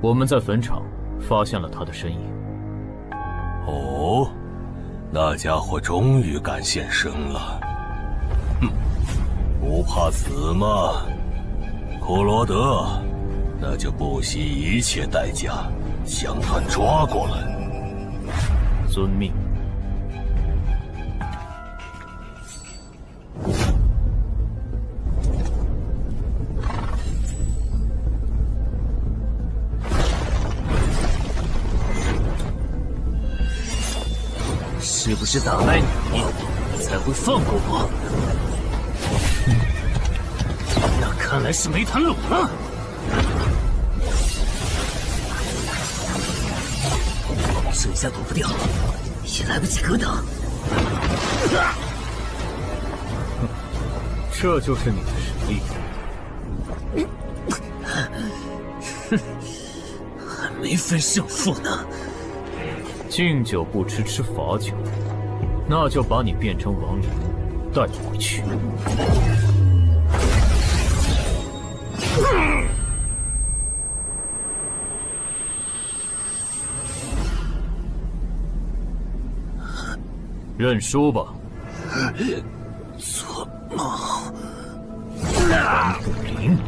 我们在坟场发现了他的身影。哦，那家伙终于敢现身了。哼，不怕死吗？库罗德，那就不惜一切代价将他抓过来。遵命。是不是打败你，才会放过我？那看来是没谈拢了。这下躲不掉，也来不及格挡。这就是你的实力。还没分胜负呢。敬酒不吃吃罚酒，那就把你变成亡灵带回去。认输吧。做梦。蓝不灵。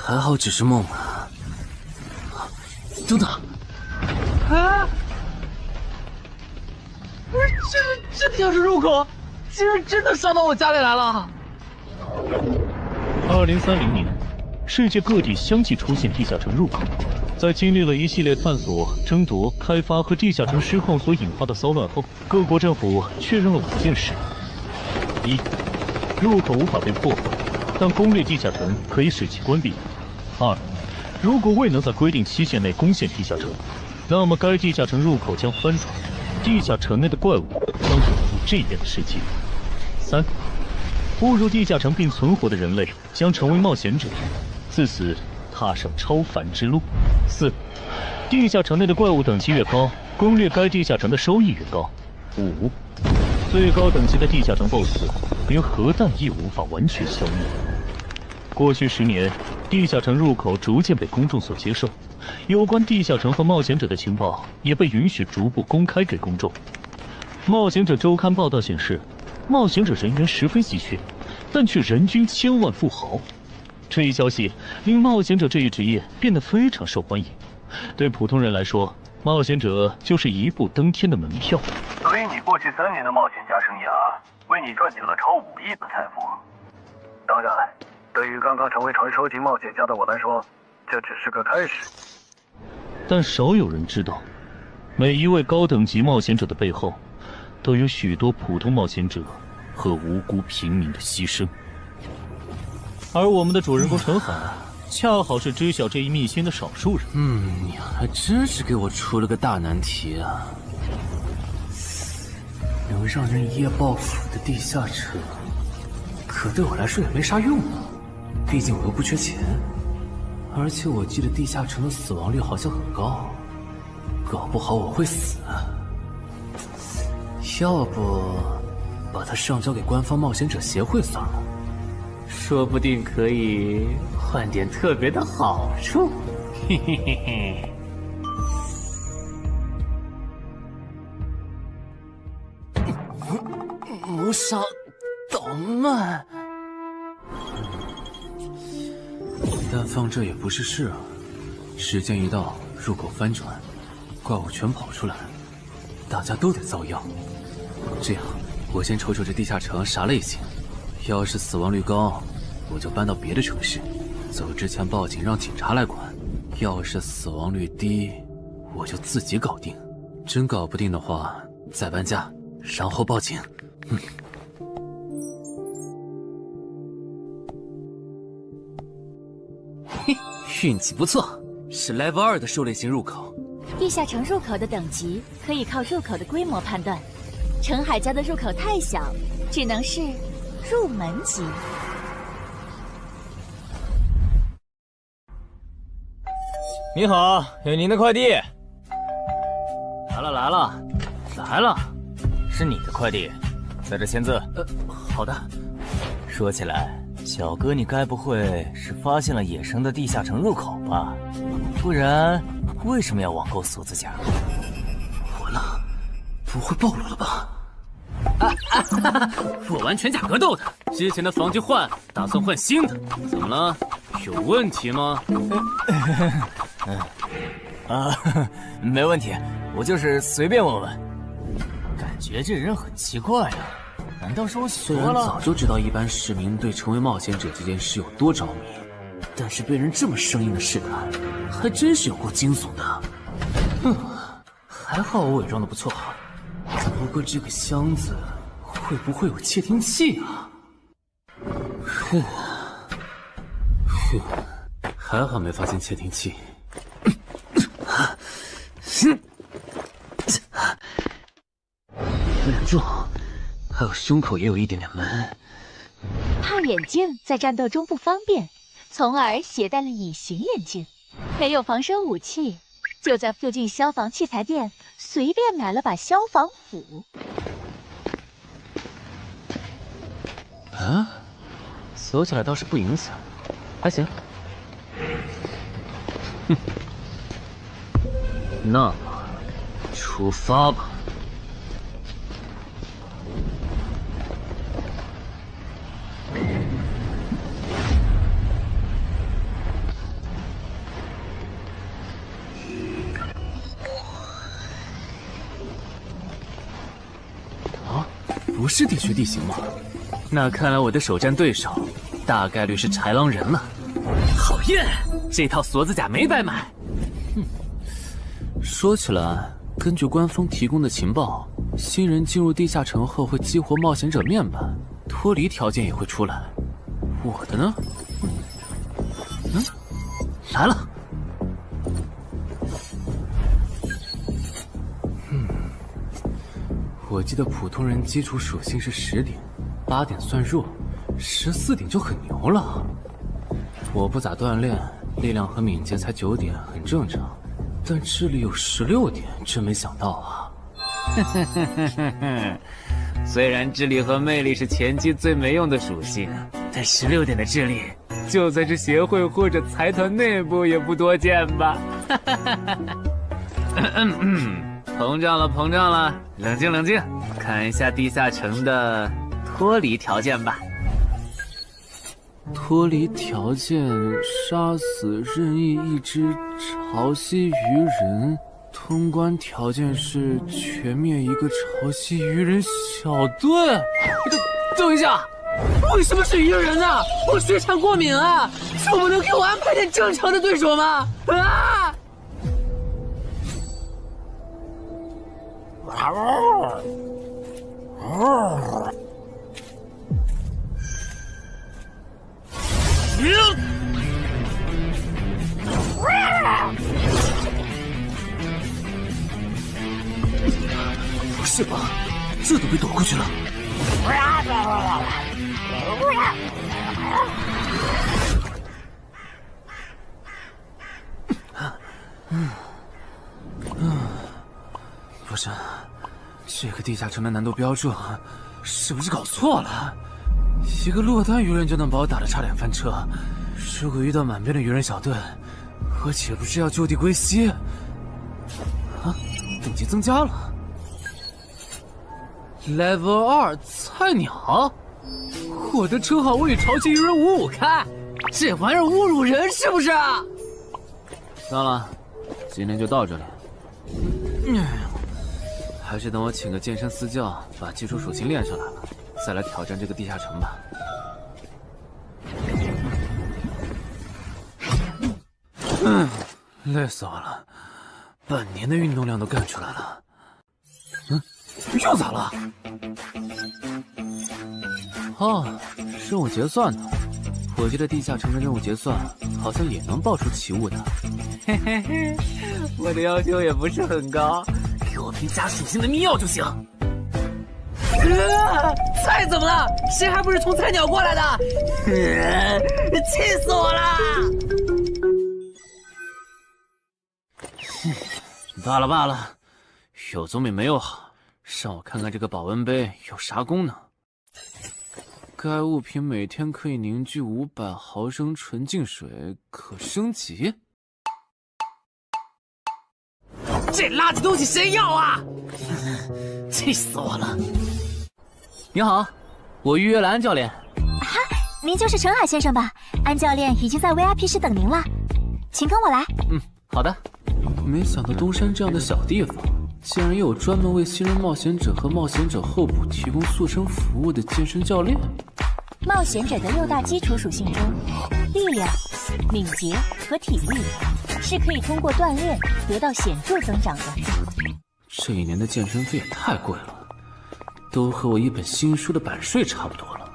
还好只是梦啊！等等，啊！不是，这地下室入口，竟然真的上到我家里来了！2030年，世界各地相继出现地下城入口。在经历了一系列探索、争夺、开发和地下城失控所引发的骚乱后，各国政府确认了5件事：一，入口无法被破坏，但攻略地下城可以使其关闭。2. 如果未能在规定期限内攻陷地下城，那么该地下城入口将翻转，地下城内的怪物将涌入这边的世界。3. 步入地下城并存活的人类将成为冒险者，自此踏上超凡之路。4. 地下城内的怪物等级越高，攻略该地下城的收益越高。5. 最高等级的地下城 BOSS 连核弹亦无法完全消灭。过去10年，地下城入口逐渐被公众所接受，有关地下城和冒险者的情报也被允许逐步公开给公众。冒险者周刊报道显示，冒险者人员十分稀缺，但却人均千万富豪。这一消息令冒险者这一职业变得非常受欢迎。对普通人来说，冒险者就是一步登天的门票。所以你过去3年的冒险家生涯，为你赚取了超5亿的财富。当然，对于刚刚成为传说级冒险家的我来说，这只是个开始。但少有人知道，每一位高等级冒险者的背后，都有许多普通冒险者和无辜平民的牺牲。而我们的主人公陈海，恰好是知晓这一秘辛的少数人。你还真是给我出了个大难题啊！能让人一夜暴富的地下城，可对我来说也没啥用啊。毕竟我又不缺钱，而且我记得地下城的死亡率好像很高，搞不好我会死。要不把它上交给官方冒险者协会算了，说不定可以换点特别的好处。嘿嘿嘿嘿。谋杀倒慢。但放这也不是事啊！时间一到，入口翻转，怪物全跑出来，大家都得遭殃。这样，我先瞅瞅这地下城啥类型，要是死亡率高，我就搬到别的城市，走之前报警让警察来管；要是死亡率低，我就自己搞定。真搞不定的话，再搬家，然后报警。嘿，运气不错，是 Level 2的狩猎型入口。地下城入口的等级可以靠入口的规模判断，陈海家的入口太小，只能是入门级。你好，有您的快递。来了，是你的快递，在这签字。好的。说起来，小哥，你该不会是发现了野生的地下城入口吧？不然，为什么要网购锁子甲？完了，不会暴露了吧？我玩全甲格斗的，之前的防具换，打算换新的。怎么了？有问题吗？没问题，我就是随便问问。感觉这人很奇怪啊，难道是我虽然写多了？早就知道一般市民对成为冒险者这件事有多着迷，但是被人这么生硬的试探，还真是有够惊悚的。还好我伪装的不错。不过这个箱子会不会有窃听器啊？还好没发现窃听器。忍住，还有胸口也有一点点闷。怕眼镜在战斗中不方便，从而携带了隐形眼镜。没有防身武器，就在附近消防器材店随便买了把消防斧。啊，走起来倒是不影响，还行。那么，出发吧。啊，不是地区地形吗？那看来我的首战对手大概率是豺狼人了。讨厌，这套锁子甲没白买。说起来，根据官方提供的情报，新人进入地下城后会激活冒险者面板，脱离条件也会出来。我的呢？来了。我记得普通人基础属性是10点，8点算弱，14点就很牛了。我不咋锻炼，力量和敏捷才9点，很正常。但智力有16点，真没想到啊！虽然智力和魅力是前期最没用的属性，但16点的智力，就算是协会或者财团内部也不多见吧？膨胀了，冷静，看一下地下城的脱离条件吧。脱离条件：杀死任意一只潮汐鱼人。通关条件是全灭一个潮汐鱼人小队。等一下，为什么是鱼人啊？我血场过敏啊！就不能给我安排点正常的对手吗？啊！不是吧，这都被躲过去了。不是，这个地下城的难度标注是不是搞错了？一个落单鱼人就能把我打得差点翻车，如果遇到满编的鱼人小队，我岂不是要就地归西？啊，等级增加了 ，Level 2菜鸟，我的称号我与潮汐鱼人5-5开，这玩意儿侮辱人是不是？算了，今天就到这里。还是等我请个健身私教，把基础属性练上来了，再来挑战这个地下城吧。累死我了，半年的运动量都干出来了。又咋了？哦，任务结算呢？我记得地下城的任务结算好像也能爆出奇物的。嘿嘿嘿，我的要求也不是很高，给我瓶加属性的迷药就行。菜怎么了？谁还不是从菜鸟过来的？气死我了！罢了罢了，有总比没有好。让我看看这个保温杯有啥功能。该物品每天可以凝聚500毫升纯净水，可升级。这垃圾东西谁要啊？气死我了！你好，我预约了安教练。哈，您就是陈海先生吧？安教练已经在 VIP 室等您了，请跟我来。好的。没想到东山这样的小地方，竟然也有专门为新人冒险者和冒险者候补提供塑身服务的健身教练。冒险者的6大基础属性中，力量、敏捷和体力是可以通过锻炼得到显著增长的。这一年的健身费也太贵了，都和我一本新书的版税差不多了。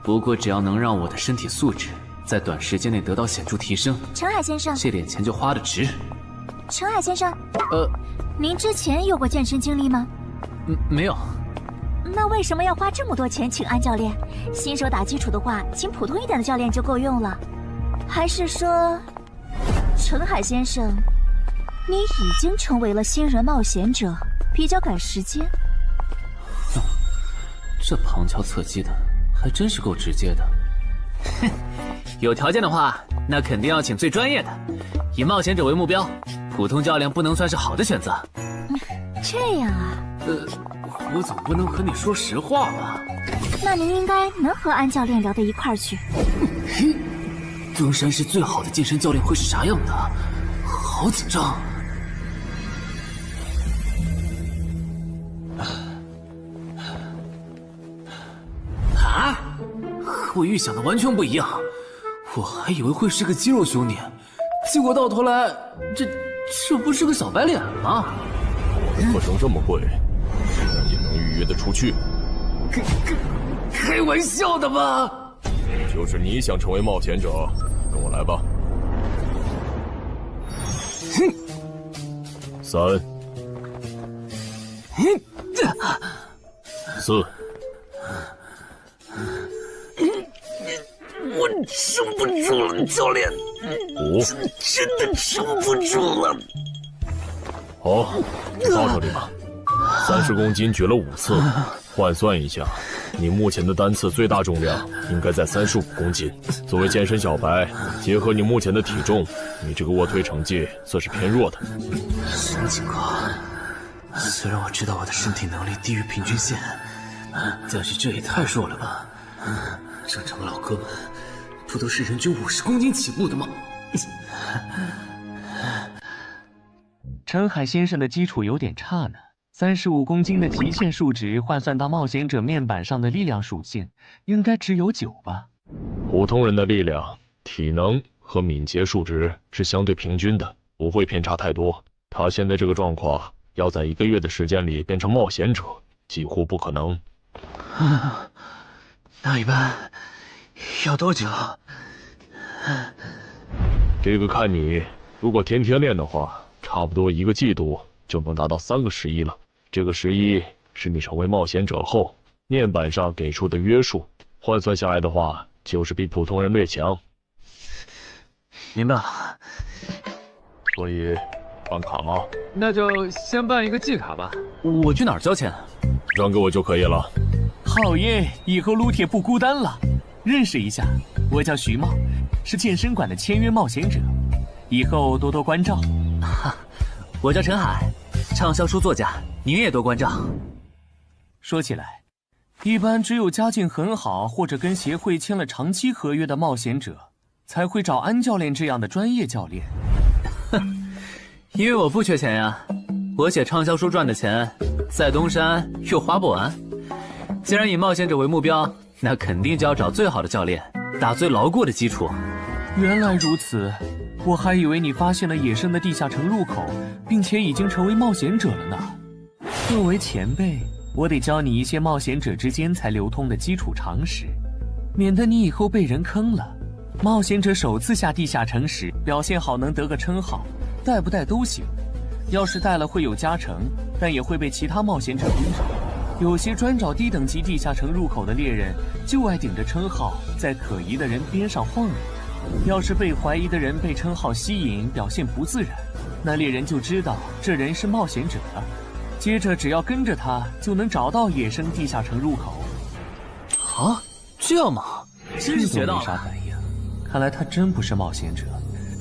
不过只要能让我的身体素质在短时间内得到显著提升，陈海先生，这点钱就花得值。陈海先生，您之前有过健身经历吗？没有。那为什么要花这么多钱请安教练？新手打基础的话，请普通一点的教练就够用了。还是说，陈海先生，你已经成为了新人冒险者，比较赶时间？这旁敲侧击的，还真是够直接的。哼，有条件的话，那肯定要请最专业的，以冒险者为目标，普通教练不能算是好的选择。这样啊？我总不能和你说实话吧？那您应该能和安教练聊到一块儿去。东山市最好的健身教练会是啥样的？好紧张。啊！和我预想的完全不一样，我还以为会是个肌肉兄弟，结果到头来，这不是个小白脸吗？课程这么贵，竟然也能预约得出去？开玩笑的吧？就是你想成为冒险者，跟我来吧。3、4。我撑不住了，教练。 5，真的撑不住了。好，你到这里吧。30公斤举了5次，换算一下，你目前的单次最大重量应该在35公斤。作为健身小白，结合你目前的体重，你这个卧推成绩算是偏弱的。什么情况？虽然我知道我的身体能力低于平均线，但是这也太弱了吧？正常的老哥们不都是人均50公斤起步的吗？陈海先生的基础有点差呢。35公斤的极限数值换算到冒险者面板上的力量属性，应该只有9吧？普通人的力量、体能和敏捷数值是相对平均的，不会偏差太多。他现在这个状况，要在1个月的时间里变成冒险者，几乎不可能。那一般要多久？这个看你，如果天天练的话，差不多1个季度就能达到3个11了。这个11是你成为冒险者后面板上给出的约束，换算下来的话，就是比普通人略强。明白了。所以，办卡吗？那就先办一个季卡吧。我去哪儿交钱？转给我就可以了。好耶，以后撸铁不孤单了。认识一下，我叫徐茂，是健身馆的签约冒险者，以后多多关照。我叫陈海，畅销书作家，您也多关照。说起来，一般只有家境很好或者跟协会签了长期合约的冒险者，才会找安教练这样的专业教练。因为我不缺钱呀，我写畅销书赚的钱，在东山又花不完。既然以冒险者为目标，那肯定就要找最好的教练，打最牢固的基础。原来如此，我还以为你发现了野生的地下城入口，并且已经成为冒险者了呢。作为前辈，我得教你一些冒险者之间才流通的基础常识，免得你以后被人坑了。冒险者首次下地下城时，表现好能得个称号，带不带都行。要是带了会有加成，但也会被其他冒险者盯上。有些专找低等级地下城入口的猎人，就爱顶着称号，在可疑的人边上晃悠。要是被怀疑的人被称号吸引，表现不自然，那猎人就知道这人是冒险者了。接着只要跟着他，就能找到野生地下城入口。啊，这样吗？真是学到了。没啥反应，看来他真不是冒险者，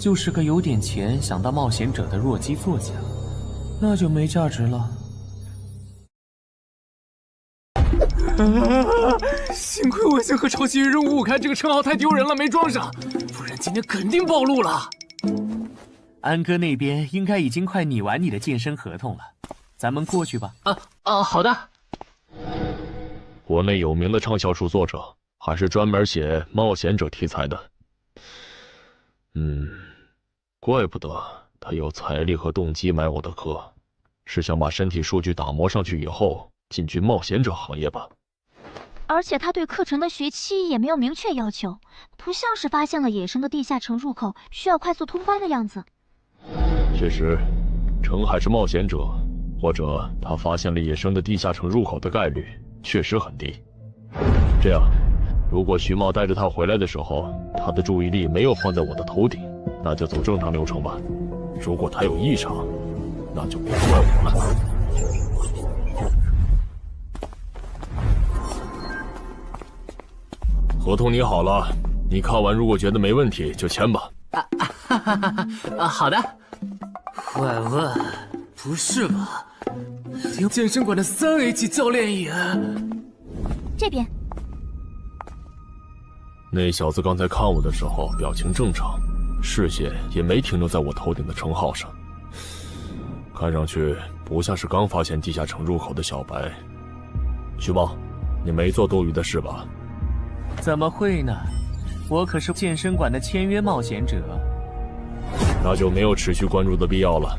就是个有点钱想当冒险者的弱鸡作家，那就没价值了。幸亏我先和超级任务5开这个称号太丢人了，没装上，不然今天肯定暴露了。安哥那边应该已经快拟完你的健身合同了，咱们过去吧。好的。国内有名的畅销书作者，还是专门写冒险者题材的。怪不得他有财力和动机买我的课，是想把身体数据打磨上去以后进军冒险者行业吧。而且他对课程的学期也没有明确要求，不像是发现了野生的地下城入口需要快速通关的样子。确实，程海是冒险者，或者他发现了野生的地下城入口的概率确实很低。这样，如果徐茂带着他回来的时候，他的注意力没有放在我的头顶，那就走正常流程吧。如果他有异常，那就别怪我了。合同拟好了，你看完如果觉得没问题就签吧。好的。怪问，不是吧？连健身馆的3A 级教练也……这边。那小子刚才看我的时候表情正常，视线也没停留在我头顶的称号上，看上去不像是刚发现地下城入口的小白。徐茂，你没做多余的事吧？怎么会呢？我可是健身馆的签约冒险者。那就没有持续关注的必要了。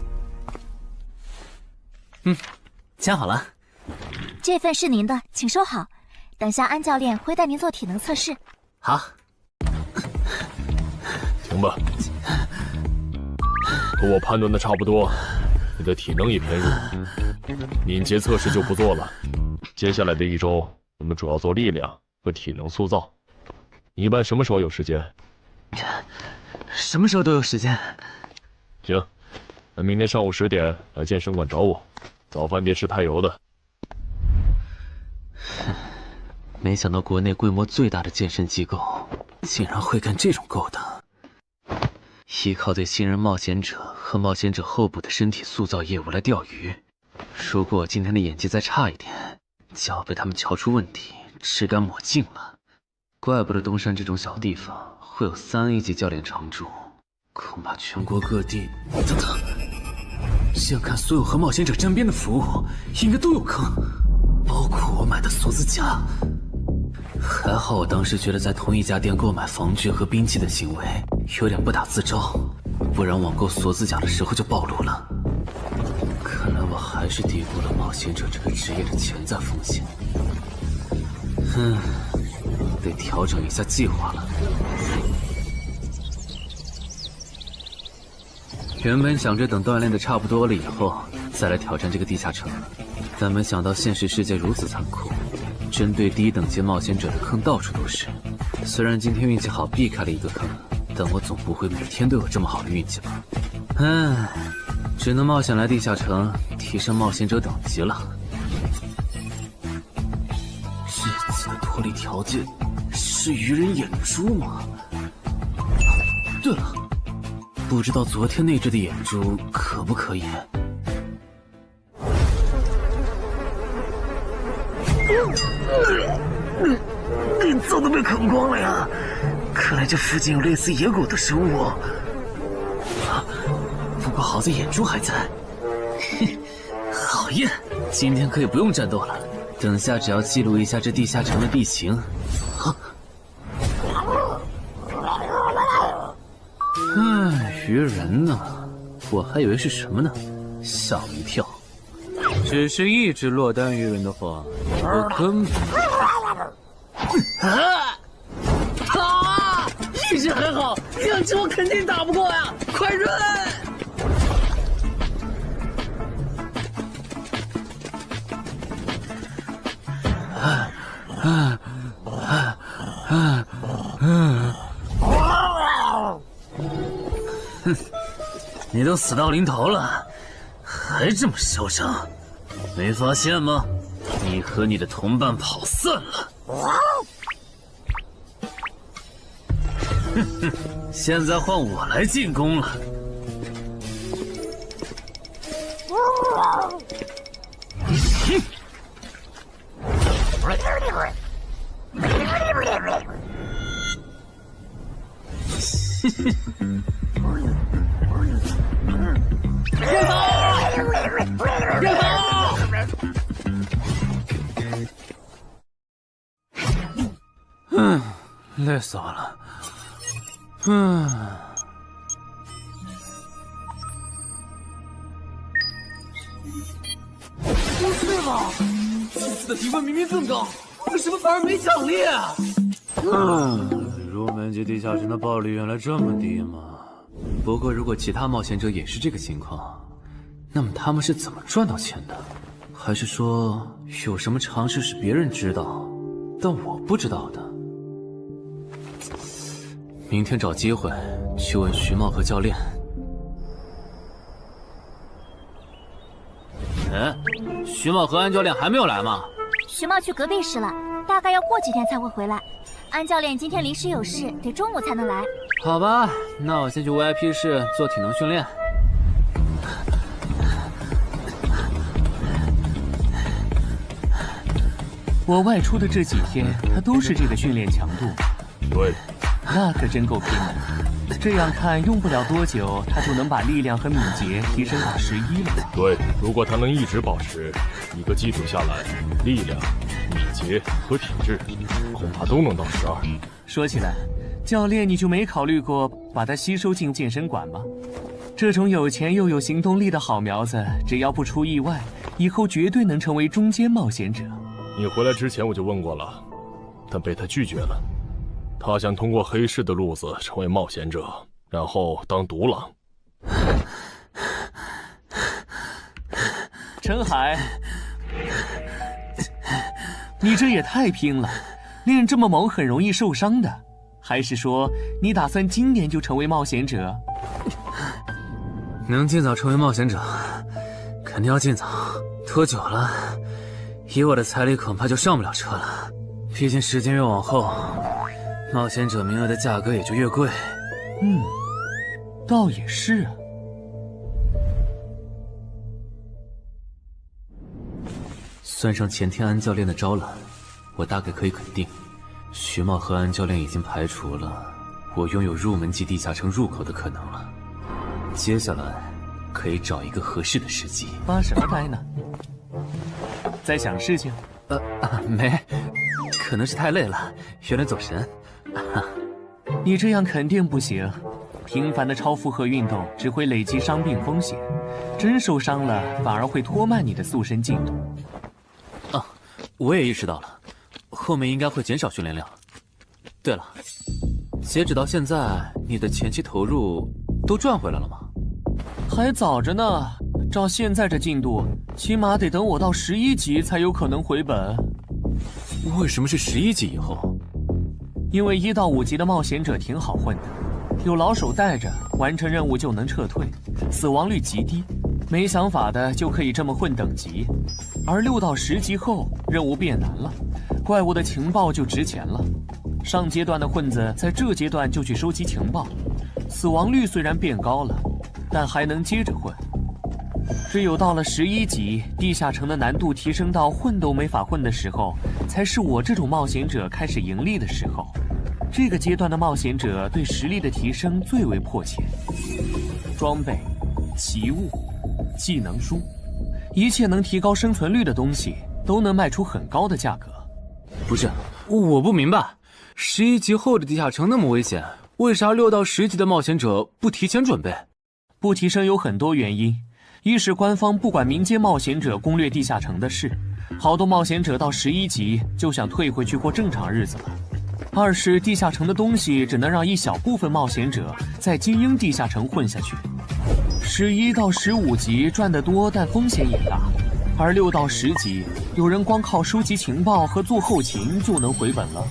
签好了。这份是您的，请收好。等下安教练会带您做体能测试。好。行吧。和我判断的差不多，你的体能也偏弱，敏捷测试就不做了。接下来的1周，我们主要做力量和体能塑造。你一般什么时候有时间？什么时候都有时间。行，那明天上午10点来健身馆找我，早饭别吃太油的。没想到国内规模最大的健身机构竟然会干这种勾当。依靠对新人冒险者和冒险者候补的身体塑造业务来钓鱼，如果我今天的演技再差一点，就要被他们瞧出问题，吃干抹净了。怪不得东山这种小地方会有3A 级教练常驻，恐怕全国各地……等等，这样看，所有和冒险者沾边的服务应该都有坑，包括我买的锁子甲。还好我当时觉得在同一家店购买防具和兵器的行为有点不打自招，不然网购锁子甲的时候就暴露了。看来我还是低估了冒险者这个职业的潜在风险。得调整一下计划了。原本想着等锻炼的差不多了以后再来挑战这个地下城，但没想到现实世界如此残酷，针对低等级冒险者的坑到处都是。虽然今天运气好避开了一个坑，但我总不会每天都有这么好的运气吧？只能冒险来地下城提升冒险者等级了。这次的脱离条件是鱼人眼珠吗？对了，不知道昨天那只的眼珠可不可以？早都被啃光了呀！看来这附近有类似野狗的生物。不过好在眼珠还在。好耶！今天可以不用战斗了，等下只要记录一下这地下城的地形。鱼人呢？我还以为是什么呢，吓我一跳。只是一只落单鱼人的话，我根本……运气很好，2只我肯定打不过呀！快润！你都死到临头了，还这么嚣张，没发现吗？你和你的同伴跑散了。哼哼，现在换我来进攻了。累死我了。不是吧？这次的评分明明更高，为什么反而没奖励啊？入门级地下城的暴力原来这么低吗？不过如果其他冒险者也是这个情况，那么他们是怎么赚到钱的？还是说有什么常识是别人知道，但我不知道的？明天找机会去问徐茂和教练。徐茂和安教练还没有来吗？徐茂去隔壁室了，大概要过几天才会回来。安教练今天临时有事，得中午才能来。好吧，那我先去 VIP 室做体能训练。我外出的这几天，他都是这个训练强度。对，那可真够拼的。这样看，用不了多久，他就能把力量和敏捷提升到11了。对，如果他能一直保持一个季度下来，力量、敏捷和体质恐怕都能到12。说起来，教练你就没考虑过把他吸收进健身馆吗？这种有钱又有行动力的好苗子，只要不出意外，以后绝对能成为中间冒险者。你回来之前我就问过了，但被他拒绝了。他想通过黑市的路子成为冒险者，然后当独狼。陈海，你这也太拼了，练这么猛很容易受伤的。还是说你打算今年就成为冒险者？能尽早成为冒险者，肯定要尽早。拖久了，以我的财力恐怕就上不了车了。毕竟时间越往后，冒险者名额的价格也就越贵。倒也是啊。算上前天安教练的招揽，我大概可以肯定，徐茂和安教练已经排除了我拥有入门级地下城入口的可能了。接下来可以找一个合适的时机。发什么呆呢？在想事情？没，可能是太累了，有点走神。你这样肯定不行，频繁的超负荷运动只会累积伤病风险，真受伤了反而会拖慢你的塑身进度。我也意识到了，后面应该会减少训练量。对了，截止到现在，你的前期投入都赚回来了吗？还早着呢，照现在这进度，起码得等我到11级才有可能回本。为什么是11级以后？因为1到5级的冒险者挺好混的，有老手带着，完成任务就能撤退，死亡率极低。没想法的就可以这么混等级，而6到10级后，任务变难了，怪物的情报就值钱了。上阶段的混子在这阶段就去收集情报，死亡率虽然变高了，但还能接着混。只有到了11级，地下城的难度提升到混都没法混的时候，才是我这种冒险者开始盈利的时候。这个阶段的冒险者对实力的提升最为迫切，装备、奇物、技能书，一切能提高生存率的东西都能卖出很高的价格。不是，我不明白，11级后的地下城那么危险，为啥6到10级的冒险者不提前准备？不提升有很多原因，一是官方不管民间冒险者攻略地下城的事，好多冒险者到11级就想退回去过正常日子了。二是地下城的东西只能让一小部分冒险者在精英地下城混下去。11到15级赚得多，但风险也大，而6到10级有人光靠收集情报和做后勤就能回本了，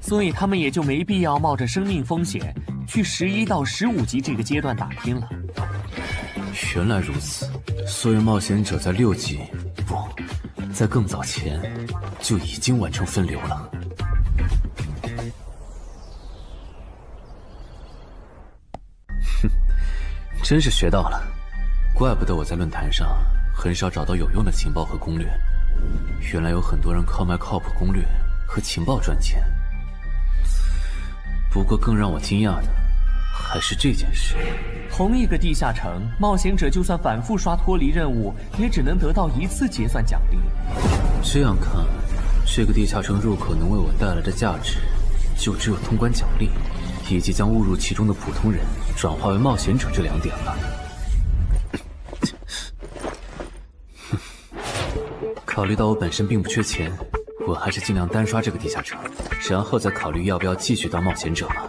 所以他们也就没必要冒着生命风险去11到15级这个阶段打拼了。原来如此，所以冒险者在6级，不，在更早前就已经完成分流了。哼，真是学到了，怪不得我在论坛上很少找到有用的情报和攻略，原来有很多人靠卖靠谱攻略和情报赚钱。不过更让我惊讶的还是这件事。同一个地下城，冒险者就算反复刷脱离任务，也只能得到1次结算奖励。这样看，这个地下城入口能为我带来的价值，就只有通关奖励，以及将误入其中的普通人转化为冒险者这2点了。考虑到我本身并不缺钱，我还是尽量单刷这个地下城，然后再考虑要不要继续当冒险者吧。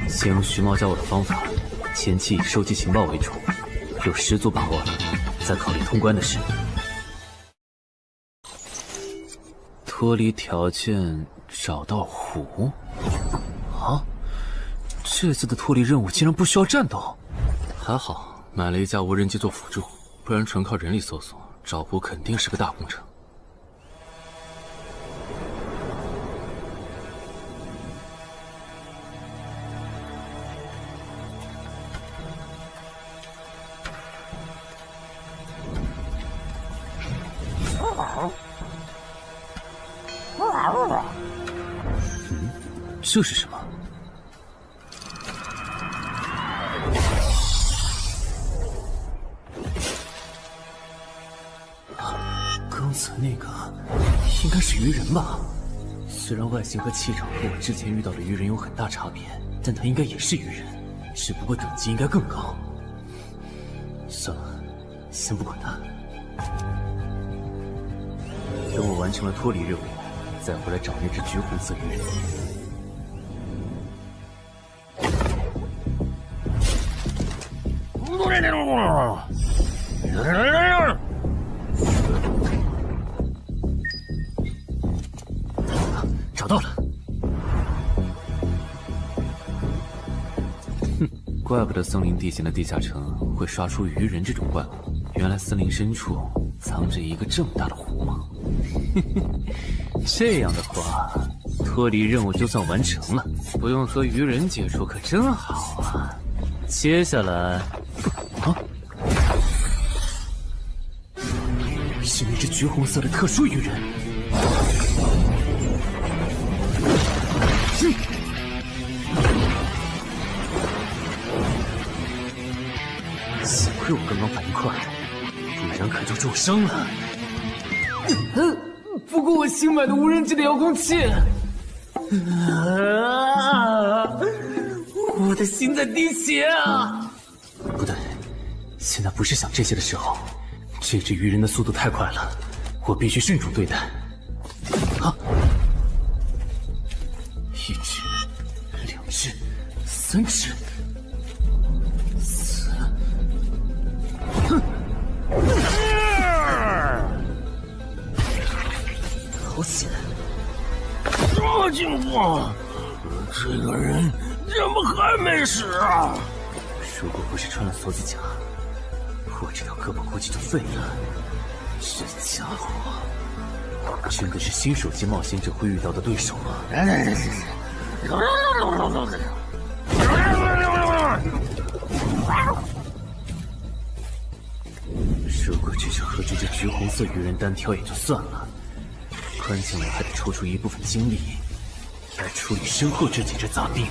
先用徐猫教我的方法，前期以收集情报为主，有10足把握了，再考虑通关的事。脱离条件找到湖？啊，这次的脱离任务竟然不需要战斗，还好买了一架无人机做辅助，不然纯靠人力搜索找湖肯定是个大工程。这是什么？刚才那个应该是鱼人吧？虽然外形和气场和我之前遇到的鱼人有很大差别，但他应该也是鱼人，只不过等级应该更高。算了，先不管他。等我完成了脱离任务，再回来找那只橘红色鱼人。找到了！哼，怪不得森林地形的地下城会刷出鱼人这种怪物，原来森林深处藏着一个这么大的湖吗？这样的话，脱离任务就算完成了，不用和鱼人接触可真好啊！接下来，是那只橘红色的特殊鱼人。幸亏我刚刚反应快，不然可就重伤了。不过我新买的无人机的遥控器，我的心在滴血啊！不对，现在不是想这些的时候。这只鱼人的速度太快了，我必须迅速对待。啊！1只、2只、3只、4……好险！这情况，这个人怎么还没死啊？如果不是穿了锁子甲，我这条胳膊估计就废了。这家伙真的是新手级冒险者会遇到的对手吗？如果只是和这只橘红色鱼人单挑也就算了，关键我还得抽出一部分精力来处理身后这几只杂兵。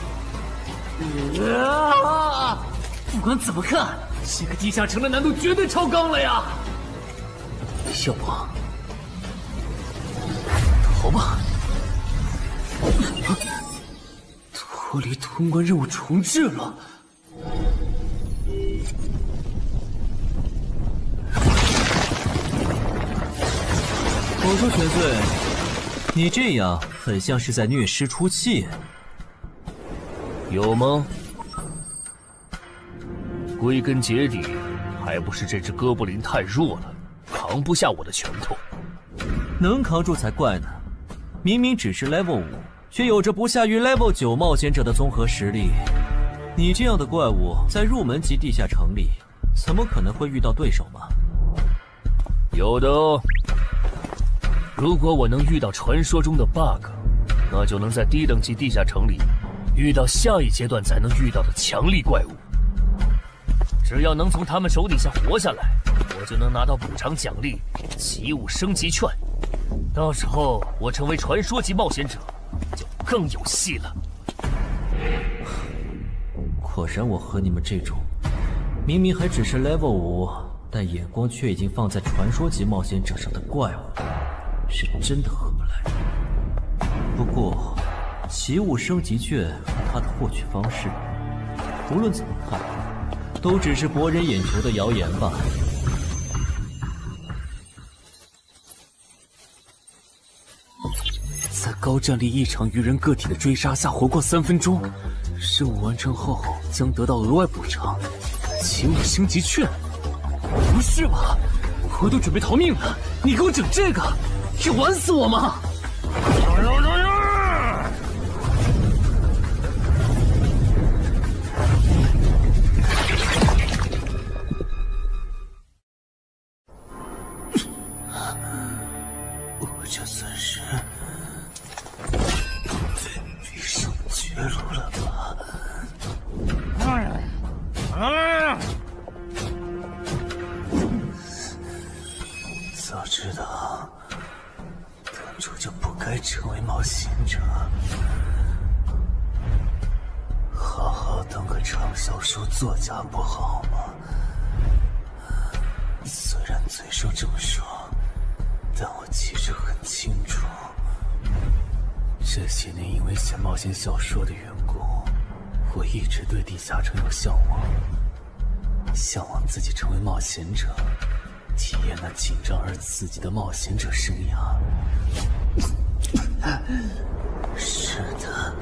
不管怎么看，这个地下城的难度绝对超纲了呀！要不逃吧？脱离通关任务重置了。我说全岁，你这样很像是在虐尸出气。有吗？归根结底，还不是这只哥布林太弱了，扛不下我的拳头。能扛住才怪呢！明明只是 Level 5，却有着不下于 Level 9冒险者的综合实力。你这样的怪物，在入门级地下城里，怎么可能会遇到对手嘛？有的哦。如果我能遇到传说中的 bug， 那就能在低等级地下城里遇到下一阶段才能遇到的强力怪物。只要能从他们手底下活下来，我就能拿到补偿奖励——奇物升级券。到时候我成为传说级冒险者，就更有戏了。果然，我和你们这种明明还只是 level 5，但眼光却已经放在传说级冒险者上的怪物，是真的合不来。不过，奇物升级券和它的获取方式，无论怎么看，都只是博人眼球的谣言吧。在高战力异常鱼人个体的追杀下活过3分钟，任务完成后将得到额外补偿，奇物升级券。不是吧？我都准备逃命了，你给我整这个，要玩死我吗？我这算是逼上绝路了吧？早知道当初就不该成为冒险者，好好当个畅销书作家不好吗？虽然嘴上这么说，但我其实很清楚，这些年因为写冒险小说的缘故，我一直对地下城有向往，向往自己成为冒险者，体验那紧张而刺激的冒险者生涯。是的，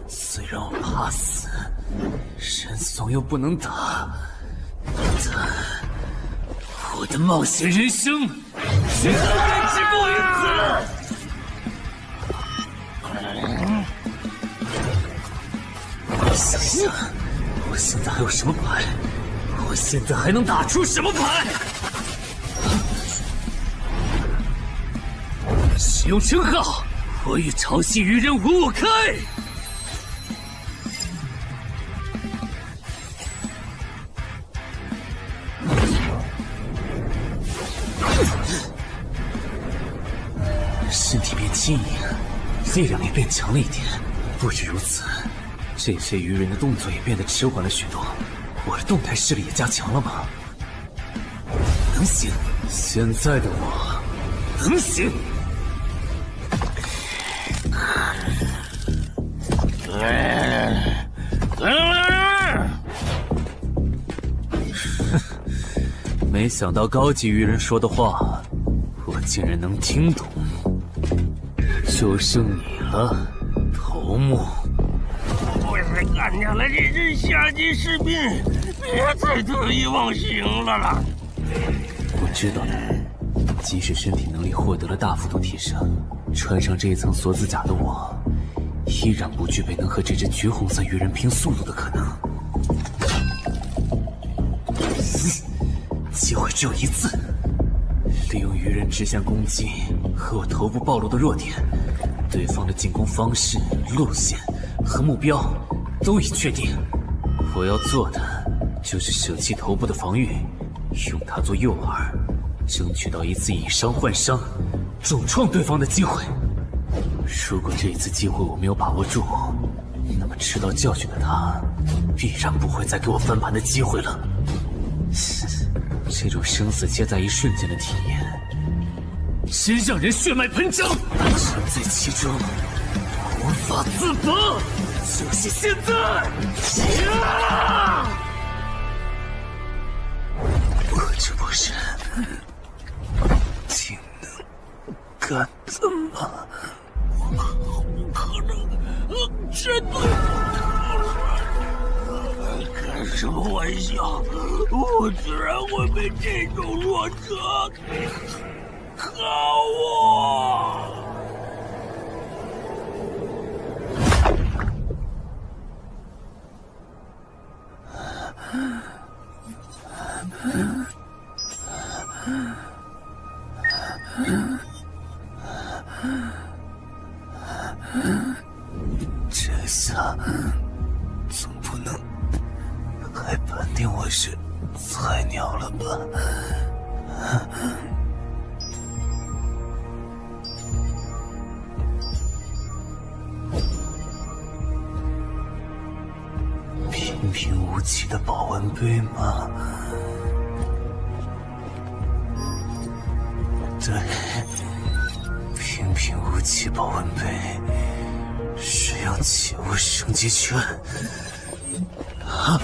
虽然我怕死，人怂又不能打，但我的冒险人生绝对止步于此。想想，我现在还有什么牌？我现在还能打出什么牌？使用称号，我与潮汐鱼人5开。身体变轻盈，力量也变强了一点。不止如此，这些鱼人的动作也变得迟缓了许多。我的动态视力也加强了吗？能行，现在的我能行。没想到高级鱼人说的话，我竟然能听懂。就剩你了，头目。我是干掉了这只下级士兵，别再得意忘形了啦！我知道的，即使身体能力获得了大幅度提升，穿上这一层锁子甲的我，依然不具备能和这只橘红色鱼人拼速度的可能。机会只有一次，利用鱼人直线攻击和我头部暴露的弱点，对方的进攻方式、路线和目标都已确定。我要做的就是舍弃头部的防御，用它做诱饵，争取到一次以伤换伤、重创对方的机会。如果这一次机会我没有把握住，那么吃到教训的他，必然不会再给我翻盘的机会了。这种生死皆在一瞬间的体验，真让人血脉喷张，沉醉其中，无法自拔。就是现在！我这不是挺能干的吗？可能真的。开什么玩笑！我居然会被这种弱者可恶！这下总不能还判定我是菜鸟了吧？平平无奇的保温杯吗？对，平平无奇保温杯。使用起雾升级拳。啊！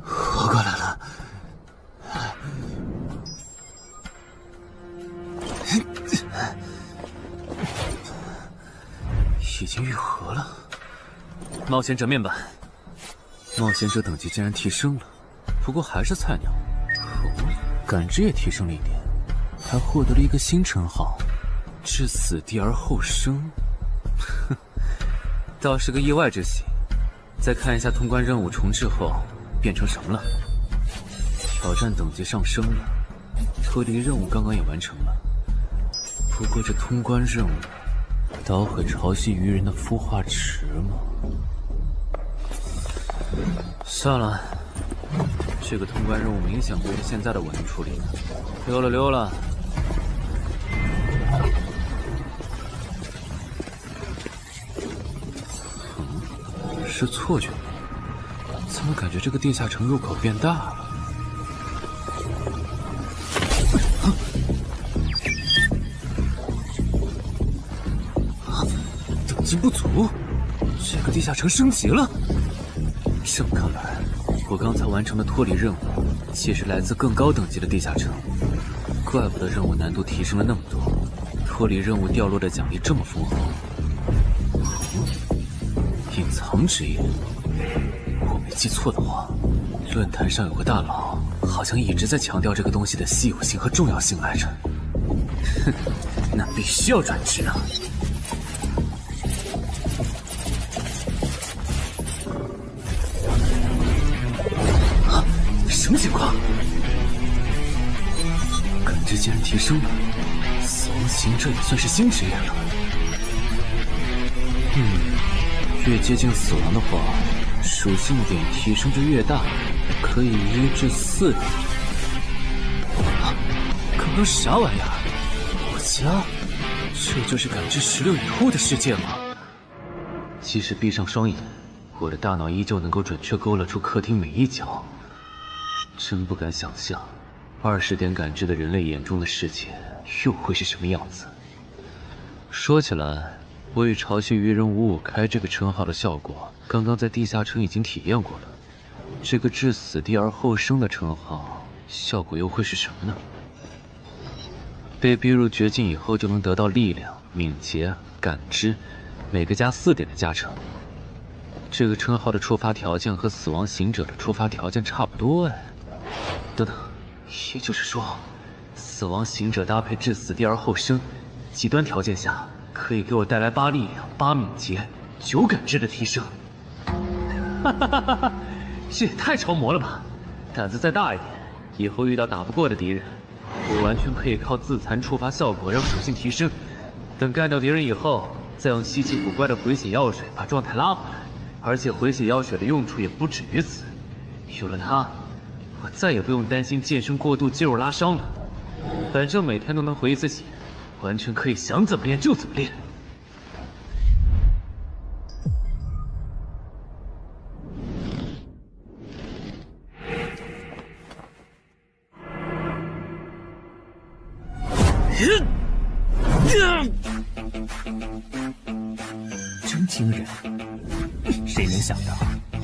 活过来了。已经愈合了。冒险者面板，冒险者等级竟然提升了，不过还是菜鸟。感知也提升了一点，还获得了一个新称号——至死地而后生。哼，倒是个意外之喜。再看一下通关任务重置后变成什么了。挑战等级上升了，脱离任务刚刚也完成了。不过这通关任务捣毁潮汐鱼人的孵化池吗？算了，这个通关任务明显不是现在的我能处理的。溜了溜了。是错觉吗？怎么感觉这个地下城入口变大了？等级不足，这个地下城升级了。这么看来，我刚才完成的脱离任务，其实来自更高等级的地下城。怪不得任务难度提升了那么多，脱离任务掉落的奖励这么丰厚。隐藏职业，我没记错的话，论坛上有个大佬，好像一直在强调这个东西的稀有性和重要性来着。哼，那必须要转职啊！啊，什么情况？感知竟然提升了，死亡行者也算是新职业了。越接近死亡的话，属性点提升就越大，可以1至4点。啊，刚刚啥玩意儿？我家？这就是感知16以后的世界吗？即使闭上双眼，我的大脑依旧能够准确勾勒出客厅每一角。真不敢想象，20点感知的人类眼中的世界又会是什么样子。说起来，我与潮汐鱼人555开这个称号的效果，刚刚在地下城已经体验过了。这个至死地而后生的称号，效果又会是什么呢？被逼入绝境以后，就能得到力量、敏捷、感知，每个加4点的加成。这个称号的触发条件和死亡行者的触发条件差不多哎。等等，也就是说，死亡行者搭配至死地而后生，极端条件下可以给我带来8力量、8敏捷、9感知的提升。哈哈哈哈！这也太超模了吧！胆子再大一点，以后遇到打不过的敌人，我完全可以靠自残触发效果让属性提升。等干掉敌人以后，再用稀奇古怪的回血药水把状态拉回来。而且回血药水的用处也不止于此，有了它，我再也不用担心健身过度肌肉拉伤了。反正每天都能回一次血，完全可以想怎么练就怎么练。真惊人！谁能想到，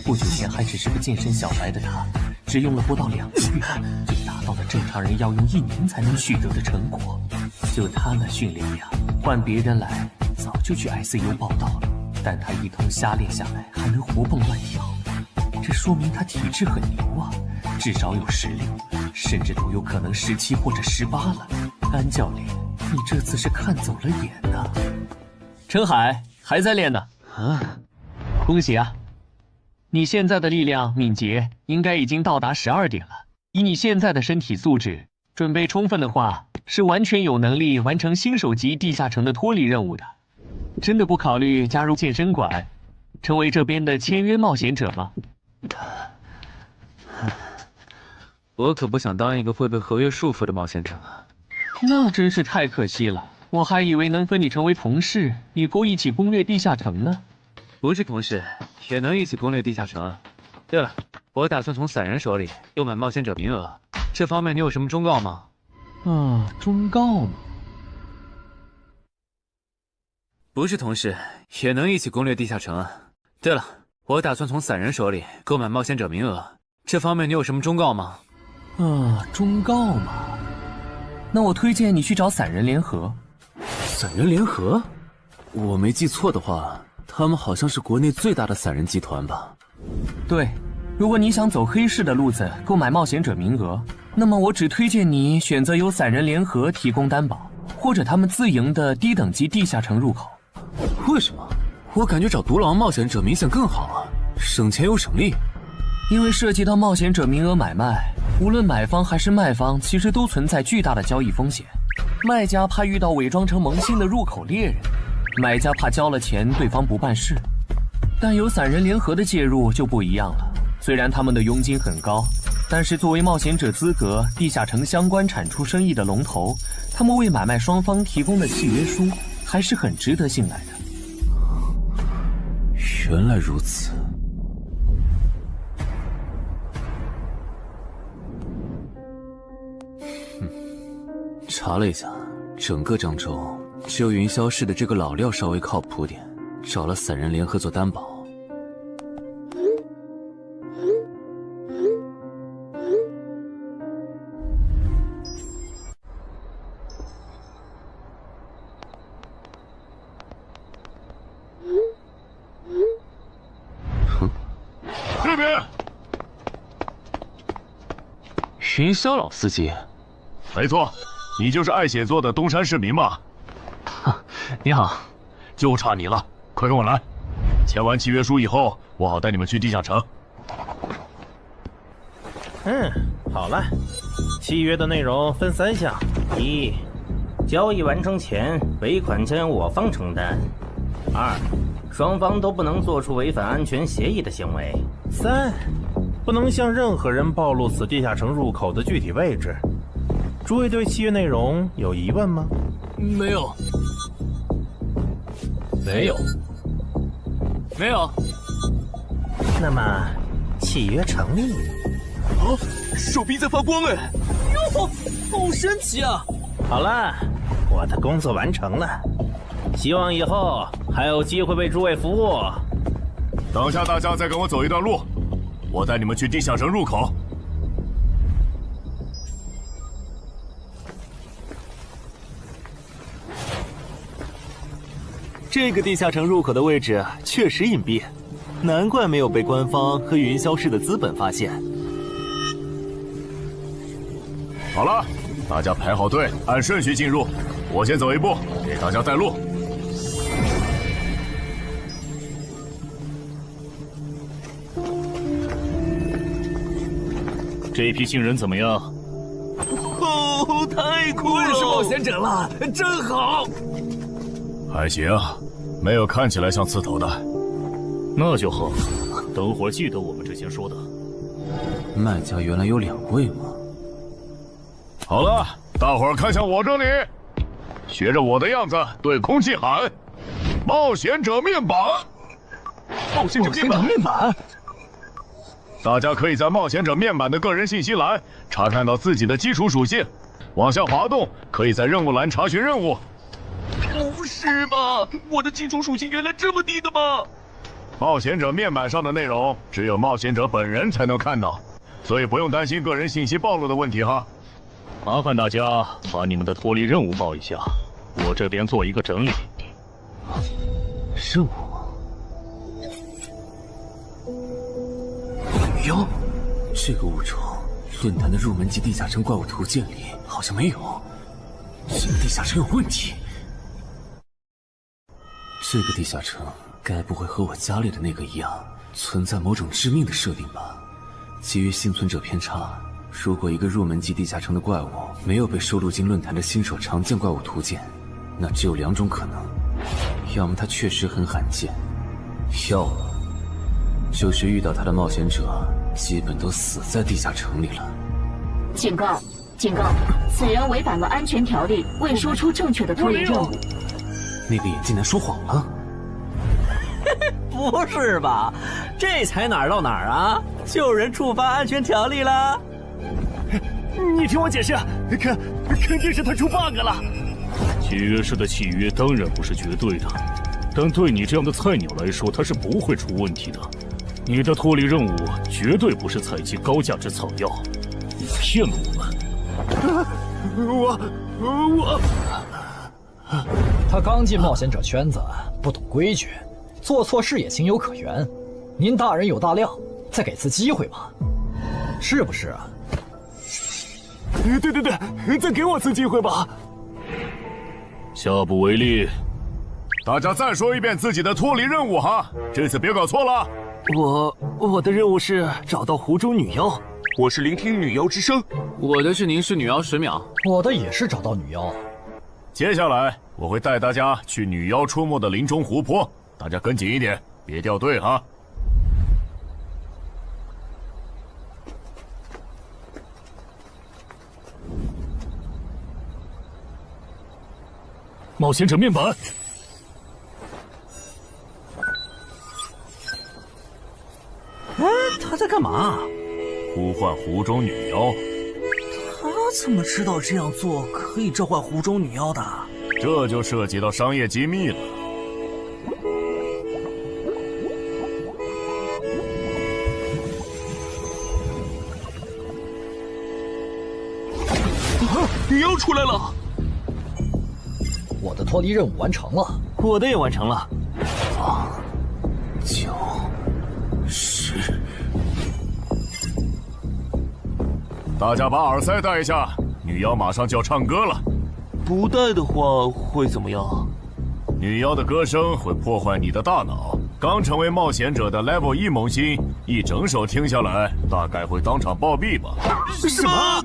不久前还只是个健身小白的他，只用了不到2个月，就达到了正常人要用1年才能取得的成果。就他那训练量，换别人来早就去 ICU 报道了。但他一通瞎练下来，还能活蹦乱跳，这说明他体质很牛啊，至少有16，甚至都有可能17或者18了。安教练，你这次是看走了眼呐。陈海还在练呢。啊，恭喜啊！你现在的力量、敏捷应该已经到达12点了。以你现在的身体素质，准备充分的话，是完全有能力完成新手级地下城的脱离任务的。真的不考虑加入健身馆，成为这边的签约冒险者吗？我可不想当一个会被合约束缚的冒险者啊！那真是太可惜了，我还以为能和你成为同事，以后一起攻略地下城呢。不是同事，也能一起攻略地下城。对了，我打算从散人手里购买冒险者名额，这方面你有什么忠告吗？忠告吗？不是同事，也能一起攻略地下城啊。对了，我打算从散人手里购买冒险者名额，这方面你有什么忠告吗？忠告嘛，那我推荐你去找散人联合。散人联合？我没记错的话，他们好像是国内最大的散人集团吧？对，如果你想走黑市的路子购买冒险者名额，那么我只推荐你选择由散人联合提供担保，或者他们自营的低等级地下城入口。为什么？我感觉找独狼冒险者明显更好啊，省钱又省力。因为涉及到冒险者名额买卖，无论买方还是卖方，其实都存在巨大的交易风险。卖家怕遇到伪装成萌新的入口猎人，买家怕交了钱对方不办事。但有散人联合的介入就不一样了，虽然他们的佣金很高，但是作为冒险者资格、地下城相关产出生意的龙头，他们为买卖双方提供的契约书还是很值得信赖的。原来如此。查了一下，整个漳州只有云霄市的这个老廖稍微靠谱点，找了散人联合做担保。这边，云霄老司机。没错，你就是爱写作的东山市民吧？你好，就差你了，快跟我来。签完契约书以后，我好带你们去地下城。好了，契约的内容分3项：一，交易完成前尾款将由我方承担；2，双方都不能做出违反安全协议的行为；3，不能向任何人暴露此地下城入口的具体位置。诸位对契约内容有疑问吗？没有。没有。没有。那么，契约成立。手臂在发光哎！哟，好神奇啊！好了，我的工作完成了，希望以后还有机会为诸位服务。等下大家再跟我走一段路，我带你们去地下城入口。这个地下城入口的位置确实隐蔽，难怪没有被官方和云霄市的资本发现。好了，大家排好队，按顺序进入。我先走一步，给大家带路。这批新人怎么样？太酷了！我也是冒险者了，真好。还行，没有看起来像刺头的。那就好，等会儿记得我们之前说的。卖家原来有2位吗？好了，大伙儿看向我这里，学着我的样子对空气喊：“冒险者面板！”冒险者面板。大家可以在冒险者面板的个人信息栏查看到自己的基础属性，往下滑动，可以在任务栏查询任务。不是吧？我的基础属性原来这么低的吗？冒险者面板上的内容只有冒险者本人才能看到，所以不用担心个人信息暴露的问题哈。麻烦大家把你们的脱离任务报一下，我这边做一个整理。任务？女妖，这个物种论坛的入门级地下城怪物图鉴里好像没有，这个地下城有问题。这个地下城该不会和我家里的那个一样，存在某种致命的设定吧？基于幸存者偏差，如果一个入门级地下城的怪物没有被收录进论坛的新手常见怪物图鉴，那只有2种可能：要么它确实很罕见，要么就是遇到它的冒险者基本都死在地下城里了。警告！警告！此人违反了安全条例，未说出正确的脱离任务。那个眼镜男说谎了？不是吧？这才哪儿到哪儿啊？就有人触发安全条例了？你听我解释，肯定是他出 bug 了。契约师的契约当然不是绝对的，但对你这样的菜鸟来说，它是不会出问题的。你的脱离任务绝对不是采集高价值草药，你骗了我们。他刚进冒险者圈子，不懂规矩，做错事也情有可原。您大人有大量，再给次机会吧，是不是啊？对，再给我次机会吧。下不为例。大家再说一遍自己的脱离任务哈，这次别搞错了。我的任务是找到湖中女妖，我是聆听女妖之声，我的是凝视女妖10秒，我的也是找到女妖。接下来我会带大家去女妖出没的林中湖泊，大家跟紧一点，别掉队哈。冒险者面板。哎，他在干嘛？呼唤湖中女妖。他怎么知道这样做可以召唤湖中女妖的？这就涉及到商业机密了。女妖出来了！我的脱离任务完成了，我的也完成了。8、9、10。大家把耳塞戴一下，女妖马上就要唱歌了。不戴的话会怎么样？女妖的歌声会破坏你的大脑。刚成为冒险者的 Level 1萌新，一整首听下来，大概会当场暴毙吧。什么？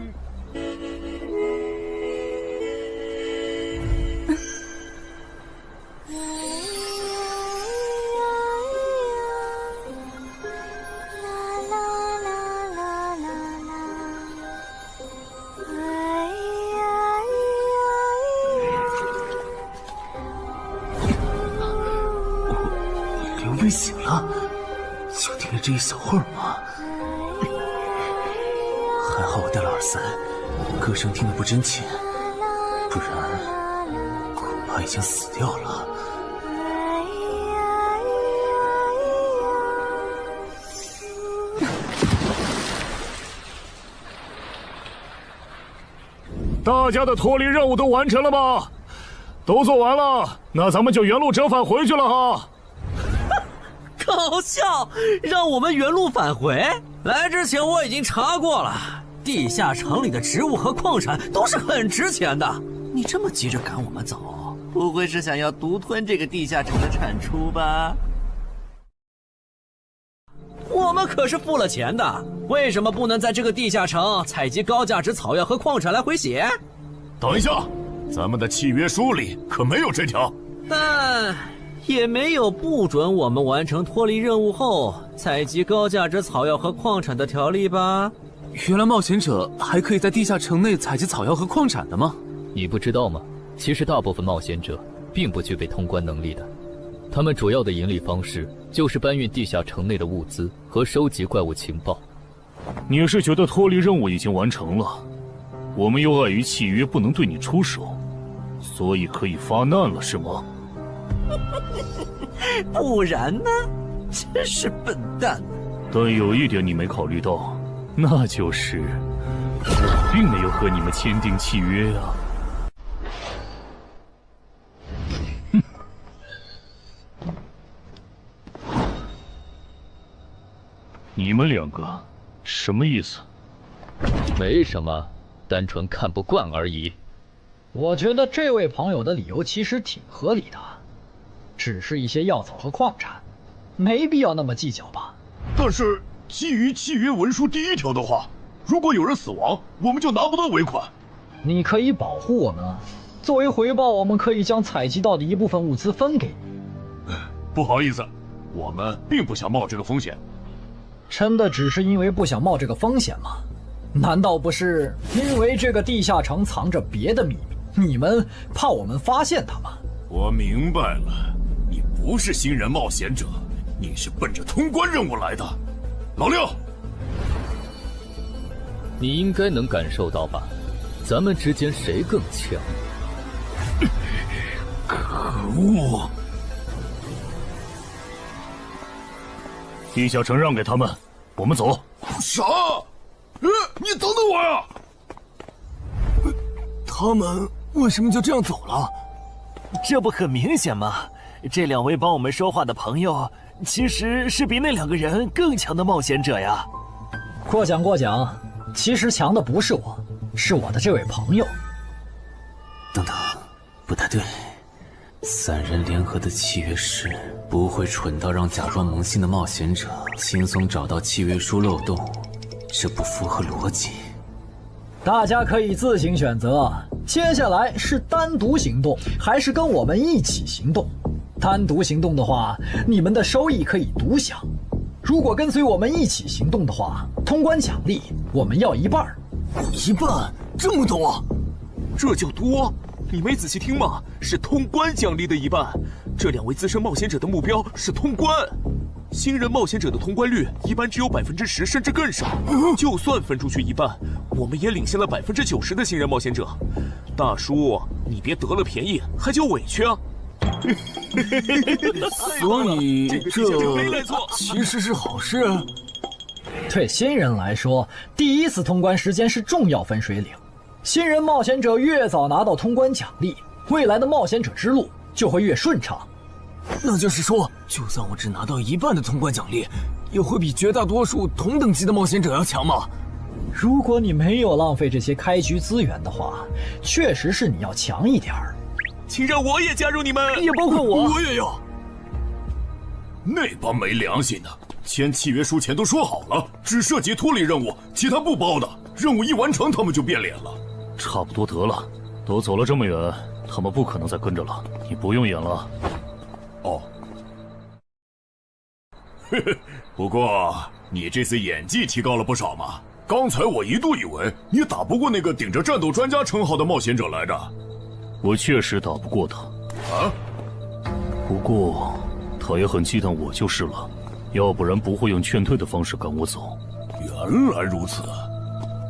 被醒了，就听了这一小会儿吗？还好我戴了耳塞，歌声听得不真切，不然恐怕已经死掉了。大家的脱离任务都完成了吗？都做完了，那咱们就原路折返回去了哈。搞笑，让我们原路返回？来之前我已经查过了，地下城里的植物和矿产都是很值钱的。你这么急着赶我们走，不会是想要独吞这个地下城的产出吧？我们可是付了钱的，为什么不能在这个地下城采集高价值草药和矿产来回血？等一下，咱们的契约书里可没有这条。但也没有不准我们完成脱离任务后采集高价值草药和矿产的条例吧？原来冒险者还可以在地下城内采集草药和矿产的吗？你不知道吗？其实大部分冒险者并不具备通关能力的，他们主要的盈利方式就是搬运地下城内的物资和收集怪物情报。你是觉得脱离任务已经完成了，我们又碍于契约不能对你出手，所以可以发难了是吗？不然呢？真是笨蛋！但有一点你没考虑到，那就是我并没有和你们签订契约啊。你们两个什么意思？没什么，单纯看不惯而已。我觉得这位朋友的理由其实挺合理的，只是一些药草和矿产，没必要那么计较吧。但是基于契约文书第1条的话，如果有人死亡，我们就拿不到尾款。你可以保护我们，作为回报，我们可以将采集到的一部分物资分给你。不好意思，我们并不想冒这个风险。真的只是因为不想冒这个风险吗？难道不是因为这个地下城藏着别的秘密，你们怕我们发现它吗？我明白了，你不是新人冒险者，你是奔着通关任务来的。老六，你应该能感受到吧？咱们之间谁更强？可恶！地下城让给他们，我们走。啥？你等等我呀！他们为什么就这样走了？这不很明显吗？这2位帮我们说话的朋友，其实是比那2个人更强的冒险者呀。过奖，其实强的不是我，是我的这位朋友。等等，不太对，3人联合的契约师不会蠢到让假装萌新的冒险者轻松找到契约书漏洞，这不符合逻辑。大家可以自行选择，接下来是单独行动，还是跟我们一起行动？单独行动的话，你们的收益可以独享；如果跟随我们一起行动的话，通关奖励我们要1半。1半？这么多？这就多？你没仔细听吗？是通关奖励的1半。这2位资深冒险者的目标是通关。新人冒险者的通关率一般只有10%，甚至更少。就算分出去1半，我们也领先了90%的新人冒险者。大叔，你别得了便宜还叫委屈啊！所以这其实是好事。对新人来说，第1次通关时间是重要分水岭。新人冒险者越早拿到通关奖励，未来的冒险者之路就会越顺畅。那就是说，就算我只拿到1半的通关奖励，也会比绝大多数同等级的冒险者要强吗？如果你没有浪费这些开局资源的话，确实是你要强一点儿。请让我也加入你们，也包括我。我也要。那帮没良心的，签契约书前都说好了，只涉及脱离任务，其他不包的。任务一完成，他们就变脸了。差不多得了，都走了这么远，他们不可能再跟着了。你不用演了。哦，不过你这次演技提高了不少嘛。刚才我一度以为你打不过那个顶着战斗专家称号的冒险者来着。我确实打不过他。啊？不过他也很忌惮我就是了，要不然不会用劝退的方式赶我走。原来如此，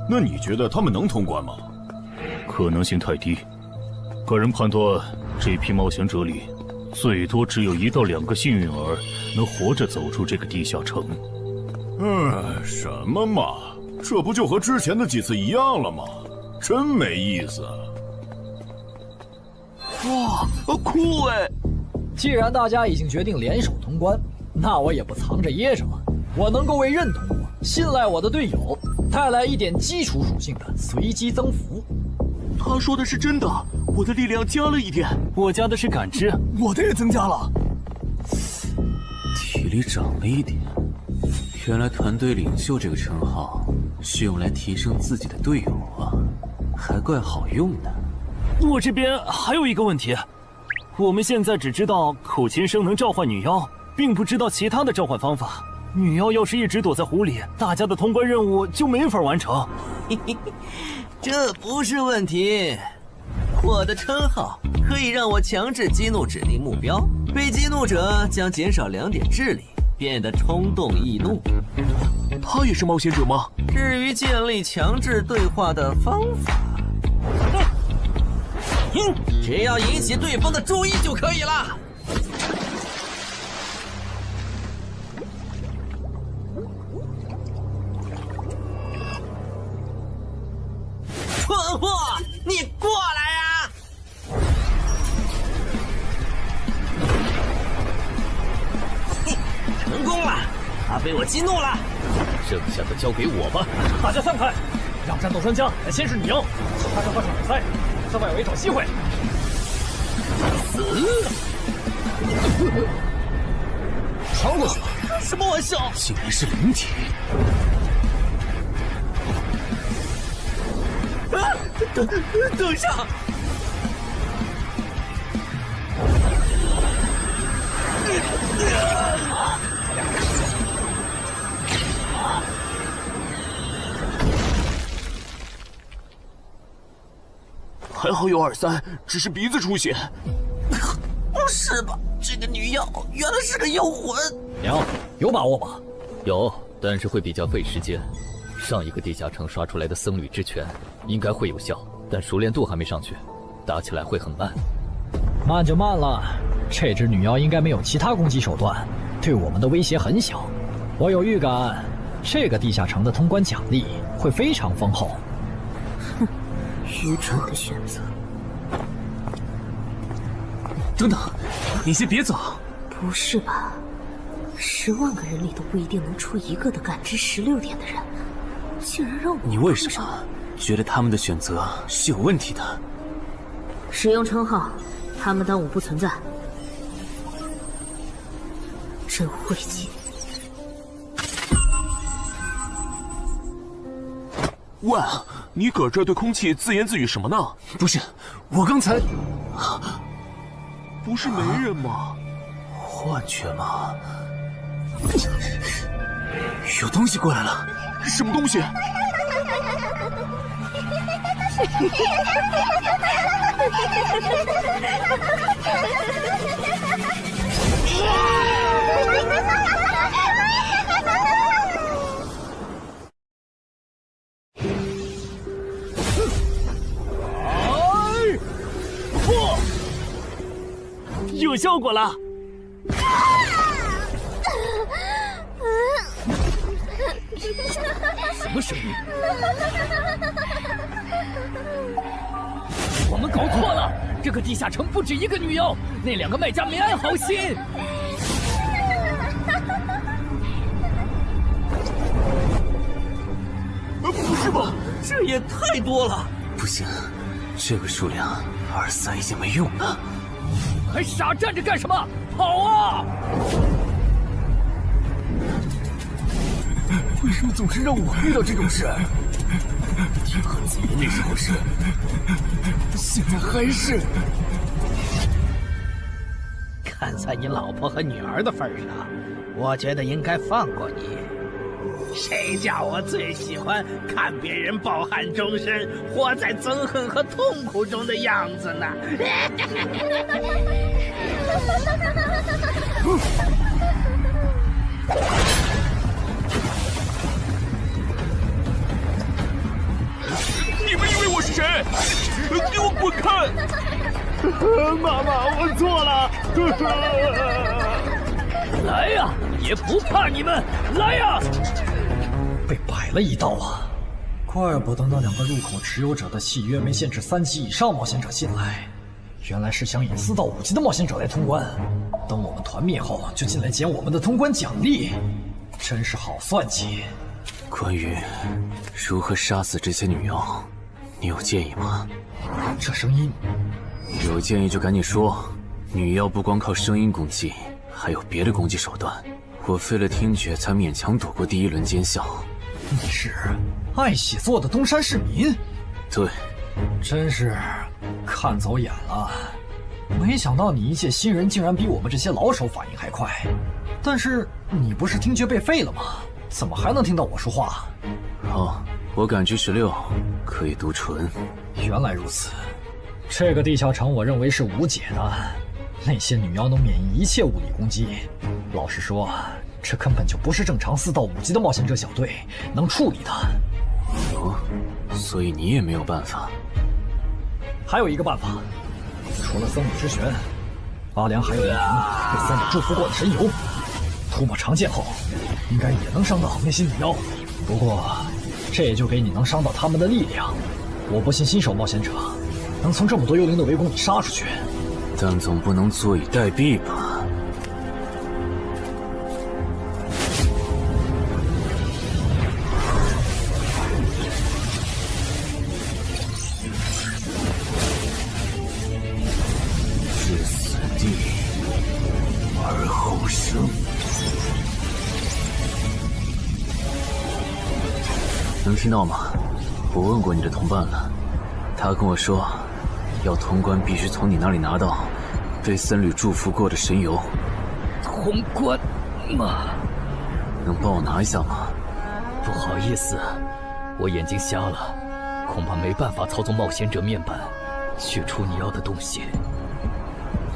那你觉得他们能通关吗？可能性太低。个人判断，这批冒险者里最多只有1到2个幸运儿能活着走出这个地下城。什么嘛，这不就和之前的几次一样了吗？真没意思。哇，酷哎！既然大家已经决定联手通关，那我也不藏着掖着了。我能够为认同我、信赖我的队友带来一点基础属性的随机增幅。他说的是真的，我的力量加了1点，我加的是感知，我的也增加了，体力涨了1点。原来团队领袖这个称号是用来提升自己的队友啊，还怪好用的。我这边还有一个问题，我们现在只知道口琴声能召唤女妖，并不知道其他的召唤方法。女妖要是一直躲在湖里，大家的通关任务就没法完成。这不是问题，我的称号可以让我强制激怒指定目标，被激怒者将减少2点智力，变得冲动易怒。他也是冒险者吗？至于建立强制对话的方法，只要引起对方的注意就可以了。蠢货，你过来呀！成功了，把被我激怒了。剩下的交给我吧。大家散开，让战斗专家来先是女妖，其他人和场比赛，在外围找机会。穿过去了。开什么玩笑？竟然是灵体！等一下！还好有2-3，只是鼻子出血。不是吧？这个女妖原来是个妖魂。娘，有把握吗？有，但是会比较费时间。上一个地下城刷出来的僧侣之拳应该会有效，但熟练度还没上去，打起来会很慢。慢就慢了，这只女妖应该没有其他攻击手段，对我们的威胁很小。我有预感，这个地下城的通关奖励会非常丰厚。哼，愚蠢的选择。等等，你先别走。不是吧？10万个人里都不一定能出一个的感知16点的人，竟然让我……你为什么觉得他们的选择是有问题的？使用称号，他们当我不存在。真晦气！喂，你搁这对空气自言自语什么呢？不是，我刚才……不是没人吗？幻觉吗？有东西过来了，什么东西？有效果了！什么声音？我们搞错了，这个地下城不止一个女妖，那2个卖家没安好心。不是吧？这也太多了！不行，这个数量2-3已经没用了。还傻站着干什么？跑啊！为什么总是让我遇到这种事？天和子爷那时候是，现在还是。看在你老婆和女儿的份上，我觉得应该放过你。谁叫我最喜欢看别人抱憾终身，活在憎恨和痛苦中的样子呢？你们以为我是谁？给我滚开！妈妈，我错了。来呀，也不怕你们！来呀！被摆了一道啊！怪不得那2个入口持有者的契约没限制3级以上冒险者进来，原来是想引4到5级的冒险者来通关。等我们团灭后，就进来捡我们的通关奖励，真是好算计。关于如何杀死这些女妖，你有建议吗？这声音，有建议就赶紧说。女妖不光靠声音攻击，还有别的攻击手段。我费了听觉才勉强躲过第1轮奸笑。你是爱写作的东山市民？对，真是看走眼了。没想到你一介新人竟然比我们这些老手反应还快。但是你不是听觉被废了吗？怎么还能听到我说话？好，我感知16，可以读唇。原来如此，这个地下城我认为是无解的。那些女妖能免疫一切物理攻击，老实说，这根本就不是正常4到5级的冒险者小队能处理的。哦，所以你也没有办法。还有一个办法，除了僧侣之拳，阿良还有一瓶被僧侣祝福过的神油，涂抹长剑后，应该也能伤到那些女妖。不过，这也就给你能伤到他们的力量。我不信新手冒险者能从这么多幽灵的围攻里杀出去。但总不能坐以待毙吧？能听到吗？我问过你的同伴了，他跟我说，要通关必须从你那里拿到被僧侣祝福过的神油。通关吗？能帮我拿一下吗？不好意思，我眼睛瞎了，恐怕没办法操纵冒险者面板取出你要的东西。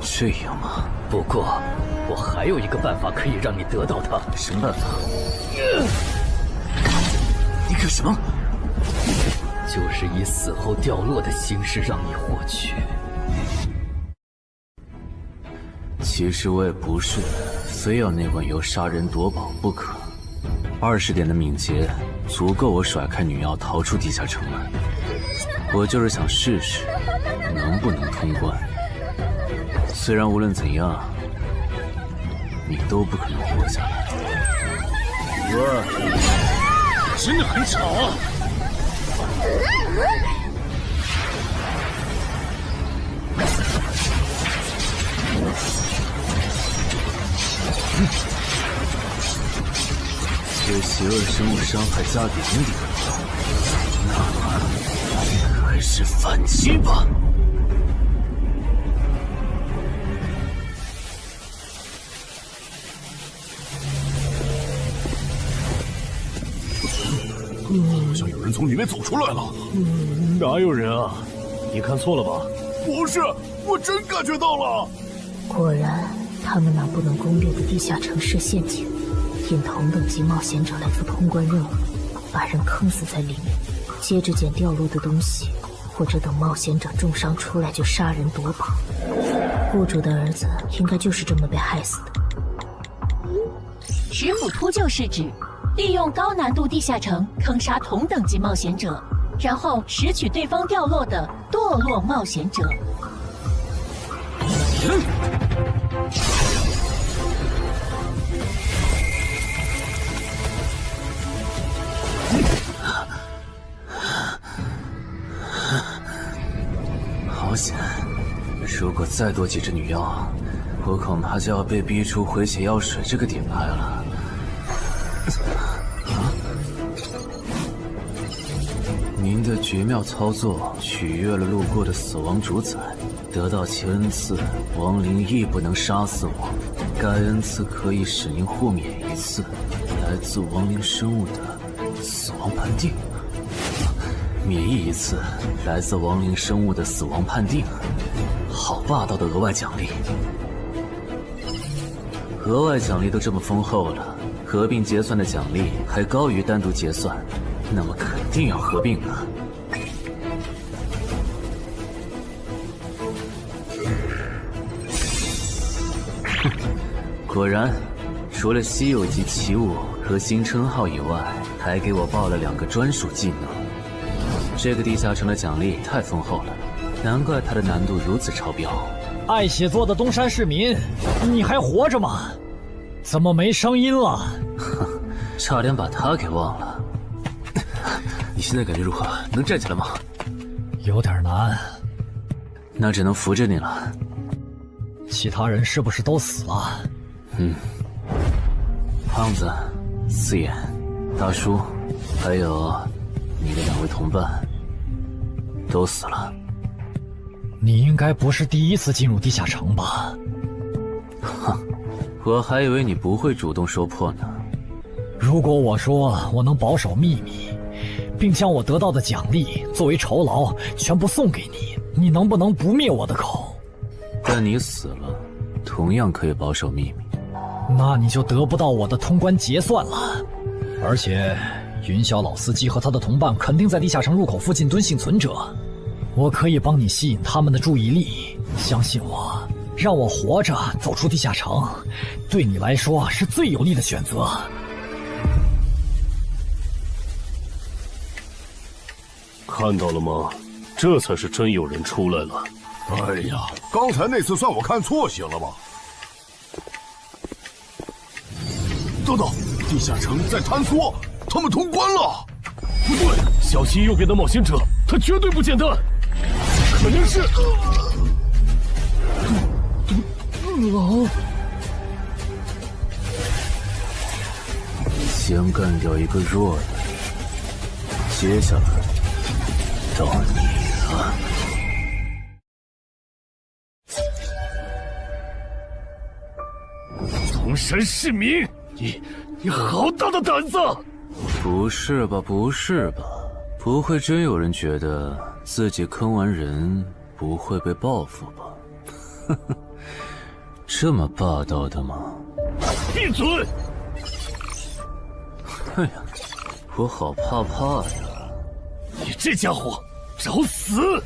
这样吗？不过我还有一个办法可以让你得到它。什么办法？你干什么？就是以死后掉落的形式让你获取。其实我也不是非要那罐油杀人夺宝不可。20点的敏捷足够我甩开女妖逃出地下城了。我就是想试试能不能通关。虽然无论怎样，你都不可能活下来。喂，真的很吵啊！对邪恶生物伤害加0点，那么开始反击吧！好像有人从里面走出来了。哪有人啊？你看错了吧？不是，我真感觉到了。果然，他们那不能攻略的地下城设陷阱，引同等级冒险者来做通关任务，把人坑死在里面，接着捡掉落的东西，或者等冒险者重伤出来就杀人夺宝。雇主的儿子应该就是这么被害死的。食腐秃鹫是指利用高难度地下城坑杀同等级冒险者，然后拾取对方掉落的堕落冒险者。好险！如果再多几只女妖，我恐怕就要被逼出回血药水这个点牌了。您的绝妙操作取悦了路过的死亡主宰，得到其恩赐，亡灵亦不能杀死我。该恩赐可以使您豁免一次来自亡灵生物的死亡判定，免疫一次来自亡灵生物的死亡判定。好霸道的额外奖励！额外奖励都这么丰厚了，合并结算的奖励还高于单独结算，那么肯定要合并啊！果然，除了稀有级奇物和新称号以外，还给我报了2个专属技能。这个地下城的奖励太丰厚了，难怪它的难度如此超标。爱写作的东山市民，你还活着吗？怎么没声音了？哼，差点把他给忘了。你现在感觉如何？能站起来吗？有点难，那只能扶着你了。其他人是不是都死了？胖子、四眼、大叔，还有你的2位同伴，都死了。你应该不是第一次进入地下城吧？哼，我还以为你不会主动说破呢。如果我说我能保守秘密，并将我得到的奖励作为酬劳全部送给你，你能不能不灭我的口？但你死了，同样可以保守秘密。那你就得不到我的通关结算了。而且，云霄老司机和他的同伴肯定在地下城入口附近蹲幸存者，我可以帮你吸引他们的注意力。相信我，让我活着走出地下城，对你来说是最有利的选择。看到了吗？这才是真有人出来了。哎呀，刚才那次算我看错行了吧？等等，地下城在坍缩，他们通关了。不对，小七右边的冒险者，他绝对不简单，肯定是狼。先干掉一个弱的，接下来到你了。东山市民，你好大的胆子！不是吧，不是吧？不会真有人觉得自己坑完人不会被报复吧？呵呵，这么霸道的吗？闭嘴！哎呀，我好怕呀！你这家伙，找死！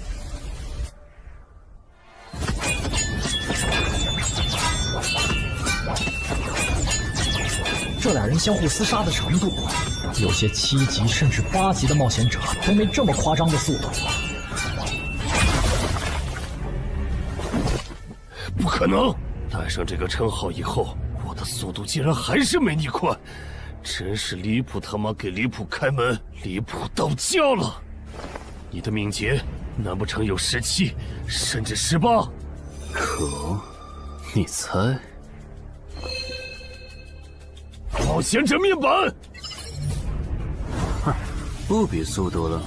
这俩人相互厮杀的程度，有些7级甚至8级的冒险者都没这么夸张的速度。不可能！带上这个称号以后，我的速度竟然还是没你快，真是离谱他妈给离谱开门，离谱到家了！你的敏捷难不成有17，甚至18？可，你猜？冒险者面板，哼，不比速度了。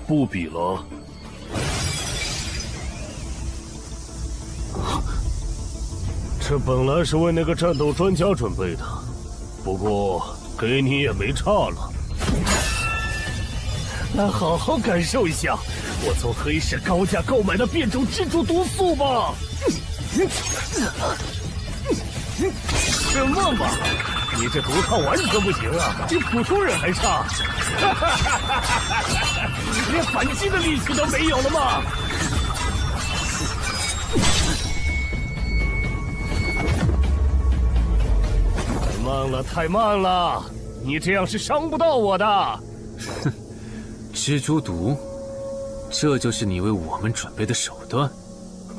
不比了。这本来是为那个战斗专家准备的，不过给你也没差了。来好好感受一下我从黑市高价购买的变种蜘蛛毒素吧。什么嘛！你这毒套完全不行啊，比普通人还差，连反击的力气都没有了吗？太慢了，太慢了！你这样是伤不到我的。哼，蜘蛛毒，这就是你为我们准备的手段？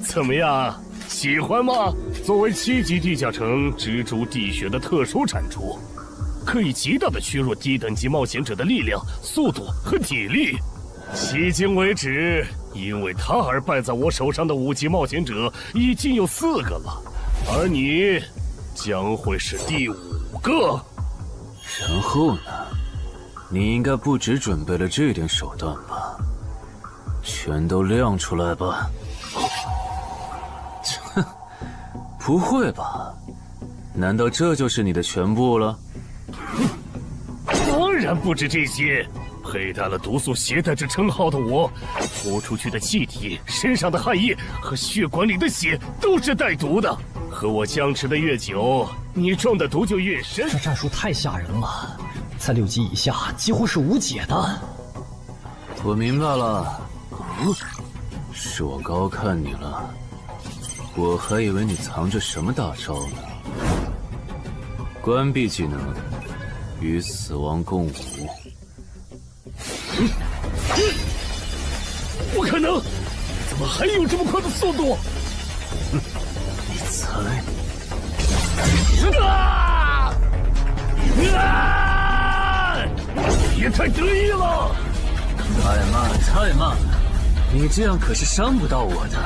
怎么样？喜欢吗？作为7级地下城蜘蛛地穴的特殊产出，可以极大的削弱低等级冒险者的力量、速度和体力。迄今为止，因为他而败在我手上的5级冒险者已经有4个了，而你将会是第5个。然后呢？你应该不只准备了这点手段吧？全都亮出来吧！哼，不会吧？难道这就是你的全部了？当然不止这些。佩戴了毒素携带者称号的我，呼出去的气体、身上的汗液和血管里的血都是带毒的。和我相持的越久，你中的毒就越深。这战术太吓人了，在6级以下几乎是无解的。我明白了，是我高看你了。我还以为你藏着什么大招呢。关闭技能，与死亡共舞。不可能！怎么还有这么快的速度？你猜？也太得意了！太慢，太慢了！你这样可是伤不到我的。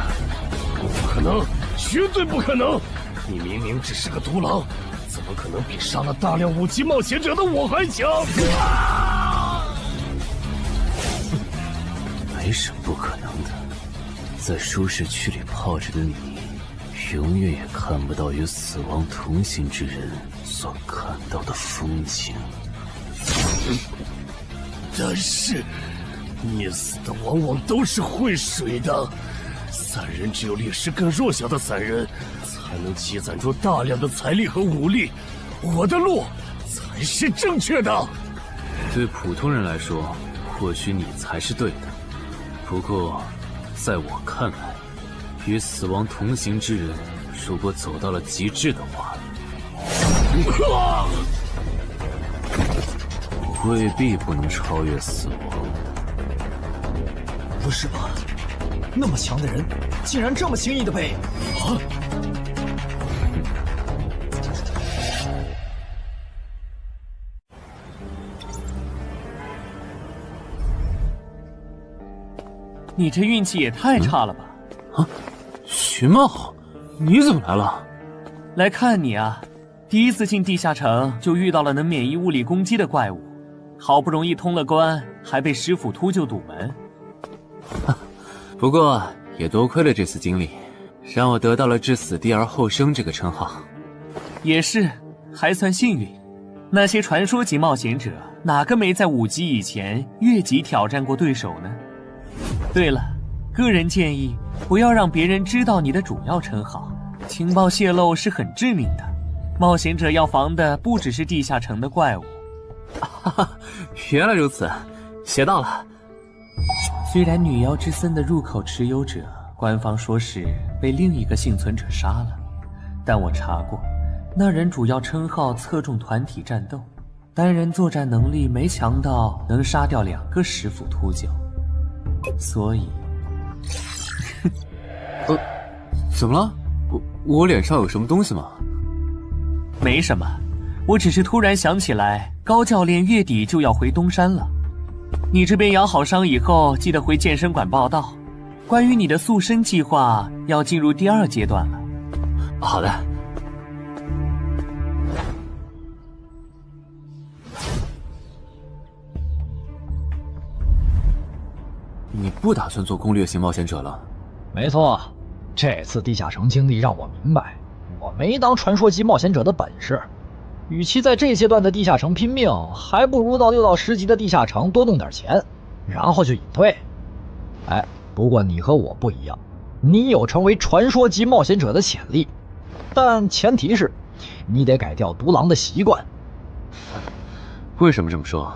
不可能，绝对不可能！你明明只是个独狼，怎么可能比杀了大量5级冒险者的我还强？没什么不可能的，在舒适区里泡着的你，永远也看不到与死亡同行之人所看到的风景。但是，溺死的往往都是会水的，散人只有劣势更弱小的散人，才能积攒出大量的财力和武力。我的路才是正确的。对普通人来说，或许你才是对的。不过，在我看来，与死亡同行之人，如果走到了极致的话，未必不能超越死亡。不是吧？那么强的人，竟然这么轻易的被……啊！你这运气也太差了吧！啊，徐茂，你怎么来了？来看你啊！第一次进地下城就遇到了能免疫物理攻击的怪物，好不容易通了关，还被石斧秃鹫堵门。不过也多亏了这次经历，让我得到了置死地而后生这个称号。也是，还算幸运。那些传说级冒险者，哪个没在5级以前越级挑战过对手呢？对了，个人建议不要让别人知道你的主要称号，情报泄露是很致命的。冒险者要防的不只是地下城的怪物。原来如此，学到了。虽然女妖之森的入口持有者，官方说是被另一个幸存者杀了，但我查过，那人主要称号侧重团体战斗，单人作战能力没强到能杀掉2个石斧秃鹫，所以怎么了？我脸上有什么东西吗？没什么，我只是突然想起来，高教练月底就要回东山了。你这边养好伤以后，记得回健身馆报道。关于你的塑身计划，要进入第2阶段了。好的。你不打算做攻略型冒险者了？没错，这次地下城经历让我明白，我没当传说级冒险者的本事。与其在这阶段的地下城拼命，还不如到6到10级的地下城多弄点钱，然后就隐退。哎，不过你和我不一样，你有成为传说级冒险者的潜力，但前提是你得改掉独狼的习惯。为什么这么说？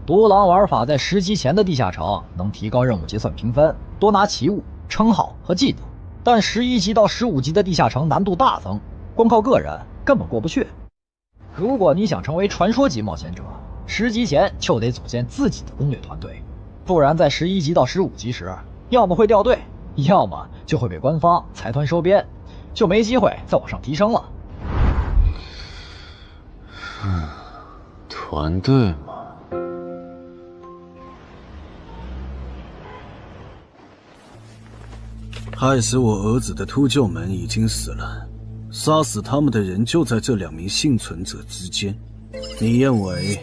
独狼玩法在10级前的地下城能提高任务结算评分，多拿奇物、称号和技能，但11级到15级的地下城难度大增，光靠个人根本过不去。如果你想成为传说级冒险者，10级前就得组建自己的攻略团队，不然在11级到15级时，要么会掉队，要么就会被官方财团收编，就没机会再往上提升了。团队嘛。害死我儿子的秃鹫们已经死了，杀死他们的人就在这2名幸存者之间。你认为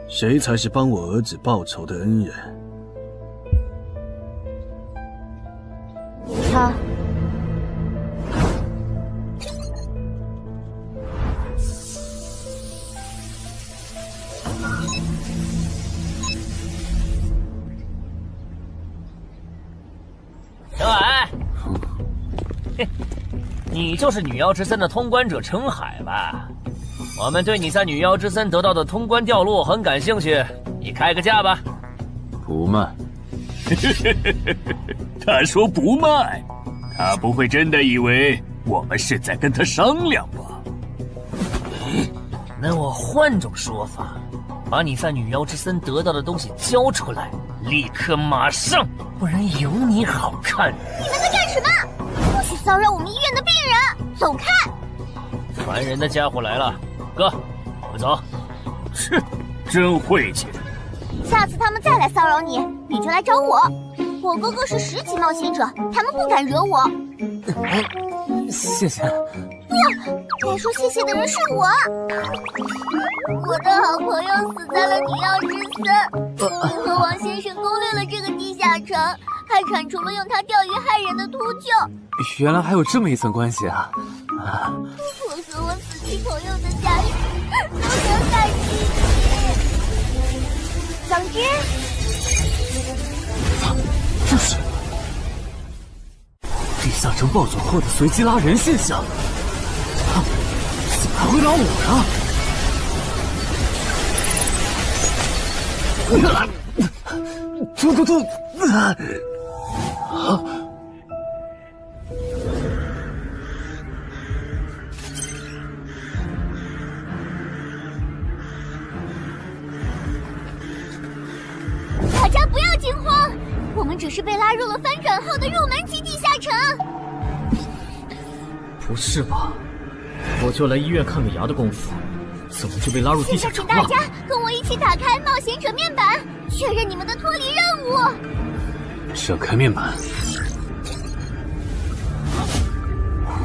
谁才是帮我儿子报仇的恩人？他。小矮，你就是女妖之森的通关者程海吧？我们对你在女妖之森得到的通关掉落很感兴趣，你开个价吧。不卖。他说不卖，他不会真的以为我们是在跟他商量吧？那我换种说法，把你在女妖之森得到的东西交出来，立刻马上，不然有你好看。你们在干什么？不许骚扰我们医院的病人，走开！烦人的家伙来了，哥，我们走。哼，真晦气。下次他们再来骚扰你，你就来找我。我哥哥是10级冒险者，他们不敢惹我。谢谢。不，该说谢谢的人是我。我的好朋友死在了女妖之森，你和王先生攻略了这个地下城，还铲除了用它钓鱼害人的秃鹫。原来还有这么一层关系啊！我和我死去朋友的家人都很感激你。总之，就是地下城暴走后的随机拉人现象。怎么还会拉我呀？突！大家不要惊慌，我们只是被拉入了翻转后的入门级地下城。不是吧？我就来医院看个牙的功夫，怎么就被拉入地下城了？请大家跟我一起打开冒险者面板，确认你们的脱离任务。展开面板。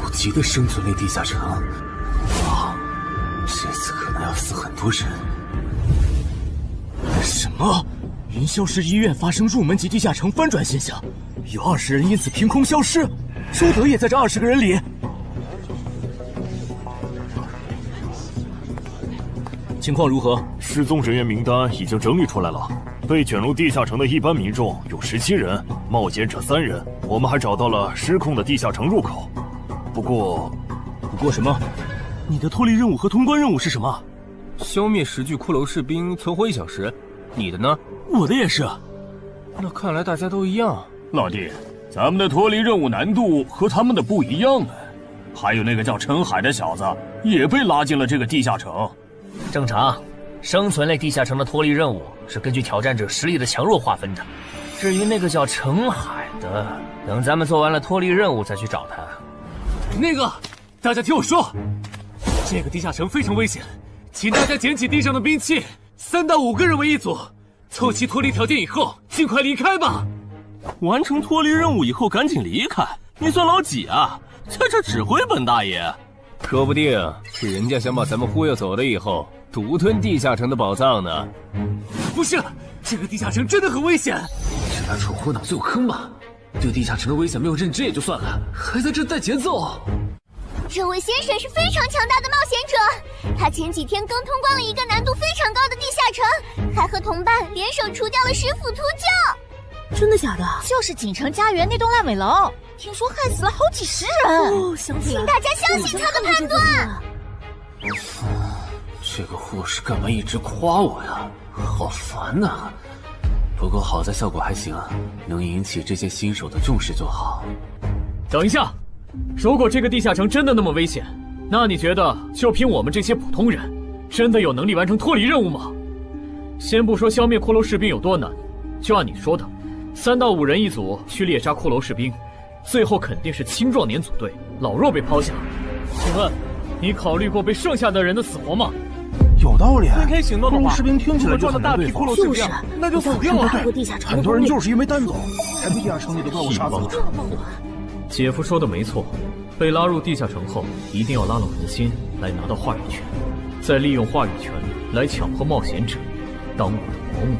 5级的生存类地下城，哇，这次可能要死很多人。么？云霄市医院发生入门级地下城翻转现象，有20人因此凭空消失，周德也在这20个人里。情况如何？失踪人员名单已经整理出来了。被卷入地下城的一般民众有17人，冒险者3人。我们还找到了失控的地下城入口。不过什么？你的脱离任务和通关任务是什么？消灭10具骷髅士兵，存活1小时。你的呢？我的也是。那看来大家都一样。老弟，咱们的脱离任务难度和他们的不一样啊。还有那个叫陈海的小子也被拉进了这个地下城。正常，生存类地下城的脱离任务是根据挑战者实力的强弱划分的。至于那个叫陈海的，等咱们做完了脱离任务再去找他。那个，大家听我说，这个地下城非常危险，请大家捡起地上的兵器，3到5个人为一组，凑齐脱离条件以后，尽快离开吧。完成脱离任务以后赶紧离开？你算老几啊？在这指挥本大爷？说不定是人家想把咱们忽悠走了以后，独吞地下城的宝藏呢。不是，这个地下城真的很危险。是他蠢货脑子有坑吧？对地下城的危险没有认知也就算了，还在这带节奏。这位先生是非常强大的冒险者，他前几天刚通关了一个难度非常高的地下城，还和同伴联手除掉了10府秃鹫。真的假的？就是锦城家园那栋烂尾楼，听说害死了好几10人。哦，想起来了，请大家相信他的判断。这个护士干嘛一直夸我呀？好烦呐！不过好在效果还行，能引起这些新手的重视就好。等一下，如果这个地下城真的那么危险，那你觉得就凭我们这些普通人，真的有能力完成脱离任务吗？先不说消灭骷髅士兵有多难，就按你说的，3到5人一组去猎杀骷髅士兵，最后肯定是青壮年组队，老弱被抛下。请问，你考虑过被剩下的人的死活吗？有道理。分开行动的话，士兵听起来就抓到大批骷髅士兵，那就死定了。很多人就是因为单走，才被地下城里的怪物杀死了。姐夫说的没错，被拉入地下城后，一定要拉拢人心，来拿到话语权，再利用话语权来强迫冒险者当我的保姆。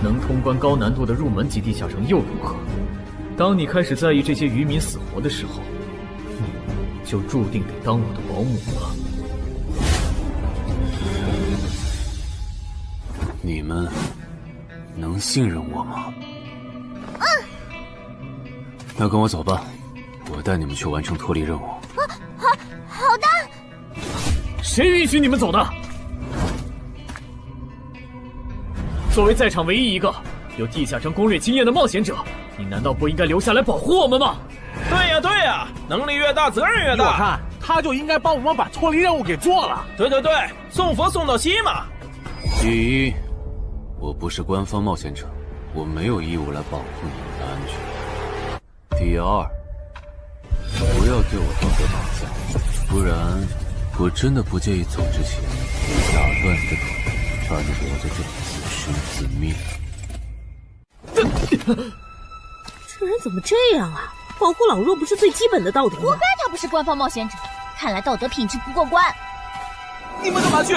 能通关高难度的入门级地下城又如何？当你开始在意这些渔民死活的时候，你就注定得当我的保姆了。你们能信任我吗？那跟我走吧，我带你们去完成脱离任务。好的。谁允许你们走的？作为在场唯一一个有地下城攻略经验的冒险者，你难道不应该留下来保护我们吗？对呀对呀，能力越大责任越大。我看他就应该帮我们把脱离任务给做了。对，送佛送到西嘛。第一，我不是官方冒险者，我没有义务来保护你们的安全。第二，不要对我道德绑架，不然我真的不介意走之前打断你的腿，把你留在这里自生自灭。这人怎么这样啊？保护老弱不是最基本的道德吗？活该他不是官方冒险者，看来道德品质不过关。你们干嘛去？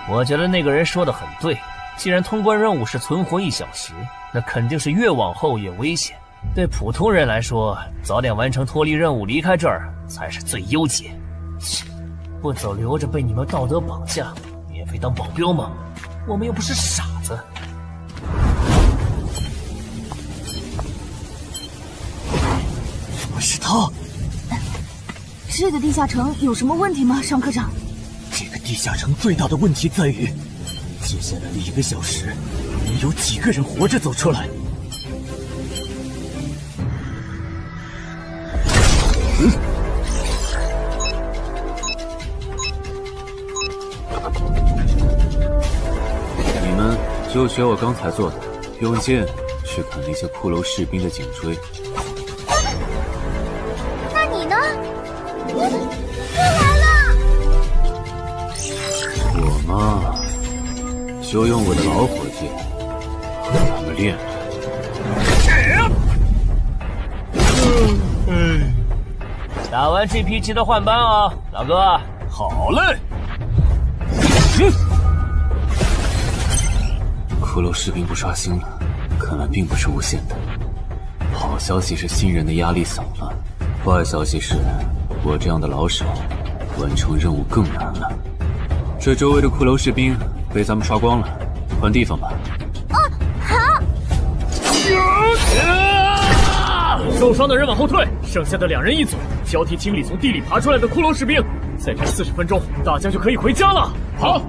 我觉得那个人说的很对，既然通关任务是存活1小时，那肯定是越往后越危险。对普通人来说，早点完成脱离任务离开这儿才是最优解。不走留着被你们道德绑架，免费当保镖吗？我们又不是傻子。是他。这个地下城有什么问题吗，尚科长？这个地下城最大的问题在于，接下来的1个小时，能有几个人活着走出来？你们就学我刚才做的，用剑去砍那些骷髅士兵的颈椎。那你呢？又来了！我嘛，就用我的老伙计和他们练练。打完这批记得换班啊，老哥。好嘞。骷髅士兵不刷新了，看来并不是无限的。好消息是新人的压力小了，坏消息是我这样的老手完成任务更难了。这周围的骷髅士兵被咱们刷光了，换地方吧。好。受伤的人往后退，剩下的2人一组，交替清理从地里爬出来的骷髅士兵。再战40分钟，大家就可以回家了。好。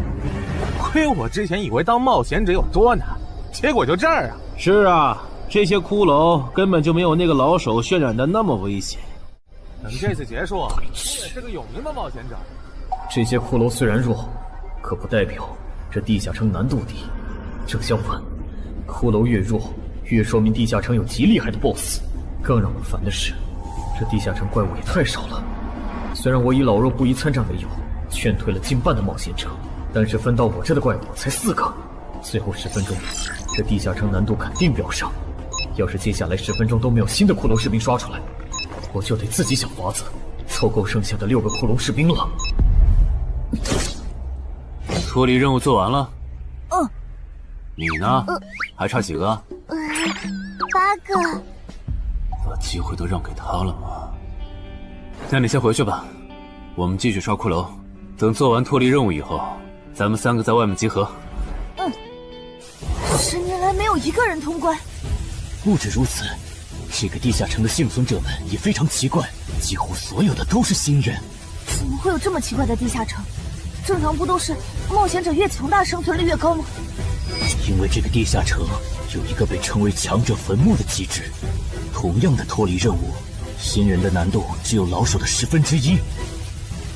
亏我之前以为当冒险者有多难，结果就这儿啊！是啊，这些骷髅根本就没有那个老手渲染的那么危险。等这次结束，你也是个有名的冒险者。这些骷髅虽然弱，可不代表这地下城难度低。正相反，骷髅越弱，越说明地下城有极厉害的 BOSS。更让我烦的是，这地下城怪物也太少了。虽然我以老弱不宜参战为由，劝退了近半的冒险者，但是分到我这的怪物才4个。最后10分钟，这地下城难度肯定飙升。要是接下来10分钟都没有新的骷髅士兵刷出来，我就得自己想法子凑够剩下的6个骷髅士兵了。脱离任务做完了？嗯。你呢？还差几个？8个。把机会都让给他了吗？那你先回去吧，我们继续刷骷髅。等做完脱离任务以后，咱们3个在外面集合。10年来没有一个人通关。不止如此，这个地下城的幸存者们也非常奇怪，几乎所有的都是新人。怎么会有这么奇怪的地下城？正常不都是冒险者越强大生存率越高吗？因为这个地下城有一个被称为强者坟墓的机制。同样的脱离任务，新人的难度只有老手的1/10。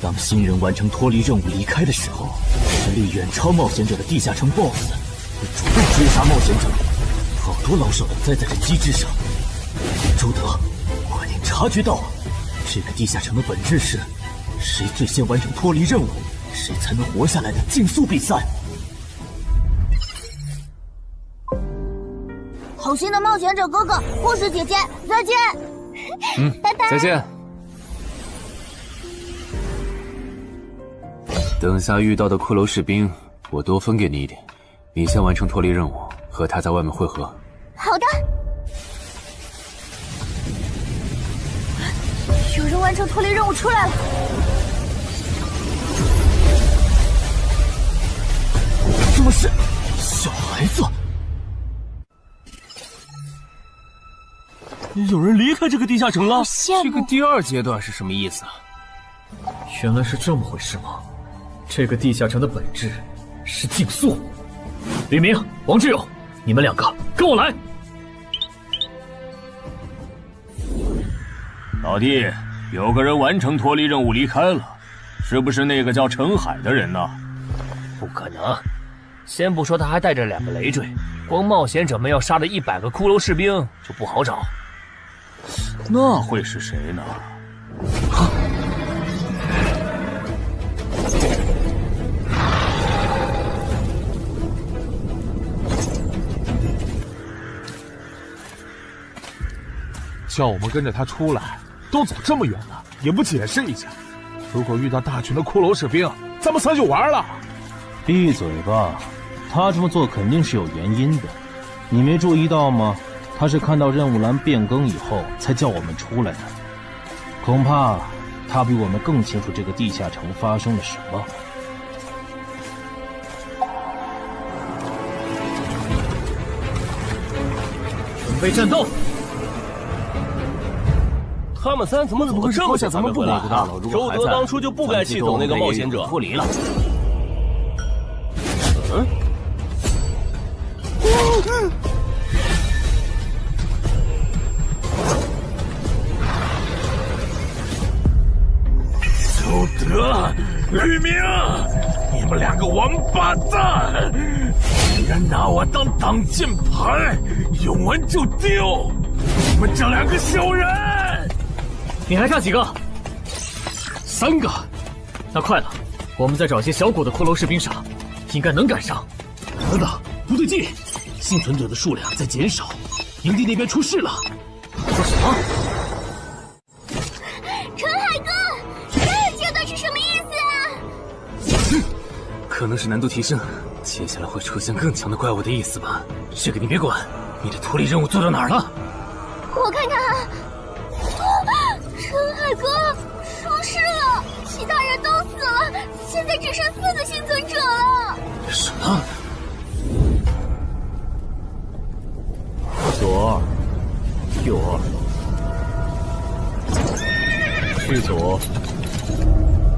当新人完成脱离任务离开的时候，实力远超冒险者的地下城 BOSS 会主动追杀冒险者。好多老手都栽在这机制上。朱德，快点察觉到，这个地下城的本质是谁最先完成脱离任务，谁才能活下来的竞速比赛。好心的冒险者哥哥，护士姐姐，再见。拜拜。再见。等下遇到的骷髅士兵，我多分给你一点。你先完成脱离任务，和他在外面会合。好的。有人完成脱离任务出来了。怎么是小孩子？有人离开这个地下城了。这个第2阶段是什么意思啊？原来是这么回事吗？这个地下城的本质是竞速。李明、王志勇，你们2个跟我来。老弟，有个人完成脱离任务离开了，是不是那个叫陈海的人呢？不可能，先不说他还带着2个累赘，光冒险者们要杀的100个骷髅士兵就不好找。那会是谁呢？叫我们跟着他出来，都走这么远了，也不解释一下。如果遇到大群的骷髅士兵，咱们3就完了。闭嘴吧，他这么做肯定是有原因的，你没注意到吗？他是看到任务栏变更以后才叫我们出来的，恐怕他比我们更清楚这个地下城发生了什么。准备战斗！他们3怎么走得这么像咱们不管啊？周德当初就不该气走那个冒险者。脱离了。周德、吕明，你们2个王八蛋，竟然拿我当挡箭牌，用完就丢！你们这2个小人！你还差几个？3个。那快了，我们再找些小股的骷髅士兵杀，应该能赶上。等等，不对劲，幸存者的数量在减少，营地那边出事了。说什么？陈海哥，这个阶段是什么意思啊？可能是难度提升，接下来会出现更强的怪物的意思吧？这个你别管，你的脱离任务做到哪儿了？我看看啊，陈海哥出事了，其他人都死了，现在只剩4个幸存者了。什么？左2，右2，去左。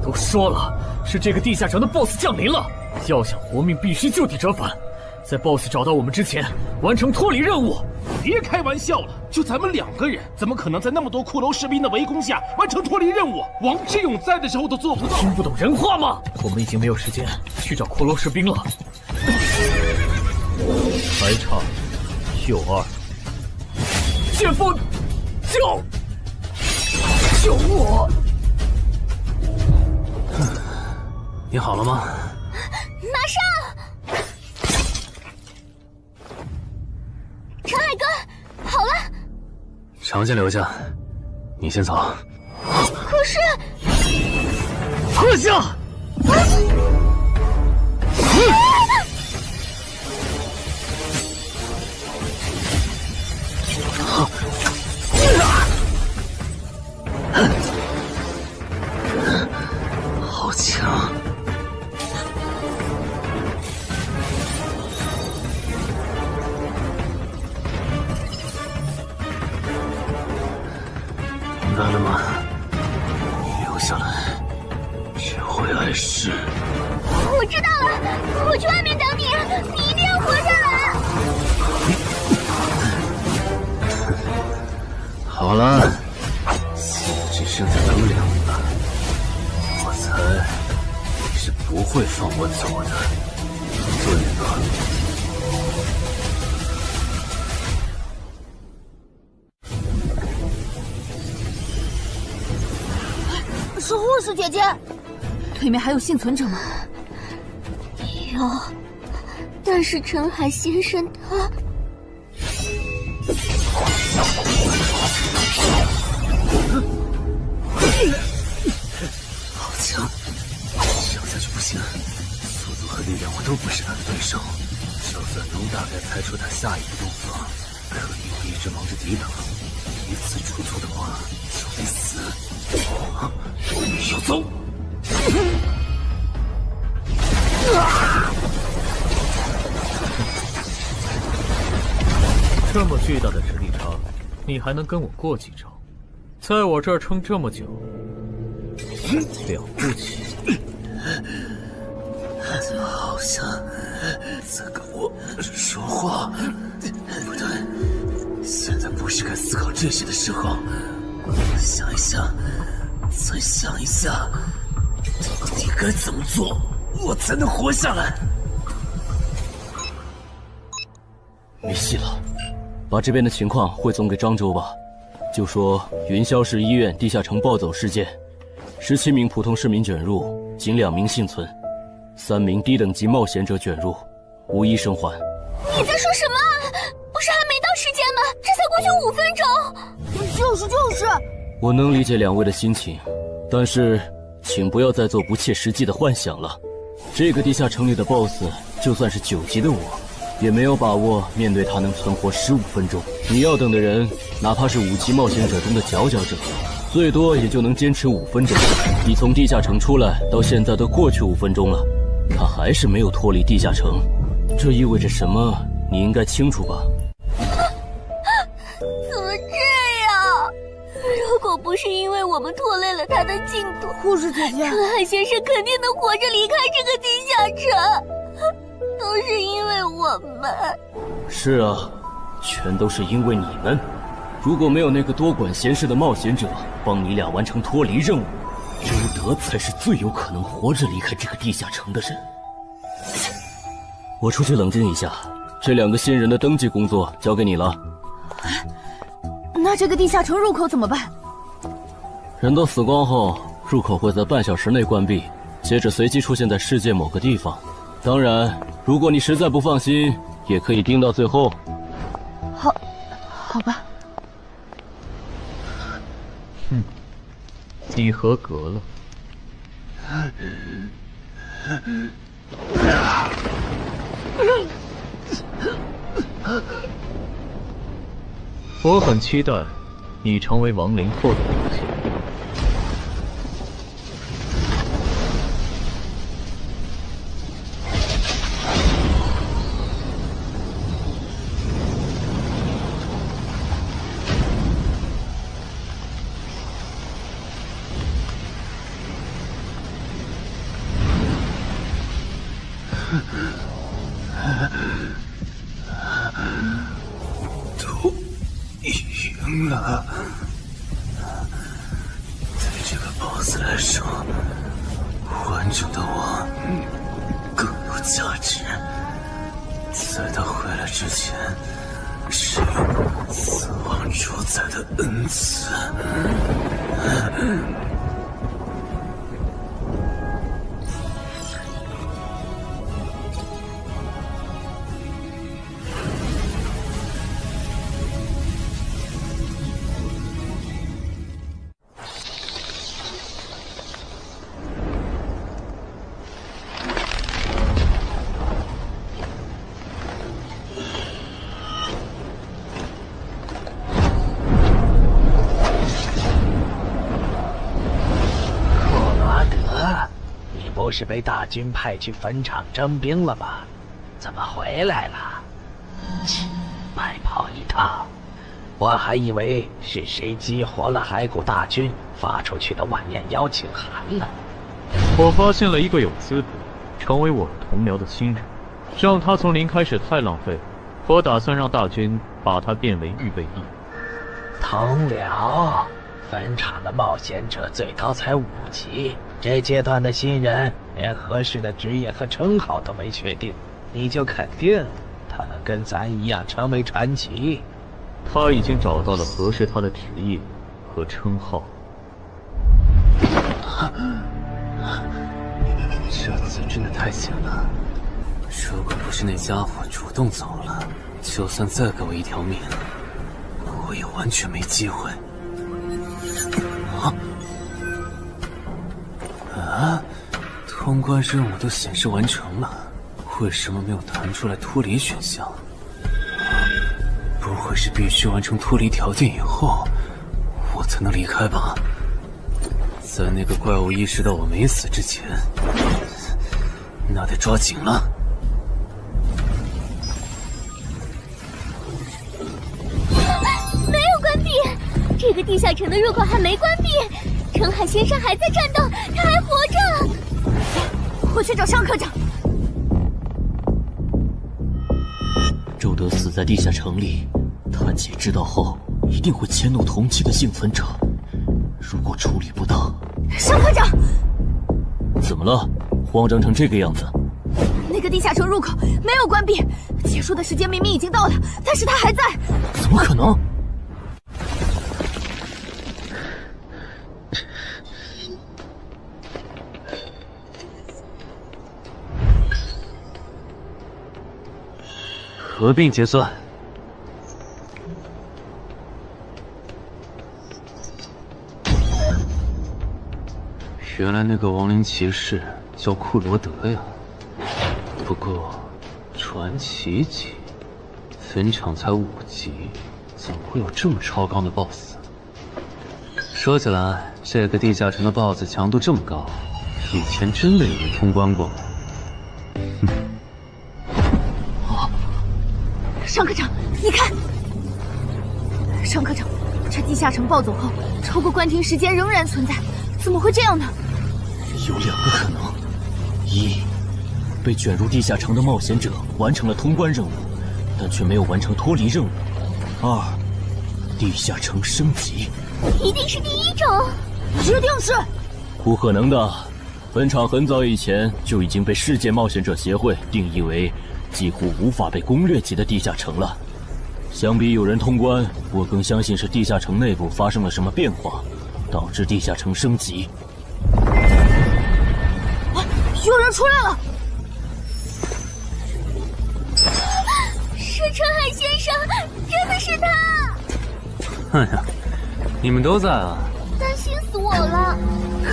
都说了，是这个地下城的 BOSS 降临了，要想活命，必须就地折返，在 BOSS 找到我们之前，完成脱离任务。别开玩笑了，就咱们2个人，怎么可能在那么多骷髅士兵的围攻下完成脱离任务？王之勇在的时候都做不到。听不懂人话吗？我们已经没有时间去找骷髅士兵了。还差右2。剑锋，救我！你好了吗？马上！陈海哥，好了。常先留下，你先走。可是，撤下！好强！明白了吗？留下来，只会碍事。我知道了，我去外面等你，你一定要活下来。好了，现在只剩下咱们2个了。我猜你是不会放我走的，对吧？是护士姐姐，对面还有幸存者吗？有，但是陈海先生他……好强，这样下去不行，速度和力量我都不是他的对手。就算能大概猜出他下一步动作，可以我一直忙着抵挡，一次出错的话就得死。要走！这么巨大的实力差，你还能跟我过几招？在我这儿撑这么久，了不起。好像在跟我说话。不对，现在不是该思考这些的时候。想一想，再想一下，到底该怎么做，我才能活下来？没戏了，把这边的情况汇总给漳州吧。就说云霄市医院地下城暴走事件，17名普通市民卷入，仅2名幸存，3名低等级冒险者卷入，无一生还。你在说什么？不是还没到时间吗？这才过去5分钟。就是。我能理解2位的心情，但是请不要再做不切实际的幻想了。这个地下城里的 BOSS， 就算是9级的我，也没有把握面对他能存活15分钟。你要等的人，哪怕是5级冒险者中的佼佼者，最多也就能坚持5分钟。你从地下城出来到现在都过去5分钟了，他还是没有脱离地下城，这意味着什么？你应该清楚吧？怎么这样？如果不是因为我们拖累了他的进度，护士姐姐，陈海先生肯定能活着离开这个地下城。都是因为我们。是啊，全都是因为你们。如果没有那个多管闲事的冒险者帮你俩完成脱离任务，周德才是最有可能活着离开这个地下城的人。我出去冷静一下，这2个新人的登记工作交给你了。那这个地下城入口怎么办？人都死光后，入口会在半小时内关闭，接着随机出现在世界某个地方。当然，如果你实在不放心，也可以盯到最后。好吧。你合格了。我很期待你成为亡灵后的表现。都赢了。对这个 BOSS 来说，完整的我更有价值。在他回来之前，是死亡主宰的恩赐。不是被大军派去坟场征兵了吗？怎么回来了？切，白跑一趟！我还以为是谁激活了骸骨大军发出去的万念邀请函呢。我发现了一个有资格成为我同僚的新人，让他从零开始太浪费了。我打算让大军把他变为预备役。同僚，坟场的冒险者最高才5级。这阶段的新人连合适的职业和称号都没确定，你就肯定他能跟咱一样成为传奇？他已经找到了合适他的职业和称号。这次真的太险了，如果不是那家伙主动走了，就算再给我一条命，我也完全没机会。通关任务都显示完成了，为什么没有弹出来脱离选项？不会是必须完成脱离条件以后，我才能离开吧？在那个怪物意识到我没死之前，那得抓紧了。没有关闭，这个地下城的入口还没关闭。澄海先生还在战斗，他还活着。我去找尚科长。周德死在地下城里，他姐知道后一定会迁怒同期的幸存者。如果处理不当，尚科长，怎么了？慌张成这个样子？那个地下城入口没有关闭，结束的时间明明已经到了，但是他还在。怎么可能？合并结算。原来那个亡灵骑士叫库罗德呀。不过，传奇级，坟场才5级，怎么会有这么超高的 BOSS？ 说起来，这个地下城的 BOSS 强度这么高，以前真的有人通关过吗？尚科长，你看，尚科长，这地下城暴走后，超过关停时间仍然存在，怎么会这样呢？有2个可能：一，被卷入地下城的冒险者完成了通关任务，但却没有完成脱离任务；二，地下城升级。一定是第一种，一定是。不可能的，坟场很早以前就已经被世界冒险者协会定义为几乎无法被攻略级的地下城了。相比有人通关，我更相信是地下城内部发生了什么变化，导致地下城升级。有人出来了！是澄海先生，真的是他！哎呀，你们都在啊！担心死我了，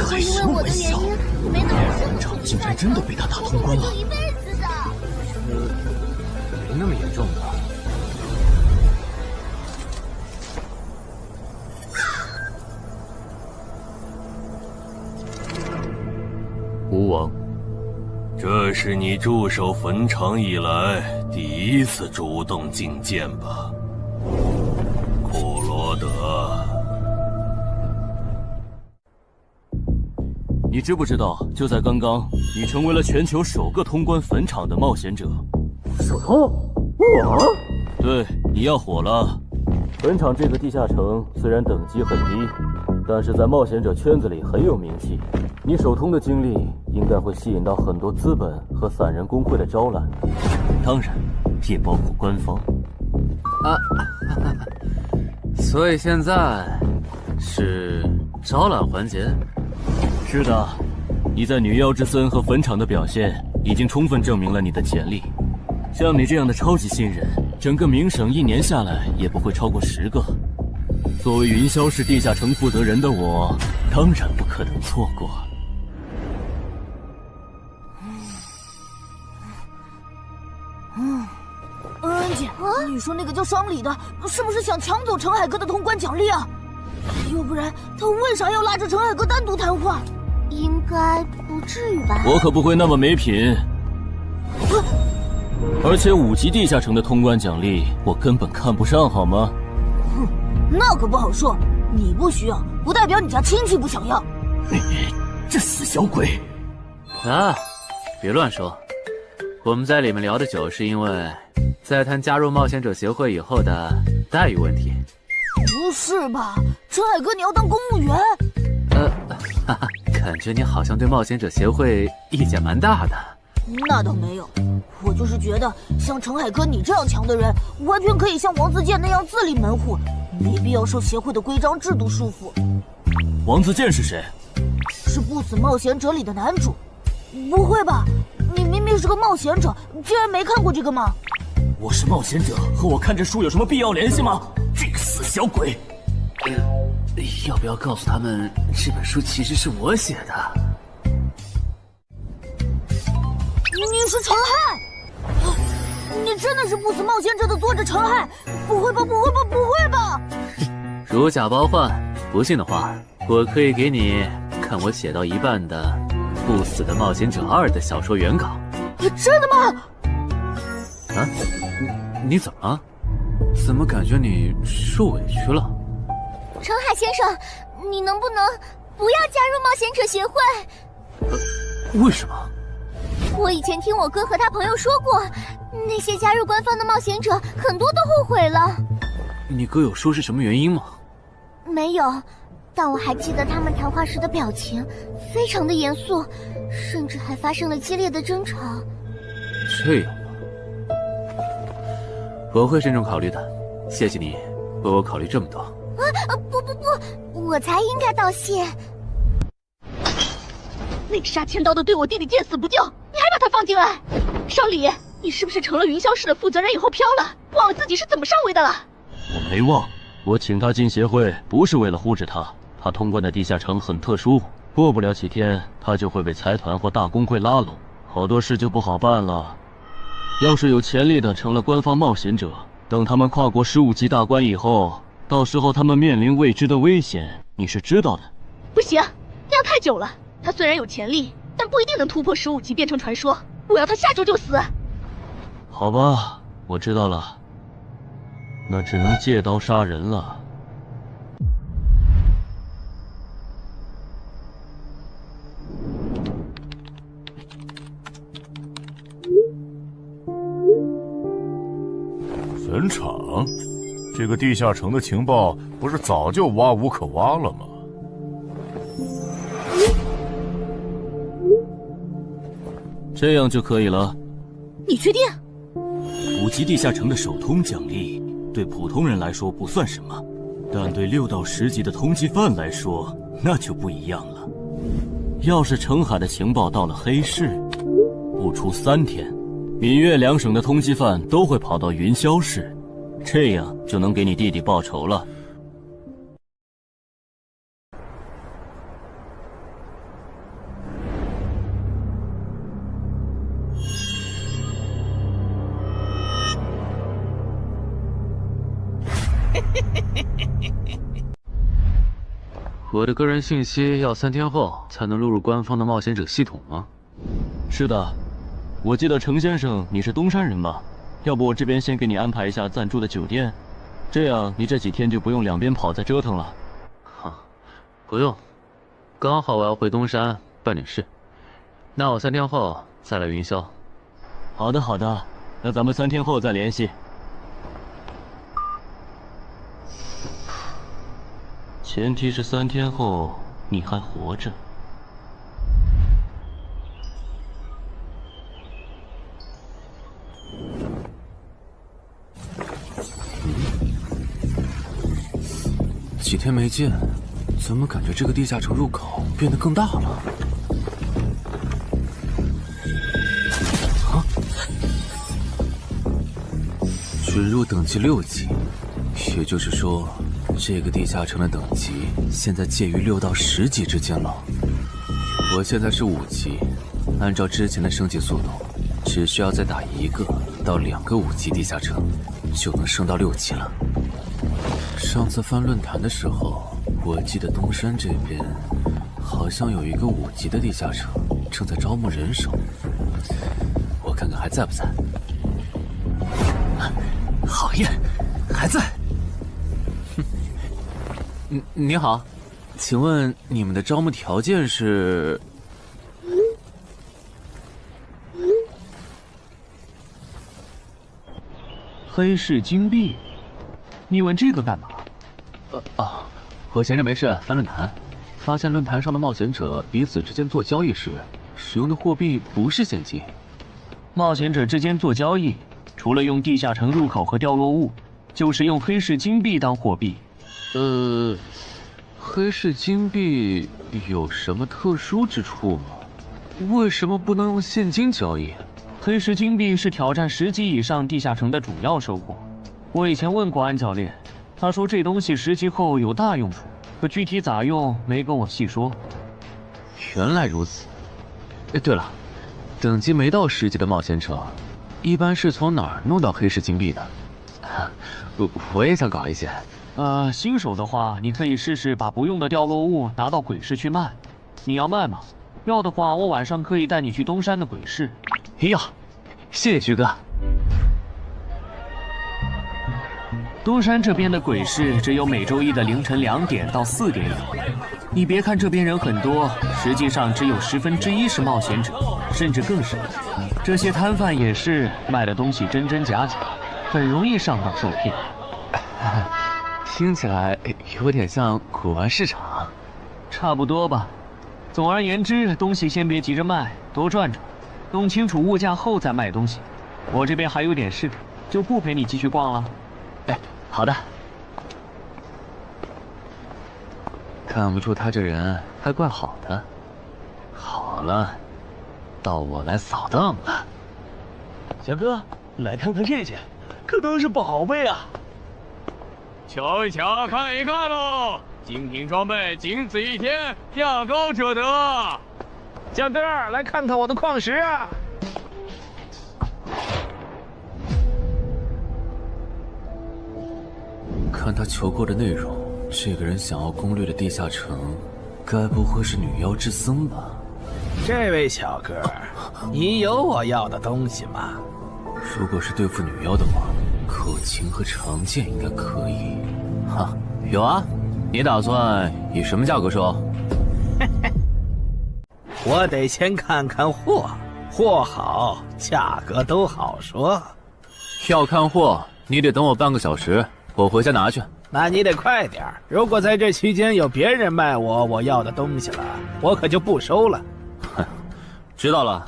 还因为我的原因，没能坟场竟然真的被他打通关了。一辈子的。那么严重吧？吴王，这是你驻守坟场以来第一次主动觐见吧？库罗德，你知不知道，就在刚刚，你成为了全球首个通关坟场的冒险者。首通？我？对，你要火了。坟场这个地下城虽然等级很低，但是在冒险者圈子里很有名气。你首通的经历应该会吸引到很多资本和散人工会的招揽，当然也包括官方。所以现在是招揽环节？是的，你在女妖之森和坟场的表现已经充分证明了你的潜力。像你这样的超级新人，整个冥省1年下来也不会超过10个。作为云霄市地下城负责人的我，当然不可能错过。恩姐，你说那个叫双李的，是不是想抢走陈海哥的通关奖励啊？要不然他为啥要拉着陈海哥单独谈话？应该不至于吧？我可不会那么没品。而且5级地下城的通关奖励，我根本看不上，好吗？哼，那可不好说。你不需要，不代表你家亲戚不想要。这死小鬼！啊，别乱说。我们在里面聊的久，是因为在谈加入冒险者协会以后的待遇问题。不是吧，陈海哥，你要当公务员？感觉你好像对冒险者协会意见蛮大的。那倒没有，我就是觉得像陈海哥你这样强的人，完全可以像王自健那样自立门户，没必要受协会的规章制度束缚。王自健是谁？是不死冒险者里的男主。不会吧？你明明是个冒险者，竟然没看过这个吗？我是冒险者，和我看这书有什么必要联系吗？这个死小鬼！要不要告诉他们这本书其实是我写的？你是陈亥？你真的是不死冒险者的作者陈亥？不会吧，不会吧，不会吧！如假包换，不信的话，我可以给你看我写到一半的《不死的冒险者2》的小说原稿。真的吗？啊，你怎么了？怎么感觉你受委屈了？陈海先生，你能不能不要加入冒险者协会？为什么？我以前听我哥和他朋友说过，那些加入官方的冒险者很多都后悔了。你哥有说是什么原因吗？没有，但我还记得他们谈话时的表情，非常的严肃，甚至还发生了激烈的争吵。这样吗？我会慎重考虑的，谢谢你为我考虑这么多。不，我才应该道谢。那个杀千刀的对我弟弟见死不救，你还把他放进来？少李，你是不是成了云霄市的负责人以后飘了，忘了自己是怎么上位的了？我没忘，我请他进协会不是为了护着他，他通关的地下城很特殊，过不了几天他就会被财团或大工会拉拢，好多事就不好办了。要是有潜力的成了官方冒险者，等他们跨过15级大关以后，到时候他们面临未知的危险，你是知道的。不行，那样太久了。他虽然有潜力，但不一定能突破15级变成传说。我要他下周就死。好吧，我知道了，那只能借刀杀人了。坟场，这个地下城的情报不是早就挖无可挖了吗？这样就可以了。你确定？5级地下城的首通奖励对普通人来说不算什么，但对6到10级的通缉犯来说那就不一样了。要是澄海的情报到了黑市，不出3天，闽粤2省的通缉犯都会跑到云霄市，这样就能给你弟弟报仇了。我的个人信息要3天后才能录入官方的冒险者系统吗？是的，我记得程先生你是东山人吧？要不我这边先给你安排一下暂住的酒店，这样你这几天就不用两边跑再折腾了。不用，刚好我要回东山办点事，那我3天后再来云霄。好的好的，那咱们3天后再联系。前提是3天后你还活着。几天没见，怎么感觉这个地下城入口变得更大了？准入等级6级，也就是说，这个地下城的等级现在介于6到10级之间了。我现在是5级，按照之前的升级速度，只需要再打1个到2个5级地下城，就能升到6级了。上次翻论坛的时候，我记得东山这边好像有一个5级的地下城正在招募人手，我看看还在不在。好耶，还在。你好，请问你们的招募条件是？黑市金币？你问这个干嘛？我闲着没事翻论坛，发现论坛上的冒险者彼此之间做交易时，使用的货币不是现金。冒险者之间做交易，除了用地下城入口和掉落物，就是用黑市金币当货币。黑市金币有什么特殊之处吗？为什么不能用现金交易？黑市金币是挑战10级以上地下城的主要收获。我以前问过安教练，他说这东西10级后有大用处，可具体咋用没跟我细说。原来如此。对了，等级没到10级的冒险者，一般是从哪儿弄到黑市金币的？我也想搞一些。新手的话，你可以试试把不用的掉落物拿到鬼市去卖。你要卖吗？要的话，我晚上可以带你去东山的鬼市。要，谢谢徐哥。东山这边的鬼市只有每周一的凌晨2点到4点有。你别看这边人很多，实际上只有1/10是冒险者，甚至更少。这些摊贩也是卖的东西真真假假，很容易上当受骗。听起来有点像古玩市场。差不多吧。总而言之，东西先别急着卖，多转转，弄清楚物价后再卖东西。我这边还有点事，就不陪你继续逛了。好的。看不出他这人还怪好的。好了，到我来扫荡了。小哥，来看看这件，可都是宝贝啊！瞧一瞧，看一看喽！精品装备，仅此一天，价高者得。小哥，来看看我的矿石啊！看他求购的内容，这个人想要攻略的地下城，该不会是女妖之僧吧？这位小哥，你有我要的东西吗？如果是对付女妖的话，口琴和长剑应该可以。哈，有啊。你打算以什么价格收？我得先看看货，货好，价格都好说。要看货，你得等我半个小时，我回家拿去。那你得快点，如果在这期间有别人卖我要的东西了，我可就不收了。哼，知道了，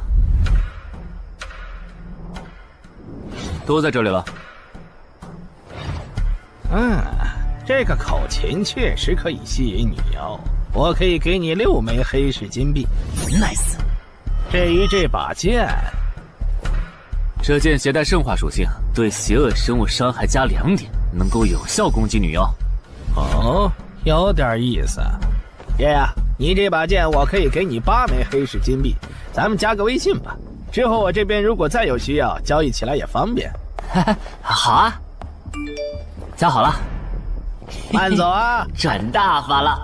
都在这里了。这个口琴确实可以吸引女妖，我可以给你6枚黑市金币。Nice。至于这把剑，这剑携带圣化属性，对邪恶生物伤害加2点，能够有效攻击女妖。哦，有点意思。爷呀，你这把剑我可以给你8枚黑市金币，咱们加个微信吧。之后我这边如果再有需要，交易起来也方便。好啊，加好了。慢走啊！赚大发了。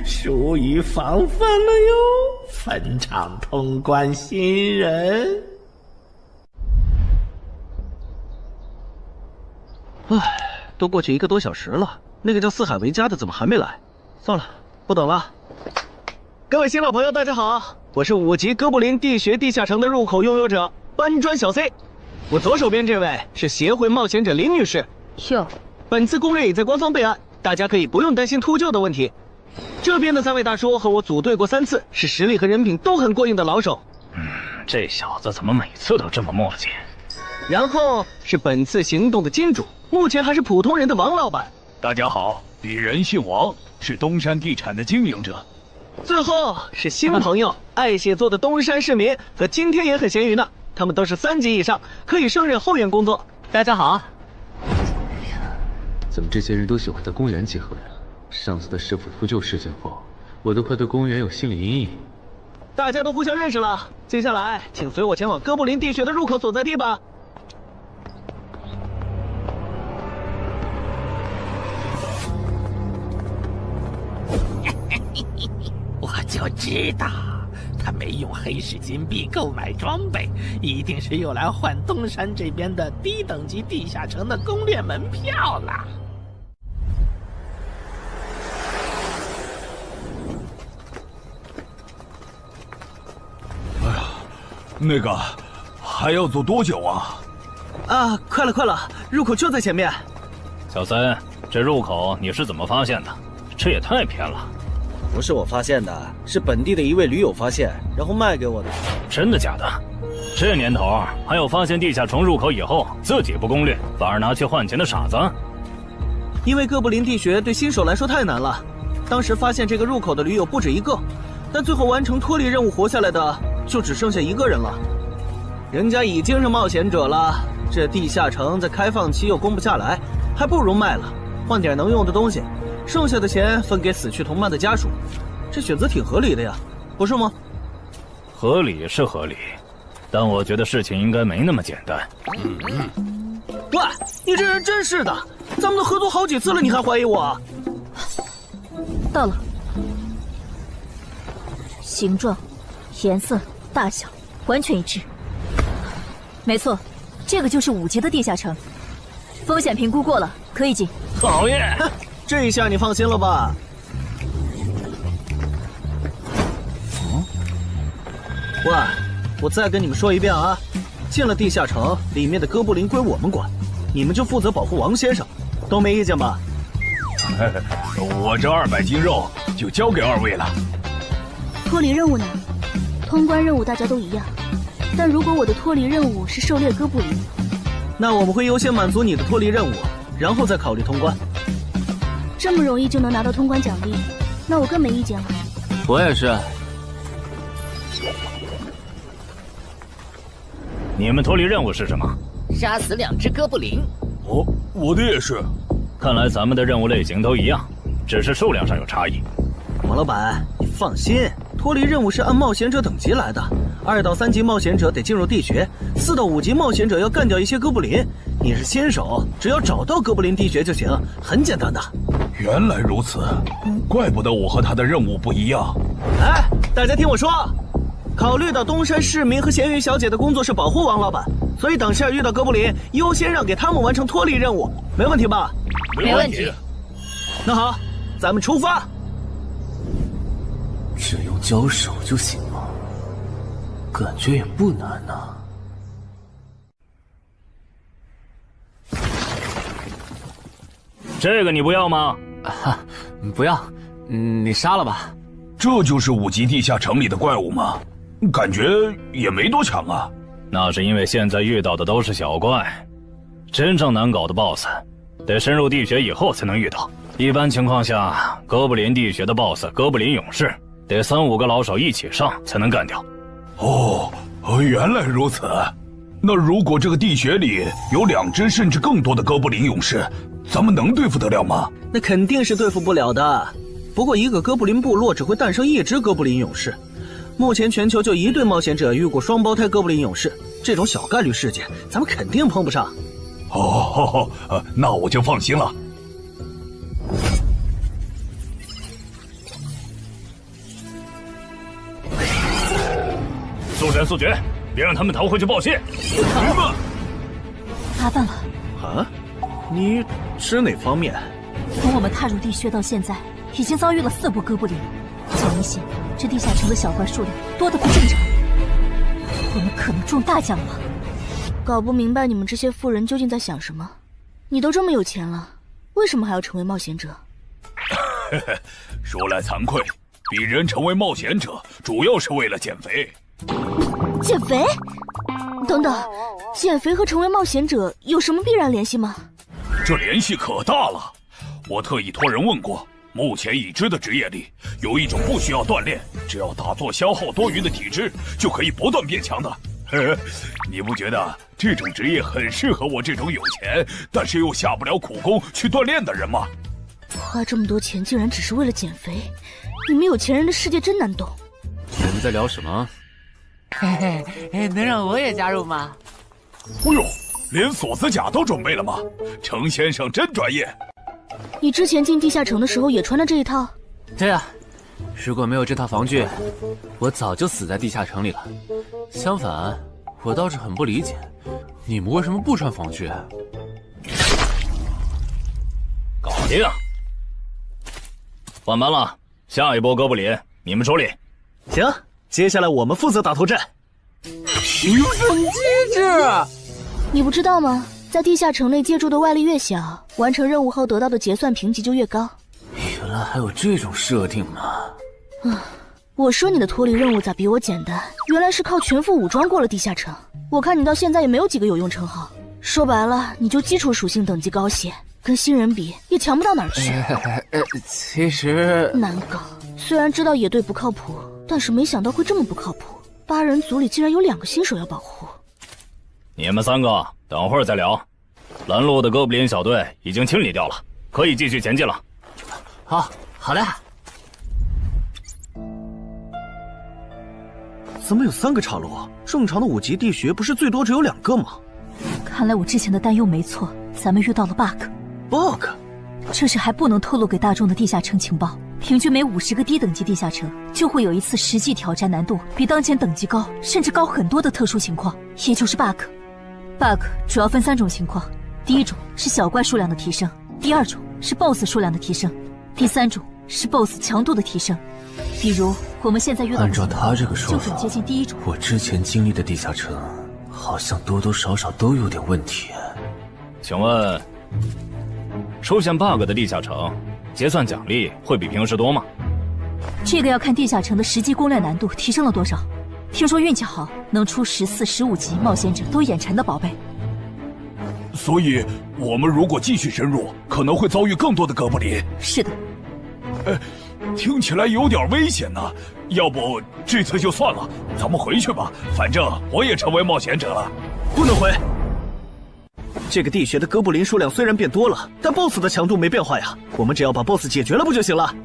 疏于防范了哟，坟场通关新人。唉，都过去1个多小时了，那个叫四海为家的怎么还没来？算了，不等了。各位新老朋友，大家好，我是5级哥布林地穴地下城的入口拥有者搬砖小 C。我左手边这位是协会冒险者林女士。哟，本次攻略已在官方备案，大家可以不用担心秃鹫的问题。这边的3位大叔和我组队过3次，是实力和人品都很过硬的老手。这小子怎么每次都这么墨迹？然后是本次行动的金主，目前还是普通人的王老板。大家好，鄙人姓王，是东山地产的经营者。最后是新朋友，爱写作的东山市民和今天也很闲鱼呢，他们都是3级以上，可以胜任后援工作。大家好。怎么这些人都喜欢在公园集合呀？上次的师傅秃鹫事件后，我都快对公园有心理阴影。大家都互相认识了，接下来请随我前往哥布林地穴的入口所在地吧。我就知道，他没用黑市金币购买装备，一定是用来换东山这边的低等级地下城的攻略门票了。哎呀，那个还要走多久啊？啊，快了，入口就在前面。小三，这入口你是怎么发现的？这也太偏了。不是我发现的，是本地的一位驴友发现，然后卖给我的。真的假的？这年头还有发现地下城入口以后自己不攻略，反而拿去换钱的傻子？因为哥布林地穴对新手来说太难了，当时发现这个入口的驴友不止1个，但最后完成脱离任务活下来的就只剩下1个人了。人家已经是冒险者了，这地下城在开放期又攻不下来，还不如卖了，换点能用的东西。剩下的钱分给死去同伴的家属，这选择挺合理的呀，不是吗？合理是合理，但我觉得事情应该没那么简单。喂，你这人真是的，咱们都合作好几次了，你还怀疑我？到了，形状、颜色、大小完全一致。没错，这个就是5级的地下城，风险评估过了，可以进。讨厌。这一下你放心了吧？喂，我再跟你们说一遍啊，进了地下城，里面的哥布林归我们管，你们就负责保护王先生，都没意见吧？我这200斤肉就交给2位了。脱离任务呢？通关任务大家都一样，但如果我的脱离任务是狩猎哥布林，那我们会优先满足你的脱离任务，然后再考虑通关。这么容易就能拿到通关奖励，那我更没意见了。我也是。你们脱离任务是什么？杀死2只哥布林。哦，我的也是。看来咱们的任务类型都一样，只是数量上有差异。王老板，你放心，脱离任务是按冒险者等级来的，2到3级冒险者得进入地穴，4到5级冒险者要干掉一些哥布林。你是新手，只要找到哥布林地穴就行，很简单的。原来如此，怪不得我和他的任务不一样。哎，大家听我说，考虑到东山市民和咸鱼小姐的工作是保护王老板，所以等下遇到哥布林，优先让给他们完成脱离任务，没问题吧？没问题。那好，咱们出发。只用交手就行吗？感觉也不难呐。这个你不要吗？不要，你杀了吧。这就是5级地下城里的怪物吗？感觉也没多强啊。那是因为现在遇到的都是小怪，真正难搞的 BOSS， 得深入地穴以后才能遇到。一般情况下，哥布林地穴的 BOSS 哥布林勇士得3、5个老手一起上才能干掉。哦，原来如此。那如果这个地穴里有2只甚至更多的哥布林勇士，咱们能对付得了吗？那肯定是对付不了的。不过一个哥布林部落只会诞生1只哥布林勇士，目前全球就1对冒险者遇过双胞胎哥布林勇士，这种小概率事件咱们肯定碰不上。哦，那我就放心了。速战速决，别让他们逃回去报信。麻烦了。啊？你指哪方面？从我们踏入地穴到现在，已经遭遇了4波哥布林，较明显，这地下城的小怪数量多得不正常。我们可能中大奖了。搞不明白你们这些富人究竟在想什么。你都这么有钱了，为什么还要成为冒险者？说来惭愧，鄙人成为冒险者主要是为了减肥。减肥？等等，减肥和成为冒险者有什么必然联系吗？这联系可大了。我特意托人问过，目前已知的职业里，有一种不需要锻炼，只要打坐消耗多余的体质，就可以不断变强的。你不觉得这种职业很适合我这种有钱，但是又下不了苦功去锻炼的人吗？花这么多钱竟然只是为了减肥，你们有钱人的世界真难懂。你们在聊什么？嘿嘿，能让我也加入吗？哦呦，连锁子甲都准备了吗？程先生真专业。你之前进地下城的时候也穿了这一套？对啊，如果没有这套防具，我早就死在地下城里了。相反，我倒是很不理解，你们为什么不穿防具？搞定！换班了，下一波哥布林你们处理。行，接下来我们负责打头阵。提升机制，你不知道吗？在地下城内借助的外力越小，完成任务后得到的结算评级就越高。原来还有这种设定吗？我说你的脱离任务咋比我简单？原来是靠全副武装过了地下城。我看你到现在也没有几个有用称号，说白了，你就基础属性等级高些，跟新人比也强不到哪儿去。其实难搞。虽然知道野队不靠谱，但是没想到会这么不靠谱。8人组里竟然有2个新手要保护。你们3个等会儿再聊。拦路的哥布林小队已经清理掉了，可以继续前进了。好的。怎么有3个岔路？正常的5级地穴不是最多只有2个吗？看来我之前的担忧没错，咱们遇到了 bug。这是还不能透露给大众的地下城情报。平均每50个低等级地下城就会有一次实际挑战难度比当前等级高，甚至高很多的特殊情况，也就是 bug。bug 主要分3种情况，第一种是小怪数量的提升，第2种是 BOSS 数量的提升，第3种是 BOSS 强度的提升。比如我们现在遇到的按照他这个说法，就很接近第1种。我之前经历的地下城好像多多少少都有点问题。请问，出现 bug 的地下城，结算奖励会比平时多吗？这个要看地下城的实际攻略难度提升了多少。听说运气好，能出14、15级冒险者都眼馋的宝贝。所以，我们如果继续深入，可能会遭遇更多的哥布林。是的。听起来有点危险呢。要不这次就算了，咱们回去吧。反正我也成为冒险者了。不能回。这个地穴的哥布林数量虽然变多了，但 BOSS 的强度没变化呀。我们只要把 BOSS 解决了不就行了？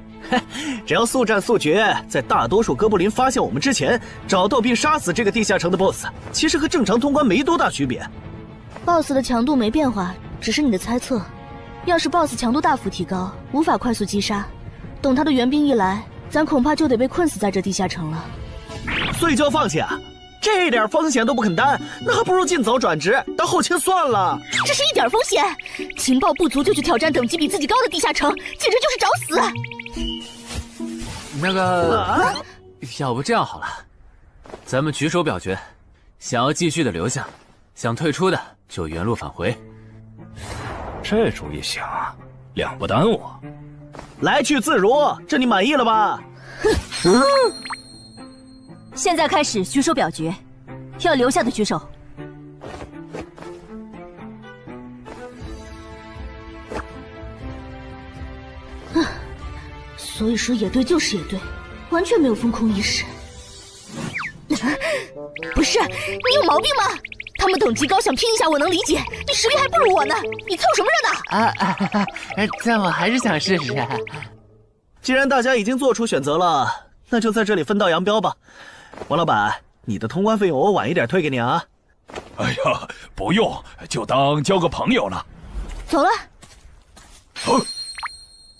只要速战速决，在大多数哥布林发现我们之前，找到并杀死这个地下城的 BOSS， 其实和正常通关没多大区别。BOSS 的强度没变化，只是你的猜测。要是 BOSS 强度大幅提高，无法快速击杀，等他的援兵一来，咱恐怕就得被困死在这地下城了。所以就要放弃啊？这点风险都不肯担，那还不如尽早转职当后勤算了。这是一点风险？情报不足就去挑战等级比自己高的地下城，简直就是找死！那个，要不这样好了，咱们举手表决，想要继续的留下，想退出的就原路返回。这主意行啊，2不耽误。来去自如，这你满意了吧？现在开始举手表决，要留下的举手。所以说野队就是野队，完全没有风控意识。不是，你有毛病吗？他们等级高，想拼一下我能理解，你实力还不如我呢，你凑什么热闹？但我还是想试试。既然大家已经做出选择了，那就在这里分道扬镳吧。王老板，你的通关费用我晚一点退给你啊。哎呀，不用，就当交个朋友了。走了。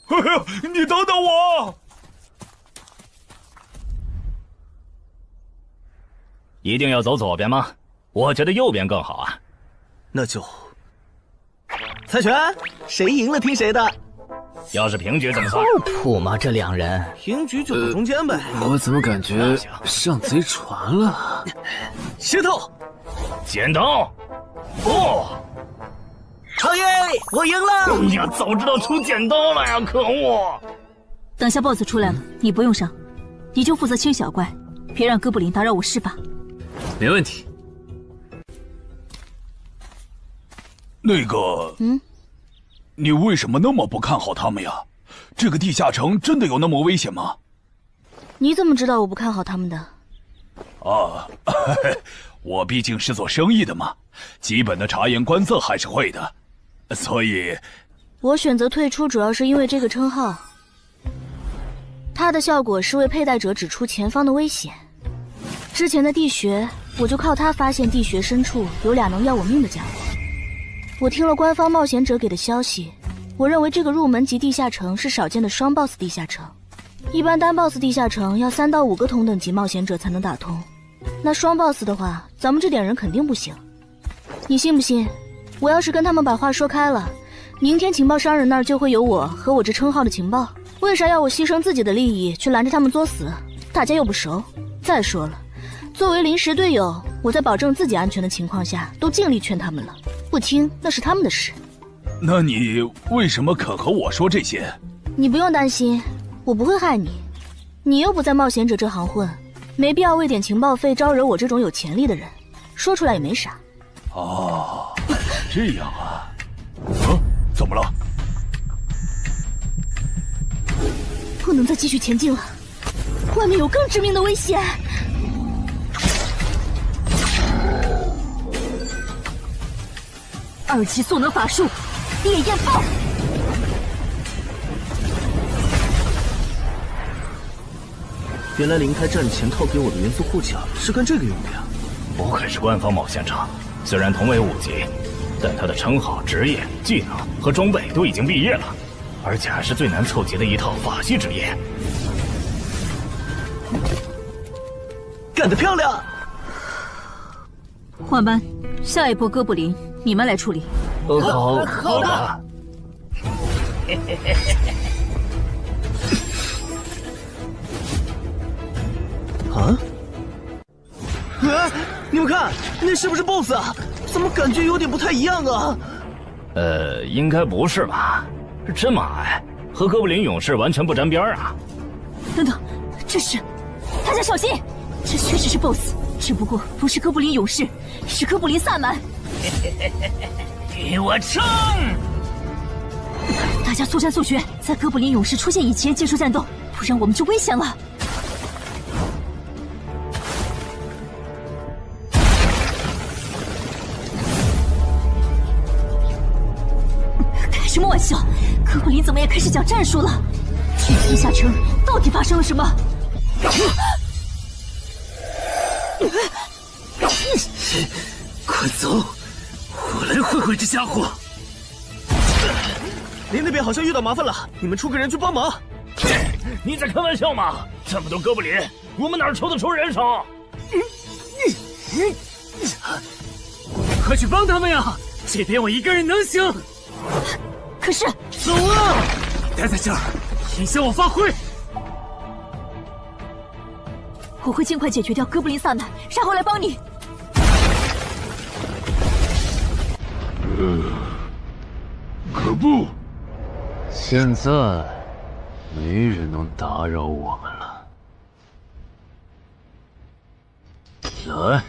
哎呀，你等等我！一定要走左边吗？我觉得右边更好啊。那就猜拳，谁赢了听谁的。要是平局怎么算？靠谱吗？这2人平局就走中间呗。我怎么感觉上贼船了？石头，剪刀，不，好耶！我赢了！哎呀，早知道出剪刀了呀！可恶！等下 BOSS 出来了，你不用上，你就负责清小怪，别让哥布林打扰我施法。没问题。那个，你为什么那么不看好他们呀？这个地下城真的有那么危险吗？你怎么知道我不看好他们的？啊，我毕竟是做生意的嘛，基本的察言观色还是会的，所以，我选择退出主要是因为这个称号，它的效果是为佩戴者指出前方的危险。之前的地穴，我就靠它发现地穴深处有2能要我命的家伙。我听了官方冒险者给的消息，我认为这个入门级地下城是少见的双 BOSS 地下城。一般单 BOSS 地下城要3到5个同等级冒险者才能打通，那双 BOSS 的话，咱们这点人肯定不行。你信不信？我要是跟他们把话说开了，明天情报商人那儿就会有我和我这称号的情报。为啥要我牺牲自己的利益去拦着他们作死？大家又不熟。再说了，作为临时队友，我在保证自己安全的情况下，都尽力劝他们了。不听那是他们的事。那你为什么肯和我说这些？你不用担心，我不会害你。你又不在冒险者这行混，没必要为点情报费招惹我这种有潜力的人。说出来也没啥。哦，这样啊。怎么了？不能再继续前进了，外面有更致命的危险。2级速能法术，烈焰爆！原来林开战前套给我的元素护甲是干这个用的呀！不愧是官方冒险者，虽然同为5级，但他的称号、职业、技能和装备都已经毕业了，而且还是最难凑齐的一套法系职业。干得漂亮！换班，下一波哥布林你们来处理。好的。啊！你们看，那是不是 BOSS 啊？怎么感觉有点不太一样啊？应该不是吧？这么矮，和哥布林勇士完全不沾边啊！等等，这是……大家小心，这确实是 BOSS， 只不过不是哥布林勇士，是哥布林萨满。给我冲！大家速战速决，在哥布林勇士出现以前结束战斗，不然我们就危险了。开什么玩笑？哥布林怎么也开始讲战术了？这地下城到底发生了什么？快走！我来会会这家伙。林那边好像遇到麻烦了，你们出个人去帮忙。你在开玩笑吗？这么多哥布林，我们哪抽得出人手？快去帮他们呀！这边我一个人能行。可是，走啊！待在这儿，影响我发挥。我会尽快解决掉哥布林萨满，然后来帮你。可不，现在没人能打扰我们了。来。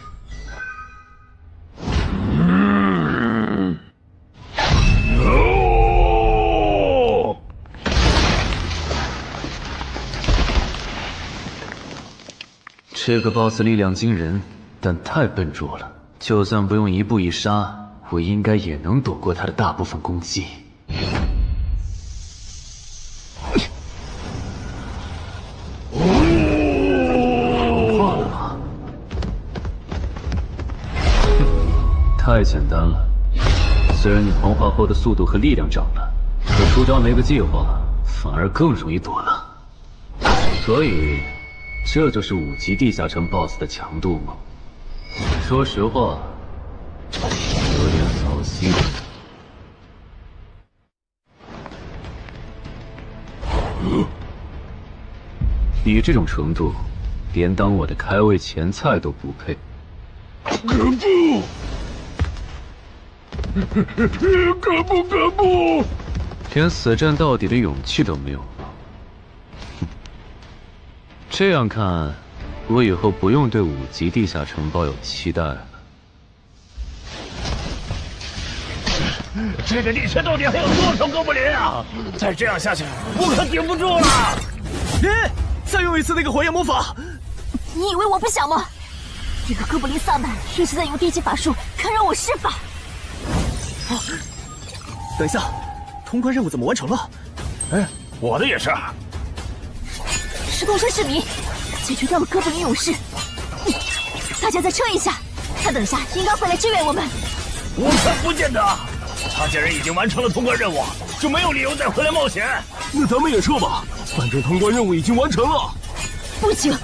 这个 BOSS 力量惊人，但太笨拙了。就算不用一步一杀，我应该也能躲过他的大部分攻击。化了吗？太简单了。虽然你同化后的速度和力量涨了，可出招没个计划，反而更容易躲了。所以。这就是5级地下城 BOSS 的强度吗？说实话，有点扫兴。你这种程度，连当我的开胃前菜都不配。可不！连死战到底的勇气都没有吗？这样看，我以后不用对5级地下城抱有期待了。这个地区到底还有多少哥布林啊？再这样下去，我可顶不住了！再用一次那个火焰魔法！你以为我不想吗？这个哥布林萨满一直在用低级法术看让我施法。等一下，通关任务怎么完成了？我的也是。石头山市民解决掉了哥布林勇士，大家再撑一下，他等下应该会来支援我们。我看不见得，他既然已经完成了通关任务，就没有理由再回来冒险。那咱们也撤吧，反正通关任务已经完成了。不行，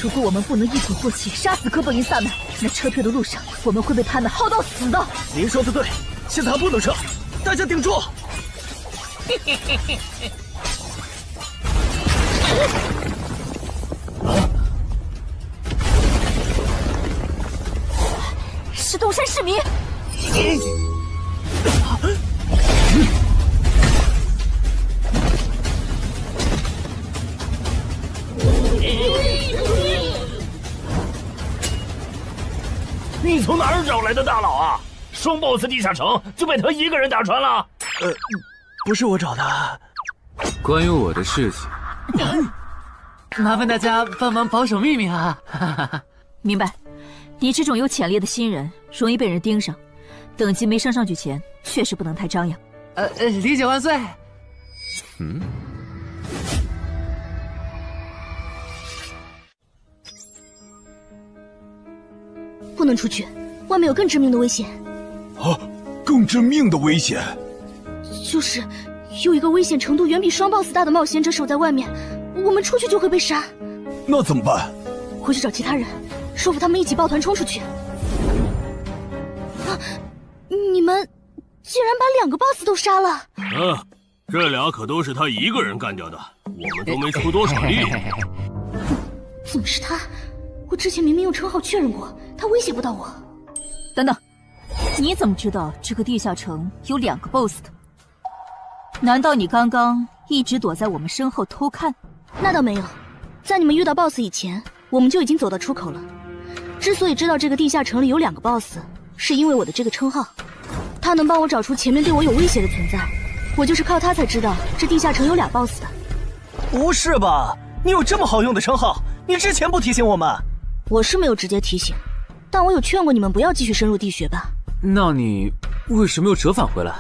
如果我们不能一鼓作气杀死哥布林萨满，那撤退的路上我们会被他们耗到死的。您说的对，现在还不能撤，大家顶住！石头山市民，你从哪儿找来的大佬啊？双 BOSS 地下城就被他一个人打穿了？不是我找的。关于我的事情，麻烦大家帮忙保守秘密啊！明白。你这种有潜力的新人，容易被人盯上，等级没升上去前，确实不能太张扬。理解万岁。不能出去，外面有更致命的危险。啊，更致命的危险？就是有一个危险程度远比双 BOSS 大的冒险者守在外面，我们出去就会被杀。那怎么办？回去找其他人，说服他们一起抱团冲出去。你们竟然把2个 BOSS 都杀了！这俩可都是他一个人干掉的，我们都没出多少力。怎么是他？我之前明明用称号确认过，他威胁不到我。等等，你怎么知道这个地下城有2个 BOSS 的？难道你刚刚一直躲在我们身后偷看？那倒没有，在你们遇到 BOSS 以前，我们就已经走到出口了。之所以知道这个地下城里有2个 BOSS， 是因为我的这个称号，他能帮我找出前面对我有威胁的存在。我就是靠他才知道这地下城有2 BOSS 的。不是吧？你有这么好用的称号，你之前不提醒我们？我是没有直接提醒，但我有劝过你们不要继续深入地穴吧。那你为什么又折返回来？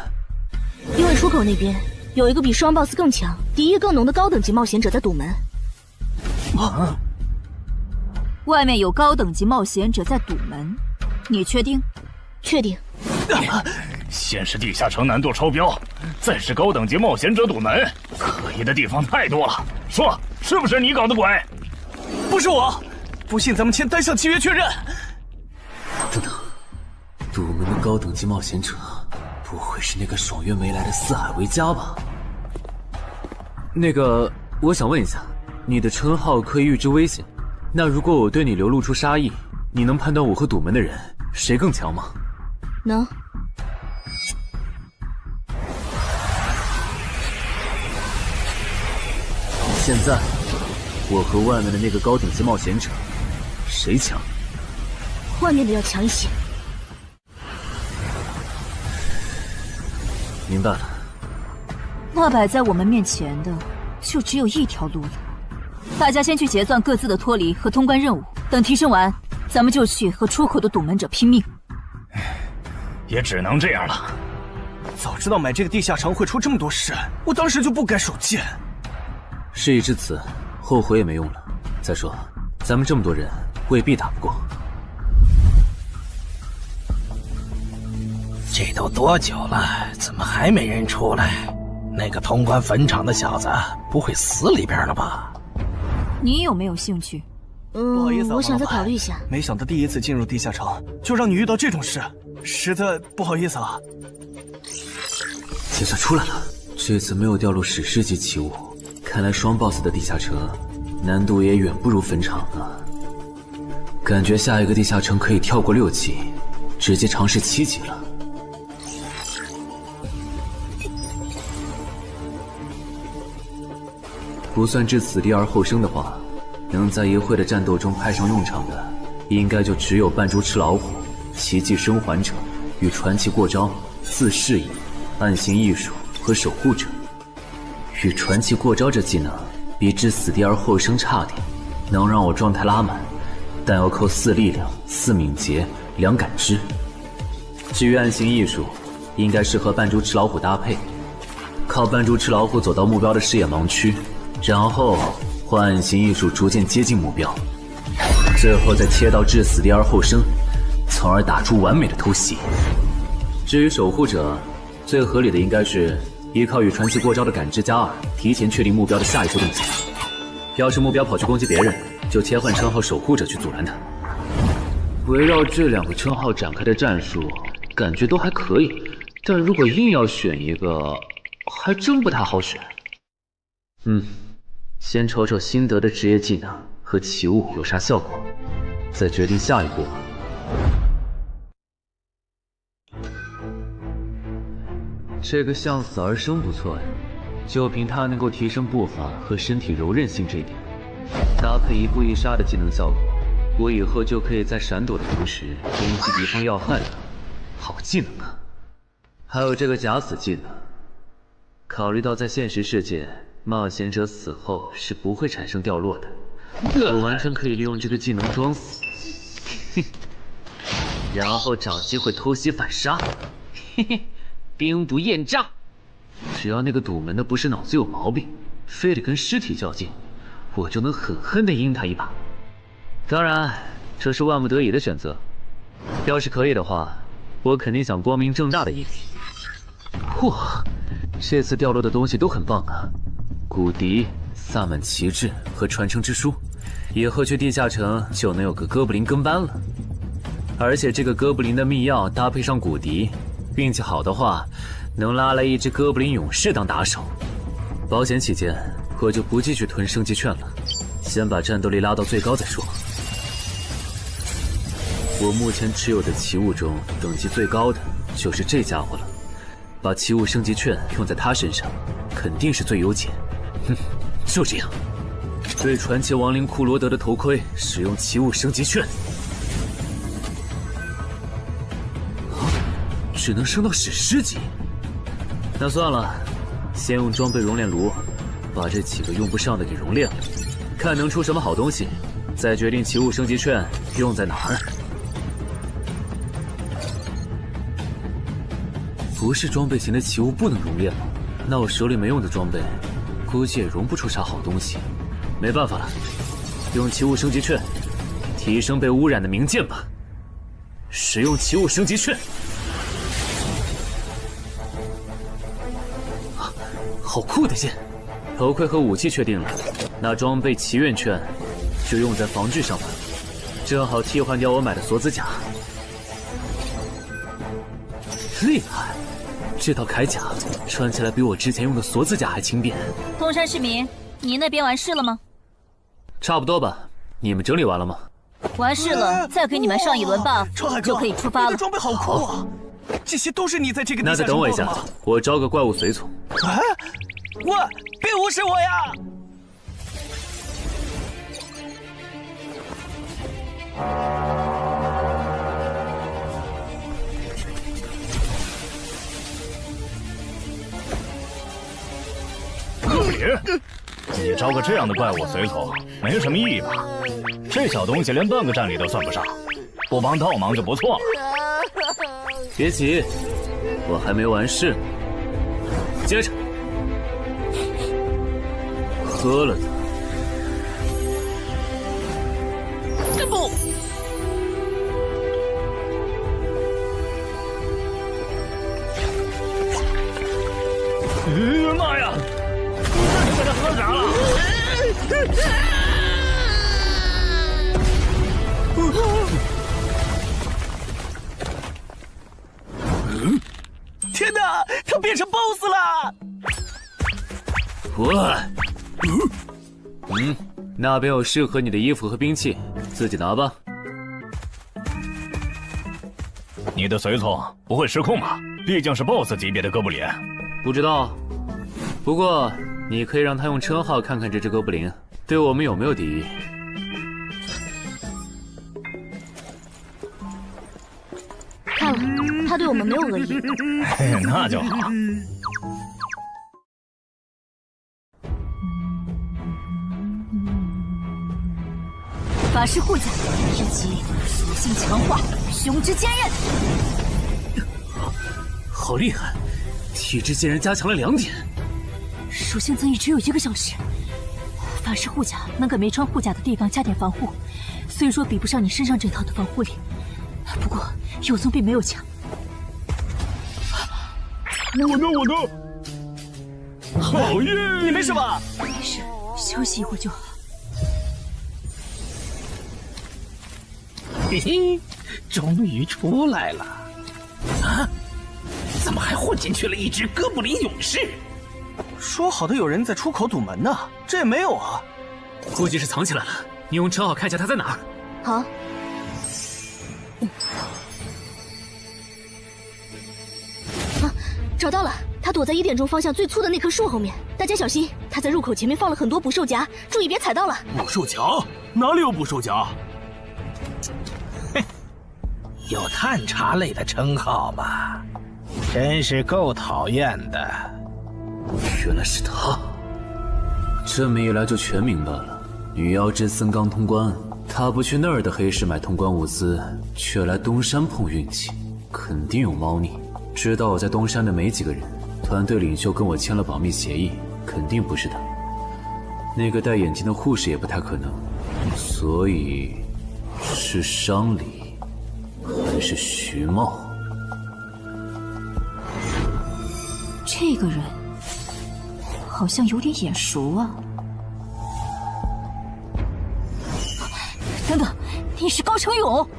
因为出口那边有一个比双 BOSS 更强、敌意更浓的高等级冒险者在堵门。外面有高等级冒险者在堵门，你确定？确定。先是地下城难度超标，再是高等级冒险者堵门，可疑的地方太多了。说，是不是你搞的鬼？不是我，不信咱们签单项契约确认。等等，堵门的高等级冒险者，不会是那个爽约没来的四海为家吧？那个，我想问一下，你的称号可以预知危险，那如果我对你流露出杀意，你能判断我和堵门的人谁更强吗？能。现在，我和外面的那个高等级冒险者，谁强？外面的要强一些。明白了。那摆在我们面前的，就只有一条路了。大家先去结算各自的脱离和通关任务，等提升完，咱们就去和出口的堵门者拼命。也只能这样了。早知道买这个地下城会出这么多事，我当时就不该手贱。事已至此，后悔也没用了。再说，咱们这么多人，未必打不过。这都多久了，怎么还没人出来？那个通关坟场的小子不会死里边了吧？你有没有兴趣不好意思啊，我想再考虑一下。没想到第一次进入地下城就让你遇到这种事，实在不好意思啊。计算出来了，这次没有掉落史诗级奇物，看来双 BOSS 的地下城难度也远不如坟场啊。感觉下一个地下城可以跳过6级，直接尝试7级了。不算置死地而后生的话，能在一会的战斗中派上用场的，应该就只有扮猪吃老虎、奇迹生还者与传奇过招、自适应、暗行艺术和守护者。与传奇过招这技能比置死地而后生差点，能让我状态拉满，但要扣4力量、4敏捷、2感知。至于暗行艺术，应该适合扮猪吃老虎搭配，靠扮猪吃老虎走到目标的视野盲区，然后换暗行艺术逐渐接近目标，最后再切到置死地而后生，从而打出完美的偷袭。至于守护者，最合理的应该是依靠与传奇过招的感知加2，提前确定目标的下一步动作。要是目标跑去攻击别人，就切换称号守护者去阻拦他。围绕这2个称号展开的战术，感觉都还可以，但如果硬要选一个，还真不太好选。先瞅瞅新得的职业技能和奇物有啥效果，再决定下一步吧。这个向死而生不错呀，就凭它能够提升步伐和身体柔韧性这一点，搭配一步一杀的技能效果，我以后就可以在闪躲的同时攻击敌方要害了。好技能啊！还有这个假死技能，考虑到在现实世界，冒险者死后是不会产生掉落的，我完全可以利用这个技能装死，然后找机会偷袭反杀，兵不厌诈。只要那个堵门的不是脑子有毛病，非得跟尸体较劲，我就能狠狠地阴他一把。当然，这是万不得已的选择。要是可以的话，我肯定想光明正大的赢。哇，这次掉落的东西都很棒啊！骨笛、萨满旗帜和传承之书，以后去地下城就能有个哥布林跟班了。而且这个哥布林的秘药搭配上骨笛，运气好的话，能拉来一只哥布林勇士当打手。保险起见，我就不继续囤升级券了，先把战斗力拉到最高再说。我目前持有的奇物中，等级最高的就是这家伙了。把奇物升级券用在他身上，肯定是最优解。就这样，对传奇亡灵库罗德的头盔使用奇物升级券。只能升到史诗级。那算了，先用装备熔炼炉把这几个用不上的给熔炼了，看能出什么好东西，再决定奇物升级券用在哪儿。不是装备型的奇物不能熔炼吗？那我手里没用的装备，估计也熔不出啥好东西。没办法了，用奇物升级券提升被污染的名剑吧。使用奇物升级券。好酷的剑！头盔和武器确定了，那装备祈愿券就用在防具上吧，正好替换掉我买的锁子甲。厉害！这套铠甲穿起来比我之前用的锁子甲还轻便。东山市民，你那边完事了吗？差不多吧。你们整理完了吗？完事了，再给你们上一轮 buff，就可以出发了。你的装备好酷啊！这些都是你在这个地下城那再等我一下，我招个怪物随从。啊！喂，别无视我呀！哥布林，你招个这样的怪物随从，没什么意义吧？这小东西连半个战力都算不上，不帮倒忙就不错了。别急，我还没完事。接着，喝了它。不。妈呀！这就给他喝啥了？要变成 BOSS 了！那边有适合你的衣服和兵器，自己拿吧。你的随从不会失控吧？毕竟是 BOSS 级别的哥布林。不知道，不过你可以让他用称号看看这只哥布林对我们有没有敌意。看了，他对我们没有恶意。那就好。法师护甲以及属性强化，雄之坚韧。好厉害，体质竟然加强了2点。属性增益只有1个小时。法师护甲能给没穿护甲的地方加点防护，虽说比不上你身上这套的防护力，不过有总比没有强。我呢？好耶！你没事吧？没事，休息一会儿就好。嘿嘿，终于出来了！啊，怎么还混进去了一只哥布林勇士？说好的有人在出口堵门呢，这也没有啊。估计是藏起来了，你用称号看一下他在哪儿。好。找到了，他躲在1点钟方向最粗的那棵树后面。大家小心，他在入口前面放了很多捕兽夹，注意别踩到了。捕兽夹？哪里有捕兽夹？有探查类的称号吗？真是够讨厌的。原来是他，这么一来就全明白了。女妖之森刚通关，他不去那儿的黑市买通关物资，却来东山碰运气，肯定有猫腻。知道我在东山的没几个人，团队领袖跟我签了保密协议，肯定不是他。那个戴眼镜的护士也不太可能，所以是商礼还是徐茂？这个人好像有点眼熟啊！等等，你是高成勇？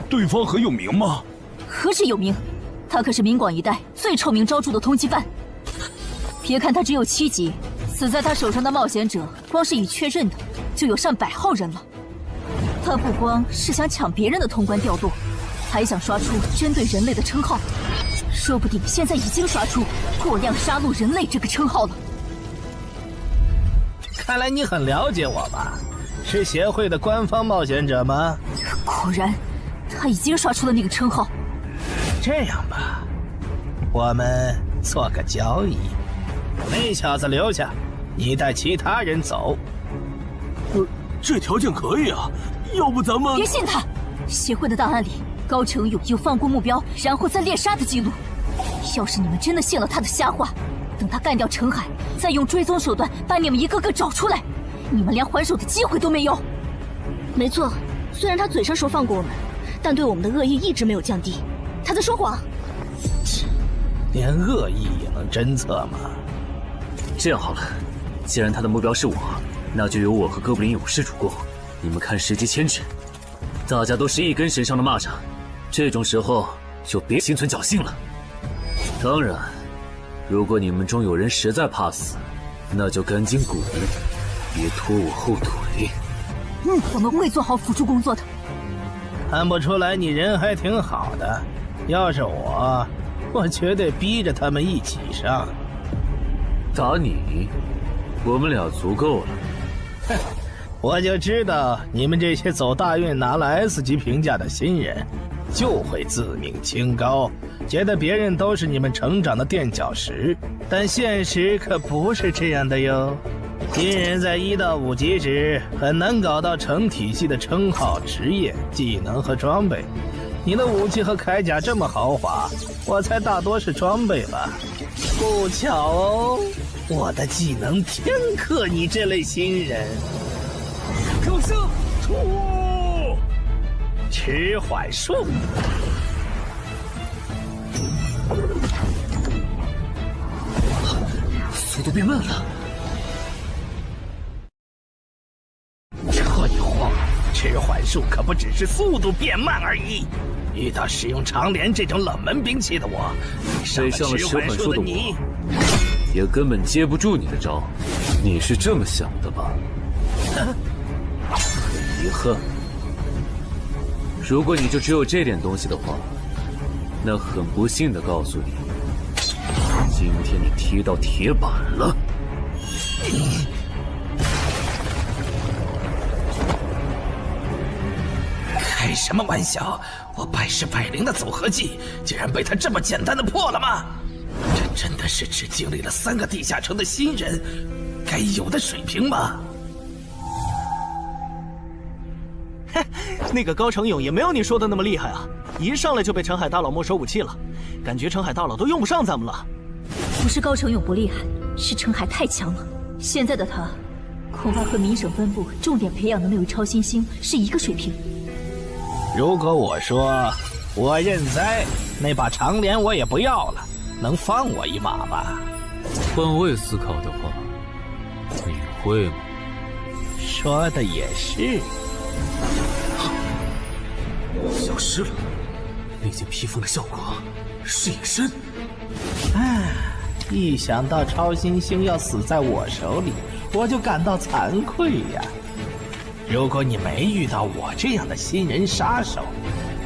对方很有名吗？何止有名，他可是明广一带最臭名昭著的通缉犯。别看他只有7级，死在他手上的冒险者，光是已确认的就有上百号人了。他不光是想抢别人的通关调度，还想刷出针对人类的称号，说不定现在已经刷出过量杀戮人类这个称号了。看来你很了解我吧？是协会的官方冒险者吗？果然，他已经刷出了那个称号。这样吧，我们做个交易，那小子留下，你带其他人走。这条件可以啊，要不咱们……别信他！协会的档案里，高成勇有放过目标然后再猎杀的记录。要是你们真的信了他的瞎话，等他干掉陈海，再用追踪手段把你们一个个找出来，你们连还手的机会都没有。没错，虽然他嘴上说放过我们，但对我们的恶意一直没有降低。他在说谎。连恶意也能侦测吗？这样好了，既然他的目标是我，那就由我和哥布林勇士主攻。你们看时机牵制，大家都是一根绳上的蚂蚱，这种时候就别心存侥幸了。当然，如果你们中有人实在怕死，那就赶紧滚，别拖我后腿。我们会做好辅助工作的。看不出来你人还挺好的，要是我绝对逼着他们一起上。打你，我们俩足够了。哼，我就知道你们这些走大运拿了 S 级评价的新人，就会自命清高，觉得别人都是你们成长的垫脚石。但现实可不是这样的哟。新人在1到5级时很难搞到成体系的称号、职业、技能和装备。你的武器和铠甲这么豪华，我猜大多是装备吧。不巧哦，我的技能天克你这类新人。可是，迟缓术。速度变慢了。这一晃，迟缓术可不只是速度变慢而已。遇到使用长镰这种冷门兵器的我，被上了迟缓术的我，也根本接不住你的招。你是这么想的吧？很遗憾，如果你就只有这点东西的话，那很不幸的告诉你，今天你踢到铁板了。开什么玩笑！我百试百灵的组合技，竟然被他这么简单的破了吗？这真的是只经历了3个地下城的新人该有的水平吗？嘿，那个高成勇也没有你说的那么厉害啊！一上来就被澄海大佬没收武器了，感觉澄海大佬都用不上咱们了。不是高成勇不厉害，是澄海太强了。现在的他，恐怕和明省分部重点培养的那位超新星是一个水平。如果我说我认栽，那把长镰我也不要了，能放我一马吗？换位思考的话，你会吗？说的也是。消失了，那件披风的效果是隐身。唉，一想到超新星要死在我手里，我就感到惭愧呀。如果你没遇到我这样的新人杀手，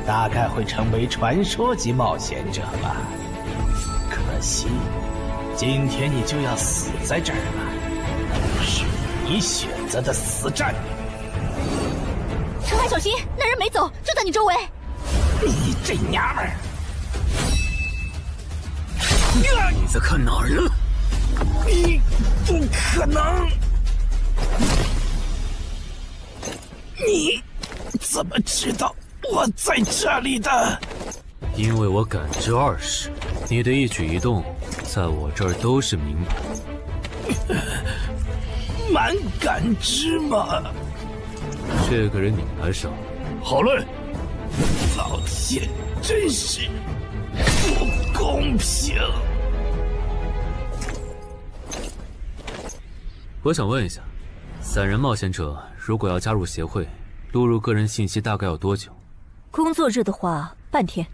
大概会成为传说级冒险者吧。可惜，今天你就要死在这儿了，是你选择的死战。澄海，小心，那人没走，就在你周围。你这娘们儿！你在看哪儿呢？你不可能！你怎么知道我在这里的？因为我感知20，你的一举一动在我这儿都是明白。蛮感知吗？这个人你来上。好嘞。老天，真是不公平！我想问一下，散人冒险者如果要加入协会，录入个人信息大概要多久？工作日的话，半天。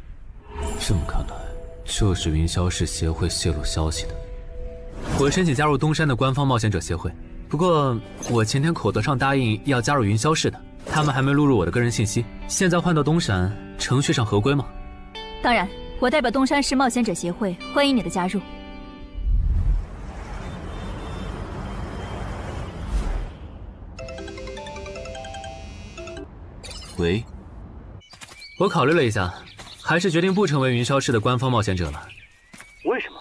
这么看来，就是云霄市协会泄露消息的。我申请加入东山的官方冒险者协会，不过我前天口头上答应要加入云霄市的，他们还没录入我的个人信息。现在换到东山，程序上合规吗？当然，我代表东山市冒险者协会欢迎你的加入。喂，我考虑了一下，还是决定不成为云霄市的官方冒险者了。为什么？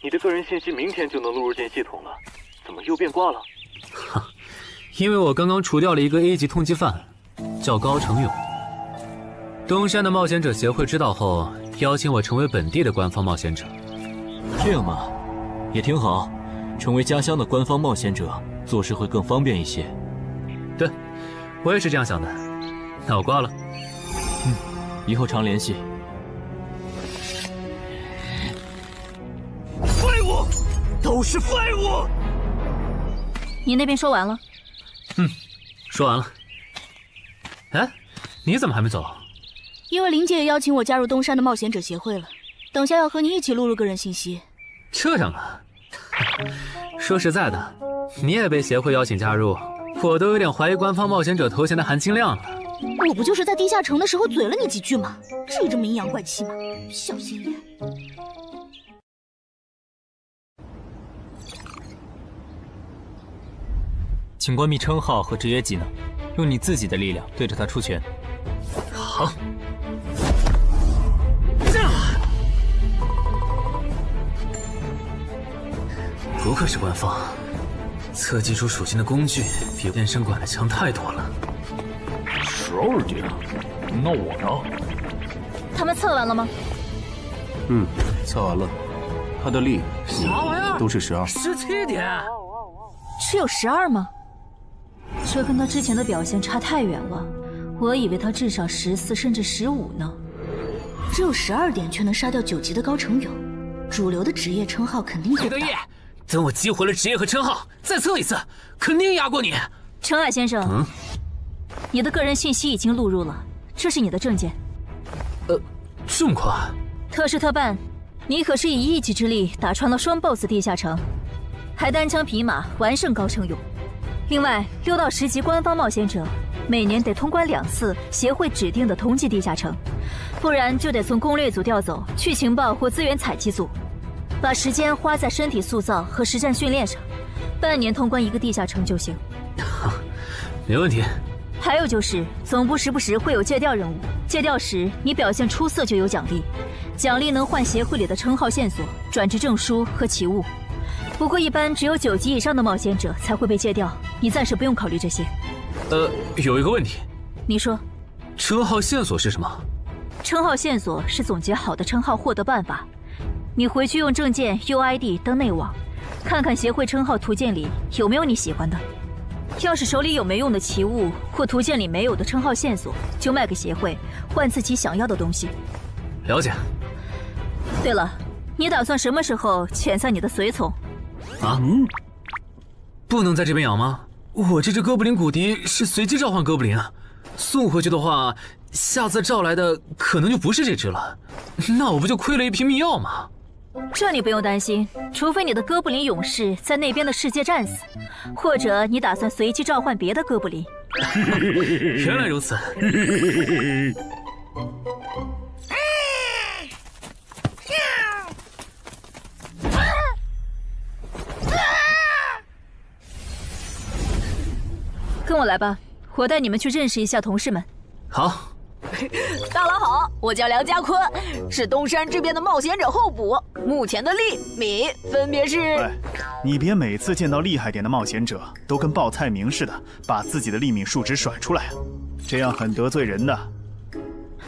你的个人信息明天就能录入进系统了，怎么又变卦了？哈，因为我刚刚除掉了一个 A 级通缉犯，叫高成勇。东山的冒险者协会知道后，邀请我成为本地的官方冒险者。这样嘛，也挺好，成为家乡的官方冒险者，做事会更方便一些。对，我也是这样想的。那我挂了。以后常联系。废物，都是废物！你那边说完了？说完了。哎，你怎么还没走？因为林姐也邀请我加入东山的冒险者协会了，等下要和你一起录入个人信息。这样啊？说实在的，你也被协会邀请加入，我都有点怀疑官方冒险者头衔的含金量了。我不就是在地下城的时候嘴了你几句吗？至于这么阴阳怪气吗？小心点。请关闭称号和职业技能，用你自己的力量对着他出拳。好。不愧是官方，测技出属性的工具比变身馆的强太多了。12点，那我呢？他们测完了吗？测完了，他的力啥玩意儿都是12。17点，只有12吗？这跟他之前的表现差太远了，我以为他至少14甚至15呢。只有12点却能杀掉9级的高成勇，主流的职业称号肯定够大。等我激活了职业和称号，再测一次，肯定压过你。澄海先生，你的个人信息已经录入了，这是你的证件。这么快？特事特办，你可是以一己之力打穿了双 BOSS 地下城，还单枪匹马完胜高成勇。另外，6到10级官方冒险者每年得通关2次协会指定的同级地下城，不然就得从攻略组调走去情报或资源采集组，把时间花在身体塑造和实战训练上。半年通关1个地下城就行。没问题。还有就是，总部时不时会有借调任务，借调时你表现出色就有奖励，奖励能换协会里的称号线索、转职证书和奇物。不过一般只有9级以上的冒险者才会被借调，你暂时不用考虑这些。有一个问题。你说。称号线索是什么？称号线索是总结好的称号获得办法，你回去用证件 UID 登内网，看看协会称号图鉴里有没有你喜欢的。要是手里有没用的奇物或图鉴里没有的称号线索，就卖给协会，换自己想要的东西。了解。对了，你打算什么时候遣散你的随从？不能在这边养吗？我这只哥布林骨笛是随机召唤哥布林啊，送回去的话，下次召来的可能就不是这只了，那我不就亏了一瓶秘药吗？这你不用担心，除非你的哥布林勇士在那边的世界战死，或者你打算随机召唤别的哥布林。原来如此。跟我来吧，我带你们去认识一下同事们。好。大佬好，我叫梁家坤，是东山这边的冒险者候补，目前的力、米分别是。哎，你别每次见到厉害点的冒险者，都跟报菜名似的，把自己的力米数值甩出来，这样很得罪人的。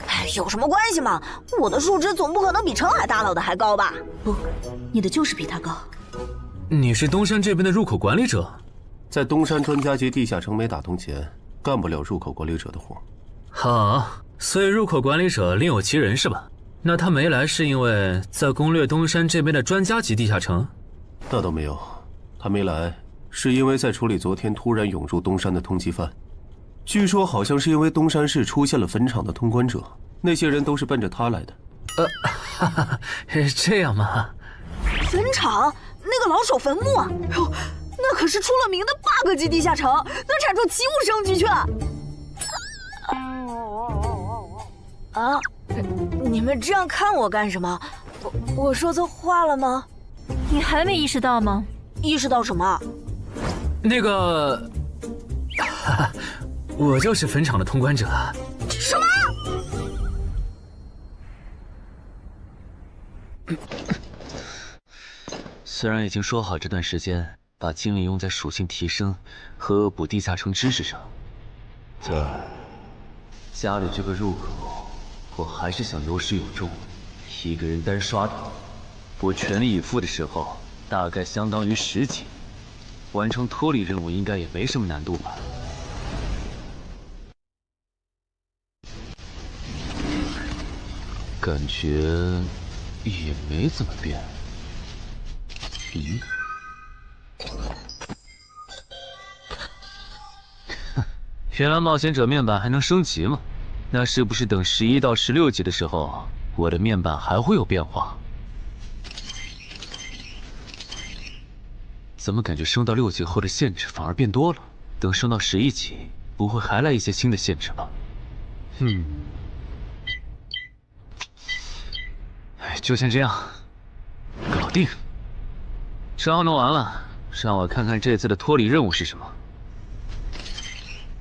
哎，有什么关系嘛？我的数值总不可能比澄海大佬的还高吧？不，你的就是比他高。你是东山这边的入口管理者？在东山专家级地下城没打通前，干不了入口管理者的活。好，所以入口管理者另有其人是吧？那他没来是因为在攻略东山这边的专家级地下城？那倒没有，他没来是因为在处理昨天突然涌入东山的通缉犯。据说好像是因为东山市出现了坟场的通关者，那些人都是奔着他来的。这样吗？坟场那个老手坟墓啊，哟，那可是出了名的 bug 级地下城，能产出奇物升级券。啊！你们这样看我干什么？我说错话了吗？你还没意识到吗？意识到什么？那个，我就是坟场的通关者。什么？虽然已经说好这段时间把精力用在属性提升和恶补地下城知识上，但家里这个入口，我还是想有始有终，一个人单刷的。我全力以赴的时候，大概相当于10级，完成脱离任务应该也没什么难度吧。感觉也没怎么变。咦？原来冒险者面板还能升级吗？那是不是等11到16级的时候，我的面板还会有变化？怎么感觉升到6级后的限制反而变多了？等升到11级，不会还来一些新的限制吧？就先这样，搞定。账弄完了，让我看看这次的脱离任务是什么。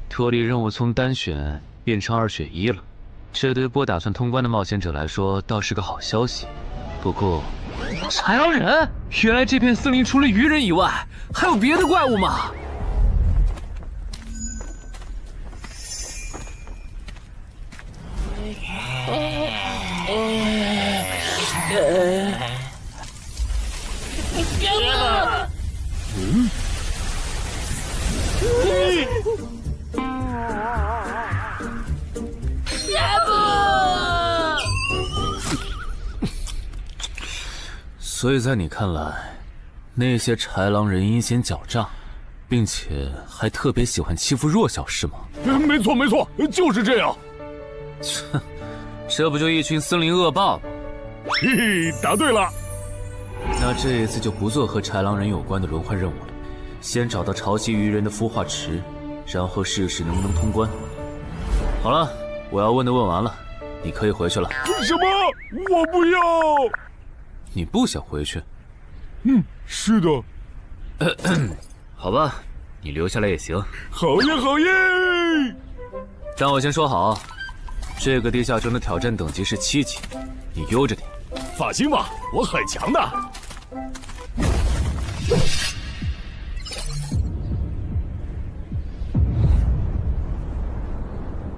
脱离任务从单选变成2选1了，这对不打算通关的冒险者来说倒是个好消息。不过，豺狼人，原来这片森林除了鱼人以外，还有别的怪物吗？所以在你看来，那些豺狼人阴险狡诈，并且还特别喜欢欺负弱小，是吗？没错没错，就是这样。这不就一群森林恶霸吗？嘿嘿，答对了。那这一次就不做和豺狼人有关的轮换任务了，先找到潮汐鱼人的孵化池，然后试试能不能通关。好了，我要问的问完了，你可以回去了。什么？我不要！你不想回去？是的。好吧，你留下来也行。好耶好耶！但我先说好，这个地下城的挑战等级是7级，你悠着点。放心吧，我很强的。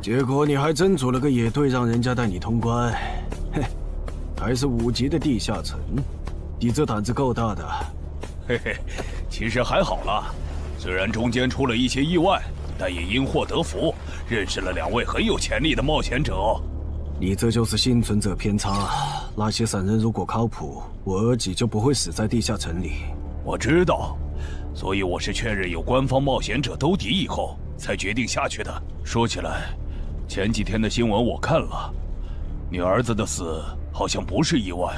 结果你还真组了个野队，让人家带你通关。嘿，还是5级的地下城，你这胆子够大的。嘿嘿，其实还好啦，虽然中间出了一些意外，但也因祸得福，认识了2位很有潜力的冒险者。你这就是幸存者偏差。那些散人如果靠谱，我儿几就不会死在地下城里。我知道，所以我是确认有官方冒险者兜底以后，才决定下去的。说起来，前几天的新闻我看了，你儿子的死好像不是意外。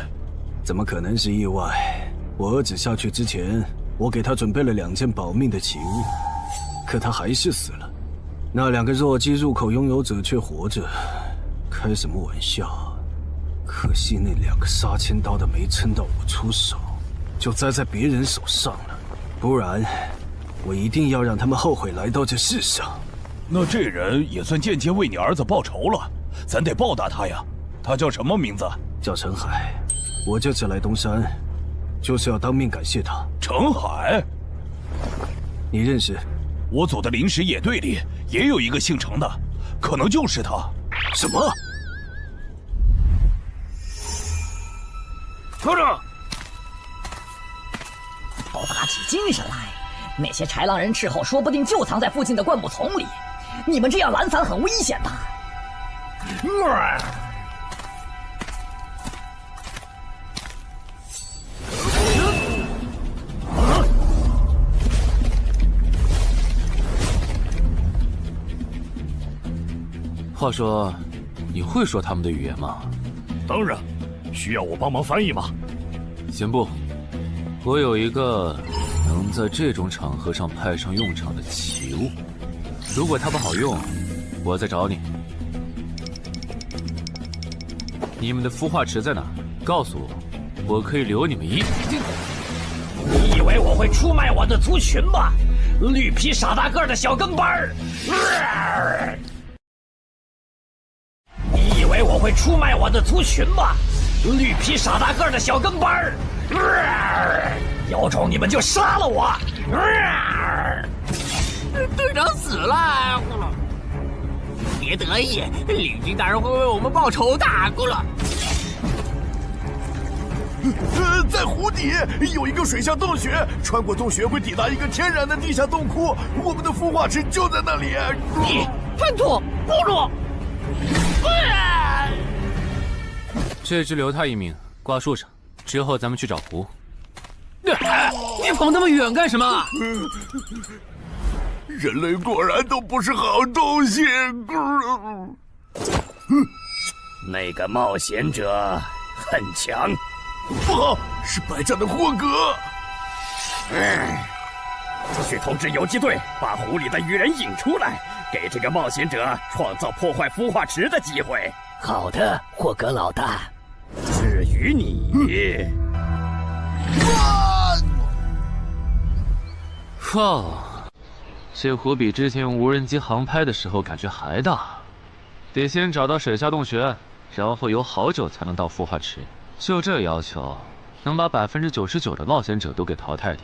怎么可能是意外？我儿子下去之前，我给他准备了2件保命的奇物，可他还是死了。那2个弱鸡入口拥有者却活着，开什么玩笑？可惜那2个杀千刀的没撑到我出手，就栽在别人手上了。不然，我一定要让他们后悔来到这世上。那这人也算间接为你儿子报仇了，咱得报答他呀。他叫什么名字？叫陈海。我这次来东山，就是要当面感谢他。陈海，你认识？我组的临时野队里也有一个姓陈的，可能就是他。什么？科长，都打起精神来！那些豺狼人斥候说不定就藏在附近的灌木丛里，你们这样懒散很危险的。话说，你会说他们的语言吗？当然，需要我帮忙翻译吗？先不，我有一个能在这种场合上派上用场的奇物，如果它不好用，我再找你。你们的孵化池在哪？告诉我，我可以留你们一。你以为我会出卖我的族群吗？绿皮傻大个的小跟班儿！你以为我会出卖我的族群吗？绿皮傻大个的小跟班儿！有种你们就杀了我！队长死了，别得意，领军大人会为我们报仇的，咕噜。在湖底有一个水下洞穴，穿过洞穴会抵达一个天然的地下洞窟，我们的孵化池就在那里。你粪土，咕噜！这只留他一命，挂树上，之后咱们去找湖。你跑那么远干什么？人类果然都不是好东西。那个冒险者很强。不好，是白战的霍格。去通知游击队，把湖里的鱼人引出来，给这个冒险者创造破坏孵化池的机会。好的，霍格老大。至于你，哇，这湖比之前用无人机航拍的时候感觉还大。得先找到水下洞穴，然后游好久才能到孵化池。就这要求，能把99%的冒险者都给淘汰掉。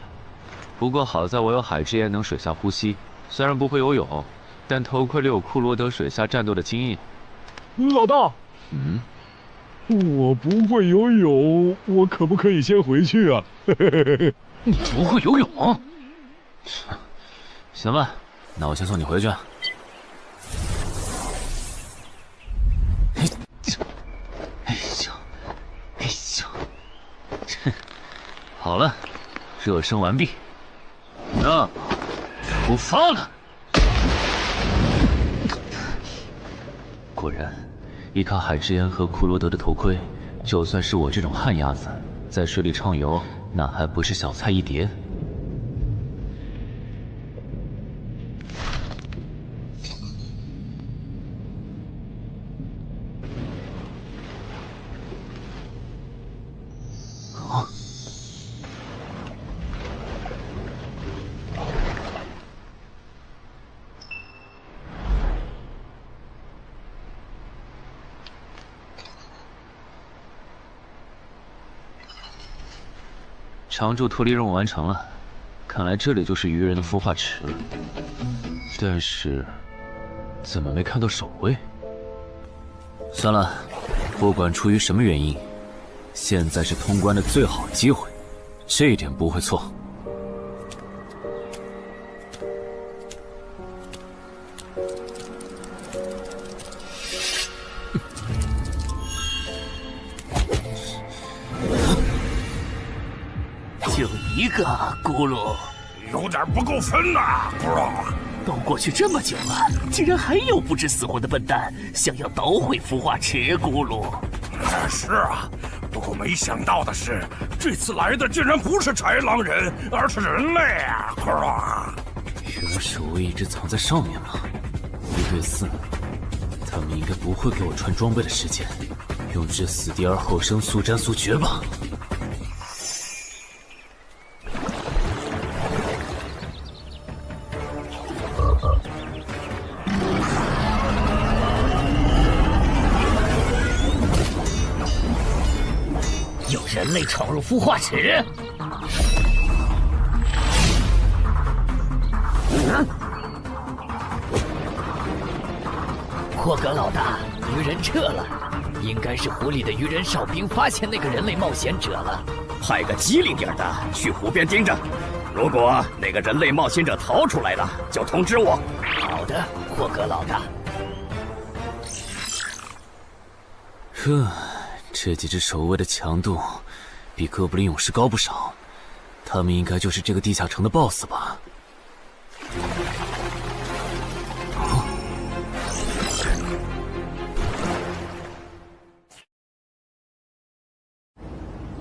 不过好在我有海之炎能水下呼吸，虽然不会游泳，但头盔里有库罗德水下战斗的经验。老大，我不会游泳，我可不可以先回去啊？你不会游泳？行吧，那我先送你回去。好了，热身完毕。出发了。果然，依靠海之岩和库罗德的头盔，就算是我这种旱鸭子，在水里畅游，那还不是小菜一碟。常驻脱离任务完成了，看来这里就是鱼人的孵化池了。但是，怎么没看到守卫？算了，不管出于什么原因，现在是通关的最好机会，这一点不会错。就一个咕噜，有点不够分呐，咕噜。都过去这么久了，竟然还有不知死活的笨蛋想要捣毁孵化池，咕噜。是啊，不过没想到的是，这次来的竟然不是豺狼人，而是人类啊，咕噜。原来守卫一直藏在上面吗？1对4，他们应该不会给我穿装备的时间，用至死地而后生，速战速决吧。人类闯入孵化池，霍格老大，鱼人撤了，应该是湖里的鱼人哨兵发现那个人类冒险者了。派个机灵点的去湖边盯着，如果那个人类冒险者逃出来了，就通知我。好的，霍格老大。这几只守卫的强度比哥布林勇士高不少，他们应该就是这个地下城的 BOSS 吧。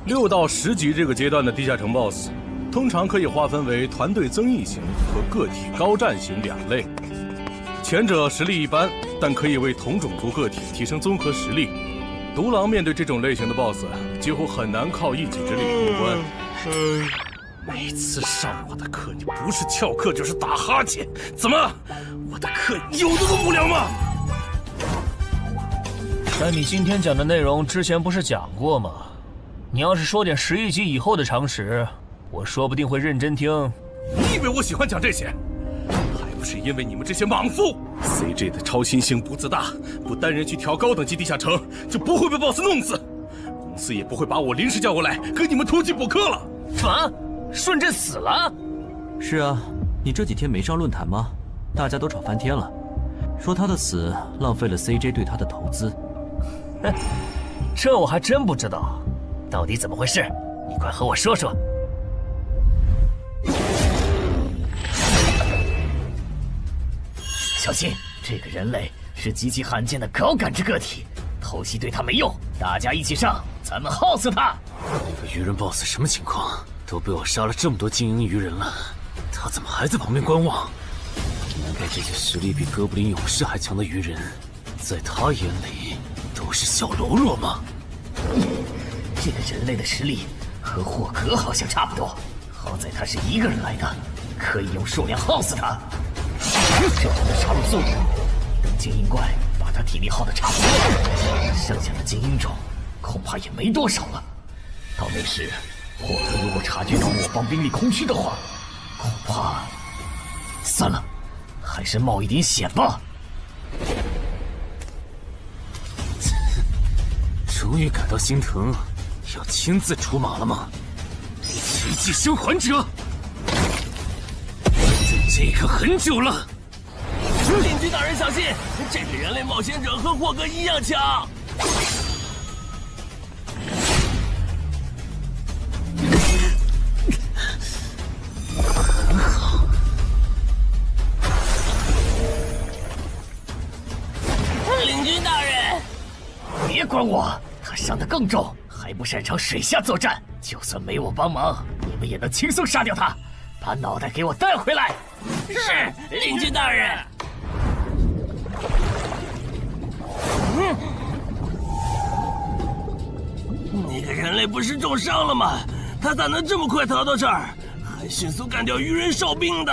6到10级这个阶段的地下城 BOSS， 通常可以划分为团队增益型和个体高战型2类。前者实力一般，但可以为同种族个体提升综合实力。独狼面对这种类型的 BOSS， 几乎很难靠一己之力通关。每次上我的课，你不是翘课就是打哈欠，怎么？我的课有那么无聊吗？但你今天讲的内容之前不是讲过吗？你要是说点11级以后的常识，我说不定会认真听。你以为我喜欢讲这些？还不是因为你们这些莽夫 ！CJ 的超新星不自大，不单人去调高等级地下城，就不会被 BOSS 弄死。公司也不会把我临时叫过来给你们突击补课了。什么？顺治死了？是啊，你这几天没上论坛吗？大家都吵翻天了，说他的死浪费了 CJ 对他的投资。这我还真不知道，到底怎么回事？你快和我说说。小心，这个人类是极其罕见的高感知个体，偷袭对他没用，大家一起上，咱们耗死他！这个鱼人 BOSS 什么情况？都被我杀了这么多精英鱼人了，他怎么还在旁边观望？难道这些实力比哥布林勇士还强的鱼人，在他眼里都是小喽啰吗？这个人类的实力和霍格好像差不多，好在他是一个人来的，可以用数量耗死他。这样的杀戮速度，等精英怪把他体力耗得差不多了，剩下的精英种恐怕也没多少了。到那时，霍格如果察觉到我方兵力空虚的话，恐怕……算了，还是冒一点险吧。终于感到心疼，要亲自出马了吗？奇迹生还者，等这个很久了。领军大人小心，这个人类冒险者和霍格一样强。很好，别管我，他伤得更重，还不擅长水下作战。就算没我帮忙，你们也能轻松杀掉他。把脑袋给我带回来。是，领军大人。那个人类不是重伤了吗？他咋能这么快逃到这儿，还迅速干掉鱼人哨兵的？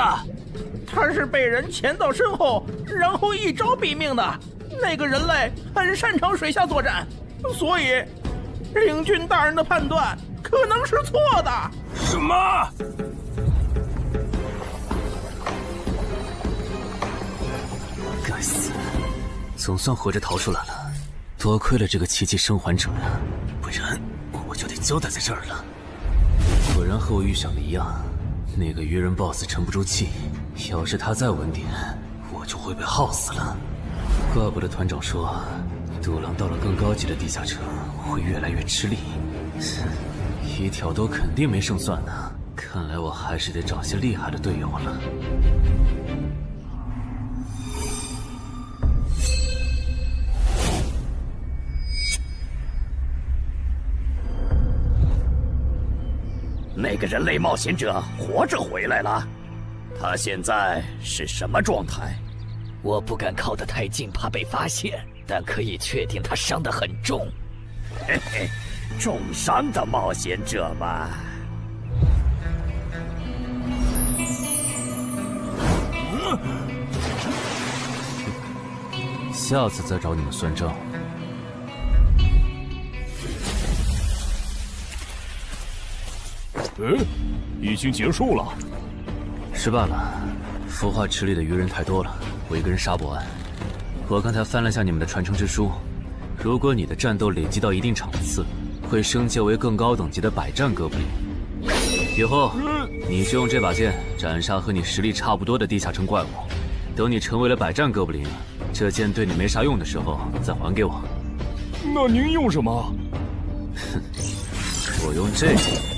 他是被人潜到身后，然后一招毙命的。那个人类很擅长水下作战，所以领军大人的判断可能是错的。什么？该死，总算活着逃出来了，多亏了这个奇迹生还者呀，不然我就得交代在这儿了。果然和我预想的一样，那个鱼人 BOSS 沉不住气，要是他再晚点，我就会被耗死了。怪不得团长说，独狼到了更高级的地下城会越来越吃力。一挑多肯定没胜算呢，看来我还是得找些厉害的队友了。那个人类冒险者活着回来了，他现在是什么状态？我不敢靠得太近，怕被发现，但可以确定他伤得很重。嘿嘿，重伤的冒险者嘛。下次再找你们算账。已经结束了。失败了，孵化池里的鱼人太多了，我一个人杀不完。我刚才翻了下你们的传承之书，如果你的战斗累积到一定场次，会升阶为更高等级的百战哥布林。以后你就用这把剑斩杀和你实力差不多的地下城怪物。等你成为了百战哥布林，这剑对你没啥用的时候再还给我。那您用什么？哼，我用这个。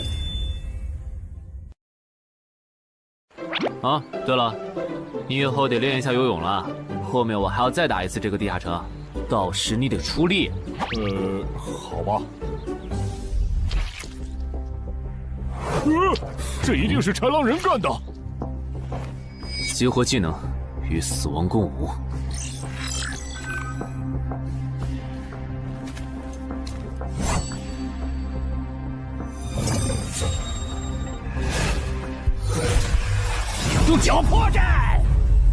啊，对了，你以后得练一下游泳了。后面我还要再打一次这个地下城，到时你得出力。好吧。这一定是豺狼人干的。激活技能，与死亡共舞。用脚破绽，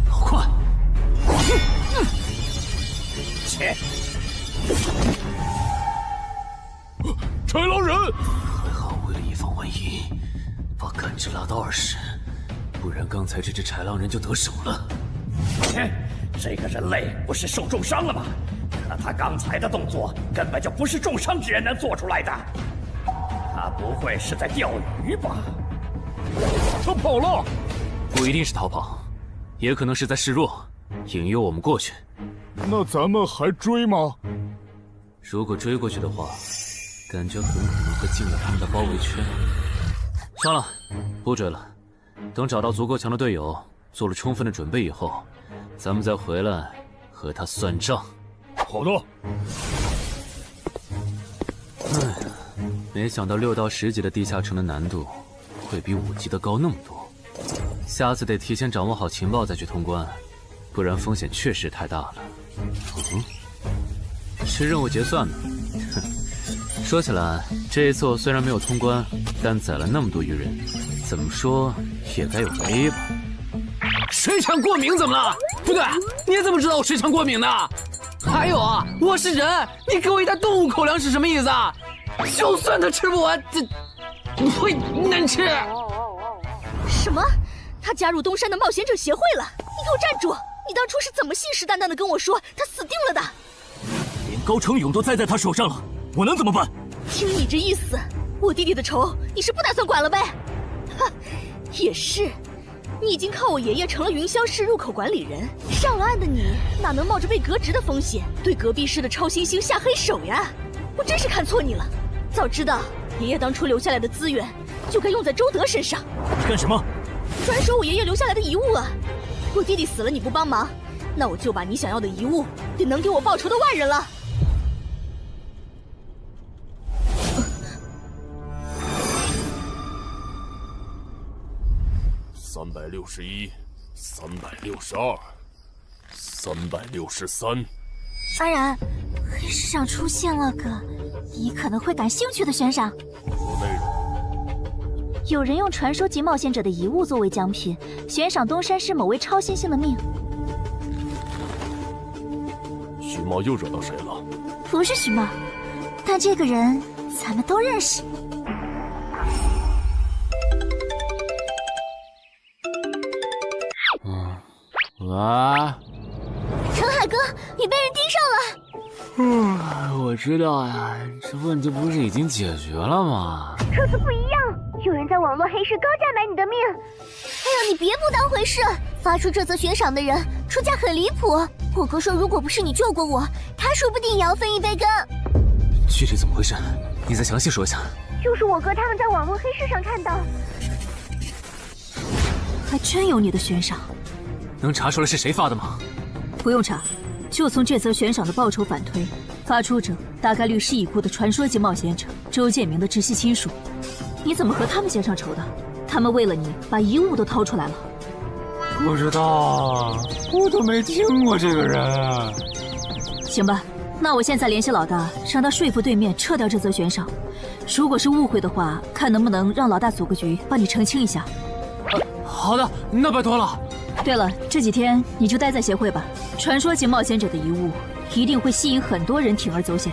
好快！切！豺狼人，还好为了以防万一，把感知拉到20，不然刚才这只豺狼人就得手了。切！这个人类不是受重伤了吗？可他刚才的动作根本就不是重伤之人能做出来的。他不会是在钓鱼吧？他跑了。不一定是逃跑，也可能是在示弱，引诱我们过去。那咱们还追吗？如果追过去的话，感觉很可能会进了他们的包围圈。算了，不追了。等找到足够强的队友，做了充分的准备以后，咱们再回来和他算账。好的。哎呀，没想到6到10级的地下城的难度会比5级的高那么多。下次得提前掌握好情报再去通关，不然风险确实太大了。是任务结算呢。哼，说起来，这一次我虽然没有通关，但宰了那么多鱼人，怎么说也该有个 A 吧。水产过敏怎么了？不对，你怎么知道我水产过敏的？还有啊，我是人，你给我一袋动物口粮是什么意思啊？就算他吃不完，这会难吃。什么？他加入东山的冒险者协会了？你给我站住！你当初是怎么信誓旦旦的跟我说他死定了的？连高成勇都栽在他手上了，我能怎么办？听你这意思，我弟弟的仇你是不打算管了呗？哼，也是，你已经靠我爷爷成了云霄市入口管理人，上了岸的你哪能冒着被革职的风险对隔壁市的超新星下黑手呀？我真是看错你了，早知道爷爷当初留下来的资源就该用在周德身上。干什么？转手我爷爷留下来的遗物啊！我弟弟死了你不帮忙，那我就把你想要的遗物给能给我报仇的外人了。361、362、363。安然，黑市上出现了个你可能会感兴趣的悬赏。内容。有人用传说级冒险者的遗物作为奖品，悬赏东山市某位超新星的命。徐茂又惹到谁了？不是徐茂，但这个人咱们都认识。陈海哥，你被人盯上了。我知道呀，这问题不是已经解决了吗？这次不一样，有人在网络黑市高价买你的命。哎呦，你别不当回事！发出这则悬赏的人出价很离谱。我哥说，如果不是你救过我，他说不定也要分一杯羹。具体怎么回事？你再详细说一下。就是我哥他们在网络黑市上看到，还真有你的悬赏。能查出来是谁发的吗？不用查，就从这则悬赏的报酬反推，发出者大概率是已故的传说级冒险者周建明的直系亲属。你怎么和他们结上仇的？他们为了你把遗物都掏出来了。不知道，我都没听过这个人。行吧，那我现在联系老大，让他说服对面撤掉这则悬赏。如果是误会的话，看能不能让老大组个局帮你澄清一下。好的，那拜托了。对了，这几天你就待在协会吧。传说级冒险者的遗物一定会吸引很多人铤而走险。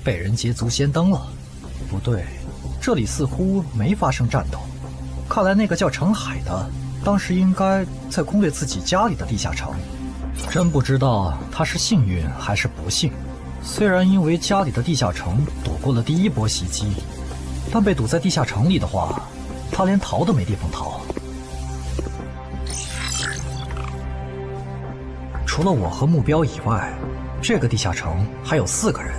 被人捷足先登了？不对，这里似乎没发生战斗。看来那个叫程海的，当时应该在攻略自己家里的地下城。真不知道他是幸运还是不幸。虽然因为家里的地下城躲过了第一波袭击，但被堵在地下城里的话，他连逃都没地方逃。除了我和目标以外，这个地下城还有4个人，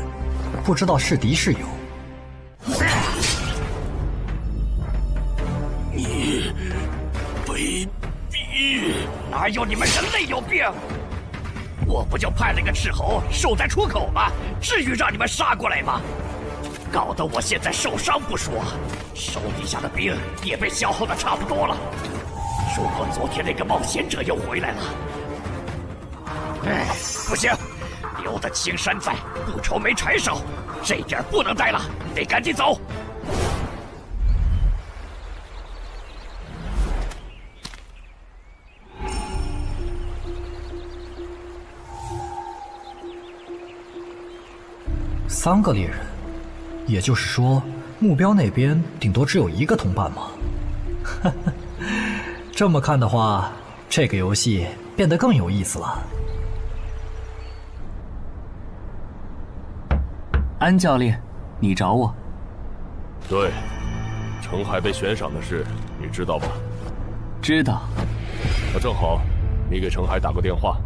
不知道是敌是友。你卑鄙！哪有你们人类有病？我不就派了个斥候守在出口吗？至于让你们杀过来吗？搞得我现在受伤不说，手底下的兵也被消耗的差不多了。如果昨天那个冒险者又回来了，不行，留得青山在，不愁没柴烧。这点不能待了，得赶紧走。3个猎人，也就是说，目标那边顶多只有1个同伴吗？这么看的话，这个游戏变得更有意思了。安教练，你找我？对，程海被悬赏的事，你知道吧？知道。那正好，你给程海打个电话，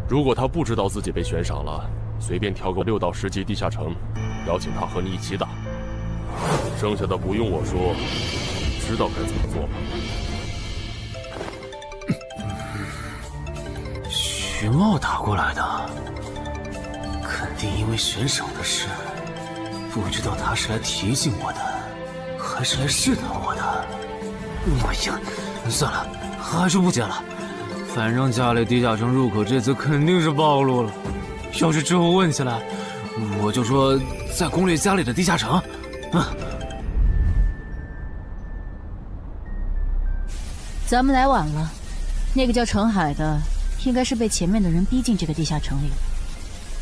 如果他不知道自己被悬赏了，随便挑个6到10级地下城，邀请他和你一起打。剩下的不用我说，知道该怎么做吧？徐茂打过来的，肯定因为悬赏的事。不知道他是来提醒我的，还是来试探我的。哎呀，算了，还是不接了。反正家里地下城入口这次肯定是暴露了。要是之后问起来，我就说在攻略家里的地下城。咱们来晚了，那个叫程海的，应该是被前面的人逼进这个地下城里了。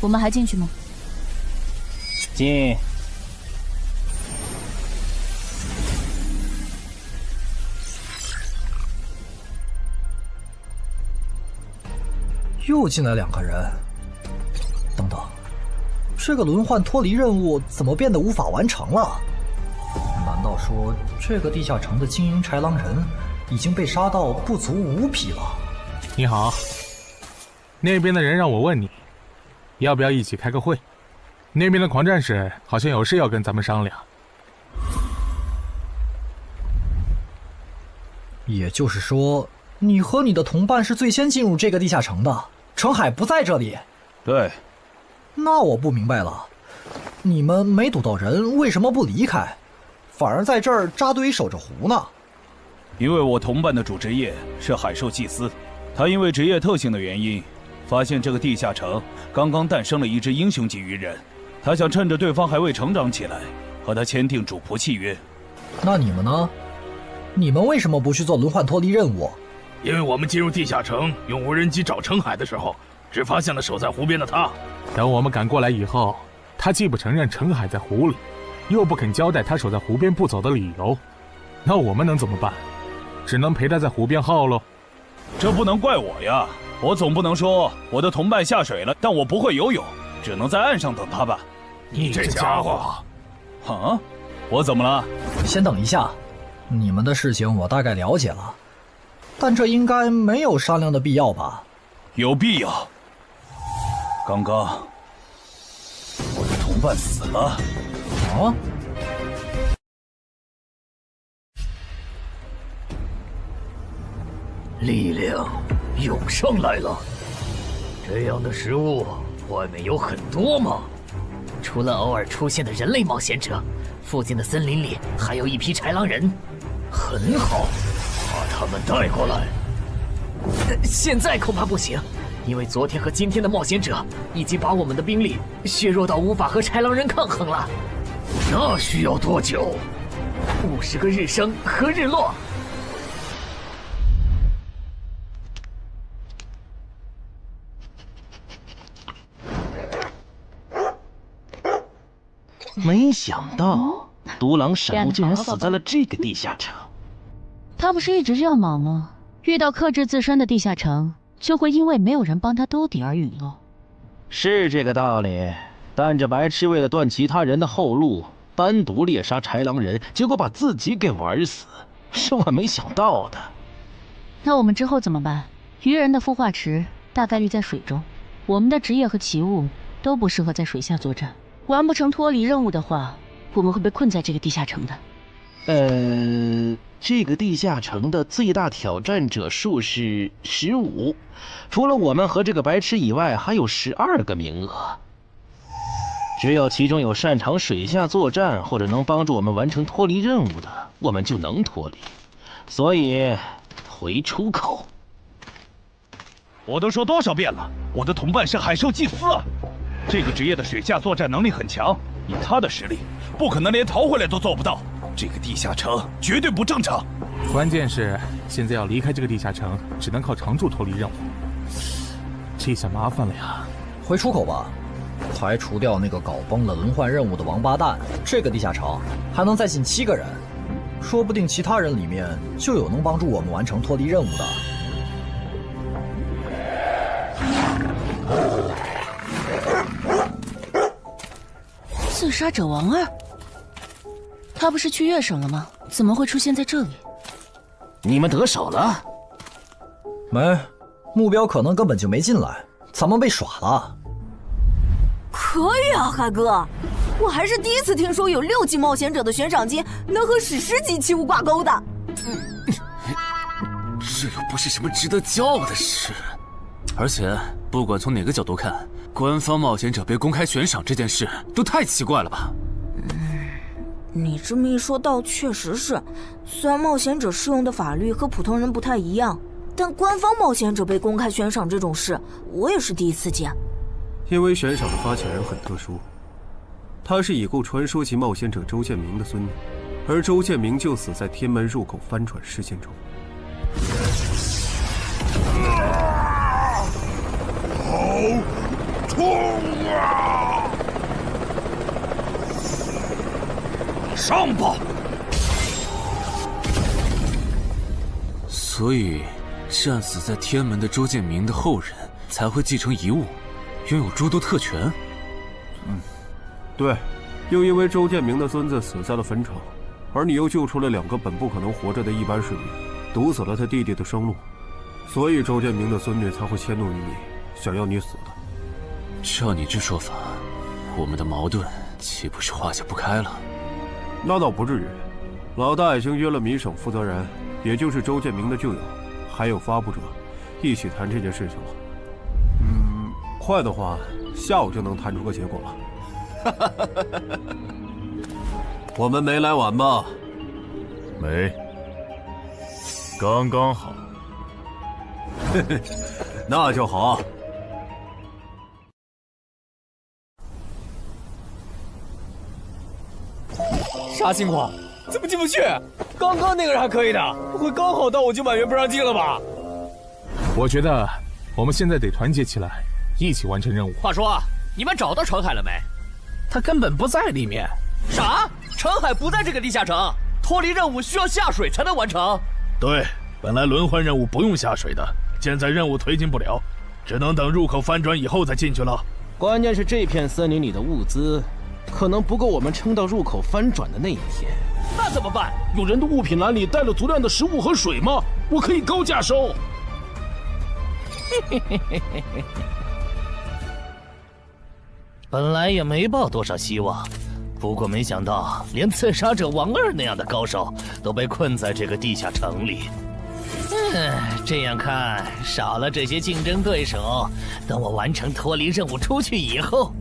我们还进去吗？进。又进来2个人。等等，这个轮换脱离任务怎么变得无法完成了？难道说这个地下城的精英豺狼人已经被杀到不足5匹了？你好，那边的人让我问你，要不要一起开个会？那边的狂战士好像有事要跟咱们商量。也就是说，你和你的同伴是最先进入这个地下城的，程海不在这里。对。那我不明白了，你们没堵到人，为什么不离开？反而在这儿扎堆守着湖呢？因为我同伴的主职业是海兽祭司，他因为职业特性的原因，发现这个地下城刚刚诞生了一只英雄级鱼人，他想趁着对方还未成长起来，和他签订主仆契约。那你们呢？你们为什么不去做轮换脱离任务？因为我们进入地下城用无人机找程海的时候，只发现了守在湖边的他。等我们赶过来以后，他既不承认程海在湖里，又不肯交代他守在湖边不走的理由，那我们能怎么办？只能陪他在湖边耗喽。这不能怪我呀，我总不能说我的同伴下水了，但我不会游泳，只能在岸上等他吧。你这家伙！啊，我怎么了？先等一下，你们的事情我大概了解了，但这应该没有商量的必要吧？有必要。刚刚我的同伴死了。啊？力量涌上来了。这样的食物外面有很多吗？除了偶尔出现的人类冒险者，附近的森林里还有一批豺狼人。很好，把他们带过来。现在恐怕不行，因为昨天和今天的冒险者已经把我们的兵力削弱到无法和豺狼人抗衡了。那需要多久？50个日升和日落。没想到独狼闪悟竟然死在了这个地下城。他不是一直这样莽吗？遇到克制自身的地下城，就会因为没有人帮他兜底而陨落。是这个道理，但这白痴为了断其他人的后路，单独猎杀豺狼人，结果把自己给玩死，是我没想到的。那我们之后怎么办？鱼人的孵化池大概率在水中，我们的职业和奇物都不适合在水下作战。完不成脱离任务的话，我们会被困在这个地下城的。这个地下城的最大挑战者数是15，除了我们和这个白痴以外，还有12个名额。只有其中有擅长水下作战或者能帮助我们完成脱离任务的，我们就能脱离。所以，回出口。我都说多少遍了，我的同伴是海兽祭司啊！这个职业的水下作战能力很强，以他的实力，不可能连逃回来都做不到。这个地下城绝对不正常。关键是现在要离开这个地下城，只能靠常驻脱离任务，这下麻烦了呀。回出口吧，排除掉那个搞崩了轮换任务的王八蛋，这个地下城还能再进7个人，说不定其他人里面就有能帮助我们完成脱离任务的。自杀者王二，他不是去月省了吗？怎么会出现在这里？你们得手了？没，目标可能根本就没进来，咱们被耍了。可以啊，海哥，我还是第一次听说有6级冒险者的悬赏金能和史诗级奇物挂钩的。这又不是什么值得骄傲的事，而且不管从哪个角度看，官方冒险者被公开悬赏这件事都太奇怪了吧？你这么一说，倒确实是。虽然冒险者适用的法律和普通人不太一样，但官方冒险者被公开悬赏这种事，我也是第一次见。因为悬赏的发起人很特殊，他是已故传说级冒险者周建明的孙女，而周建明就死在天门入口翻船事件中。好痛啊！上吧！所以，战死在天门的周建明的后人才会继承遗物，拥有诸多特权。对，又因为周建明的孙子死在了坟场，而你又救出了2个本不可能活着的一般市民，堵死了他弟弟的生路，所以周建明的孙女才会迁怒于你，想要你死的。照你这说法，我们的矛盾岂不是化解不开了？那倒不至于，老大已经约了米省负责人，也就是周建明的旧友，还有发布者，一起谈这件事情了。快的话，下午就能谈出个结果了。我们没来晚吧？没，刚刚好。嘿嘿，那就好。啥情况？怎么进不去？刚刚那个人还可以的，不会刚好到我就满员不让进了吧？我觉得我们现在得团结起来，一起完成任务。话说，你们找到程海了没？他根本不在里面。啥？程海不在这个地下城？脱离任务需要下水才能完成？对，本来轮换任务不用下水的，现在任务推进不了，只能等入口翻转以后再进去了。关键是这片森林里的物资，可能不够我们撑到入口翻转的那一天。那怎么办？有人的物品栏里带了足量的食物和水吗？我可以高价收。本来也没抱多少希望，不过没想到连刺杀者王二那样的高手都被困在这个地下城里。这样看，少了这些竞争对手，等我完成脱离任务出去以后，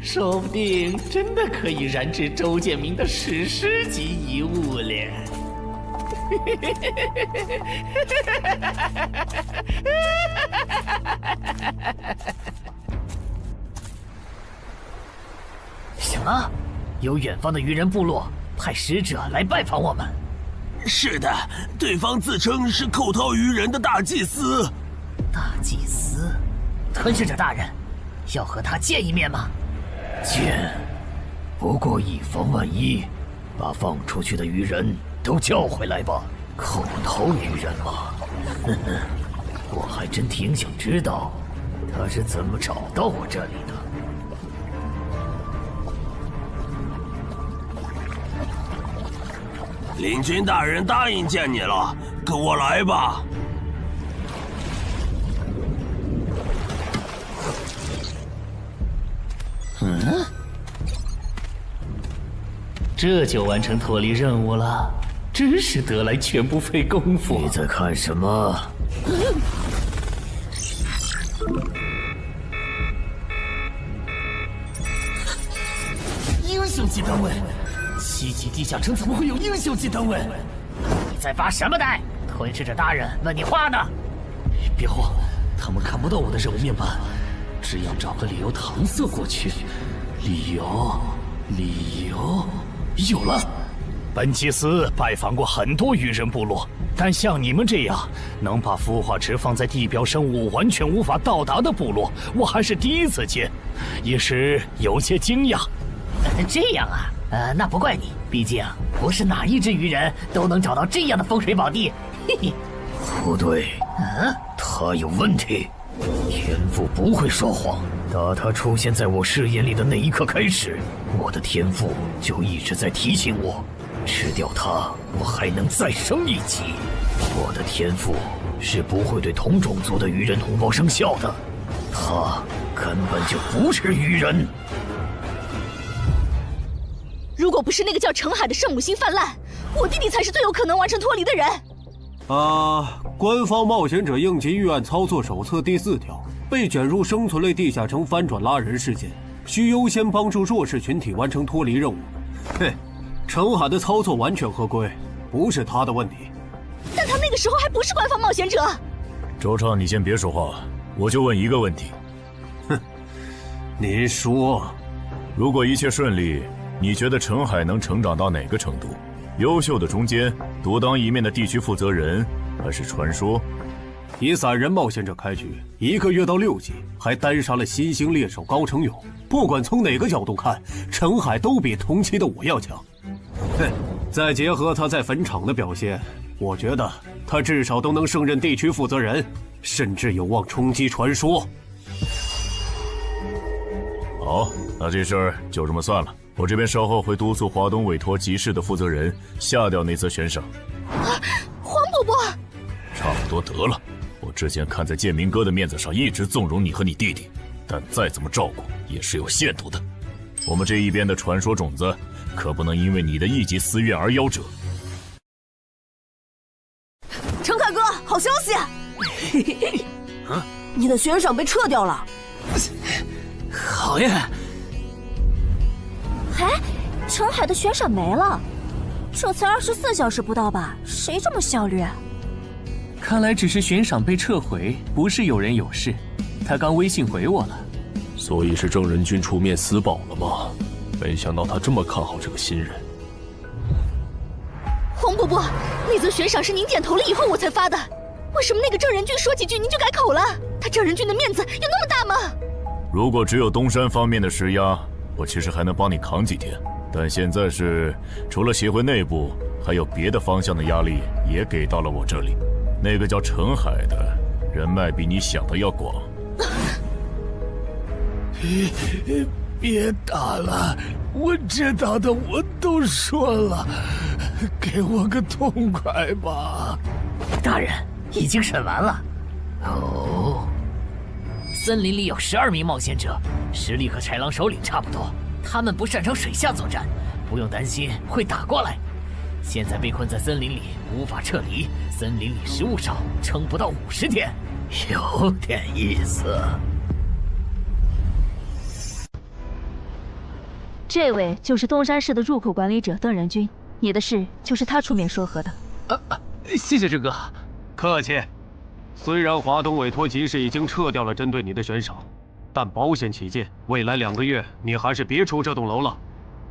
说不定真的可以燃制周建明的史诗级遗物了。什么？有远方的鱼人部落派使者来拜访我们？是的，对方自称是寇涛鱼人的大祭司。大祭司？吞噬者大人，要和他见一面吗？见，不过以防万一，把放出去的鱼人都叫回来吧。寇涛鱼人嘛，我还真挺想知道他是怎么找到我这里的。领军大人答应见你了，跟我来吧。这就完成脱离任务了，真是得来全不费功夫。你在看什么？英雄级单位，7级地下城怎么会有英雄级单位？你在发什么呆？吞噬者大人问你话呢。别慌，他们看不到我的任务面板，只要找个理由搪塞过去。理由，有了。本祭司拜访过很多鱼人部落，但像你们这样能把孵化池放在地表生物完全无法到达的部落，我还是第一次见，一时有些惊讶。这样啊，那不怪你，毕竟不是哪一只鱼人都能找到这样的风水宝地。嘿嘿，不对，他有问题。天赋不会说谎，打他出现在我视野里的那一刻开始，我的天赋就一直在提醒我，吃掉他，我还能再升一级。我的天赋是不会对同种族的鱼人同胞生效的，他根本就不是鱼人。如果不是那个叫程海的圣母心泛滥，我弟弟才是最有可能完成脱离的人。官方冒险者应急预案操作手册第4条，被卷入生存类地下城翻转拉人事件，需优先帮助弱势群体完成脱离任务。嘿，程海的操作完全合规，不是他的问题。但他那个时候还不是官方冒险者。周畅，你先别说话，我就问一个问题。您说，如果一切顺利，你觉得程海能成长到哪个程度？优秀的中间，独当一面的地区负责人，还是传说？以散人冒险者开局，1个月到6级，还单杀了新兴猎手高成勇。不管从哪个角度看，程海都比同期的我要强。再结合他在坟场的表现，我觉得他至少都能胜任地区负责人，甚至有望冲击传说。好，那这事儿就这么算了。我这边稍后会督促华东委托集市的负责人下掉那则悬赏。黄伯伯，差不多得了。我之前看在建明哥的面子上，一直纵容你和你弟弟，但再怎么照顾也是有限度的。我们这一边的传说种子，可不能因为你的一己私怨而夭折。程凯哥，好消息！你的悬赏被撤掉了。好呀！哎，澄海的悬赏没了，这才24小时不到吧？谁这么效率啊？看来只是悬赏被撤回，不是有人有事。他刚微信回我了。所以是郑仁君出面私保了吗？没想到他这么看好这个新人。黄伯伯，那则悬赏是您点头了以后我才发的，为什么那个郑仁君说几句您就改口了？他郑仁君的面子有那么大吗？如果只有东山方面的施压，我其实还能帮你扛几天。但现在是除了协会内部，还有别的方向的压力也给到了我这里。那个叫澄海的人脉比你想的要广。别打了，我知道的我都说了，给我个痛快吧。大人，已经审完了。哦，森林里有12名冒险者，实力和豺狼首领差不多。他们不擅长水下作战，不用担心会打过来。现在被困在森林里，无法撤离。森林里食物少，撑不到50天，有点意思。这位就是东山市的入口管理者邓仁君，你的事就是他出面说和的。谢谢郑哥。客气。虽然华东委托集市已经撤掉了针对你的悬赏，但保险起见，未来2个月你还是别出这栋楼了。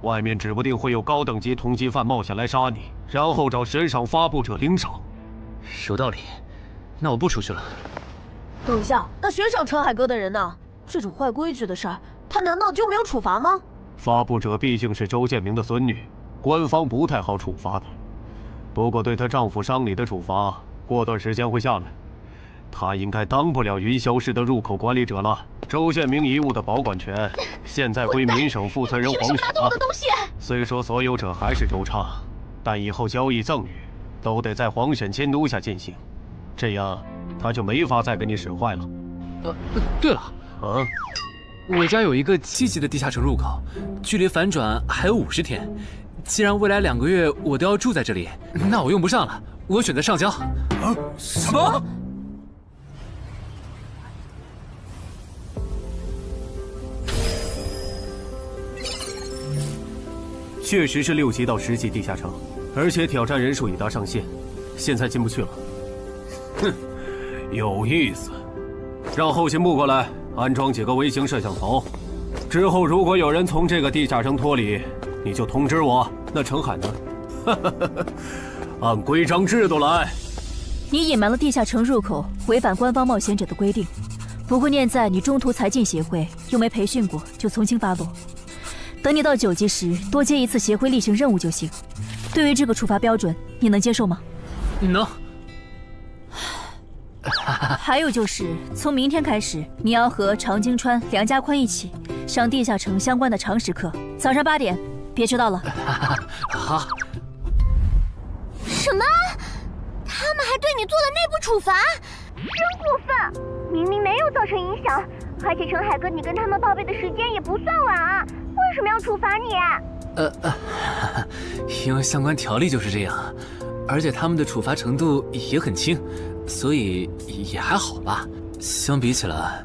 外面指不定会有高等级通缉犯冒险来杀你，然后找悬赏发布者领赏。有道理，那我不出去了。等一下，那悬赏澄海哥的人呢？这种坏规矩的事儿，他难道就没有处罚吗？发布者毕竟是周建明的孙女，官方不太好处罚的。不过对她丈夫伤礼的处罚，过段时间会下来。她应该当不了云霄市的入口管理者了。周建明遗物的保管权现在归民省负责人黄雪了。虽说所有者还是周畅，但以后交易赠与都得在黄选监督下进行，这样他就没法再给你使坏了。对了，我家有一个7级的地下城入口，距离反转还有50天。既然未来2个月我都要住在这里，那我用不上了，我选择上交。什么？确实是6级到10级地下城，而且挑战人数已达上限，现在进不去了。哼，有意思。让后勤部过来安装几个微型摄像头，之后如果有人从这个地下城脱离，你就通知我。那澄海呢？按规章制度来。你隐瞒了地下城入口，违反官方冒险者的规定。不过念在你中途才进协会，又没培训过，就从轻发落。等你到9级时，多接一次协会例行任务就行。对于这个处罚标准，你能接受吗？能。还有就是，从明天开始，你要和常京川、梁家宽一起上地下城相关的常识课，早上8点，别迟到了。好。什么？他们还对你做了内部处罚？真过分！明明没有造成影响，而且澄海哥，你跟他们报备的时间也不算晚啊，为什么要处罚你？因为相关条例就是这样，而且他们的处罚程度也很轻，所以也还好吧。相比起来，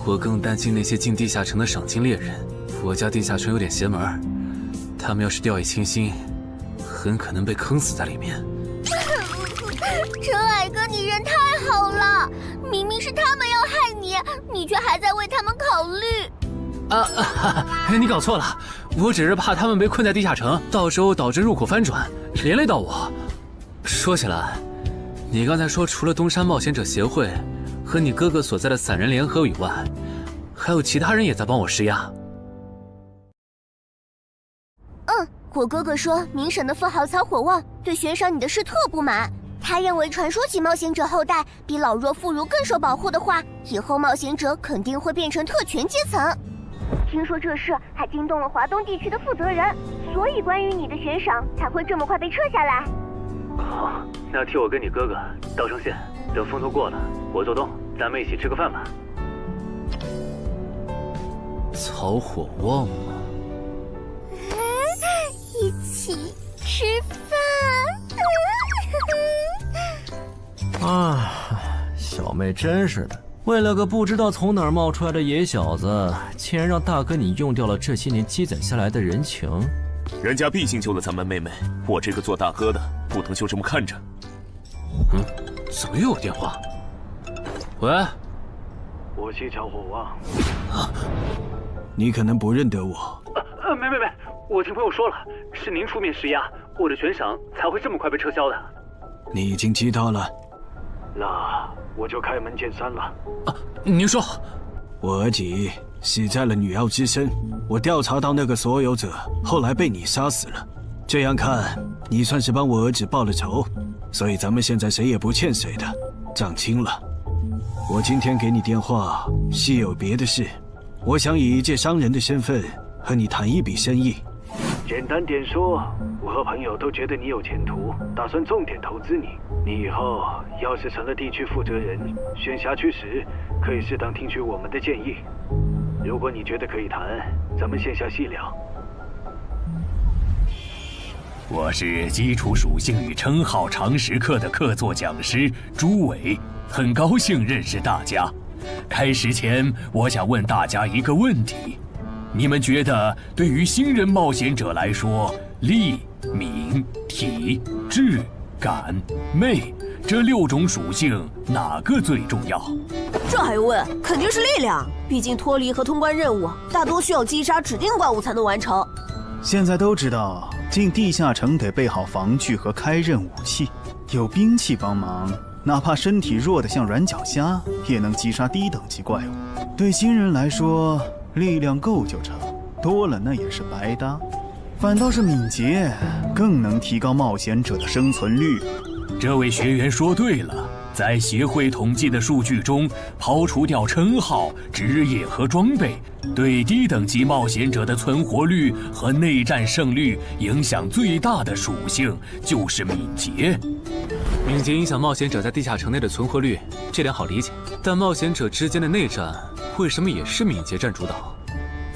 我更担心那些进地下城的赏金猎人。我家地下城有点邪门，他们要是掉以轻心，很可能被坑死在里面。澄海哥，你人太好了，明明是他们要害你，你却还在为他们考虑。你搞错了，我只是怕他们被困在地下城，到时候导致入口翻转，连累到我。说起来，你刚才说除了东山冒险者协会和你哥哥所在的散人联合以外，还有其他人也在帮我施压。我哥哥说明省的富豪曹火旺对悬赏你的事特不满，他认为传说级冒险者后代比老弱妇孺更受保护的话，以后冒险者肯定会变成特权阶层。听说这事还惊动了华东地区的负责人，所以关于你的悬赏才会这么快被撤下来。好，那替我跟你哥哥道声歉，等风头过了，我做东，咱们一起吃个饭吧。曹火旺吗？一起吃饭。啊，小妹真是的，为了个不知道从哪儿冒出来的野小子，竟然让大哥你用掉了这些年积攒下来的人情。人家毕竟救了咱们妹妹，我这个做大哥的不能就这么看着。怎么又有电话？喂，我是小火王。你可能不认得我。没，我听朋友说了，是您出面施压，我的悬赏才会这么快被撤销的。你已经知道了，那我就开门见山了。您说，我儿子死在了女妖之身，我调查到那个所有者后来被你杀死了，这样看你算是帮我儿子报了仇，所以咱们现在谁也不欠谁的，账清了。我今天给你电话是有别的事，我想以一介商人的身份和你谈一笔生意。简单点说，我和朋友都觉得你有前途，打算重点投资你。你以后要是成了地区负责人，选辖区时可以适当听取我们的建议。如果你觉得可以谈，咱们线下细聊。我是基础属性与称号常识课的客座讲师朱伟，很高兴认识大家。开始前，我想问大家一个问题：你们觉得对于新人冒险者来说，力、敏、体、智、感、魅这6种属性哪个最重要？这还用问？肯定是力量，毕竟脱离和通关任务大多需要击杀指定怪物才能完成。现在都知道，进地下城得备好防具和开刃武器，有兵器帮忙，哪怕身体弱得像软脚虾，也能击杀低等级怪物。对新人来说，力量够就成，多了那也是白搭。反倒是敏捷更能提高冒险者的生存率。这位学员说对了，在协会统计的数据中，刨除掉称号、职业和装备，对低等级冒险者的存活率和内战胜率影响最大的属性就是敏捷。敏捷影响冒险者在地下城内的存活率，这点好理解。但冒险者之间的内战，为什么也是敏捷占主导？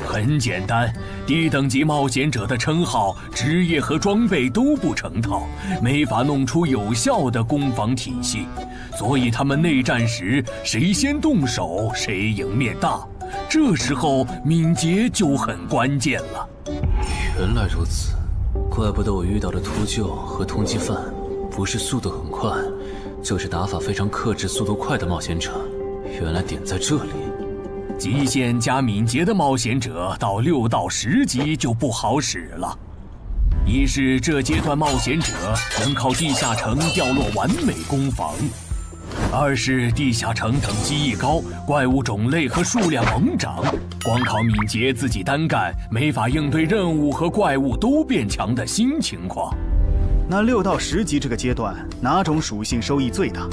很简单，低等级冒险者的称号、职业和装备都不成套，没法弄出有效的攻防体系，所以他们内战时谁先动手谁赢面大。这时候敏捷就很关键了。原来如此，怪不得我遇到的秃鹫和通缉犯不是速度很快，就是打法非常克制、速度快的冒险者。原来点在这里。极限加敏捷的冒险者到6到10级就不好使了。一是这阶段冒险者能靠地下城掉落完美攻防，二是地下城等级一高，怪物种类和数量猛涨，光靠敏捷自己单干没法应对任务和怪物都变强的新情况。那6到10级这个阶段，哪种属性收益最大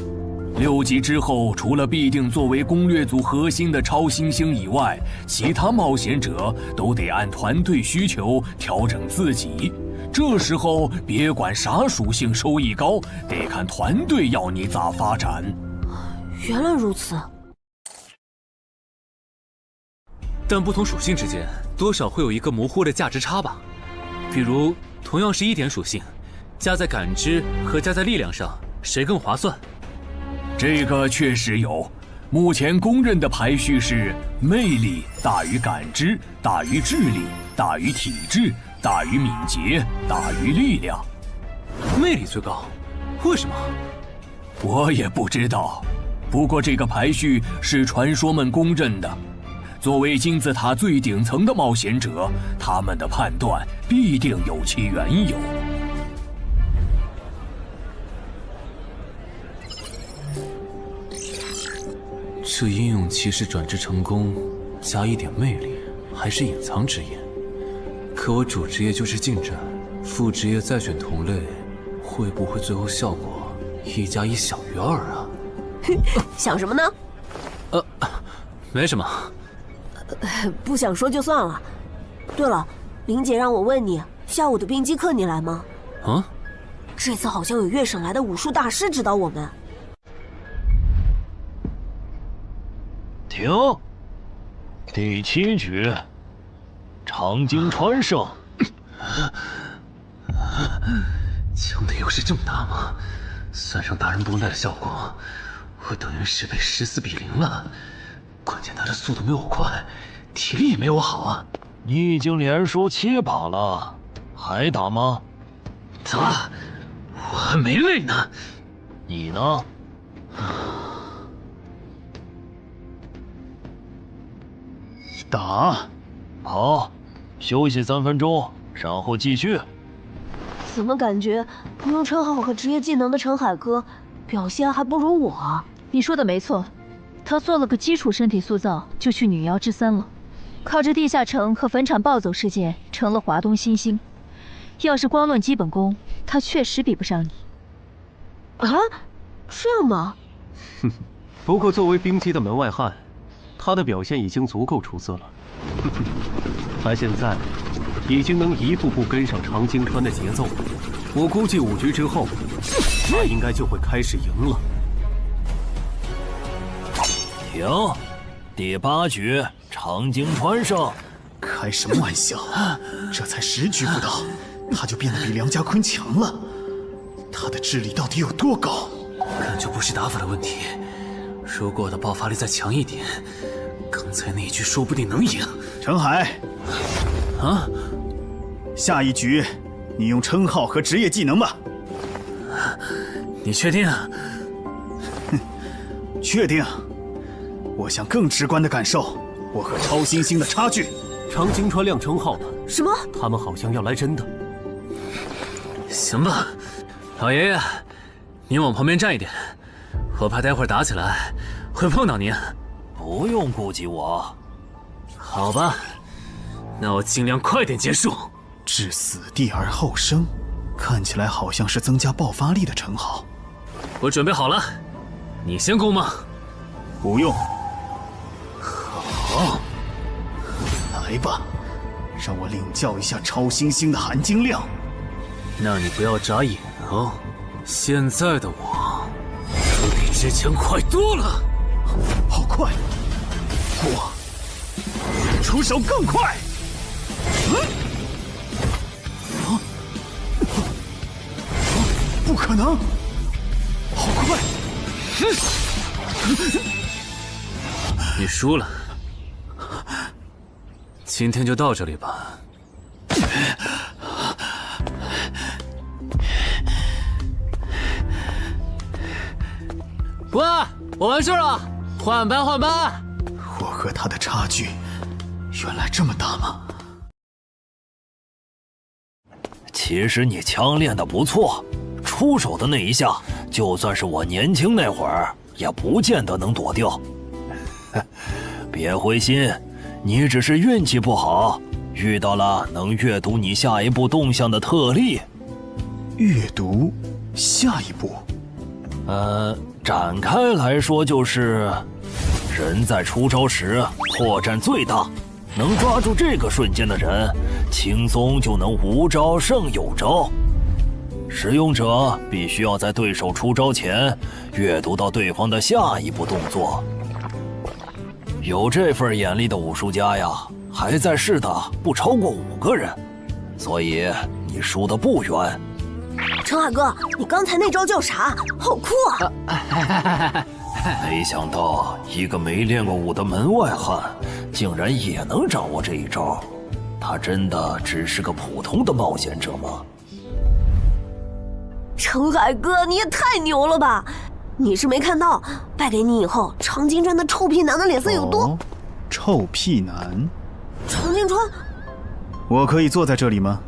？6级之后，除了必定作为攻略组核心的超新星以外，其他冒险者都得按团队需求调整自己。这时候别管啥属性收益高，得看团队要你咋发展。原来如此。但不同属性之间多少会有一个模糊的价值差吧？比如同样是1点属性，加在感知和加在力量上，谁更划算？这个确实有，目前公认的排序是魅力大于感知，大于智力，大于体质，大于敏捷，大于力量。魅力最高，为什么？我也不知道，不过这个排序是传说们公认的。作为金字塔最顶层的冒险者，他们的判断必定有其缘由。这英勇骑士转职成功，加1点魅力，还是隐藏职业。可我主职业就是近战，副职业再选同类，会不会最后效果1+1小于2啊？想什么呢？没什么。不想说就算了。对了，林姐让我问你，下午的冰击课你来吗？啊？这次好像有越省来的武术大师指导我们。停！第7局，长经传胜。强的优势这么大吗？算上大人绷带的效果，我等于是被14-0了，关键他的速度没我快，体力也没我好啊。你已经连输7把了，还打吗？打，我还没累呢。你呢？打。好，休息3分钟，然后继续。怎么感觉不用称号和职业技能的陈海哥表现还不如我啊？你说的没错，他做了个基础身体塑造，就去女妖之3了。靠着地下城和坟场暴走事件，成了华东新星。要是光论基本功，他确实比不上你。啊，这样吗？哼，不过作为冰姬的门外汉，他的表现已经足够出色了。他现在已经能一步步跟上常经川的节奏，我估计5局之后，他应该就会开始赢了。停，第8局，常经川胜。开什么玩笑？这才10局不到，他就变得比梁家坤强了。他的智力到底有多高？感觉不是打法的问题，如果我的爆发力再强一点，刚才那一局说不定能赢。陈海，啊，下一局你用称号和职业技能吧。你确定？哼，确定。我想更直观的感受我和超新星的差距。常经川亮称号了。什么？他们好像要来真的。行吧，老爷爷，您往旁边站一点，我怕待会儿打起来会碰到您。不用顾及我。好吧，那我尽量快点结束。置死地而后生，看起来好像是增加爆发力的称号。我准备好了，你先攻吗？不用。好，来吧，让我领教一下超新星的含金量。那你不要眨眼哦，现在的我可比之前快多了。好快！我出手更快！不可能！好快！你输了，今天就到这里吧。喂，我完事了，换班换班。我和他的差距原来这么大吗？其实你枪练得不错，出手的那一下，就算是我年轻那会儿，也不见得能躲掉。别灰心，你只是运气不好，遇到了能阅读你下一步动向的特例。阅读下一步？展开来说就是，人在出招时破绽最大，能抓住这个瞬间的人，轻松就能无招胜有招。使用者必须要在对手出招前阅读到对方的下一步动作。有这份眼力的武术家呀，还在世的不超过5个人，所以你输得不远。陈海哥，你刚才那招叫啥？好酷啊！没想到一个没练过武的门外汉，竟然也能掌握这一招。他真的只是个普通的冒险者吗？陈海哥，你也太牛了吧！你是没看到败给你以后，常经川的臭屁男的脸色有多……臭屁男？常经川，我可以坐在这里吗？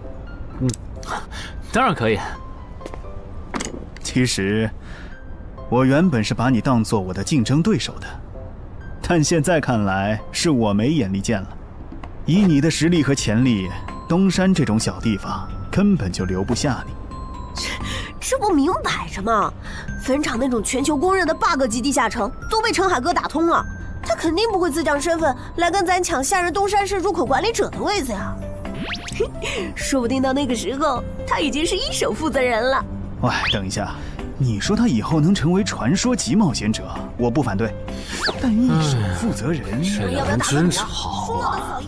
当然可以。其实，我原本是把你当做我的竞争对手的，但现在看来是我没眼力见了。以你的实力和潜力，东山这种小地方根本就留不下你。这不明摆着吗？坟场那种全球公认的 bug 级地下城都被陈海哥打通了，他肯定不会自降身份来跟咱抢下任东山市入口管理者的位子呀。说不定到那个时候，他已经是一手负责人了。喂，等一下，你说他以后能成为传说级冒险者，我不反对，但一手负责人，这个人真是好啊！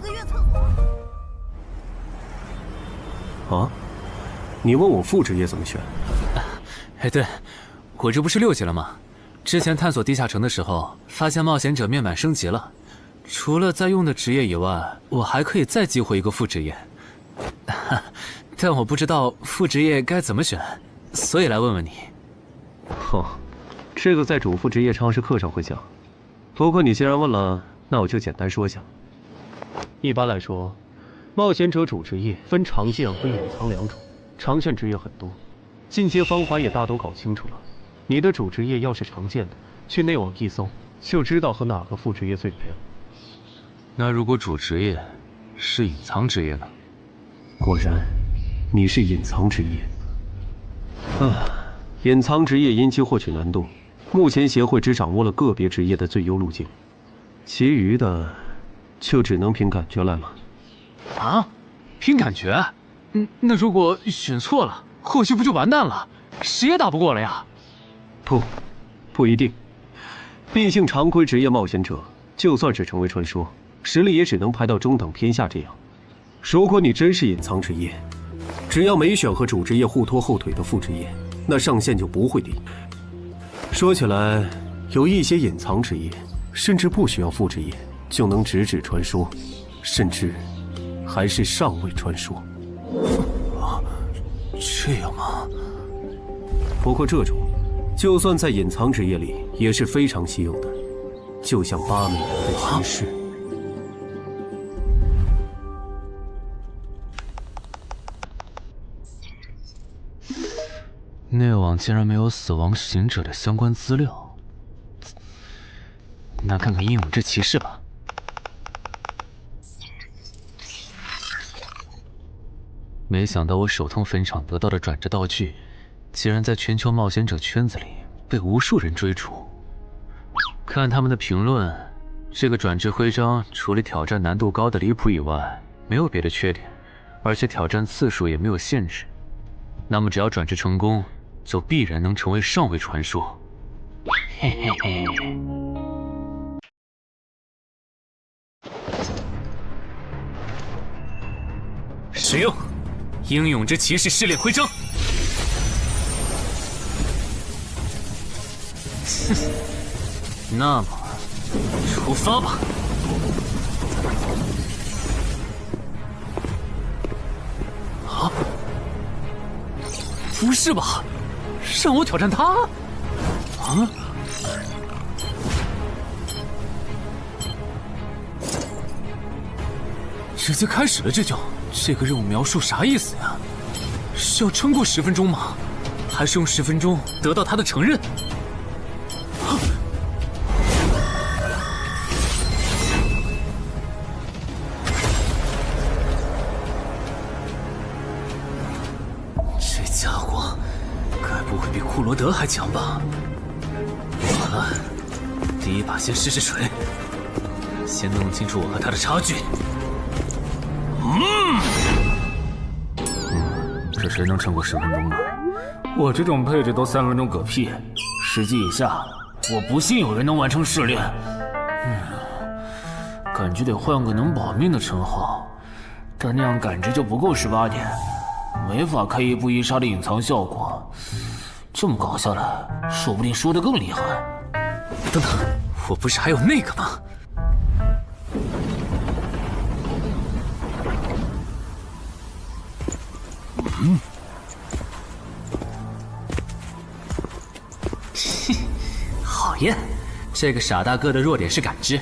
啊，你问我副职业怎么选？哎，对，我这不是6级了吗？之前探索地下城的时候，发现冒险者面板升级了，除了在用的职业以外，我还可以再激活一个副职业。但我不知道副职业该怎么选，所以来问问你。这个在主副职业常识课上会讲。不过你既然问了，那我就简单说下。一般来说，冒险者主职业分常见和隐藏两种，常见职业很多，进阶方法也大都搞清楚了。你的主职业要是常见的，去内网一搜就知道和哪个副职业最配了。那如果主职业是隐藏职业呢？果然，你是隐藏职业。隐藏职业因其获取难度，目前协会只掌握了个别职业的最优路径，其余的就只能凭感觉来了。啊？凭感觉？那如果选错了，后续不就完蛋了？谁也打不过了呀？不一定。毕竟常规职业冒险者，就算是成为传说，实力也只能排到中等偏下这样。如果你真是隐藏职业，只要没选和主职业互拖后腿的副职业，那上限就不会低。说起来，有一些隐藏职业，甚至不需要副职业就能直指传说，甚至还是上位传说。这样吗？不过这种，就算在隐藏职业里也是非常稀有的，就像8美人的骑士。内网竟然没有死亡行者的相关资料，那看看英勇之骑士吧。没想到我手通坟场得到的转职道具，竟然在全球冒险者圈子里被无数人追逐。看他们的评论，这个转职徽章除了挑战难度高的离谱以外，没有别的缺点，而且挑战次数也没有限制。那么只要转职成功，就必然能成为上位传说。嘿嘿嘿。使用英勇之骑士试炼徽章。那么，出发吧。啊？不是吧？让我挑战他？啊？直接开始了这个任务描述啥意思呀？是要撑过10分钟吗？还是用10分钟得到他的承认？这家伙该不会比库罗德还强吧？好了，第一把先试试水，先弄清楚我和他的差距。这谁能撑过10分钟呢？我这种配置都3分钟嗝屁，10级以下，我不信有人能完成试炼。感觉得换个能保命的称号，但那样感知就不够18点，没法开一步一杀的隐藏效果。这么搞下来，说不定输得更厉害。等等，我不是还有那个吗？讨厌，这个傻大个的弱点是感知，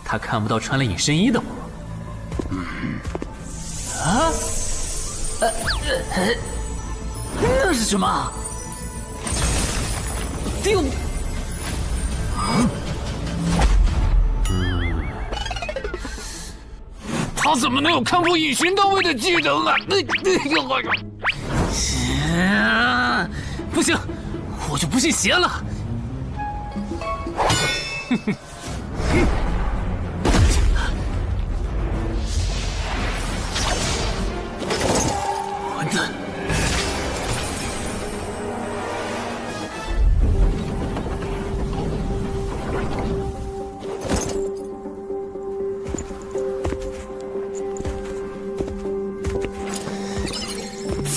他看不到穿了隐身衣的我。那是什么？丢！他怎么能有看破隐形单位的技能啊？不行，我就不信邪了。混蛋！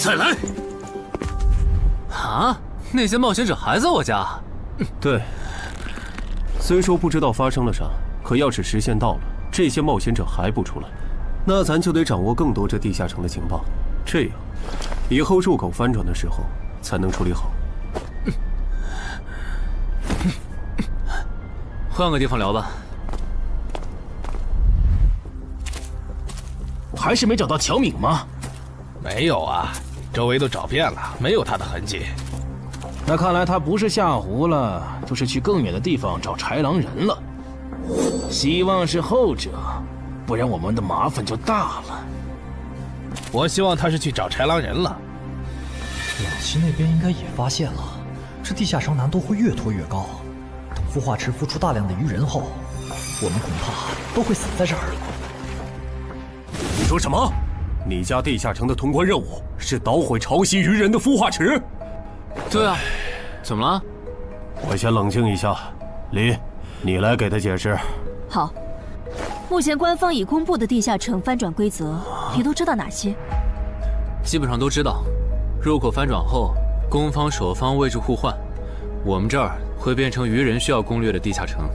再来！啊，那些冒险者还在我家？对，虽说不知道发生了啥，可要是时限到了，这些冒险者还不出来，那咱就得掌握更多这地下城的情报，这样以后入口翻转的时候才能处理好。换个地方聊吧。还是没找到乔敏吗？没有啊，周围都找遍了，没有他的痕迹。那看来他不是下湖了，就是去更远的地方找豺狼人了。希望是后者，不然我们的麻烦就大了。我希望他是去找豺狼人了。老七那边应该也发现了，这地下城难度会越拖越高。等孵化池孵出大量的鱼人后，我们恐怕都会死在这儿。你说什么？你家地下城的通关任务是捣毁潮汐鱼人的孵化池？对啊，怎么了？我先冷静一下，林，你来给他解释。好，目前官方已公布的地下城翻转规则，你都知道哪些？基本上都知道。入口翻转后，攻方守方位置互换，我们这儿会变成鱼人需要攻略的地下城。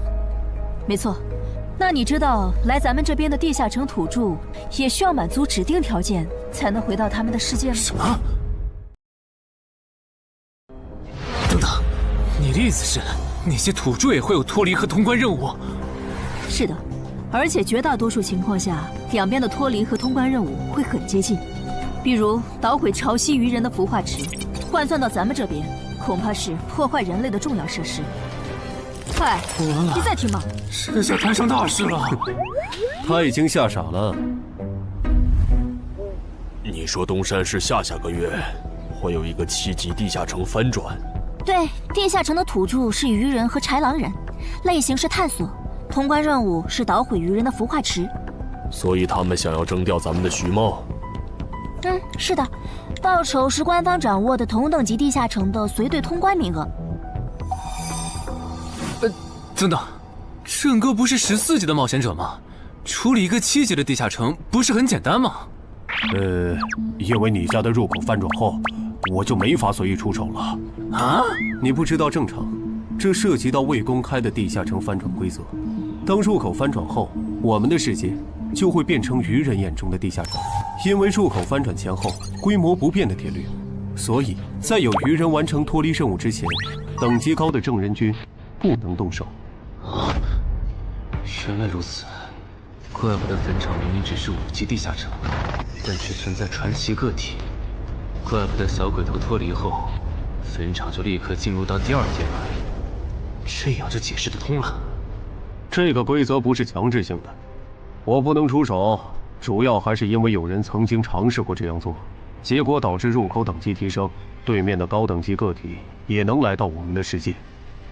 没错。那你知道来咱们这边的地下城土著也需要满足指定条件才能回到他们的世界吗？什么？等等，你的意思是那些土著也会有脱离和通关任务？是的，而且绝大多数情况下，两边的脱离和通关任务会很接近。比如捣毁潮汐鱼人的孵化池，换算到咱们这边，恐怕是破坏人类的重要设施。快，你再听吧，这下摊上大事了。他已经吓傻了。你说东山市下个月会有一个7级地下城翻转？对，地下城的土著是鱼人和豺狼人，类型是探索，通关任务是捣毁鱼人的孵化池。所以他们想要征调咱们的徐茂。是的，报酬是官方掌握的同等级地下城的随队通关名额。等等，郑哥不是14级的冒险者吗？处理一个7级的地下城不是很简单吗？因为你家的入口翻转后，我就没法随意出手了。啊？你不知道正常，这涉及到未公开的地下城翻转规则。当入口翻转后，我们的世界就会变成鱼人眼中的地下城。因为入口翻转前后规模不变的铁律，所以在有鱼人完成脱离任务之前，等级高的正人军不能动手。原来如此，怪不得坟场明明只是5级地下城，但却存在传奇个体。怪不得小鬼头脱离后，坟场就立刻进入到第2阶段，这样就解释得通了。这个规则不是强制性的，我不能出手，主要还是因为有人曾经尝试过这样做，结果导致入口等级提升，对面的高等级个体也能来到我们的世界。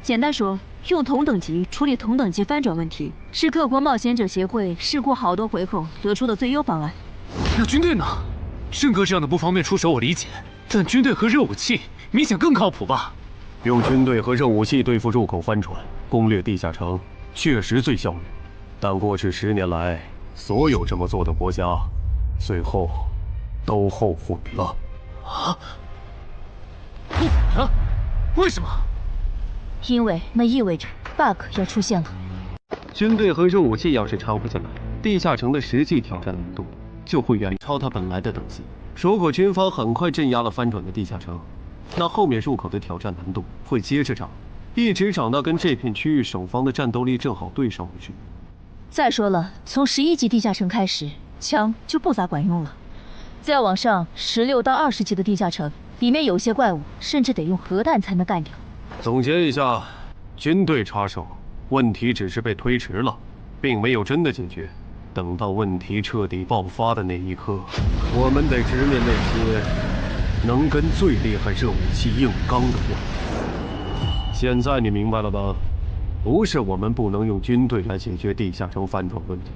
简单说，用同等级处理同等级翻转问题，是各国冒险者协会试过好多回后得出的最优方案。那军队呢？郑哥这样的不方便出手我理解，但军队和热武器明显更靠谱吧？用军队和热武器对付入口翻转，攻略地下城确实最效率，但过去10年来，所有这么做的国家，最后都后悔了。啊？后悔了？为什么？因为那意味着 bug 要出现了。军队和热武器要是插不进来，地下城的实际挑战难度就会远超它本来的等级。如果军方很快镇压了翻转的地下城，那后面入口的挑战难度会接着涨，一直涨到跟这片区域守方的战斗力正好对上为止。再说了，从11级地下城开始，枪就不咋管用了。再往上，16到20级的地下城，里面有些怪物甚至得用核弹才能干掉。总结一下，军队插手，问题只是被推迟了，并没有真的解决。等到问题彻底爆发的那一刻，我们得直面那些能跟最厉害热武器硬刚的怪物。现在你明白了吧？不是我们不能用军队来解决地下城翻转问题，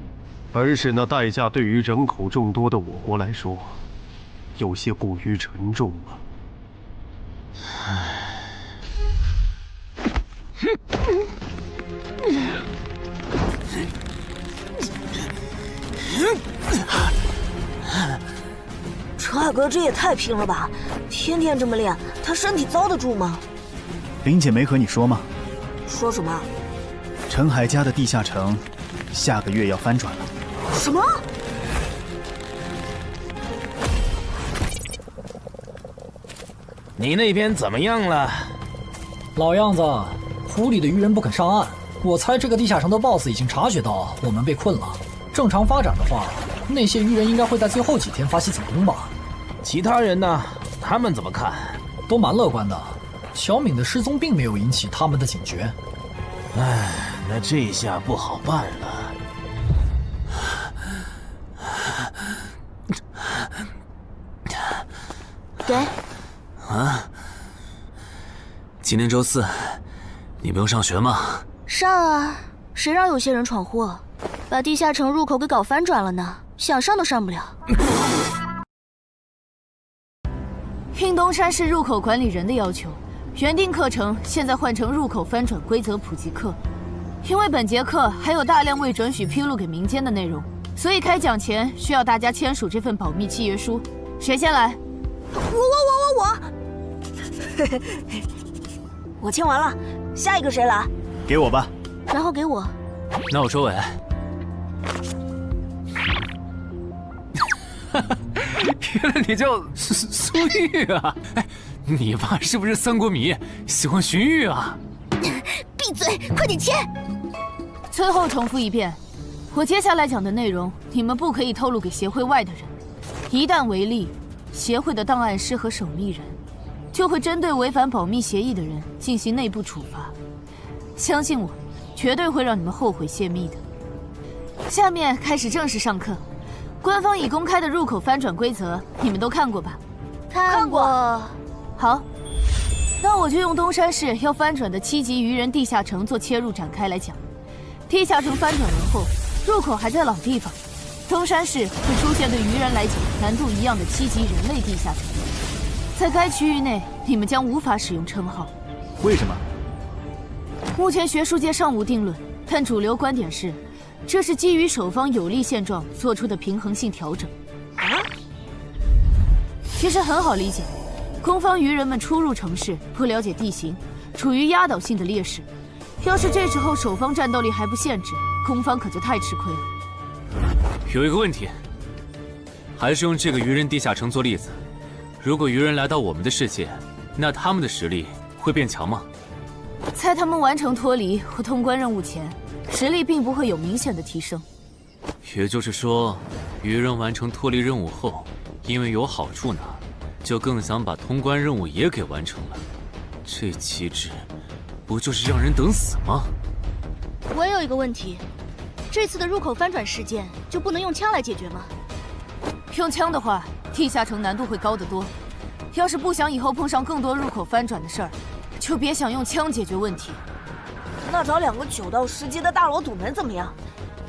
而是那代价对于人口众多的我国来说，有些过于沉重了。陈海哥这也太拼了吧！天天这么练，他身体遭得住吗？林姐没和你说吗？说什么？陈海家的地下城，下个月要翻转了。什么？你那边怎么样了？老样子，湖里的鱼人不肯上岸。我猜这个地下城的 BOSS 已经察觉到我们被困了。正常发展的话，那些鱼人应该会在最后几天发起进攻吧？其他人呢？他们怎么看？都蛮乐观的。小敏的失踪并没有引起他们的警觉。唉，那这下不好办了。给。啊？今天周四，你不用上学吗？上啊！谁让有些人闯祸，把地下城入口给搞翻转了呢？想上都上不了。应东山市入口管理人的要求，原定课程现在换成入口翻转规则普及课。因为本节课还有大量未准许披露给民间的内容，所以开讲前需要大家签署这份保密契约书。谁先来？我。我签完了，下一个谁来？给我吧。然后给我。那我收尾。原来你叫苏玉啊！哎，你爸是不是三国迷，喜欢荀彧啊？闭嘴，快点签！最后重复一遍，我接下来讲的内容，你们不可以透露给协会外的人。一旦违例，协会的档案师和守密人就会针对违反保密协议的人进行内部处罚。相信我，绝对会让你们后悔泄密的。下面开始正式上课。官方已公开的入口翻转规则，你们都看过吧？看过。好，那我就用东山市要翻转的7级鱼人地下城做切入展开来讲。地下城翻转完后，入口还在老地方，东山市会出现对鱼人来讲难度一样的7级人类地下城。在该区域内，你们将无法使用称号。为什么？目前学术界尚无定论，但主流观点是，这是基于守方有利现状做出的平衡性调整。啊？其实很好理解，攻方鱼人们初入城市，不了解地形，处于压倒性的劣势。要是这时候守方战斗力还不限制，攻方可就太吃亏了。有一个问题，还是用这个鱼人地下城做例子。如果鱼人来到我们的世界，那他们的实力会变强吗？在他们完成脱离或通关任务前，实力并不会有明显的提升。也就是说，鱼人完成脱离任务后，因为有好处拿，就更想把通关任务也给完成了。这机制，不就是让人等死吗？我有一个问题，这次的入口翻转事件就不能用枪来解决吗？用枪的话，地下城难度会高得多。要是不想以后碰上更多入口翻转的事儿，就别想用枪解决问题。那找2个9到10级的大佬堵门怎么样？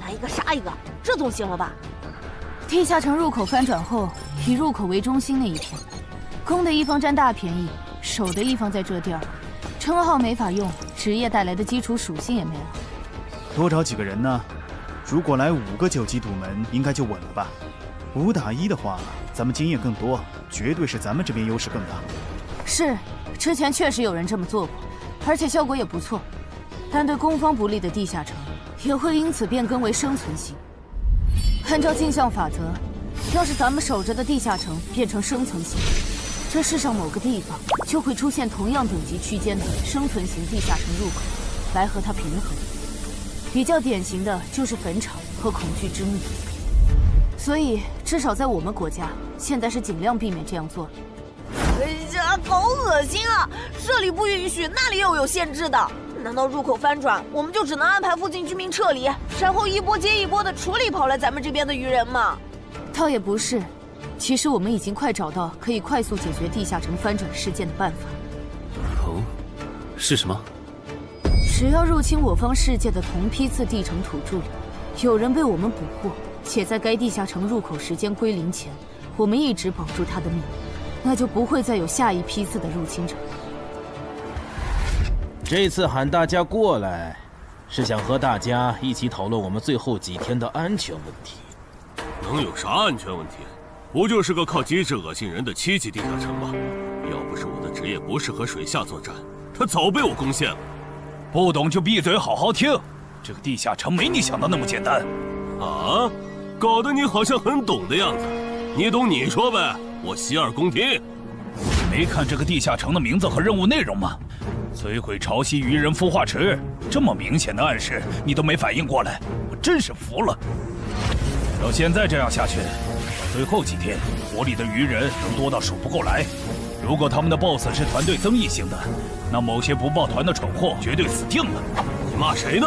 来一个杀一个，这总行了吧？地下城入口翻转后，以入口为中心那一片，攻的一方占大便宜，守的一方在这地儿，称号没法用，职业带来的基础属性也没了。多找几个人呢？如果来5个9级堵门，应该就稳了吧？5打1的话，咱们经验更多，绝对是咱们这边优势更大。是，之前确实有人这么做过，而且效果也不错。但对攻方不利的地下城，也会因此变更为生存型。按照镜像法则，要是咱们守着的地下城变成生存型，这世上某个地方就会出现同样等级区间的生存型地下城入口，来和它平衡。比较典型的就是坟场和恐惧之墓。所以，至少在我们国家，现在是尽量避免这样做了。哎呀，好恶心啊！这里不允许，那里又有限制的。难道入口翻转，我们就只能安排附近居民撤离，然后一波接一波的处理跑来咱们这边的鱼人吗？倒也不是，其实我们已经快找到可以快速解决地下城翻转事件的办法。哦，是什么？只要入侵我方世界的同批次地城土著里，有人被我们捕获，且在该地下城入口时间归零前，我们一直保住他的命，那就不会再有下一批次的入侵者。这次喊大家过来，是想和大家一起讨论我们最后几天的安全问题。能有啥安全问题？不就是个靠机制恶心人的7级地下城吗？要不是我的职业不适合水下作战，他早被我攻陷了。不懂就闭嘴，好好听。这个地下城没你想的那么简单。啊，搞得你好像很懂的样子。你懂你说呗，我洗耳恭听。你没看这个地下城的名字和任务内容吗？摧毁潮汐鱼人孵化池，这么明显的暗示你都没反应过来，我真是服了。要现在这样下去，最后几天活里的鱼人能多到数不过来。如果他们的 BOSS 是团队增益型的，那某些不抱团的蠢货绝对死定了。你骂谁呢？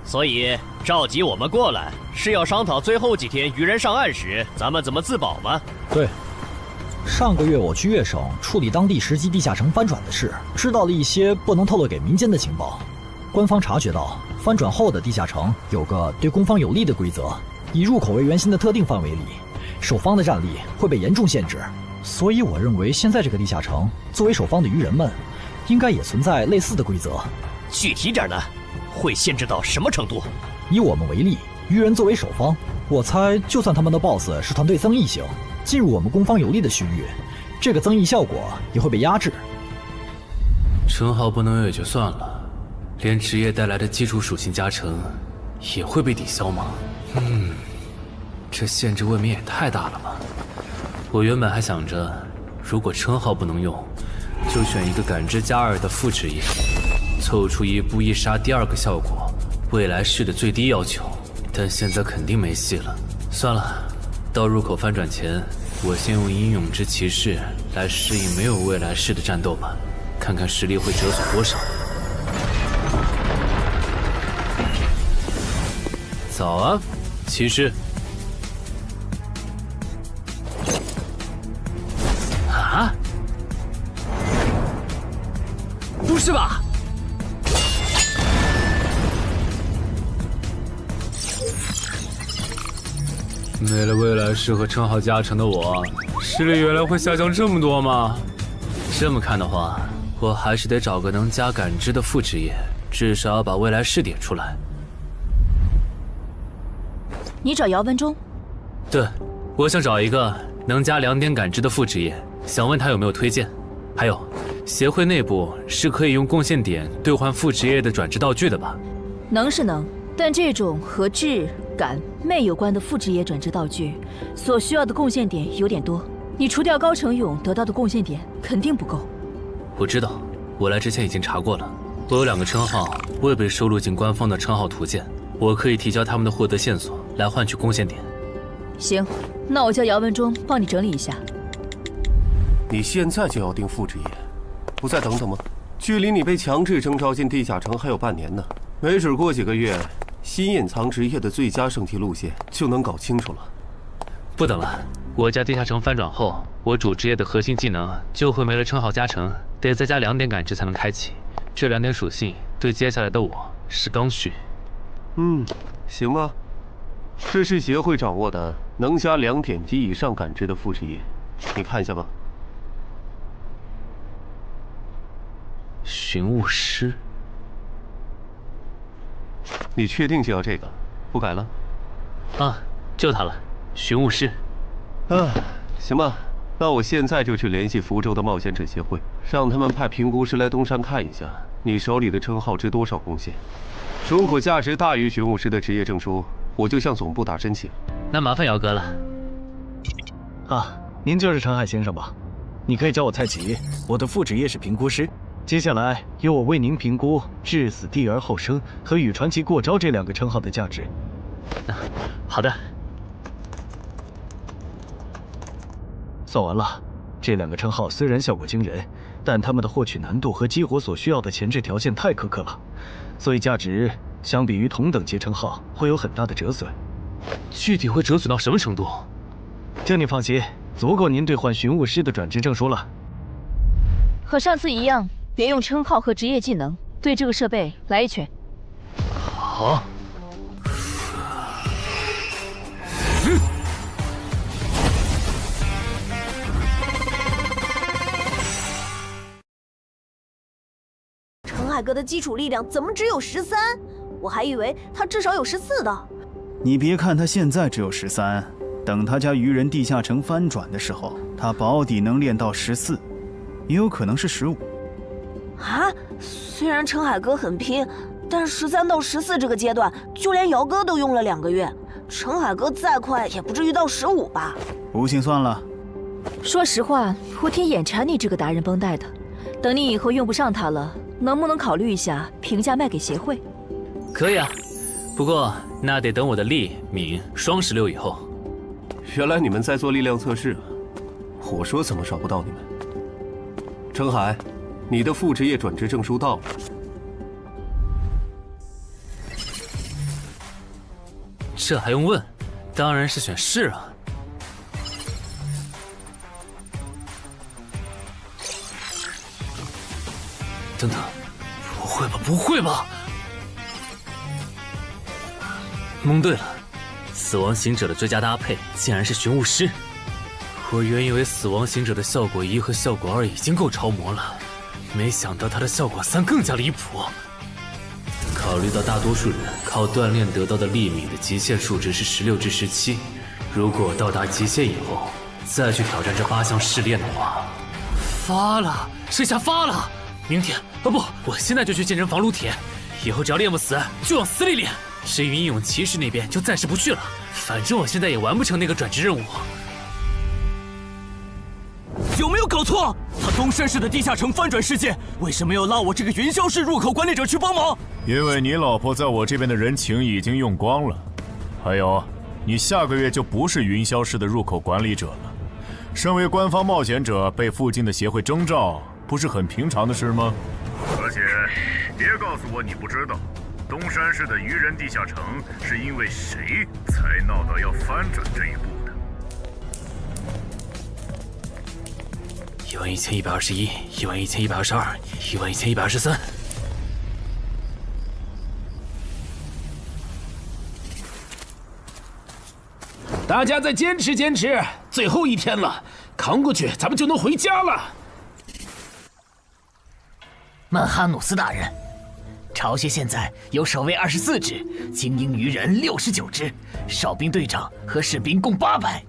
所以召集我们过来，是要商讨最后几天鱼人上岸时咱们怎么自保吗？对，上个月我去粤省处理当地10级地下城翻转的事，知道了一些不能透露给民间的情报。官方察觉到翻转后的地下城有个对攻方有利的规则，以入口为圆心的特定范围里，守方的战力会被严重限制。所以我认为现在这个地下城作为守方的鱼人们，应该也存在类似的规则。具体点呢？会限制到什么程度？以我们为例，鱼人作为守方，我猜就算他们的 BOSS 是团队增益型，进入我们攻方有利的区域，这个增益效果也会被压制。称号不能有也就算了，连职业带来的基础属性加成也会被抵消吗？这限制未免也太大了吧！我原本还想着，如果称号不能用，就选一个感知加2的副职业，凑出一步一杀第2个效果，未来式的最低要求。但现在肯定没戏了。算了，到入口翻转前，我先用英勇之骑士来适应没有未来式的战斗吧，看看实力会折损多少。早啊，骑士。啊？不是吧？没了未来式和称号加成的我，实力原来会下降这么多吗？这么看的话，我还是得找个能加感知的副职业，至少要把未来式点出来。你找姚文忠？对，我想找一个能加2点感知的副职业，想问他有没有推荐。还有，协会内部是可以用贡献点兑换副职业的转职道具的吧？能是能，但这种和智、感、魅有关的副职业转职道具，所需要的贡献点有点多。你除掉高成勇得到的贡献点肯定不够。我知道，我来之前已经查过了。我有2个称号未被收录进官方的称号图鉴，我可以提交他们的获得线索来换取贡献点。行，那我叫姚文忠帮你整理一下。你现在就要定副职业，不再等等吗？距离你被强制征召进地下城还有半年呢，没准过几个月，新隐藏职业的最佳升级路线就能搞清楚了。不等了，我家地下城翻转后，我主职业的核心技能就会没了称号加成，得再加2点感知才能开启。这2点属性对接下来的我是刚需。行吧。这是协会掌握的能加2点及以上感知的副职业，你看一下吧。寻物师，你确定就要这个，不改了？啊，就他了，寻物师。行吧，那我现在就去联系福州的冒险者协会，让他们派评估师来东山看一下你手里的称号值多少贡献。如果价值大于寻物师的职业证书，我就向总部打申请。那麻烦姚哥了。您就是陈海先生吧？你可以叫我蔡奇，我的副职业是评估师。接下来由我为您评估至死地而后生和与传奇过招这2个称号的价值。好的。算完了，这2个称号虽然效果惊人，但他们的获取难度和激活所需要的前置条件太苛刻了，所以价值相比于同等级称号会有很大的折损。具体会折损到什么程度？请你放心，足够您兑换寻物师的转职证书了。和上次一样，别用称号和职业技能，对这个设备来一拳。好。陈海哥的基础力量怎么只有13？我还以为他至少有14的。你别看他现在只有13，等他家鱼人地下城翻转的时候，他保底能练到14，也有可能是15。啊，虽然陈海哥很拼，但13到14这个阶段，就连姚哥都用了2个月。陈海哥再快也不至于到15吧？不信算了。说实话，我挺眼馋你这个达人绷带的。等你以后用不上它了，能不能考虑一下平价卖给协会？可以啊，不过那得等我的力敏双16以后。原来你们在做力量测试啊！我说怎么找不到你们？程海，你的副职业转职证书到了。这还用问？当然是选是啊。等等，不会吧？不会吧？蒙对了，死亡行者的最佳搭配竟然是寻物师。我原以为死亡行者的效果1和效果2已经够超模了，没想到它的效果3更加离谱。考虑到大多数人靠锻炼得到的力敏的极限数值是16至17，如果到达极限以后再去挑战这8项试炼的话，发了，这下发了！明天不，我现在就去健身房撸铁，以后只要练不死就往死里练。至于英勇骑士那边就暂时不去了，反正我现在也完不成那个转职任务。有没有搞错？他东山市的地下城翻转事件，为什么要拉我这个云霄市入口管理者去帮忙？因为你老婆在我这边的人情已经用光了，还有，你下个月就不是云霄市的入口管理者了。身为官方冒险者，被附近的协会征召，不是很平常的事吗？而且，别告诉我你不知道，东山市的愚人地下城是因为谁才闹到要翻转这一步的？11121、11122、11123。大家再坚持坚持，最后一天了，扛过去，咱们就能回家了。曼哈努斯大人，巢穴现在有守卫24只，精英鱼人69只，哨兵队长和士兵共800。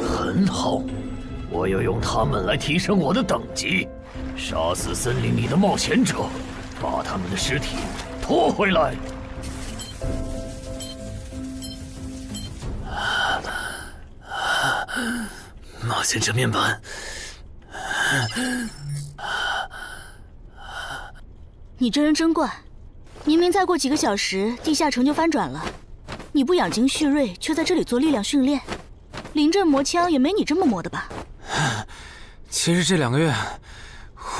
很好，我要用他们来提升我的等级，杀死森林里的冒险者，把他们的尸体拖回来。冒险者面板。你这人真怪，明明再过几个小时地下城就翻转了，你不养精蓄锐，却在这里做力量训练，临阵磨枪也没你这么磨的吧？其实这2个月，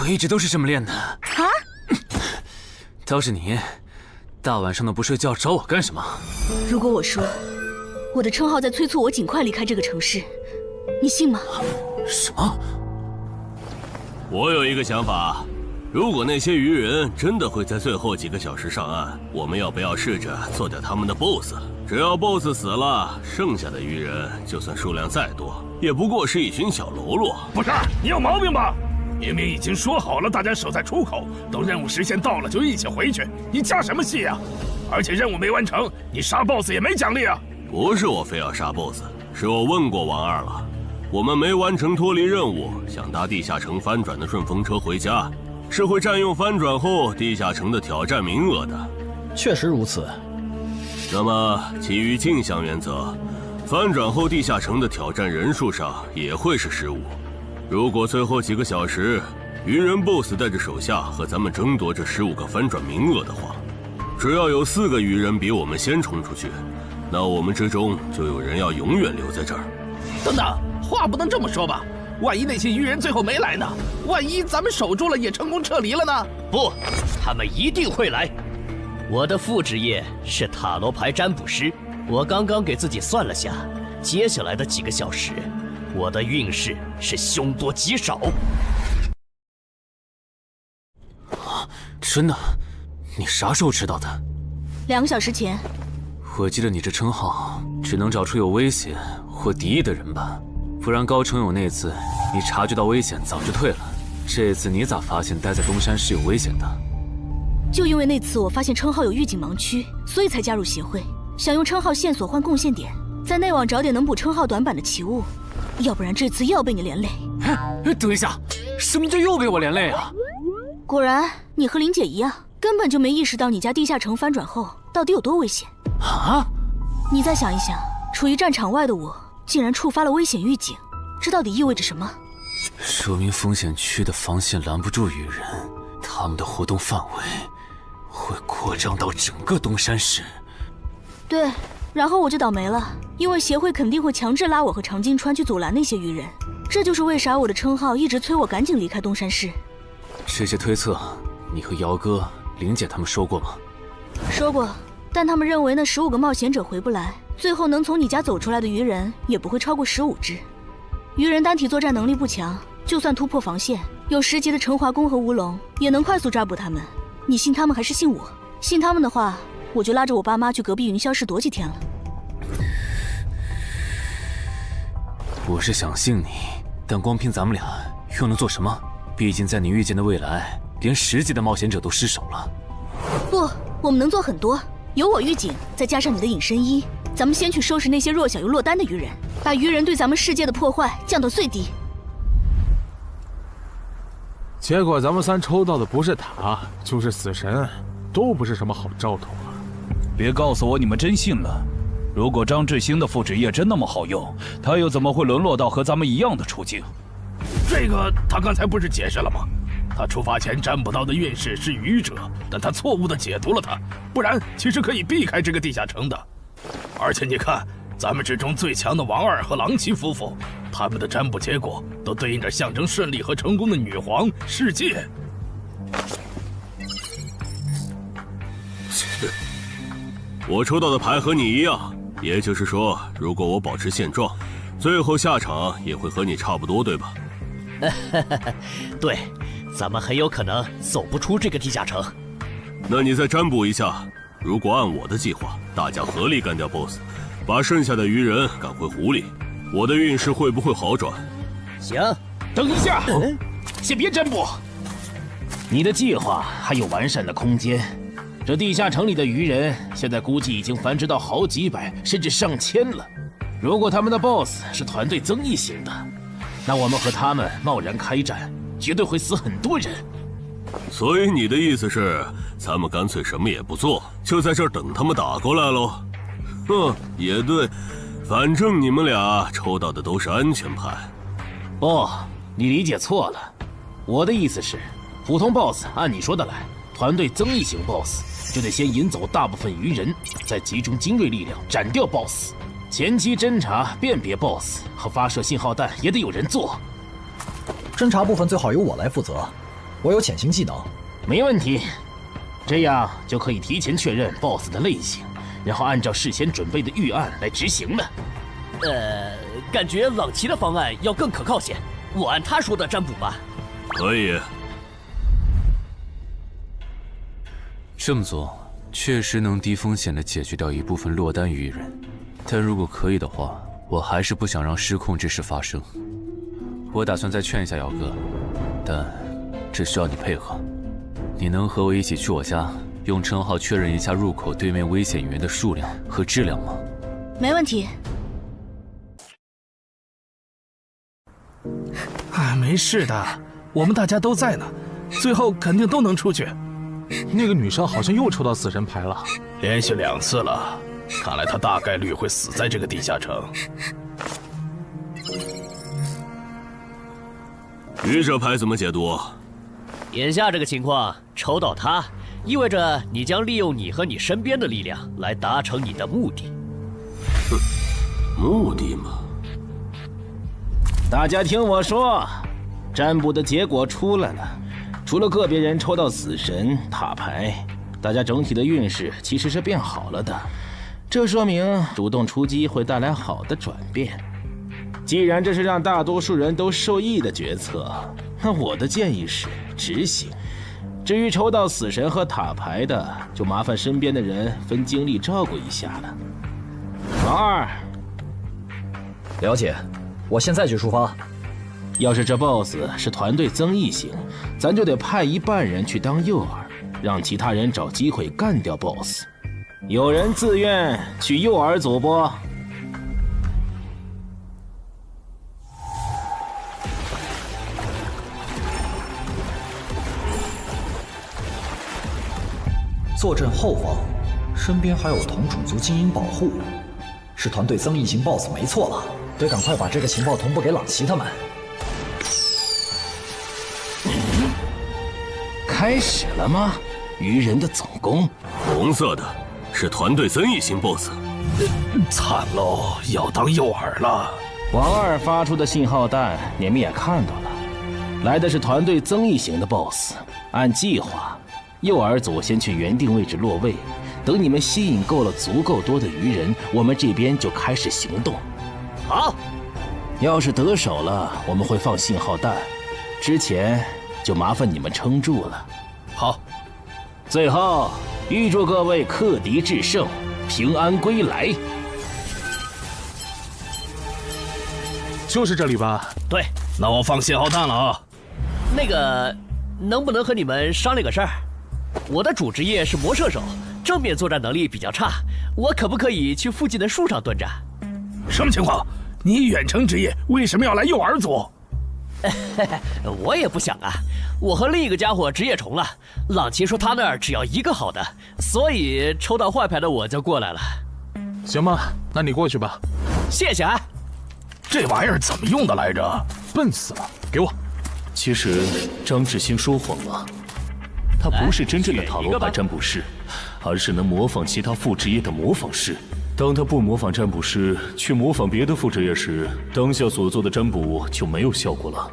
我一直都是这么练的。啊？倒是你，大晚上的不睡觉找我干什么？如果我说我的称号在催促我尽快离开这个城市，你信吗？什么？我有一个想法，如果那些鱼人真的会在最后几个小时上岸，我们要不要试着做掉他们的 BOSS？ 只要 BOSS 死了，剩下的鱼人就算数量再多，也不过是一群小喽啰。不是，你有毛病吧？明明已经说好了，大家守在出口，等任务时限到了就一起回去，你加什么戏啊？而且任务没完成，你杀 BOSS 也没奖励啊！不是我非要杀 BOSS， 是我问过王二了，我们没完成脱离任务，想搭地下城翻转的顺风车回家，是会占用翻转后地下城的挑战名额的。确实如此。那么，基于镜像原则，翻转后地下城的挑战人数上也会是15。如果最后几个小时，鱼人 BOSS 带着手下和咱们争夺这15个翻转名额的话，只要有4个鱼人比我们先冲出去，那我们之中就有人要永远留在这儿。等等，话不能这么说吧？万一那些鱼人最后没来呢？万一咱们守住了也成功撤离了呢？不，他们一定会来。我的副职业是塔罗牌占卜师，我刚刚给自己算了下，接下来的几个小时，我的运势是凶多吉少。真的？你啥时候知道的？2个小时前。我记得你这称号只能找出有危险或敌意的人吧，不然高成勇那次你察觉到危险早就退了，这次你咋发现待在东山是有危险的？就因为那次我发现称号有预警盲区，所以才加入协会，想用称号线索换贡献点，在内网找点能补称号短板的奇物，要不然这次又要被你连累。等一下，什么叫又被我连累啊？果然，你和林姐一样，根本就没意识到你家地下城翻转后到底有多危险。啊！你再想一想，处于战场外的我，竟然触发了危险预警，这到底意味着什么？说明风险区的防线拦不住鱼人，他们的活动范围会扩张到整个东山市。对，然后我就倒霉了，因为协会肯定会强制拉我和常金川去阻拦那些鱼人。这就是为啥我的称号一直催我赶紧离开东山市。这些推测，你和姚哥、玲姐他们说过吗？说过，但他们认为那15个冒险者回不来，最后能从你家走出来的鱼人也不会超过15只。鱼人单体作战能力不强，就算突破防线，有10级的陈华宫和乌龙也能快速抓捕他们。你信他们还是信我？信他们的话，我就拉着我爸妈去隔壁云霄市躲几天了。我是想信你，但光凭咱们俩又能做什么？毕竟在你预见的未来，连10级的冒险者都失手了。不，我们能做很多。有我预警，再加上你的隐身衣，咱们先去收拾那些弱小又落单的鱼人，把鱼人对咱们世界的破坏降到最低。结果咱们3抽到的不是塔，就是死神，都不是什么好兆头啊！别告诉我你们真信了。如果张志兴的复制液真那么好用，他又怎么会沦落到和咱们一样的处境？这个他刚才不是解释了吗？他出发前占不到的运势是愚者，但他错误地解读了它，不然其实可以避开这个地下城的。而且你看，咱们之中最强的王二和郎奇夫妇，他们的占卜结果都对应着象征顺利和成功的女皇世界。我抽到的牌和你一样，也就是说，如果我保持现状，最后下场也会和你差不多，对吧？对，咱们很有可能走不出这个地下城。那你再占卜一下，如果按我的计划，大家合力干掉 BOSS， 把剩下的鱼人赶回湖里，我的运势会不会好转？行，等一下，先别占卜。你的计划还有完善的空间。这地下城里的鱼人，现在估计已经繁殖到好几百甚至上千了。如果他们的 BOSS 是团队增益型的，那我们和他们贸然开战，绝对会死很多人。所以你的意思是，咱们干脆什么也不做，就在这儿等他们打过来喽？也对，反正你们俩抽到的都是安全牌。不，你理解错了。我的意思是，普通 BOSS 按你说的来，团队增益型 BOSS 就得先引走大部分鱼人，再集中精锐力量斩掉 BOSS。前期侦查、辨别 BOSS 和发射信号弹也得有人做。侦查部分最好由我来负责，我有潜行技能。没问题，这样就可以提前确认 BOSS 的类型，然后按照事先准备的预案来执行了。感觉朗奇的方案要更可靠些，我按他说的占卜吧。可以。这么做确实能低风险地解决掉一部分落单鱼人，但如果可以的话，我还是不想让失控之事发生。我打算再劝一下姚哥，但这需要你配合。你能和我一起去我家，用称号确认一下入口对面危险源的数量和质量吗？没问题。没事的，我们大家都在呢，最后肯定都能出去。那个女生好像又抽到死神牌了，连续2次了，看来她大概率会死在这个地下城。愚者牌怎么解读？眼下这个情况，抽到它，意味着你将利用你和你身边的力量来达成你的目的。目的嘛。大家听我说，占卜的结果出来了，除了个别人抽到死神塔牌，大家整体的运势其实是变好了的。这说明主动出击会带来好的转变。既然这是让大多数人都受益的决策，那我的建议是执行。至于抽到死神和塔牌的，就麻烦身边的人分精力照顾一下了。王二，了解，我现在就出发。要是这 BOSS 是团队增益型，咱就得派一半人去当诱饵，让其他人找机会干掉 BOSS。有人自愿去诱饵组不？坐镇后方，身边还有同种族精英保护，是团队增益型 BOSS 没错了，得赶快把这个情报同步给朗奇他们。开始了吗？愚人的总攻，红色的是团队增益型 BOSS。惨喽，要当诱饵了。王二发出的信号弹，你们也看到了，来的是团队增益型的 BOSS。按计划，诱饵组先去原定位置落位，等你们吸引够了足够多的愚人，我们这边就开始行动。好，要是得手了，我们会放信号弹，之前就麻烦你们撑住了。好，最后预祝各位克敌制胜，平安归来。就是这里吧？对，那我放信号弹了啊。那个，能不能和你们商量个事儿？我的主职业是魔射手，正面作战能力比较差，我可不可以去附近的树上蹲着？什么情况？你远程职业为什么要来诱饵组？我也不想啊，我和另一个家伙职业重了。朗奇说他那儿只要一个好的，所以抽到坏牌的我就过来了。行吧，那你过去吧。谢谢啊。这玩意儿怎么用的来着？笨死了，给我。其实张志兴说谎了，他不是真正的塔罗牌占卜师，而是能模仿其他副职业的模仿师。当他不模仿占卜师，去模仿别的副职业时，当下所做的占卜就没有效果了。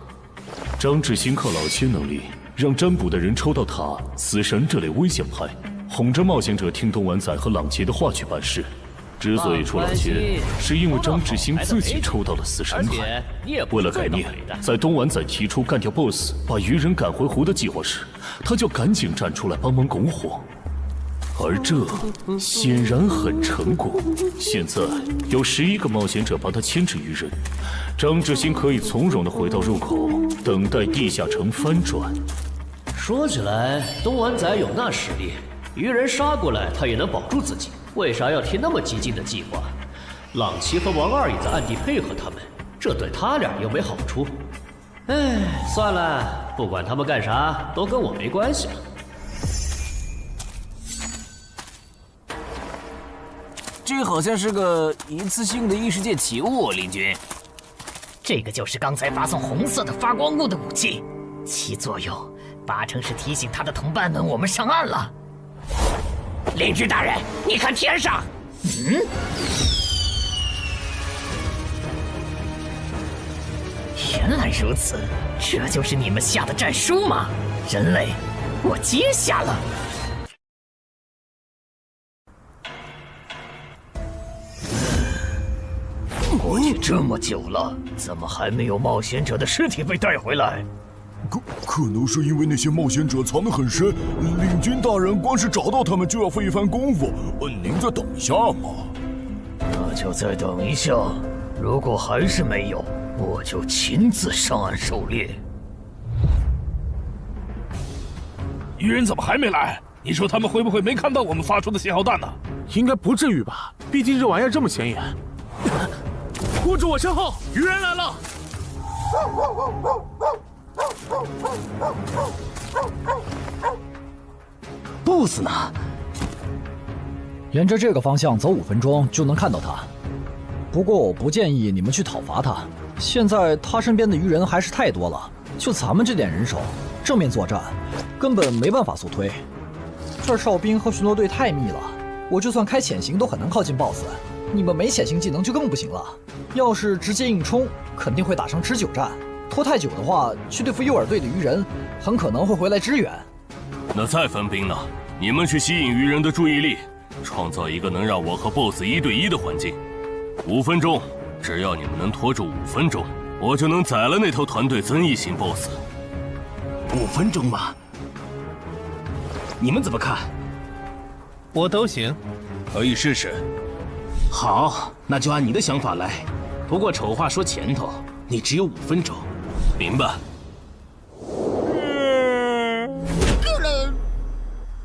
张志兴靠老切能力，让占卜的人抽到塔、死神这类危险牌，哄着冒险者听东丸仔和朗杰的话去办事。之所以出老切，是因为张志兴自己抽到了死神牌。为了改念，在东丸仔提出干掉 BOSS、把愚人赶回湖的计划时，他就赶紧站出来帮忙拱火。而这显然很成功。现在有11个冒险者帮他牵制愚人，张志兴可以从容地回到入口，等待地下城翻转。说起来，东丸仔有那实力，愚人杀过来他也能保住自己。为啥要提那么激进的计划？朗奇和王二也在暗地配合他们，这对他俩又没好处。哎，算了，不管他们干啥，都跟我没关系了。这好像是个一次性的异世界奇物，林军。这个就是刚才发送红色的发光物的武器，其作用8成是提醒他的同伴们我们上岸了。领军大人，你看天上，原来如此，这就是你们下的战书吗？人类，我接下了。过去这么久了，怎么还没有冒险者的尸体被带回来？可能是因为那些冒险者藏得很深，领军大人光是找到他们就要费一番功夫。您再等一下嘛。那就再等一下，如果还是没有，我就亲自上岸狩猎。愚人怎么还没来？你说他们会不会没看到我们发出的信号弹呢？应该不至于吧，毕竟这玩意儿这么显眼。护住我身后，愚人来了！BOSS 呢？沿着这个方向走5分钟就能看到他。不过我不建议你们去讨伐他，现在他身边的愚人还是太多了，就咱们这点人手，正面作战根本没办法速推。这儿哨兵和巡逻队太密了，我就算开潜行都很难靠近 BOSS。你们没潜行技能就更不行了，要是直接硬冲，肯定会打成持久战。拖太久的话，去对付诱饵队的愚人，很可能会回来支援。那再分兵呢？你们去吸引愚人的注意力，创造一个能让我和 BOSS 1对1的环境。5分钟，只要你们能拖住5分钟，我就能宰了那头团队增益型 BOSS。5分钟吗？你们怎么看？我都行，可以试试。好，那就按你的想法来。不过丑话说前头，你只有5分钟。明白。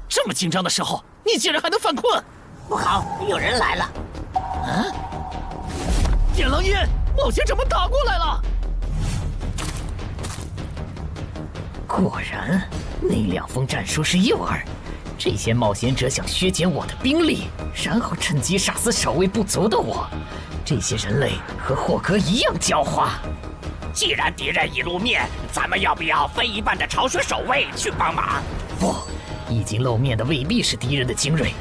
这么紧张的时候，你竟然还能犯困？不好，有人来了！点狼烟，冒险者们打过来了！果然，那2封战书是诱饵，这些冒险者想削减我的兵力，然后趁机杀死守卫不足的我。这些人类和霍格一样狡猾。既然敌人已露面，咱们要不要分一半的巢穴守卫去帮忙？不，已经露面的未必是敌人的精锐。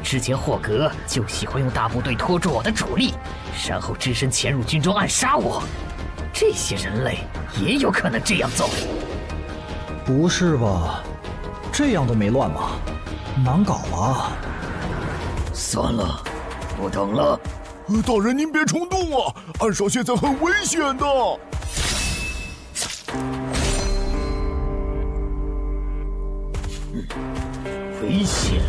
之前霍格就喜欢用大部队拖住我的主力，然后只身潜入军中暗杀我。这些人类也有可能这样做。不是吧？这样都没乱吗？难搞啊！算了，不等了。大人您别冲动啊，暗哨现在很危险的。危险？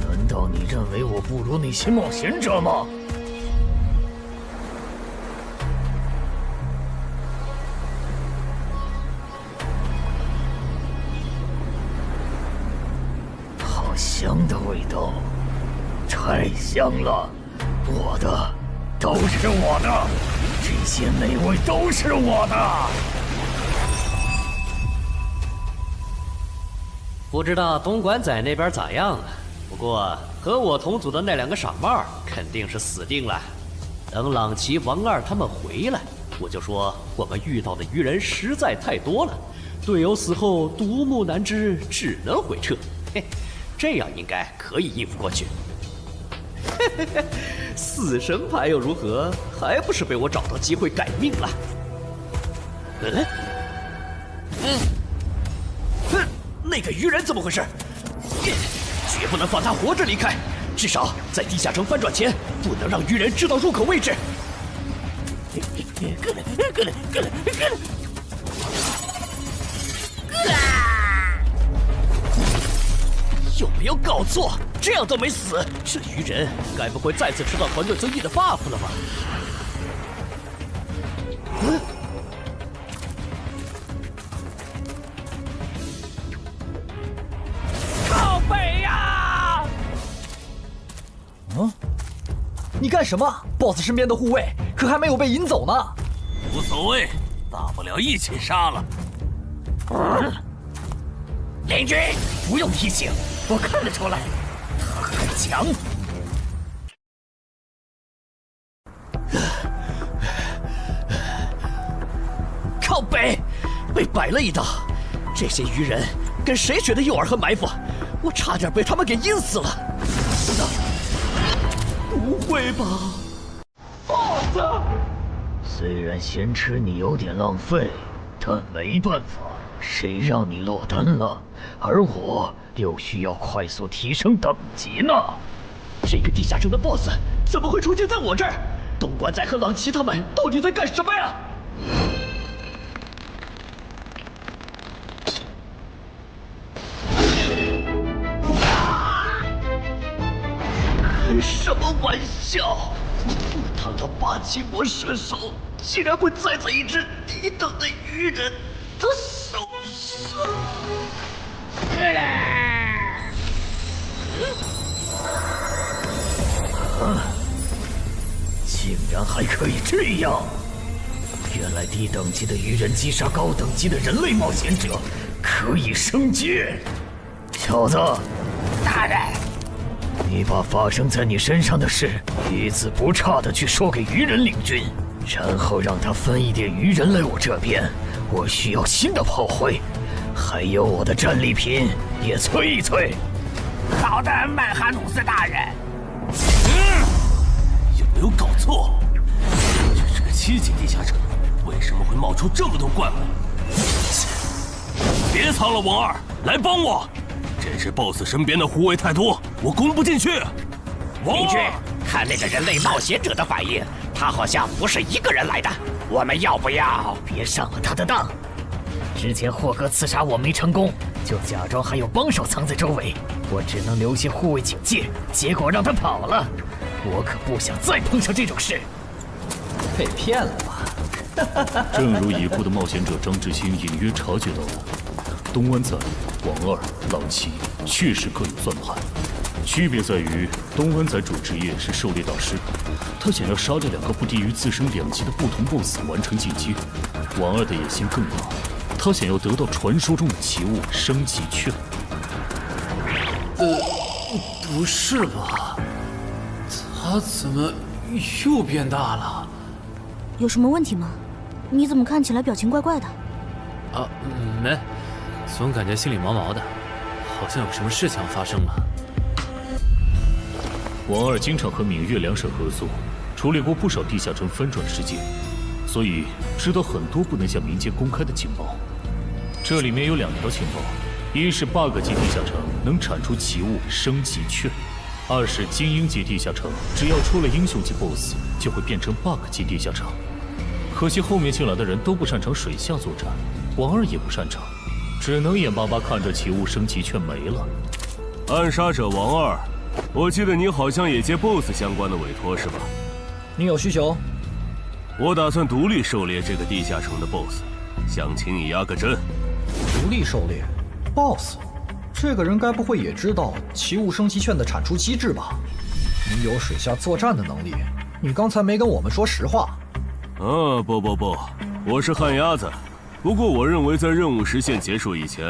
难道你认为我不如那些冒险者吗？好香的味道，太香了！我的，都是我的，这些美味都是我的。不知道东莞仔那边咋样了？不过和我同组的那2个傻帽肯定是死定了。等朗奇、王二他们回来，我就说我们遇到的鱼人实在太多了，队友死后独木难支，只能回撤。嘿，这样应该可以应付过去。死神牌又如何？还不是被我找到机会改命了。那个鱼人怎么回事？绝不能放他活着离开，至少在地下城翻转前，不能让鱼人知道入口位置。有没有搞错？这样都没死，这鱼人该不会再次吃到团队增益的 buff 了吧？靠北呀！你干什么 ？BOSS 身边的护卫可还没有被引走呢。无所谓，大不了一起杀了。联军，不用提醒，我看得出来，他很强。靠北，被摆了一道。这些鱼人跟谁学的诱饵和埋伏？我差点被他们给阴死了。不会吧 ，BOSS！ 虽然咸吃你有点浪费，但没办法，谁让你落单了？而我又需要快速提升等级呢。这个地下城的 BOSS 怎么会出现在我这儿？东莞仔和朗奇他们到底在干什么呀？开什么玩笑！堂堂8级魔射手，竟然会栽在一只低等的鱼人的手上！竟然还可以这样！原来低等级的鱼人击杀高等级的人类冒险者可以升阶。小子，大人，你把发生在你身上的事一字不差的去说给鱼人领军，然后让他分一点鱼人来我这边。我需要新的炮灰，还有我的战利品也催一催。好的，曼哈努斯大人。有没有搞错？这是个7级地下城，为什么会冒出这么多怪物？别藏了，王二，来帮我！这只 BOSS 身边的护卫太多，我攻不进去。李军，看那个人类冒险者的反应，他好像不是一个人来的。我们要不要别上了他的当？之前霍格刺杀我没成功，就假装还有帮手藏在周围，我只能留些护卫警戒，结果让他跑了。我可不想再碰上这种事。被骗了吧？正如已故的冒险者张志新隐约察觉到的，东湾仔、王二、朗奇确实各有算盘，区别在于东湾仔主职业是狩猎大师，他想要杀掉2个不低于自身2级的不同 BOSS 完成进阶；王二的野心更大，他想要得到传说中的奇物升级券。不是吧？他怎么又变大了？有什么问题吗？你怎么看起来表情怪怪的？啊，没，总感觉心里毛毛的，好像有什么事情要发生了。王二经常和闽粤两省合作，处理过不少地下城翻转事件，所以知道很多不能向民间公开的情报。这里面有2条情报，一是 bug 级地下城能产出奇物升级券，2是精英级地下城只要出了英雄级 BOSS 就会变成 bug 级地下城。可惜后面进来的人都不擅长水下作战，王二也不擅长，只能眼巴巴看着奇物升级券没了。暗杀者王二，我记得你好像也接 BOSS 相关的委托是吧？你有需求？我打算独立狩猎这个地下城的 BOSS， 想请你压个阵。独立狩猎 BOSS， 这个人该不会也知道奇物升级券的产出机制吧？你有水下作战的能力，你刚才没跟我们说实话。不，我是旱鸭子。不过我认为在任务时限结束以前，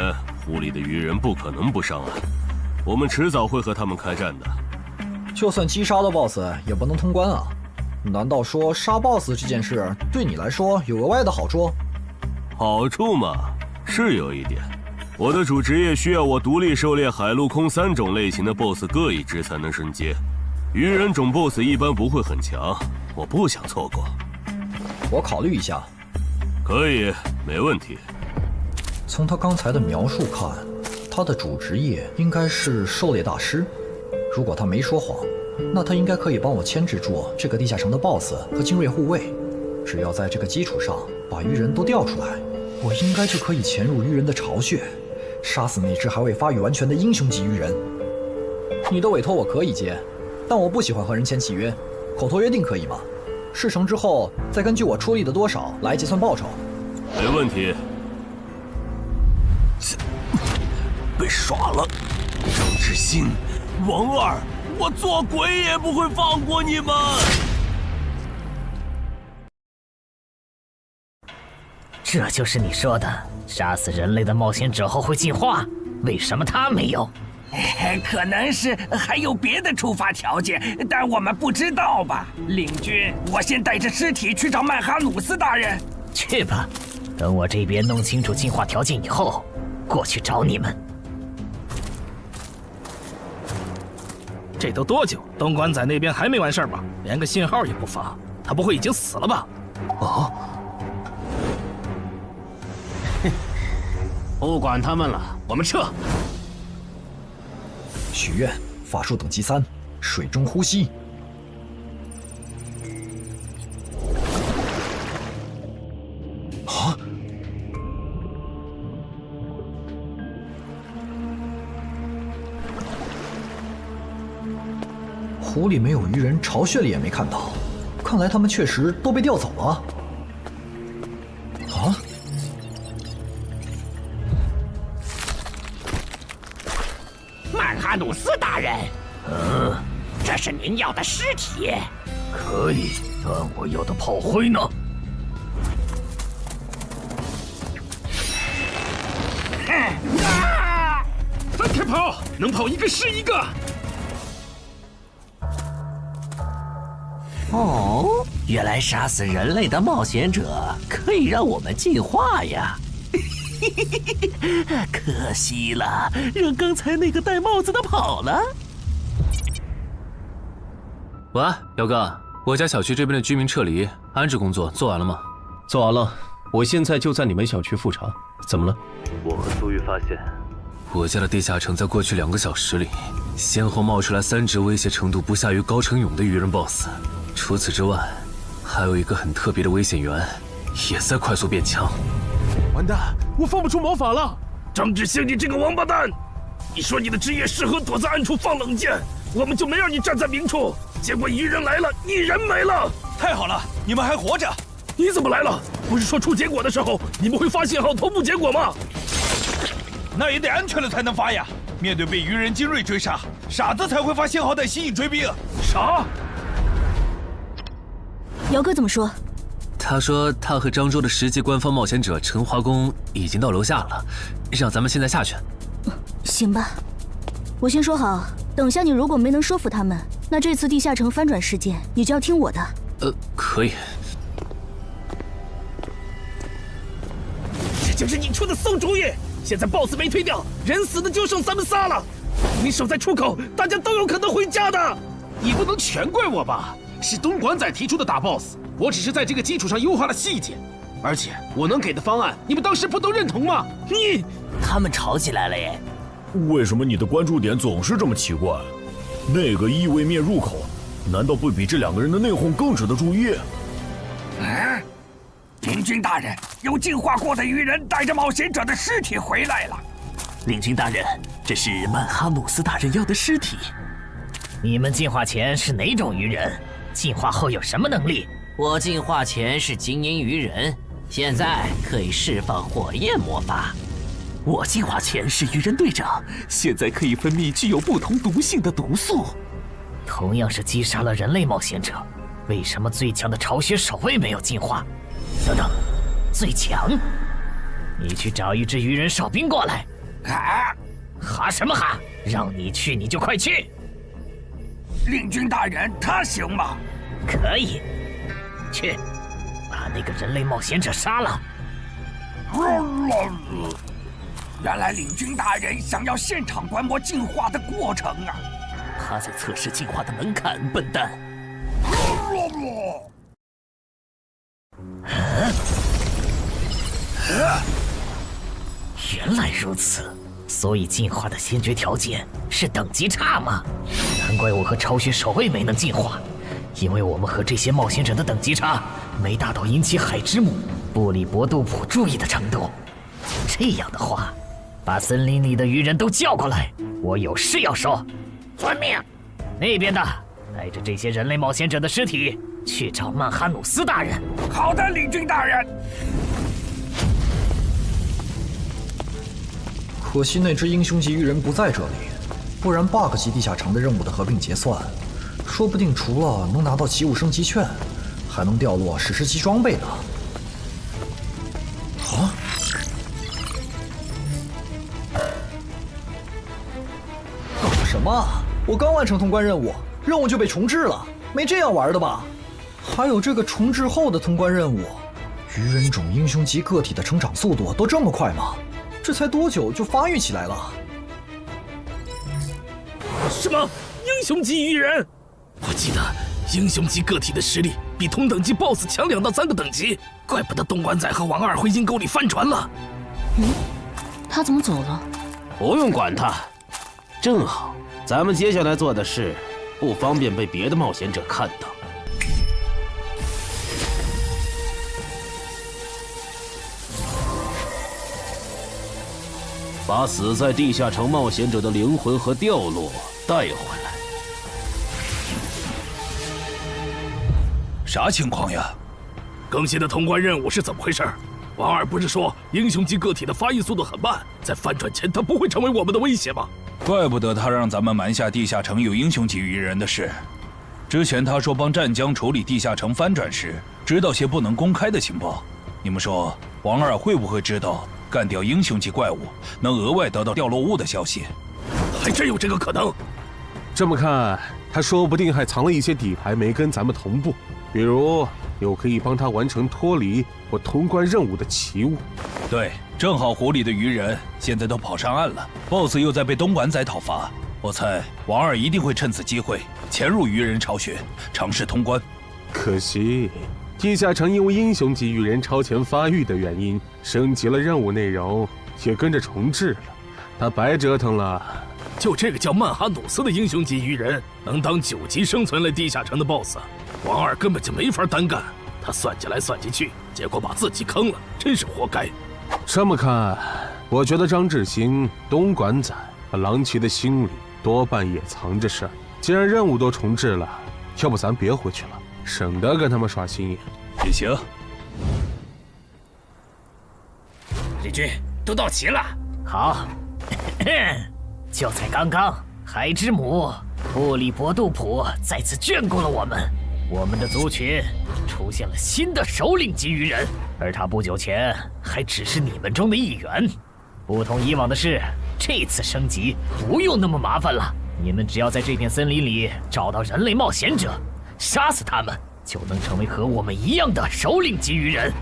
湖里的鱼人不可能不上岸，我们迟早会和他们开战的。就算击杀了 BOSS， 也不能通关啊！难道说杀 BOSS 这件事对你来说有额外的好处？好处嘛，是有一点。我的主职业需要我独立狩猎海陆空3种类型的 BOSS 各一只才能升阶，鱼人种 BOSS 一般不会很强，我不想错过。我考虑一下。可以，没问题。从他刚才的描述看，他的主职业应该是狩猎大师。如果他没说谎，那他应该可以帮我牵制住这个地下城的 BOSS 和精锐护卫。只要在这个基础上把鱼人都调出来，我应该就可以潜入鱼人的巢穴，杀死那只还未发育完全的英雄级鱼人。你的委托我可以接，但我不喜欢和人签契约，口头约定可以吗？事成之后再根据我出力的多少来结算报酬。没问题。被耍了，张志新、王二，我做鬼也不会放过你们！这就是你说的杀死人类的冒险者后会进化？为什么他没有？可能是还有别的触发条件，但我们不知道吧。领军，我先带着尸体去找曼哈努斯大人。去吧，等我这边弄清楚进化条件以后，过去找你们。这都多久？东莞仔那边还没完事吧？连个信号也不发，他不会已经死了吧？哦，不管他们了，我们撤。许愿，法术等级3，水中呼吸。啊！湖里没有鱼人，巢穴里也没看到，看来他们确实都被调走了。啊！曼哈努斯大人，这是您要的尸体。可以，但我要的炮灰呢？散开跑，能跑一个是一个。哦，原来杀死人类的冒险者可以让我们进化呀！可惜了，让刚才那个戴帽子的跑了。喂，姚哥，我家小区这边的居民撤离安置工作做完了吗？做完了，我现在就在你们小区复查。怎么了？我和苏玉发现，我家的地下城在过去2个小时里，先后冒出来3只威胁程度不下于高成勇的鱼人 BOSS。除此之外，还有一个很特别的危险源，也在快速变强。完蛋，我放不出魔法了！张志兴，你这个王八蛋！你说你的职业适合躲在暗处放冷箭，我们就没让你站在明处。结果鱼人来了，你人没了。太好了，你们还活着！你怎么来了？不是说出结果的时候你们会发信号同步结果吗？那也得安全了才能发呀！面对被鱼人精锐追杀，傻子才会发信号弹吸引追兵。啥？姚哥怎么说？他说他和漳州的10级官方冒险者陈华公已经到楼下了，让咱们现在下去。行吧，我先说好，等下你如果没能说服他们，那这次地下城翻转事件你就要听我的。可以。这就是你出的馊主意！现在 BOSS 没推掉，人死的就剩咱们仨了。你守在出口，大家都有可能回家的。你不能全怪我吧？是东莞仔提出的打 BOSS， 我只是在这个基础上优化了细节。而且我能给的方案，你们当时不都认同吗？他们吵起来了耶！为什么你的关注点总是这么奇怪？那个异位面入口，难道不比这2个人的内讧更值得注意？领军大人，有进化过的鱼人带着冒险者的尸体回来了。领军大人，这是曼哈努斯大人要的尸体。你们进化前是哪种鱼人？进化后有什么能力？我进化前是精英鱼人，现在可以释放火焰魔法。我进化前是鱼人队长，现在可以分泌具有不同毒性的毒素。同样是击杀了人类冒险者，为什么最强的巢穴守卫没有进化？等等，最强？你去找一支鱼人哨兵过来。哈什么哈？让你去你就快去。领军大人，他行吗？可以，去把那个人类冒险者杀了。原来领军大人想要现场观摩进化的过程啊！他在测试进化的门槛，笨蛋。原来如此，所以进化的先决条件是等级差吗？难怪我和巢穴守卫没能进化，因为我们和这些冒险者的等级差没达到引起海之母布里伯杜普注意的程度。这样的话，把森林里的鱼人都叫过来，我有事要说。遵命。那边的，带着这些人类冒险者的尸体去找曼哈努斯大人。好的，领军大人。可惜那只英雄级鱼人不在这里，不然 bug 级地下城的任务的合并结算，说不定除了能拿到奇物升级券，还能掉落史诗级装备呢。啊！搞什么？我刚完成通关任务，任务就被重置了，没这样玩的吧？还有这个重置后的通关任务，鱼人种英雄级个体的成长速度都这么快吗？这才多久就发育起来了？什么英雄级鱼人？我记得英雄级个体的实力比同等级 BOSS 强2到3个等级，怪不得东莞仔和王二回阴沟里翻船了。他怎么走了？不用管他，正好咱们接下来做的事不方便被别的冒险者看到。把死在地下城冒险者的灵魂和掉落带回来。啥情况呀？更新的通关任务是怎么回事？王二不是说英雄级个体的发育速度很慢，在翻转前他不会成为我们的威胁吗？怪不得他让咱们瞒下地下城有英雄级鱼人的事。之前他说帮湛江处理地下城翻转时，知道些不能公开的情报。你们说王二会不会知道干掉英雄级怪物能额外得到掉落物的消息？还真有这个可能。这么看，他说不定还藏了一些底牌没跟咱们同步，比如有可以帮他完成脱离或通关任务的奇物。对，正好湖里的鱼人现在都跑上岸了 ，BOSS 又在被东莞仔讨伐，我猜王二一定会趁此机会潜入鱼人巢穴，尝试通关。可惜地下城因为英雄级鱼人超前发育的原因，升级了任务内容，也跟着重置了，他白折腾了。就这个叫曼哈努斯的英雄级鱼人，能当9级生存类地下城的 BOSS， 王二根本就没法单干。他算计来算计去，结果把自己坑了，真是活该。这么看，我觉得张志新、东莞仔和郎奇的心里多半也藏着事儿。既然任务都重置了，要不咱别回去了，省得跟他们耍心眼。也行。李军都到齐了，好。就在刚刚，海之母布里伯杜普再次眷顾了我们。我们的族群出现了新的首领级鱼人，而他不久前还只是你们中的一员。不同以往的是，这次升级不用那么麻烦了，你们只要在这片森林里找到人类冒险者，杀死他们，就能成为和我们一样的首领级鱼人。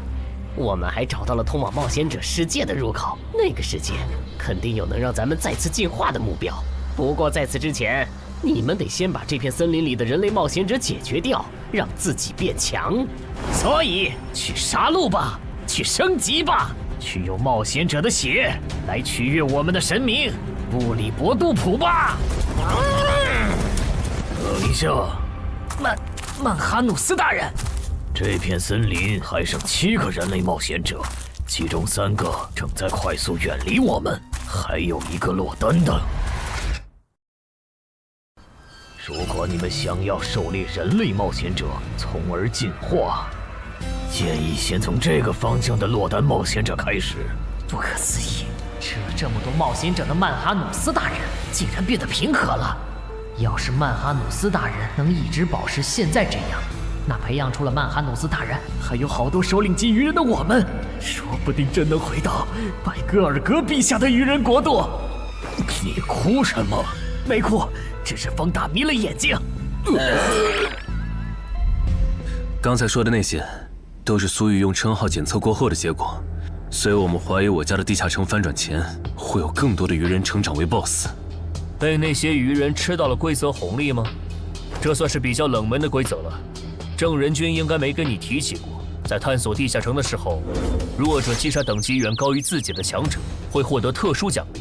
我们还找到了通往冒险者世界的入口，那个世界肯定有能让咱们再次进化的目标。不过在此之前，你们得先把这片森林里的人类冒险者解决掉，让自己变强。所以去杀戮吧，去升级吧，去用冒险者的血来取悦我们的神明布里伯杜普吧。等一下，曼哈努斯大人，这片森林还剩7个人类冒险者，其中3个正在快速远离我们，还有1个落单的。如果你们想要狩猎人类冒险者，从而进化，建议先从这个方向的落单冒险者开始。不可思议，吃了这么多冒险者的曼哈努斯大人竟然变得平和了。要是曼哈努斯大人能一直保持现在这样，那培养出了曼哈努斯大人还有好多首领级鱼人的我们，说不定真能回到拜戈尔格陛下的鱼人国度。你哭什么？没哭，只是风大迷了眼睛。刚才说的那些，都是苏玉用称号检测过后的结果，所以我们怀疑我家的地下城翻转前，会有更多的鱼人成长为 BOSS。被那些鱼人吃到了规则红利吗？这算是比较冷门的规则了。郑仁君应该没跟你提起过，在探索地下城的时候，弱者击杀等级远高于自己的强者，会获得特殊奖励。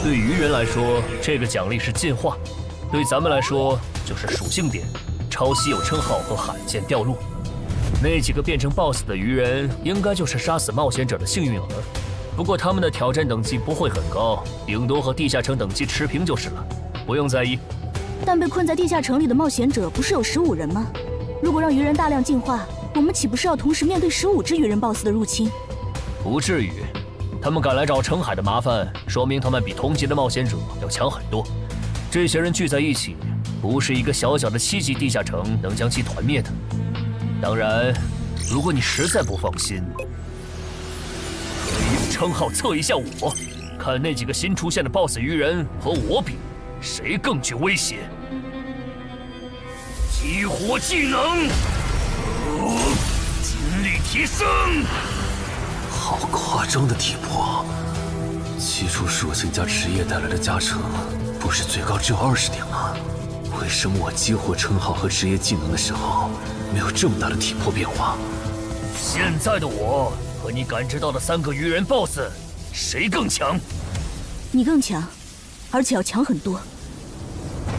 对鱼人来说，这个奖励是进化；对咱们来说，就是属性点、超稀有称号和罕见掉落。那几个变成 BOSS 的鱼人，应该就是杀死冒险者的幸运儿。不过他们的挑战等级不会很高，顶多和地下城等级持平就是了，不用在意。但被困在地下城里的冒险者不是有15人吗？如果让鱼人大量进化，我们岂不是要同时面对15只鱼人 BOSS 的入侵？不至于，他们敢来找澄海的麻烦，说明他们比同级的冒险者要强很多。这些人聚在一起，不是一个小小的7级地下城能将其团灭的。当然，如果你实在不放心，可以用称号测一下我，看那几个新出现的 BOSS 鱼人和我比，谁更具威胁。激活技能，精力提升。好夸张的体魄，基础属性加职业带来的加成，不是最高只有20点吗？为什么我激活称号和职业技能的时候，没有这么大的体魄变化？现在的我和你感知到的3个鱼人 BOSS， 谁更强？你更强，而且要强很多。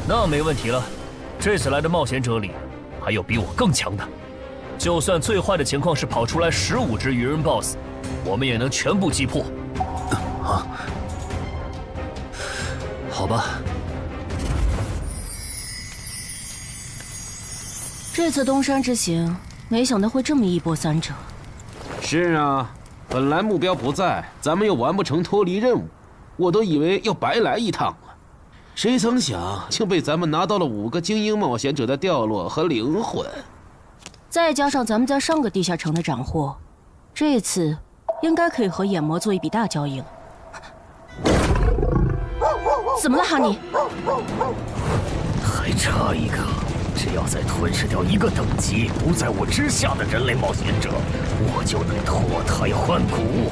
那没问题了，这次来的冒险者里，还有比我更强的。就算最坏的情况是跑出来15只鱼人 BOSS， 我们也能全部击破。啊，好吧。这次东山之行，没想到会这么一波三折。是啊，本来目标不在，咱们又完不成脱离任务，我都以为要白来一趟了。谁曾想，竟被咱们拿到了5个精英冒险者的掉落和灵魂。再加上咱们在上个地下城的斩获，这次应该可以和眼魔做一笔大交易了。怎么了，哈尼？还差一个，只要再吞噬掉1个等级不在我之下的人类冒险者，我就能脱胎换骨。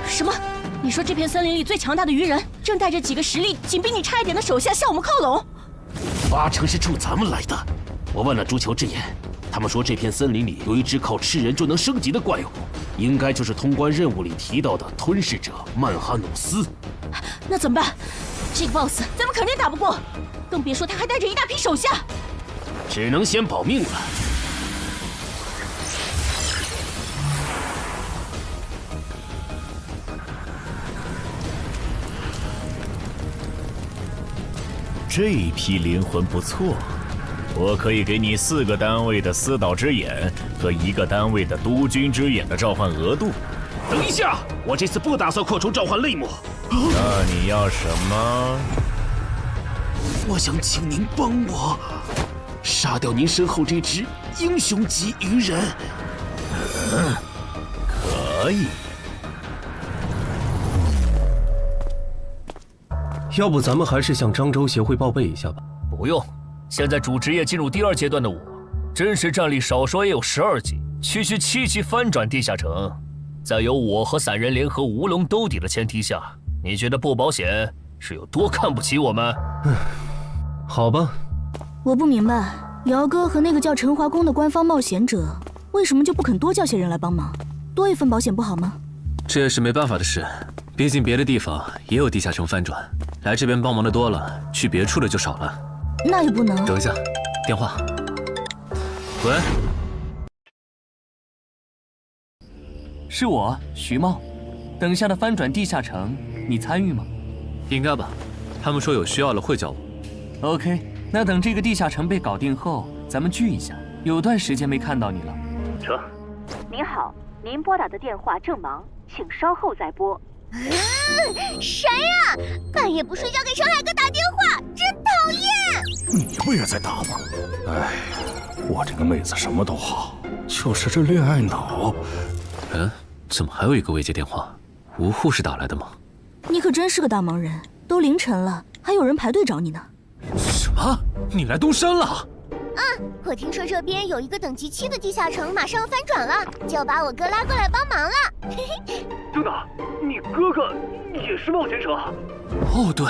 什么？你说这片森林里最强大的鱼人正带着几个实力仅比你差一点的手下向我们靠拢？8成是冲咱们来的。我问了朱球之眼，他们说这片森林里有一只靠吃人就能升级的怪物，应该就是通关任务里提到的吞噬者曼哈努斯。那怎么办？这个 BOSS 咱们肯定打不过，更别说他还带着一大批手下。只能先保命了。这批灵魂不错，我可以给你4个单位的司导之眼和1个单位的督军之眼的召唤额度。等一下，我这次不打算扩充召唤类目。那你要什么？我想请您帮我杀掉您身后这只英雄级鱼人。可以。要不咱们还是向漳州协会报备一下吧。不用，现在主职业进入第2阶段的我，真实战力少说也有12级，区区7级翻转地下城，在有我和散人联合无龙兜底的前提下，你觉得不保险是有多看不起我们？好吧。我不明白，姚哥和那个叫陈华宫的官方冒险者，为什么就不肯多叫些人来帮忙，多一份保险不好吗？这也是没办法的事，毕竟别的地方也有地下城翻转，来这边帮忙的多了，去别处的就少了。那也不能。等一下，电话。喂，是我，徐茂。等下的翻转地下城，你参与吗？应该吧，他们说有需要了会叫我。OK， 那等这个地下城被搞定后，咱们聚一下。有段时间没看到你了。成。您好，您拨打的电话正忙，请稍后再拨。谁呀？半夜不睡觉给陈海哥打电话，真讨厌！你不也在打吗？哎，我这个妹子什么都好，就是这恋爱脑。怎么还有一个未接电话？吴护士打来的吗？你可真是个大忙人，都凌晨了，还有人排队找你呢。什么？你来东山了？我听说这边有一个等级7的地下城马上要翻转了，就把我哥拉过来帮忙了。等等，你哥哥也是冒险者？哦，对，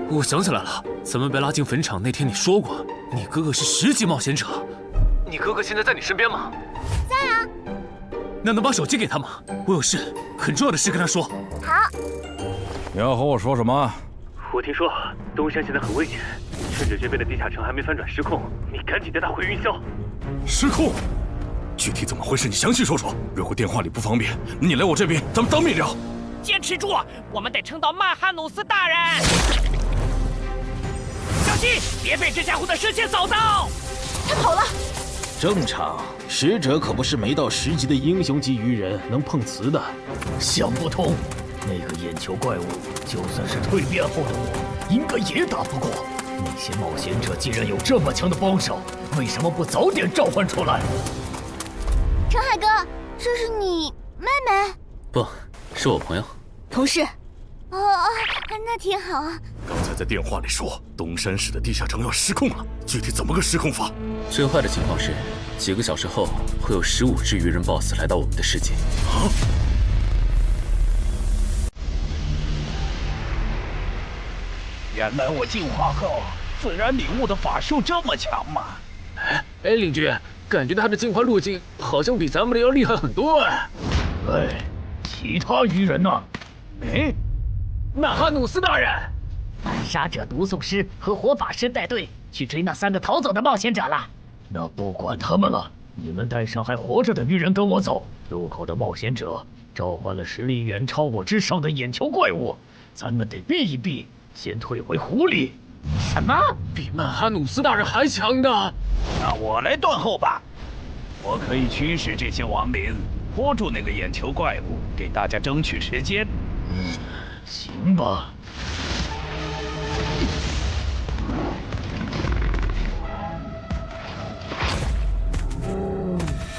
我想起来了，咱们被拉进坟场那天你说过，你哥哥是10级冒险者。你哥哥现在在你身边吗？在啊。那能把手机给他吗？我有事，很重要的事跟他说。好。你要和我说什么？我听说东山现在很危险，趁着这边的地下城还没翻转失控，你赶紧带他回云霄。失控？具体怎么回事？你详细说说。如果电话里不方便，你来我这边，咱们当面聊。坚持住，我们得撑到曼哈努斯大人。小心，别被这家伙的视线扫到。他跑了。正常，使者可不是没到10级的英雄级鱼人能碰瓷的。想不通。那个眼球怪物，就算是蜕变后的我，应该也打不过。那些冒险者既然有这么强的帮手，为什么不早点召唤出来？陈海哥，这是你妹妹？不，是我朋友。同事。哦，那挺好啊。刚才在电话里说东山市的地下城要失控了，具体怎么个失控法？最坏的情况是，几个小时后会有15只鱼人 BOSS 来到我们的世界。原来我进化后自然领悟的法术这么强吗？哎，领军，感觉他的进化路径好像比咱们的要厉害很多哎。其他鱼人呢？曼哈努斯大人，杀者、毒送师和火法师带队去追那3个逃走的冒险者了。那不管他们了，你们带上还活着的鱼人跟我走。入口的冒险者召唤了实力远超我之上的眼球怪物，咱们得避一避。先退回湖里。什么？比曼哈努斯大人还强的？那我来断后吧。我可以驱使这些亡灵，拖住那个眼球怪物，给大家争取时间。行吧。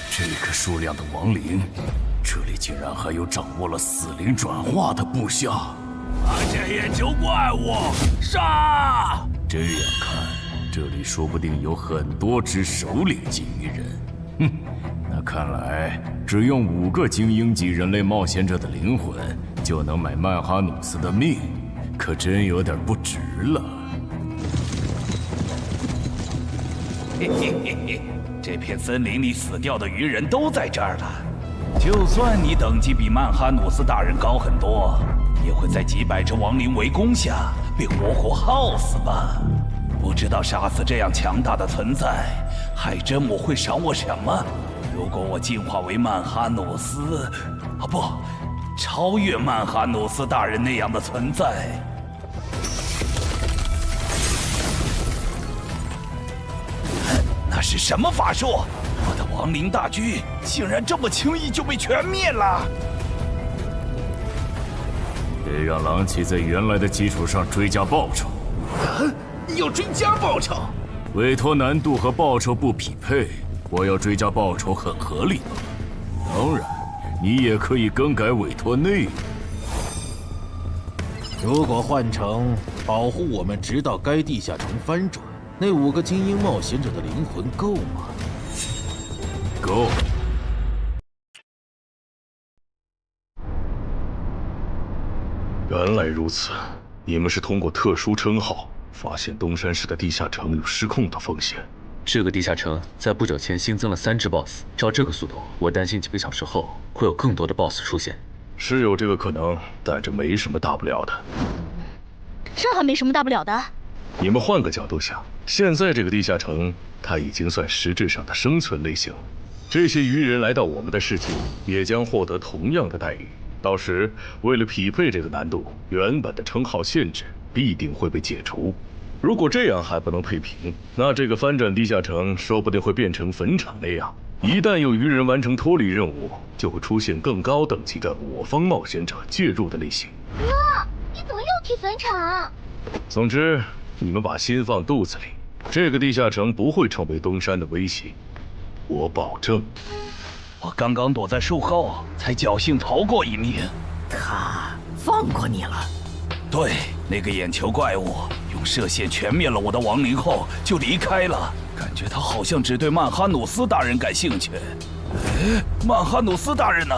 这个数量的亡灵，这里竟然还有掌握了死灵转化的部下。发现眼球怪物，杀！这样看，这里说不定有很多只首领级鱼人。哼，那看来只用5个精英级人类冒险者的灵魂，就能买曼哈努斯的命，可真有点不值了。嘿嘿嘿嘿，这片森林里死掉的鱼人都在这儿了。就算你等级比曼哈努斯大人高很多，也会在几百只亡灵围攻下被活活耗死吧？不知道杀死这样强大的存在，海真母会赏我什么？如果我进化为曼哈努斯，不，超越曼哈努斯大人那样的存在，那是什么法术？我的亡灵大军竟然这么轻易就被全灭了！得让狼骑在原来的基础上追加报酬。要追加报酬？委托难度和报酬不匹配，我要追加报酬很合理吧？当然，你也可以更改委托内容。如果换成保护我们直到该地下城翻转，那5个精英冒险者的灵魂够吗？够。原来如此，你们是通过特殊称号发现东山市的地下城有失控的风险。这个地下城在不久前新增了3只 BOSS， 照这个速度，我担心几个小时后会有更多的 BOSS 出现。是有这个可能，但这没什么大不了的。这还没什么大不了的。你们换个角度想，现在这个地下城，它已经算实质上的生存类型。这些鱼人来到我们的世界，也将获得同样的待遇。到时，为了匹配这个难度，原本的称号限制必定会被解除。如果这样还不能配平，那这个翻转地下城说不定会变成坟场那样。一旦有鱼人完成脱离任务，就会出现更高等级的我方冒险者介入的类型。哥，你怎么又提坟场？总之，你们把心放肚子里，这个地下城不会成为东山的威胁，我保证。我刚刚躲在树后，才侥幸逃过一命。他放过你了？对，那个眼球怪物用射线全灭了我的亡灵后就离开了，感觉他好像只对曼哈努斯大人感兴趣。曼哈努斯大人呢？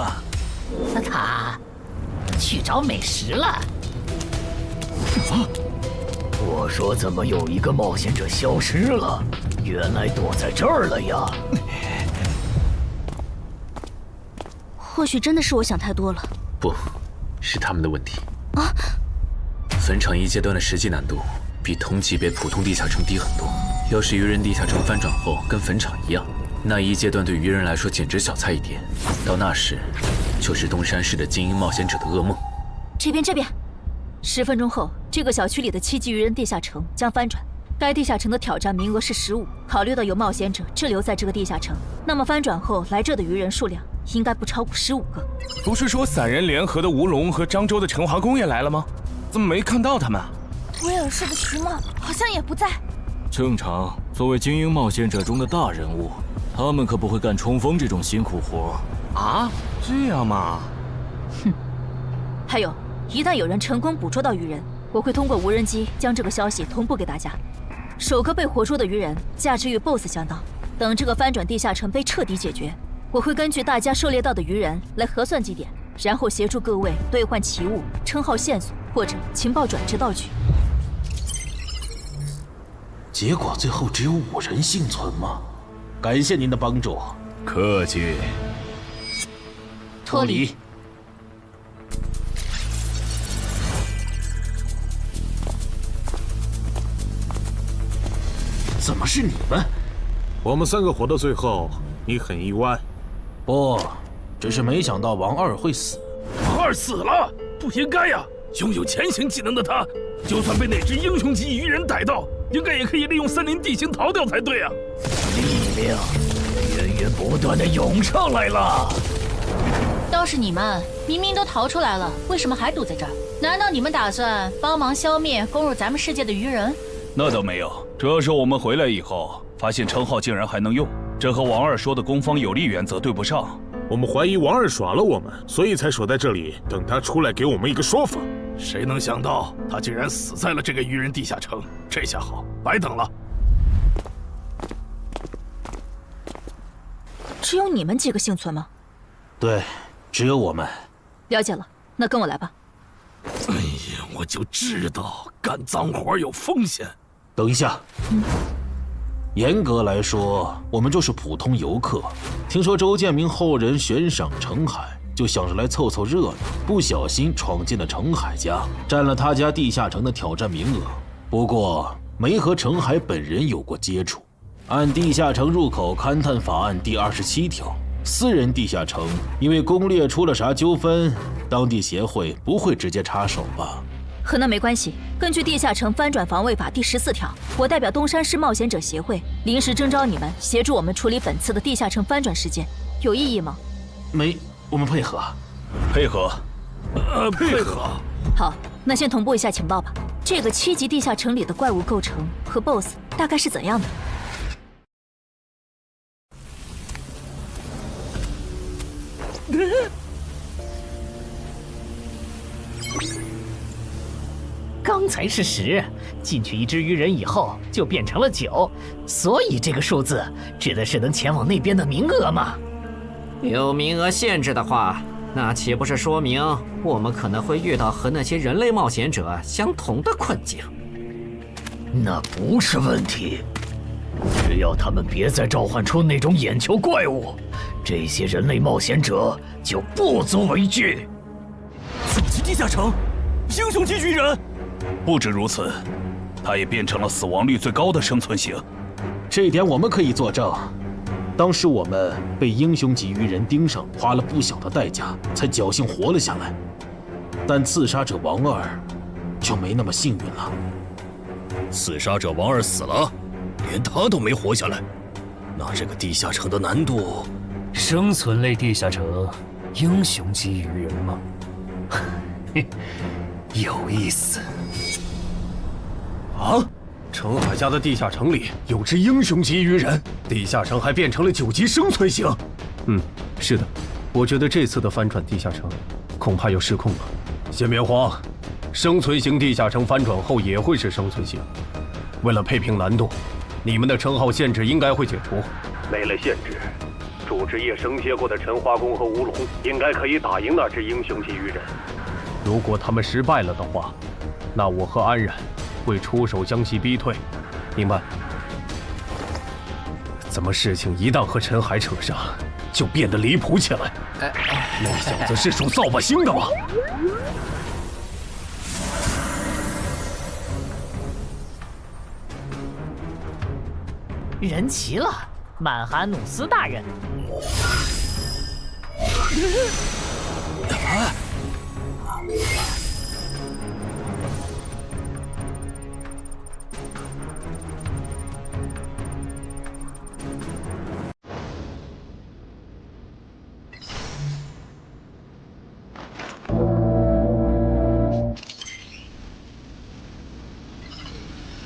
他去找美食了。我说怎么有一个冒险者消失了？原来躲在这儿了呀！或许真的是我想太多了。不，是他们的问题。啊！坟场1阶段的实际难度比同级别普通地下城低很多。要是鱼人地下城翻转后跟坟场一样，那1阶段对鱼人来说简直小菜一碟。到那时，就是东山市的精英冒险者的噩梦。这边，10分钟后，这个小区里的7级鱼人地下城将翻转。该地下城的挑战名额是15。考虑到有冒险者滞留在这个地下城，那么翻转后来这的鱼人数量应该不超过15个。不是说散人联合的吴龙和漳州的陈华公也来了吗？怎么没看到他们？威尔士的徐茂好像也不在。正常，作为精英冒险者中的大人物，他们可不会干冲锋这种辛苦活。啊，这样吗？哼。还有，一旦有人成功捕捉到鱼人，我会通过无人机将这个消息同步给大家。首个被活捉的鱼人价值与 BOSS 相当。等这个翻转地下城被彻底解决，我会根据大家狩猎到的鱼人来核算绩点，然后协助各位兑换奇物、称号线索或者情报转制道具。结果最后只有5人幸存吗？感谢您的帮助。客气。脱离。怎么是你们？我们3个活到最后，你很意外？不，只是没想到王二会死。王二死了，不应该呀！拥有潜行技能的他，就算被哪只英雄级鱼人逮到，应该也可以利用森林地形逃掉才对啊！力量源源不断的涌上来了。倒是你们，明明都逃出来了，为什么还堵在这儿？难道你们打算帮忙消灭攻入咱们世界的鱼人？那倒没有，主要是我们回来以后，发现称号竟然还能用，这和王二说的攻方有利原则对不上。我们怀疑王二耍了我们，所以才守在这里，等他出来给我们一个说法。谁能想到他竟然死在了这个鱼人地下城？这下好，白等了。只有你们几个幸存吗？对，只有我们。了解了，那跟我来吧。哎呀，我就知道干脏活有风险。等一下。严格来说，我们就是普通游客。听说周建明后人悬赏程海，就想着来凑凑热闹，不小心闯进了程海家，占了他家地下城的挑战名额。不过没和程海本人有过接触。按地下城入口勘探法案第27条，私人地下城因为攻略出了啥纠纷，当地协会不会直接插手吧？和那没关系。根据地下城翻转防卫法第14条，我代表东山市冒险者协会临时征召你们协助我们处理本次的地下城翻转事件，有异议吗？没，我们配合。配合。配合。好，那先同步一下情报吧。这个7级地下城里的怪物构成和 BOSS 大概是怎样的？刚刚才是10，进去一只鱼人以后就变成了9，所以这个数字指的是能前往那边的名额吗？有名额限制的话，那岂不是说明我们可能会遇到和那些人类冒险者相同的困境？那不是问题，只要他们别再召唤出那种眼球怪物，这些人类冒险者就不足为惧。9级地下城，英雄级鱼人。不止如此，他也变成了死亡率最高的生存型。这点我们可以作证。当时我们被英雄级鱼人盯上，花了不小的代价才侥幸活了下来。但刺杀者王二就没那么幸运了。刺杀者王二死了，连他都没活下来，那这个地下城的难度……生存类地下城，英雄级鱼人吗？有意思。啊！陈海家的地下城里有只英雄级鱼人，地下城还变成了9级生存型。是的，我觉得这次的翻转地下城恐怕又失控了。先别慌，生存型地下城翻转后也会是生存型。为了配平难度，你们的称号限制应该会解除。没了限制，主职业升阶过的陈花公和吴龙应该可以打赢那只英雄级鱼人。如果他们失败了的话，那我和安然会出手将其逼退，明白？怎么事情一旦和陈海扯上，就变得离谱起来？那小子是属扫把星的吗？人齐了，曼哈努斯大人。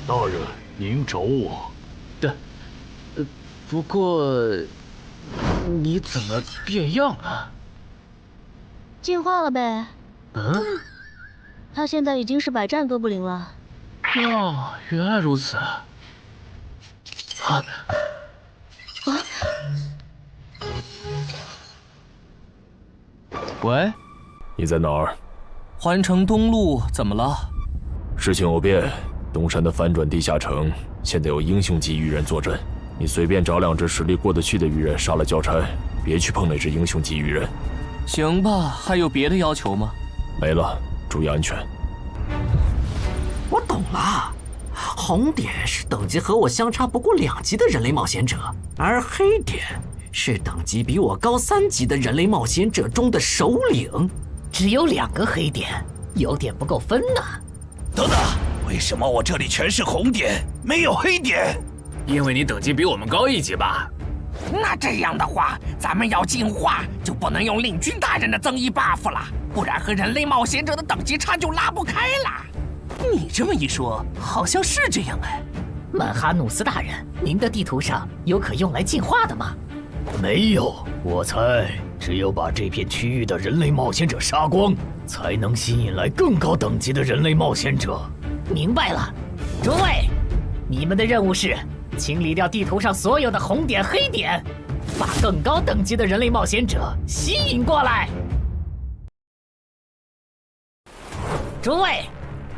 大人，您找我？不过你怎么变样了？进化了呗。他现在已经是百战哥布林了。哦，原来如此。喂，你在哪儿？环城东路，怎么了？事情有变，东山的翻转地下城现在有英雄级鱼人坐镇，你随便找2只实力过得去的鱼人杀了交差，别去碰那只英雄级鱼人。行吧，还有别的要求吗？没了，注意安全。我懂了，红点是等级和我相差不过2级的人类冒险者，而黑点是等级比我高3级的人类冒险者中的首领。只有2个黑点，有点不够分呢。等等，为什么我这里全是红点，没有黑点？因为你等级比我们高1级吧？那这样的话，咱们要进化就不能用令君大人的增益 buff 了，不然和人类冒险者的等级差就拉不开了。你这么一说，好像是这样哎。曼哈努斯大人，您的地图上有可用来进化的吗？没有，我猜只有把这片区域的人类冒险者杀光，才能吸引来更高等级的人类冒险者。明白了，诸位，你们的任务是清理掉地图上所有的红点、黑点，把更高等级的人类冒险者吸引过来。诸位，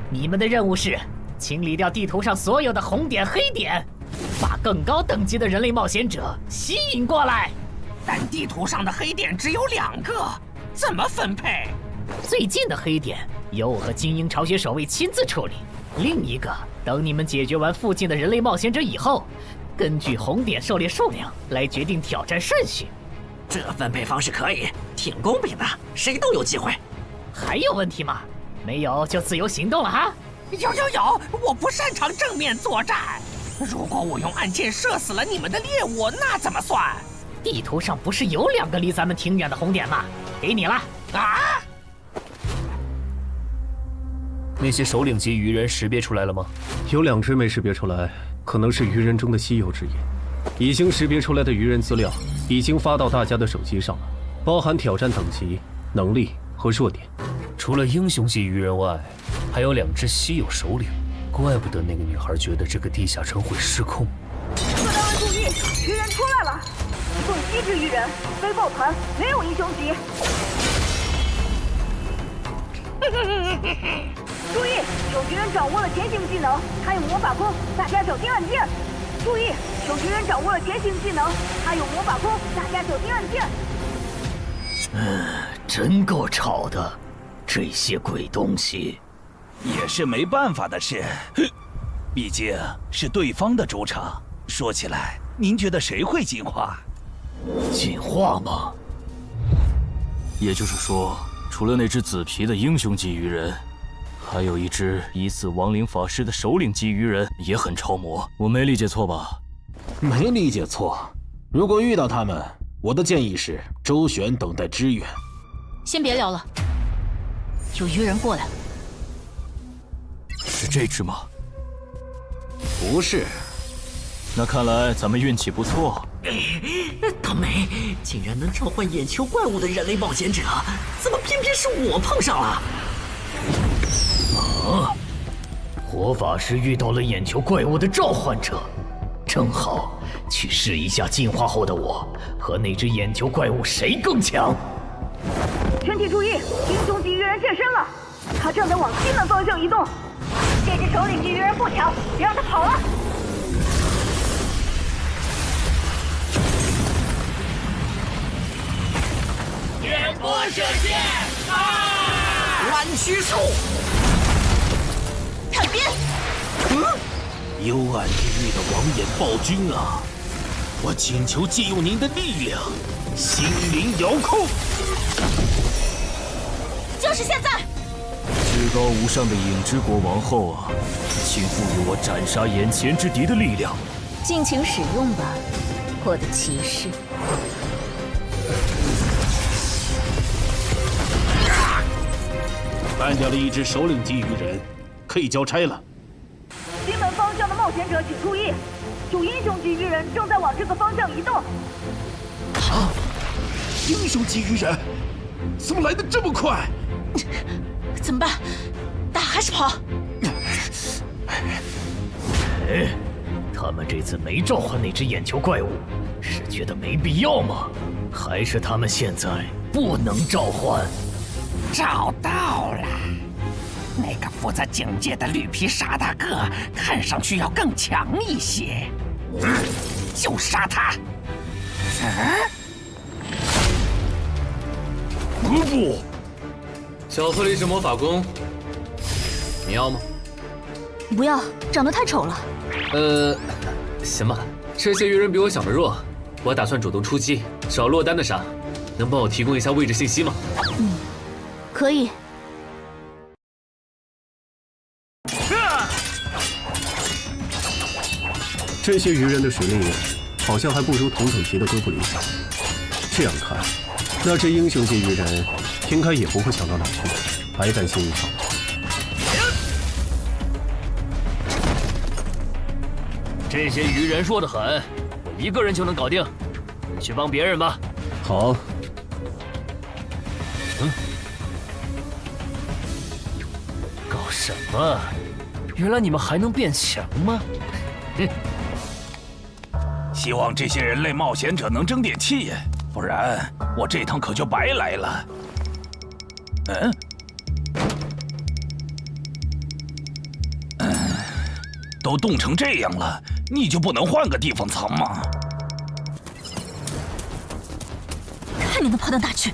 你们的任务是清理掉地图上所有的红点、黑点，把更高等级的人类冒险者吸引过来。但地图上的黑点只有2个，怎么分配？最近的黑点由我和精英巢穴守卫亲自处理，另一个等你们解决完附近的人类冒险者以后，根据红点狩猎数量来决定挑战顺序。这分配方式可以，挺公平的，谁都有机会。还有问题吗？没有就自由行动了哈。有，我不擅长正面作战。如果我用暗箭射死了你们的猎物，那怎么算？地图上不是有2个离咱们挺远的红点吗？给你了。啊！那些首领级鱼人识别出来了吗？有2只没识别出来，可能是鱼人中的稀有之一。已经识别出来的鱼人资料已经发到大家的手机上了，包含挑战等级、能力和弱点。除了英雄级鱼人外，还有2只稀有首领，怪不得那个女孩觉得这个地下城会失控。各单位注意，鱼人出来了！共7只鱼人，非抱团，没有英雄级。注意，有鱼人掌握了潜行技能，他有魔法弓，大家小心按键。注意，有鱼人掌握了潜行技能，他有魔法弓，大家小心按键。真够吵的，这些鬼东西。也是没办法的事，毕竟是对方的主场。说起来，您觉得谁会进化？进化吗？也就是说，除了那只紫皮的英雄级鱼人，还有一只疑似亡灵法师的首领级鱼人也很超模。我没理解错吧？没理解错。如果遇到他们，我的建议是周旋，等待支援。先别聊了，有鱼人过来。是这只吗？不是。那看来咱们运气不错。倒霉，竟然能召唤眼球怪物的人类冒险者，怎么偏偏是我碰上了？啊！火法师遇到了眼球怪物的召唤者，正好去试一下进化后的我和那只眼球怪物谁更强。全体注意，英雄级鱼人现身了，他正在往西南方向移动。这只首领级鱼人不强，别让他跑了。远波射线！弯曲术！看边！幽暗地狱的王眼暴君啊！我请求借用您的力量，心灵遥控。就是现在！至高无上的影之国王后啊，请赋予我斩杀眼前之敌的力量。尽情使用吧，我的骑士。干掉了一只首领级鱼人，可以交差了。西门方向的冒险者请注意，有英雄级鱼人正在往这个方向移动。啊！英雄级鱼人，怎么来的这么快？怎么办？打还是跑？哎，他们这次没召唤那只眼球怪物，是觉得没必要吗？还是他们现在不能召唤？找到了，那个负责警戒的绿皮沙大哥，看上去要更强一些。就杀他！不，小特利是魔法弓，你要吗？不要，长得太丑了。行吧，这些鱼人比我想的弱，我打算主动出击，找落单的杀，能帮我提供一下位置信息吗？可以。这些鱼人的实力好像还不如同等级的哥布林。这样看，那只英雄级鱼人应该也不会强到哪去，还担心一场。这些鱼人弱得很，我一个人就能搞定，你去帮别人吧。好。搞什么？原来你们还能变强吗？希望这些人类冒险者能争点气，不然我这趟可就白来了。都冻成这样了，你就不能换个地方藏吗？看你能跑到哪去！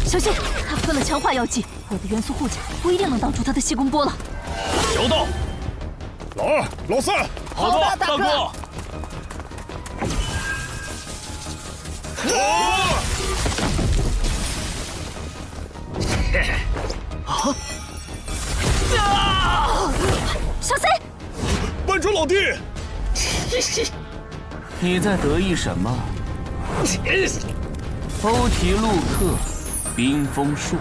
小心，他吞了强化药剂，我的元素护甲不一定能挡住他的细弓波了。收到。老二、老三，好的，大哥。小 C， 慢着，老弟。你在得意什么？欧提路克，冰封术。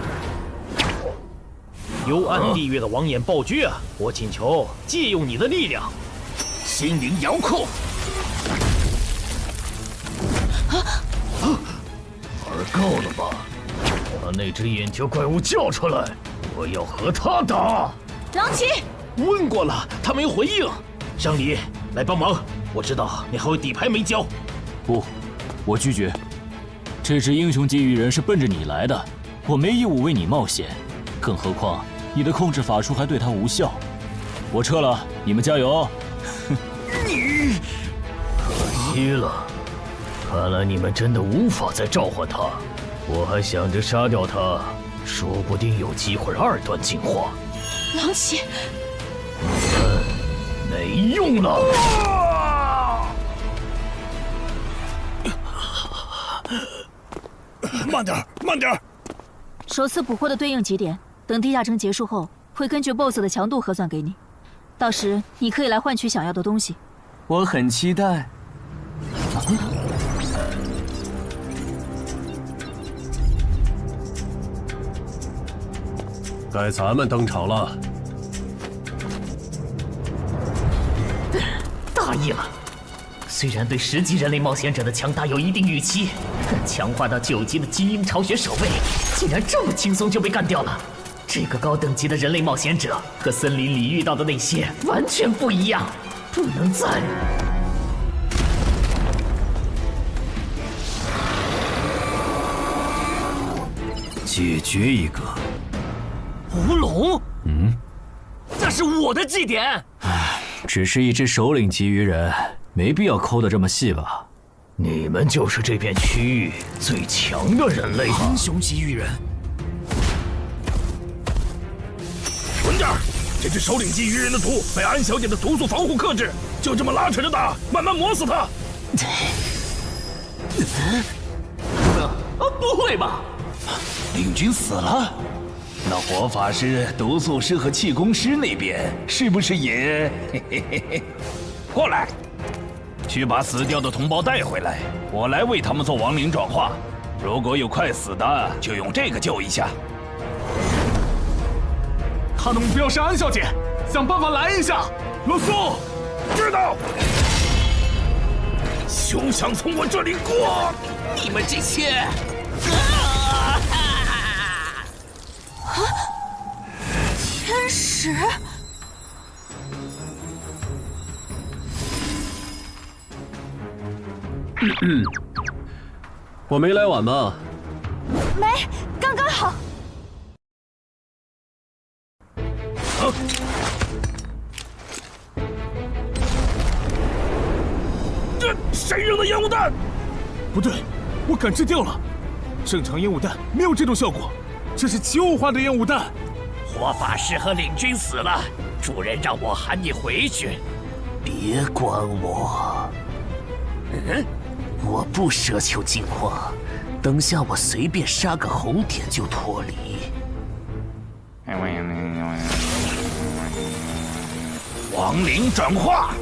幽暗地狱的王眼暴君啊！我请求借用你的力量，心灵遥控。玩够了吧？把那只眼球怪物叫出来！我要和他打。狼骑，问过了，他没回应。香梨，来帮忙。我知道你还有底牌没交。不，我拒绝。这只英雄级鱼人是奔着你来的，我没义务为你冒险。更何况你的控制法术还对他无效。我撤了，你们加油。你，可惜了。看来你们真的无法再召唤他。我还想着杀掉他，说不定有机会2段进化。狼骑，没用了。慢点，慢点！首次捕获的对应节点，等地下城结束后，会根据 BOSS 的强度核算给你。到时你可以来换取想要的东西。我很期待。该咱们登场了。大意了。虽然对10级人类冒险者的强大有一定预期，但强化到9级的基因巢穴守卫，竟然这么轻松就被干掉了。这个高等级的人类冒险者和森林里遇到的那些完全不一样，不能再……解决一个。吴龙，那是我的祭典。只是一只首领级鱼人，没必要抠得这么细吧？你们就是这片区域最强的人类吧？英雄级鱼人，稳点！这只首领级鱼人的毒被安小姐的毒素防护克制，就这么拉扯着打，慢慢磨死他。不会吧？领军死了？那火法师、毒素师和气功师那边是不是也？过来，去把死掉的同胞带回来，我来为他们做亡灵转化。如果有快死的，就用这个救一下。他的目标是安小姐，想办法拦一下。罗素，知道。休想从我这里过！你们这些……天使，我没来晚吧？没，刚刚好。这谁扔的烟雾弹？不对，我感知掉了。正常烟雾弹没有这种效果，这是奇物化的烟雾弹。火法师和领军死了，主人让我喊你回去。别管我，我不奢求进化，等下我随便杀个红点就脱离。亡灵转化。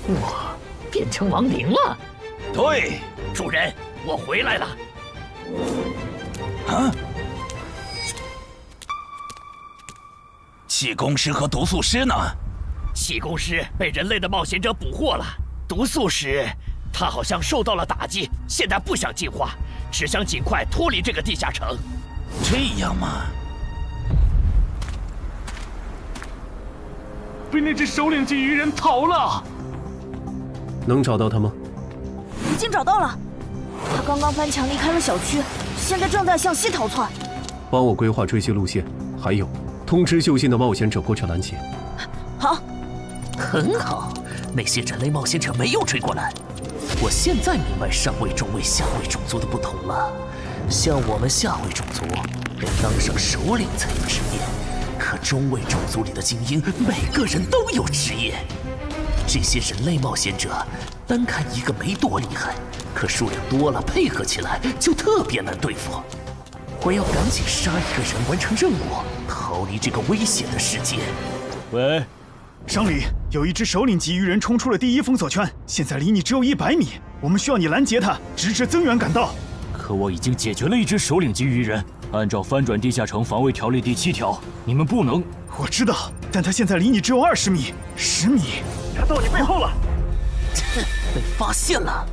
我变成亡灵了。对，主人，我回来了。啊！气功师和毒素师呢？气功师被人类的冒险者捕获了，毒素师他好像受到了打击，现在不想进化，只想尽快脱离这个地下城。这样吗？被那只首领级鱼人逃了。能找到他吗？已经找到了，他刚刚翻墙离开了小区，现在正在向西逃窜。帮我规划追击路线，还有通知就近的冒险者过去拦截。好，很好，那些人类冒险者没有追过来。我现在明白上位、中位、下位种族的不同了。像我们下位种族，得当上首领才有职业，可中位种族里的精英，每个人都有职业。这些人类冒险者，单看一个没多厉害，可数量多了，配合起来就特别难对付。我要赶紧杀一个人，完成任务，逃离这个危险的世界。喂，商里，有一只首领级鱼人冲出了第1封锁圈，现在离你只有100米，我们需要你拦截他，直至增援赶到。可我已经解决了一只首领级鱼人，按照翻转地下城防卫条例第7条，你们不能。我知道，但他现在离你只有20米、10米，他到你背后了。被发现了！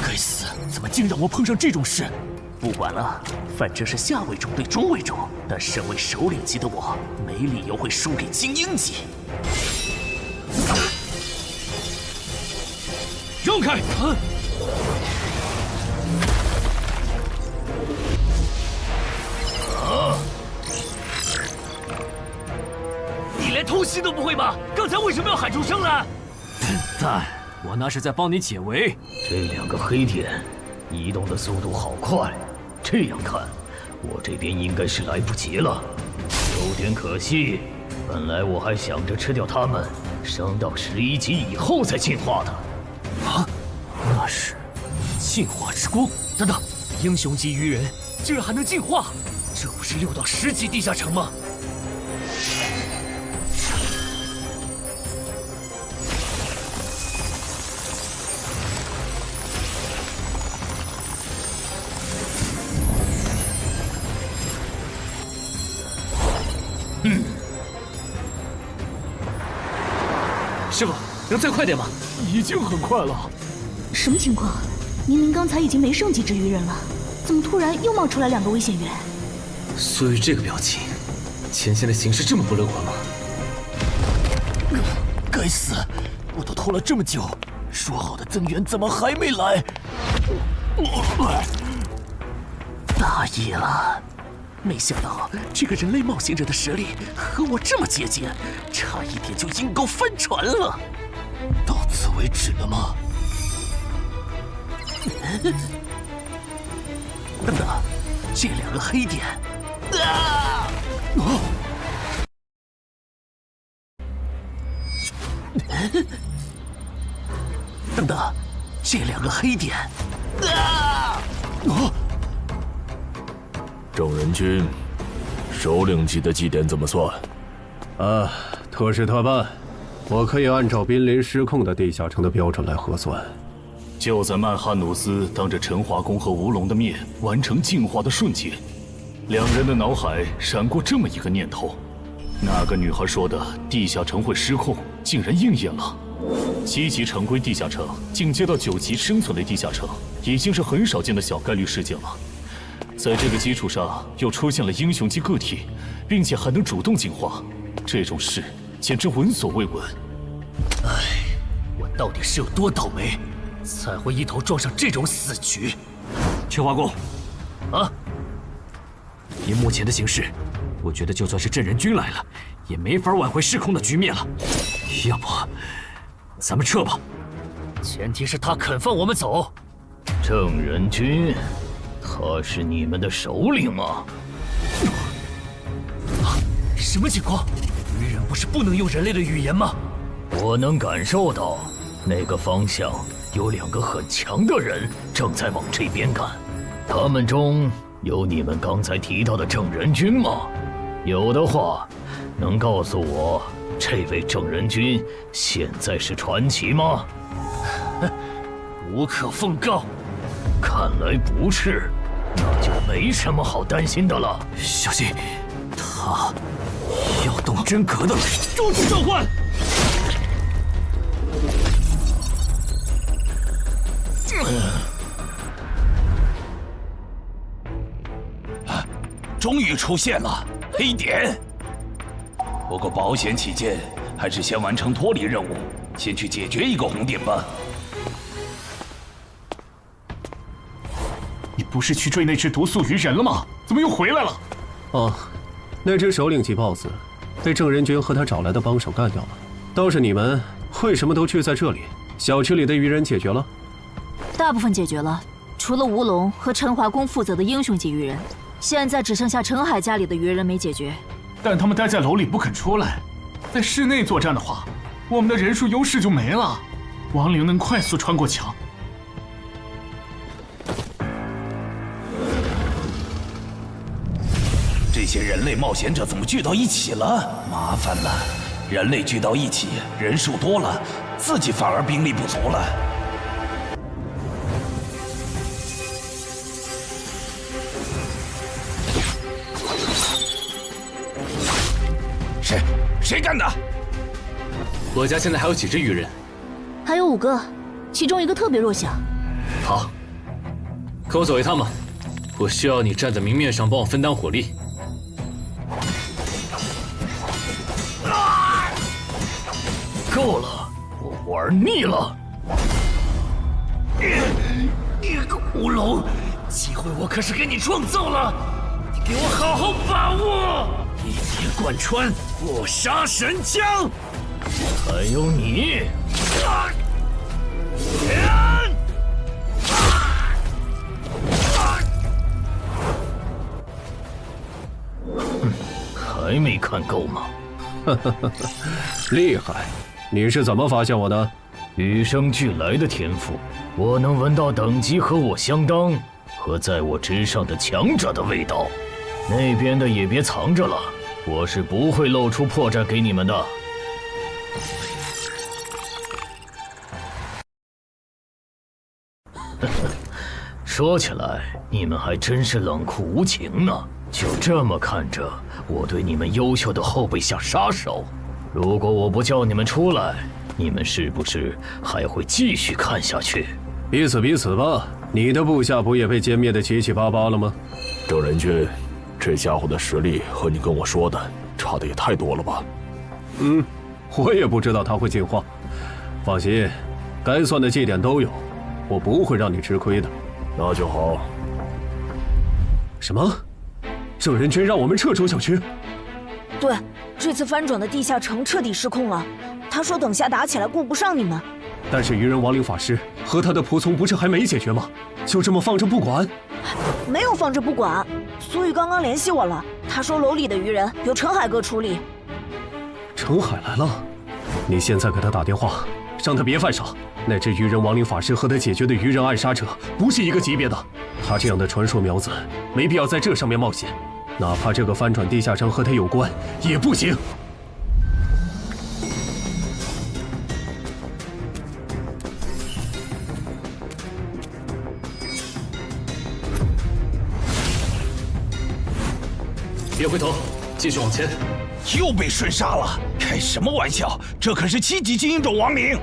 该死，怎么竟让我碰上这种事？不管了，反正是下位种对中位种，但身为首领级的我，没理由会输给精英级。让开！你连偷袭都不会吗？刚才为什么要喊出声来？但我那是在帮你解围。这2个黑点移动的速度好快，这样看，我这边应该是来不及了。有点可惜，本来我还想着吃掉它们，升到11级以后再进化的。啊，那是进化之光。等等，英雄级鱼人竟然还能进化，这不是6到10级地下城吗？师傅，能再快点吗？已经很快了。什么情况？明明刚才已经没剩几只鱼人了，怎么突然又冒出来2个危险源？所以这个表情，前线的形势这么不乐观吗？该死，我都拖了这么久，说好的增援怎么还没来？大意了。没想到这个人类冒险者的实力和我这么接近，差一点就阴沟翻船了。到此为止了吗？等等，这2个黑点，等等，这2个黑点，正人君，首领级的祭典怎么算？特事特办，我可以按照濒临失控的地下城的标准来核算。就在曼哈努斯当着陈华宫和吴龙的面完成进化的瞬间，2人的脑海闪过这么一个念头：那个女孩说的地下城会失控，竟然应验了。7级常规地下城进阶到9级生存类地下城，已经是很少见的小概率事件了。在这个基础上，又出现了英雄级个体，并且还能主动进化，这种事简直闻所未闻。唉，我到底是有多倒霉，才会一头撞上这种死局？陈华宫，啊！以目前的形势，我觉得就算是镇人军来了，也没法挽回失控的局面了。要不，咱们撤吧。前提是他肯放我们走。正人君。他是你们的首领吗？什么情况？鱼人不是不能用人类的语言吗？我能感受到，那个方向有2个很强的人正在往这边赶。他们中有你们刚才提到的正人君吗？有的话，能告诉我这位正人君现在是传奇吗？无可奉告。看来不是，那就没什么好担心的了。小心，他要动真格的了。终止召唤！终于出现了黑点。不过保险起见，还是先完成脱离任务，先去解决一个红点吧。你不是去追那只毒素鱼人了吗？怎么又回来了？哦，那只首领级 BOSS 被郑仁君和他找来的帮手干掉了。倒是你们为什么都聚在这里？小区里的鱼人解决了？大部分解决了，除了吴龙和陈华宫负责的英雄级鱼人，现在只剩下陈海家里的鱼人没解决。但他们待在楼里不肯出来，在室内作战的话，我们的人数优势就没了。亡灵能快速穿过墙。这些人类冒险者怎么聚到一起了？麻烦了，人类聚到一起，人数多了，自己反而兵力不足了。谁干的？我家现在还有几只鱼人？还有5个。其中一个特别弱小。好，跟我走一趟吧。我需要你站在明面上帮我分担火力。够了，我玩腻了。你个乌龙，机会我可是给你创造了，你给我好好把握！一铁贯穿，扼杀神枪。还有你，还没看够吗？厉害！你是怎么发现我的？与生俱来的天赋，我能闻到等级和我相当和在我之上的强者的味道。那边的也别藏着了，我是不会露出破绽给你们的。说起来，你们还真是冷酷无情呢。就这么看着我对你们优秀的后辈下杀手？如果我不叫你们出来，你们是不是还会继续看下去？彼此彼此吧。你的部下不也被歼灭的七七八八了吗？郑仁君，这家伙的实力和你跟我说的差的也太多了吧？我也不知道他会进化。放心，该算的祭典都有，我不会让你吃亏的。那就好。什么？郑仁君让我们撤出小区？对，这次翻转的地下城彻底失控了。他说等下打起来顾不上你们。但是愚人亡灵法师和他的仆从不是还没解决吗？就这么放着不管？没有放着不管，苏玉刚刚联系我了，他说楼里的愚人由陈海哥处理。陈海来了，你现在给他打电话，让他别犯傻。那只愚人亡灵法师和他解决的愚人暗杀者不是一个级别的，他这样的传说苗子没必要在这上面冒险，哪怕这个翻转地下城和他有关也不行。别回头，继续往前。又被瞬杀了，开什么玩笑？这可是7级精英种亡灵。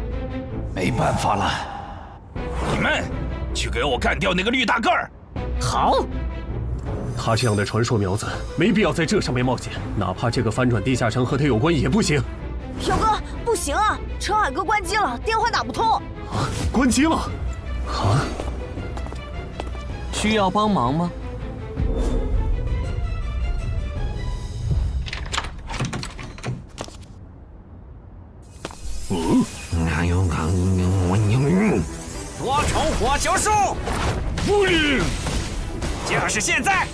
没办法了，你们去给我干掉那个绿大个儿。好。他这样的传说苗子没必要在这上面冒险，哪怕这个翻转地下城和他有关也不行。彪哥，不行啊，陈海哥关机了，电话打不通。啊，关机了？啊？需要帮忙吗？多重火球术，不灵，就是现在！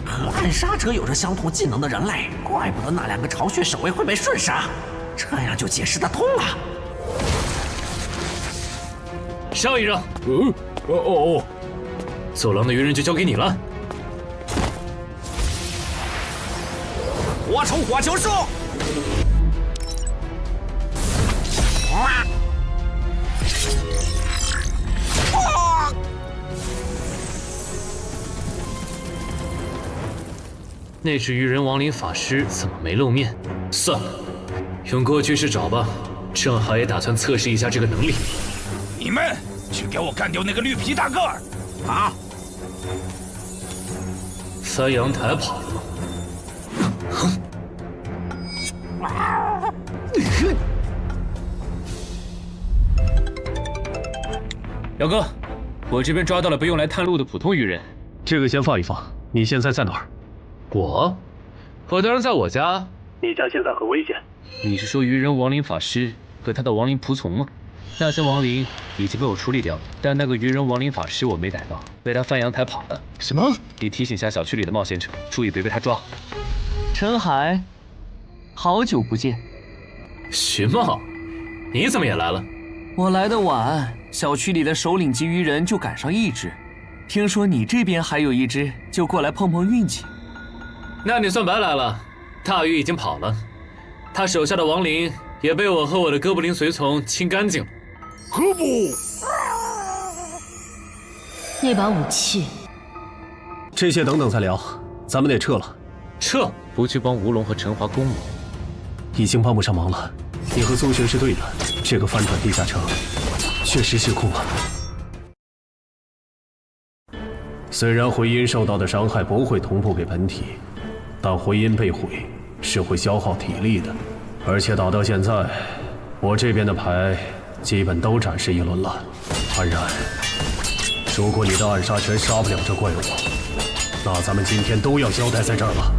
和暗杀者有着相同技能的人类，怪不得那2个巢穴守卫会被瞬杀，这样就解释得通了。上一任，走廊的愚人就交给你了。多重火球术，那只愚人亡灵法师怎么没露面？算了，用过去式找吧。正好也打算测试一下这个能力。你们去给我干掉那个绿皮大个儿。好。翻阳台跑了。姚哥，我这边抓到了不用来探路的普通愚人。这个先放一放。你现在在哪儿？我当然在我家。你家现在很危险。你是说愚人亡灵法师和他的亡灵仆从吗？那些亡灵已经被我处理掉了，但那个愚人亡灵法师我没逮到，被他翻阳台跑了。什么？你提醒下小区里的冒险者，注意别被他抓。陈海，好久不见。徐茂，你怎么也来了？我来的晚，小区里的首领级愚人就赶上一只。听说你这边还有一只，就过来碰碰运气。那你算白来了，大鱼已经跑了，他手下的亡灵也被我和我的哥布林随从清干净了。何不？那把武器，这些等等再聊，咱们得撤了。撤？不去帮吴龙和陈华攻吗？已经帮不上忙了。你和苏璇是对的，这个翻转地下城确实失控了。虽然回音受到的伤害不会同步给本体，但回音被毁是会消耗体力的，而且打到现在，我这边的牌基本都展示一轮了。安然，如果你的暗杀拳杀不了这怪物，那咱们今天都要交代在这儿了。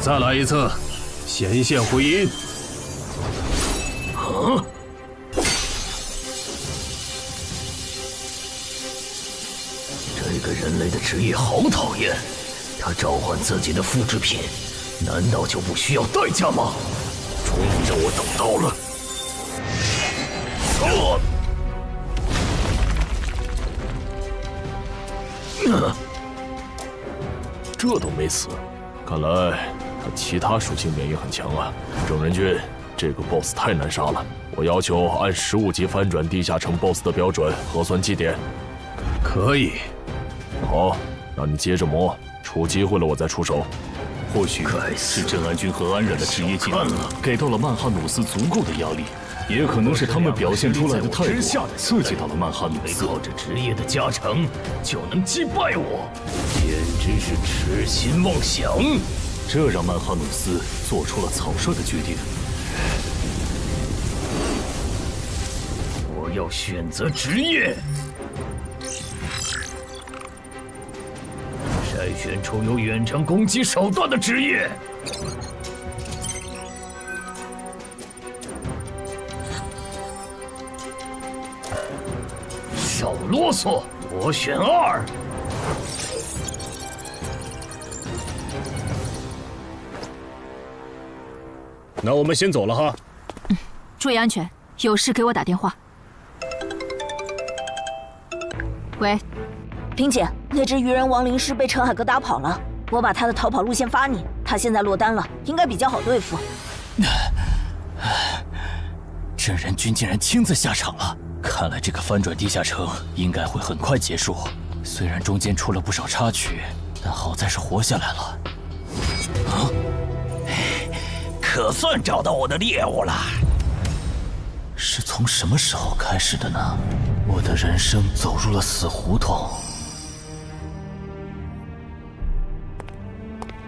再来一次，显现回音。啊！这个人类的职业好讨厌，他召唤自己的复制品，难道就不需要代价吗？终于让我等到了。这都没死，看来他其他属性免疫很强啊！正人君，这个 BOSS 太难杀了，我要求按15级翻转地下城 BOSS 的标准核算绩点。可以。好，那你接着磨，出机会了我再出手。或许是镇安君和安然的职业技能给到了曼哈努斯足够的压力，也可能是他们表现出来的态度刺激到了曼哈努斯。靠着职业的加成就能击败我，简直是痴心妄想。这让曼哈努斯做出了草率的决定。我要选择职业，筛选出有远程攻击手段的职业。少啰嗦，我选2。那我们先走了哈。注意安全，有事给我打电话。喂，萍姐，那只鱼人亡灵师被陈海哥打跑了，我把他的逃跑路线发你，他现在落单了，应该比较好对付。镇人君竟然亲自下场了，看来这个翻转地下城应该会很快结束。虽然中间出了不少插曲，但好在是活下来了。啊！可算找到我的猎物了。是从什么时候开始的呢？我的人生走入了死胡同。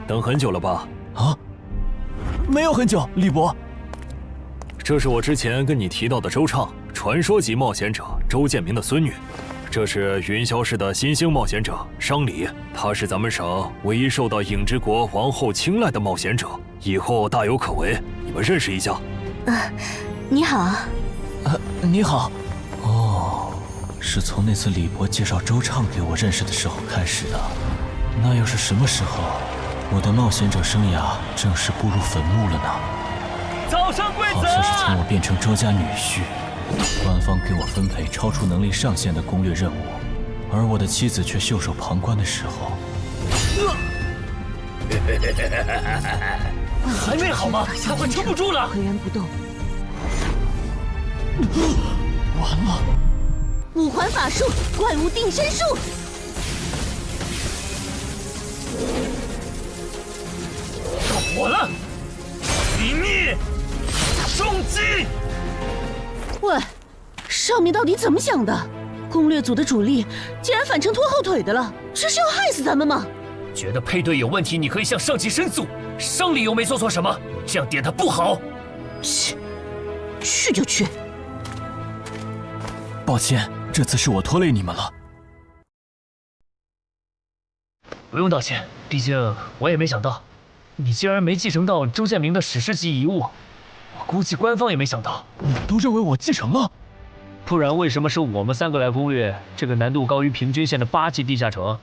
等很久了吧？啊？没有很久，李博。这是我之前跟你提到的周畅，传说级冒险者周建明的孙女。这是云霄市的新兴冒险者商礼，她是咱们省唯一受到影之国王后青睐的冒险者，以后大有可为。你们认识一下。你好。你好。哦，是从那次李博介绍周畅给我认识的时候开始的。那又是什么时候，我的冒险者生涯正式步入坟墓了呢？早生贵子！好像是从我变成周家女婿，官方给我分配超出能力上限的攻略任务，而我的妻子却袖手旁观的时候。还没好吗？他快撑不住了！颓然不动。完了！五环法术，怪物定身术。到我了！殇灭！重击！喂，上面到底怎么想的？攻略组的主力竟然反成拖后腿的了，这是要害死咱们吗？觉得配对有问题，你可以向上级申诉。商礼又没做错什么，这样点他不好。去就去。抱歉，这次是我拖累你们了。不用道歉，毕竟我也没想到，你竟然没继承到周建明的史诗级遗物。我估计官方也没想到。你们都认为我继承了？不然为什么是我们3个来攻略这个难度高于平均线的8级地下城？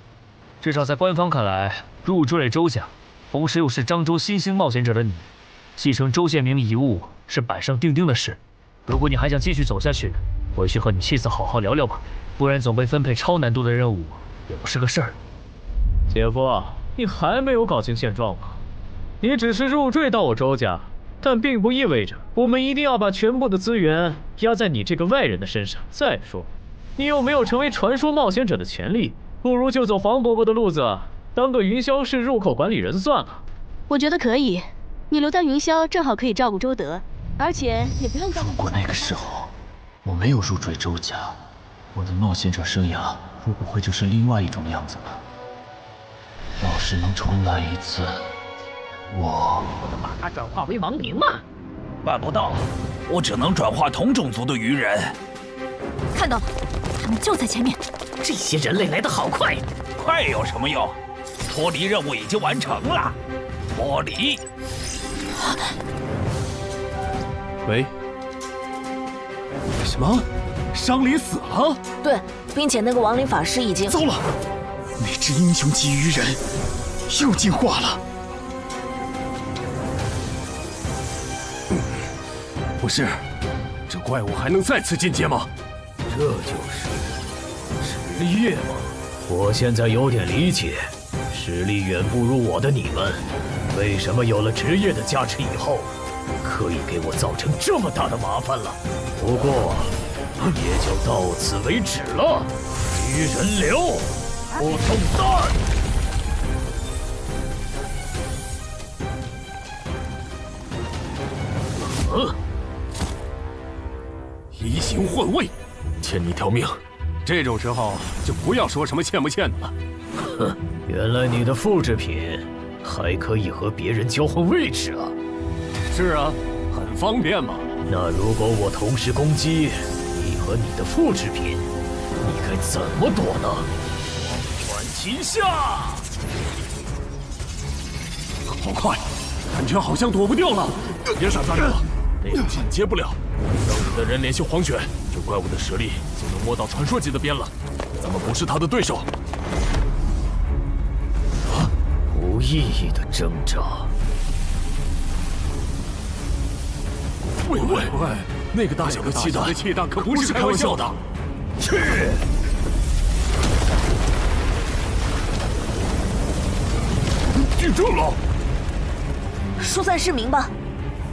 至少在官方看来，入赘周家，同时又是漳州新兴冒险者的你，继承周建明遗物是板上钉钉的事。如果你还想继续走下去，回去和你妻子好好聊聊吧，不然总被分配超难度的任务也不是个事儿。姐夫，你还没有搞清现状吗？你只是入赘到我周家，但并不意味着我们一定要把全部的资源压在你这个外人的身上。再说，你又没有成为传说冒险者的权利，不如就走黄伯伯的路子，当个云霄市入口管理人算了。我觉得可以，你留在云霄正好可以照顾周德，而且也不用照顾。如果那个时候我没有入赘周家，我的冒险者生涯会不会就是另外一种样子呢？要是能重来一次，我把他转化为亡灵吗？办不到，我只能转化同种族的鱼人。看到了，他们就在前面。这些人类来得好快，快有什么用？脱离任务已经完成了。脱离。喂？什么？伤离死了？对，并且那个亡灵法师已经……糟了，那只英雄级鱼人又进化了。不是，这怪物还能再次进阶吗？这就是实业吗？我现在有点理解，实力远不如我的你们，为什么有了职业的加持以后，可以给我造成这么大的麻烦了？不过，也就到此为止了。鱼人流，不中弹。移形换位，欠你条命。这种时候就不要说什么欠不欠的了。哼，原来你的复制品还可以和别人交换位置啊！是啊，很方便嘛。那如果我同时攻击你和你的复制品，你该怎么躲呢？转旗下，好快，感觉好像躲不掉了。别傻站着了，那个进阶不了。让你的人联系黄泉，这怪物的实力就能摸到传说级的边了。咱们不是他的对手。无意义的挣扎。喂，那个大小的气弹可不是开玩笑的。去！记住了，疏散市民吧。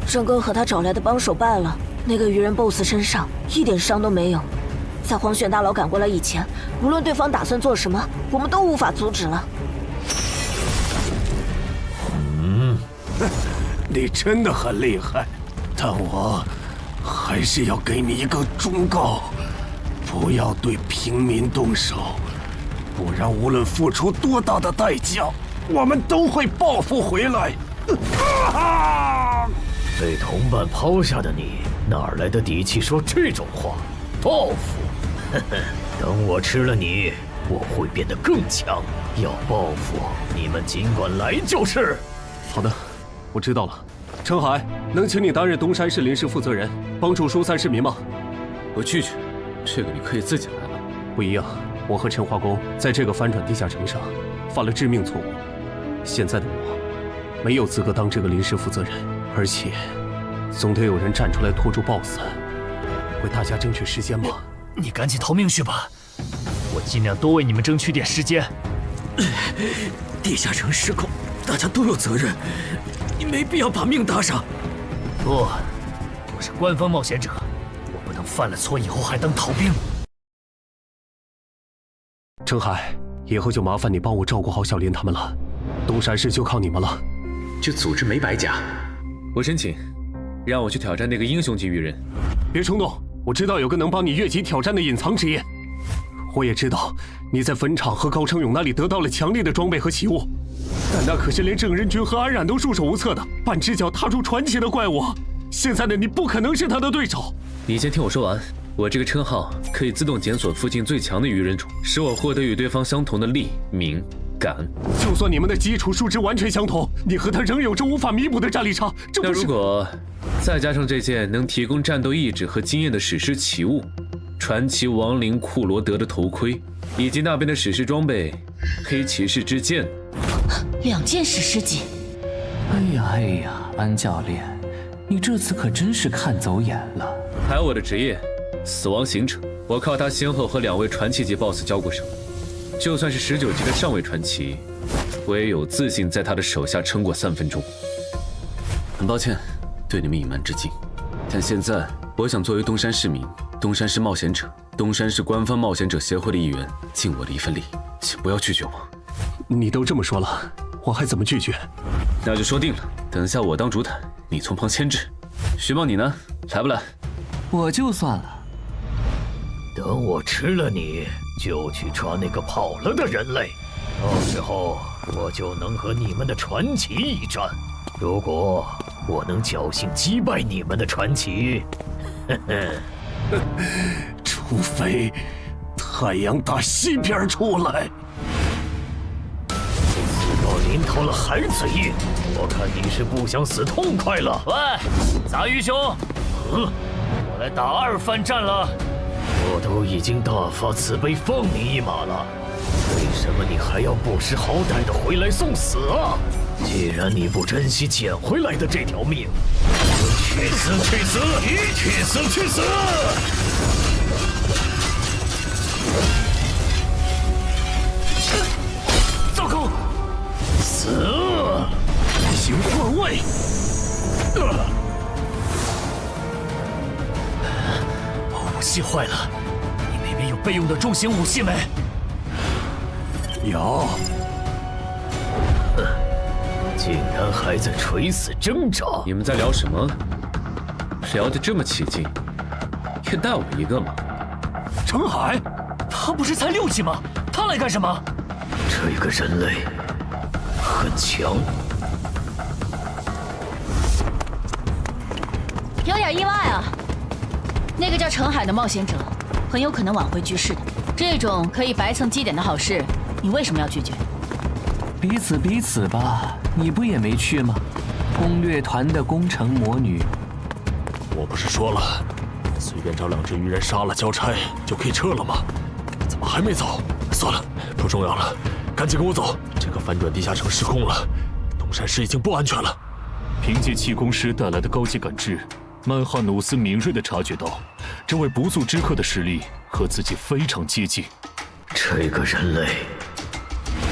郑哥和他找来的帮手败了，那个鱼人 BOSS 身上一点伤都没有。在黄玄大佬赶过来以前，无论对方打算做什么，我们都无法阻止了。你真的很厉害，但我还是要给你一个忠告：不要对平民动手，不然无论付出多大的代价，我们都会报复回来。被同伴抛下的你，哪来的底气说这种话？报复？呵呵，等我吃了你，我会变得更强。要报复，你们尽管来就是。好的，我知道了。陈海，能请你担任东山市临时负责人，帮助疏散市民吗？我拒绝，这个你可以自己来了。不一样，我和陈化工在这个翻转地下城上犯了致命错误，现在的我没有资格当这个临时负责人。而且，总得有人站出来拖住 BOSS， 为大家争取时间吧。你赶紧逃命去吧，我尽量多为你们争取点时间。地下城失控，大家都有责任，你没必要把命搭上。不，我是官方冒险者，我不能犯了错以后还当逃兵。陈海，以后就麻烦你帮我照顾好小林他们了，东山市就靠你们了。这组织没白假。我申请，让我去挑战那个英雄级鱼人。别冲动，我知道有个能帮你越级挑战的隐藏职业。我也知道你在坟场和高成勇那里得到了强力的装备和奇物，但那可是连郑仁君和安冉都束手无策的半只脚踏入传奇的怪物。现在的你不可能是他的对手。你先听我说完。我这个称号可以自动检索附近最强的鱼人种，使我获得与对方相同的力、名、感。就算你们的基础数值完全相同，你和他仍有着无法弥补的战力差。这不是……那如果再加上这件能提供战斗意志和经验的史诗奇物——传奇亡灵库罗德的头盔，以及那边的史诗装备——黑骑士之剑，2件史诗级。哎呀，安教练，你这次可真是看走眼了。还有我的职业。死亡行者，我靠他先后和2位传奇级 BOSS 交过手，就算是19级的上位传奇，我也有自信在他的手下撑过3分钟。很抱歉，对你们隐瞒至今，但现在我想作为东山市民、东山市冒险者、东山市官方冒险者协会的一员，尽我的一份力，请不要拒绝我。你都这么说了，我还怎么拒绝？那就说定了，等下我当主坦，你从旁牵制。徐茂，你呢？来不来？我就算了。等我吃了你，就去抓那个跑了的人类，到时候我就能和你们的传奇一战。如果我能侥幸击败你们的传奇，除非太阳打西边出来。死到临头了还嘴硬，我看你是不想死痛快了。喂，杂鱼兄，我来打2番战了。我都已经大发慈悲放你一马了，为什么你还要不识好歹的回来送死啊？既然你不珍惜捡回来的这条命，就去死去死，去死去死！糟糕，死！异形换位！武器坏了，你那边有备用的重型武器没？有。竟然还在垂死挣扎！你们在聊什么？聊得这么起劲，愿带我一个吗？程海，他不是才6级吗？他来干什么？这个人类很强。有点意外啊，那个叫程海的冒险者很有可能挽回局势的。这种可以白蹭基点的好事，你为什么要拒绝？彼此彼此吧，你不也没去吗？攻略团的攻城魔女，我不是说了，随便找2只鱼人杀了交差就可以撤了吗？怎么还没走？算了，不重要了，赶紧跟我走。这个反转地下城失控了，东山市已经不安全了。凭借气功师带来的高级感知，曼哈努斯敏锐地察觉到，这位不速之客的实力和自己非常接近。这个人类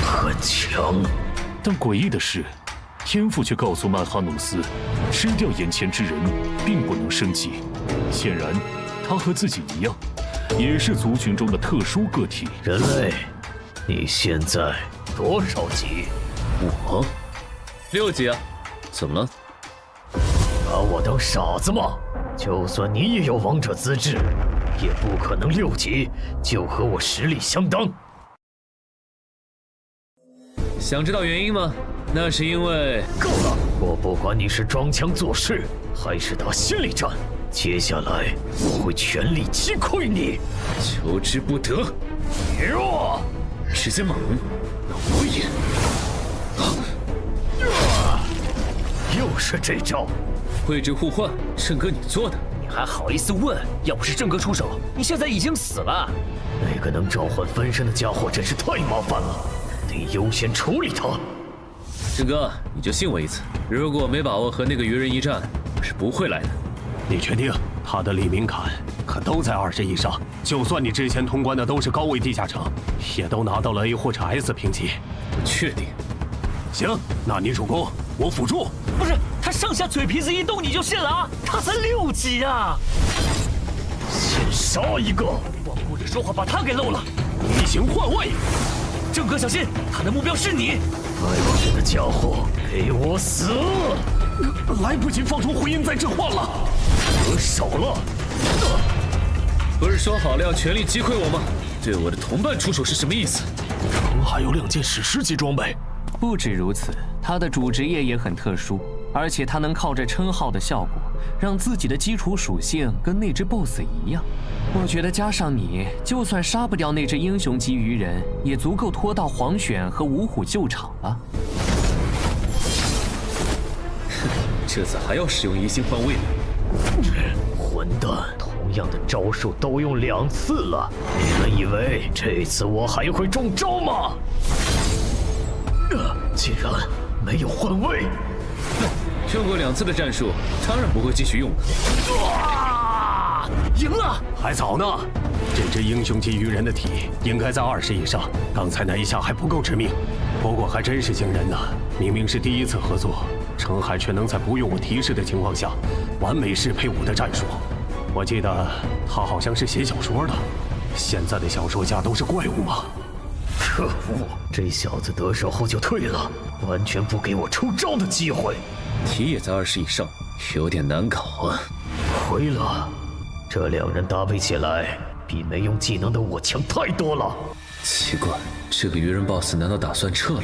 很强，但诡异的是，天赋却告诉曼哈努斯，吃掉眼前之人并不能升级。显然，他和自己一样，也是族群中的特殊个体。人类，你现在多少级？我6级啊，怎么了？把我当傻子吗？就算你也有王者资质，也不可能6级就和我实力相当。想知道原因吗？那是因为……够了！我不管你是装腔作势，还是打心理战，接下来我会全力击溃你。求之不得！弱，时间猛，那我也……又是这招！位置互换，郑哥你做的，你还好意思问？要不是郑哥出手，你现在已经死了。那个能召唤分身的家伙真是太麻烦了，得优先处理他。郑哥，你就信我一次，如果没把握和那个鱼人一战，我是不会来的。你确定？他的黎明坎可都在20以上，就算你之前通关的都是高位地下城，也都拿到了 A 或者 S 评级。我确定。行，那你主攻，我辅助。不是，他上下嘴皮子一动你就信了啊？他才6级啊！先杀一个！光顾着说话把他给漏了。异形换位！郑哥小心，他的目标是你！外星的家伙，给我死！来不及放出回音再置换了，得手了！不是说好了要全力击溃我吗？对我的同伴出手是什么意思？程海有2件史诗级装备。不止如此，他的主职业也很特殊，而且他能靠着称号的效果，让自己的基础属性跟那只 BOSS 一样。我觉得加上你，就算杀不掉那只英雄级鱼人，也足够拖到黄选和五虎救场了。这次还要使用移形换位？混蛋！同样的招数都用2次了，你们以为这次我还会中招吗？竟然没有换位！用过2次的战术，当然不会继续用了。赢了！还早呢。这只英雄级鱼人的体应该在20以上，刚才那一下还不够致命。不过还真是惊人呢，明明是第1次合作，程海却能在不用我提示的情况下，完美适配我的战术。我记得他好像是写小说的，现在的小说家都是怪物吗？可恶，这小子得手后就退了，完全不给我出招的机会。体也在20以上，有点难搞啊。亏了，这两人搭配起来比没用技能的我强太多了。奇怪，这个鱼人 BOSS 难道打算撤了，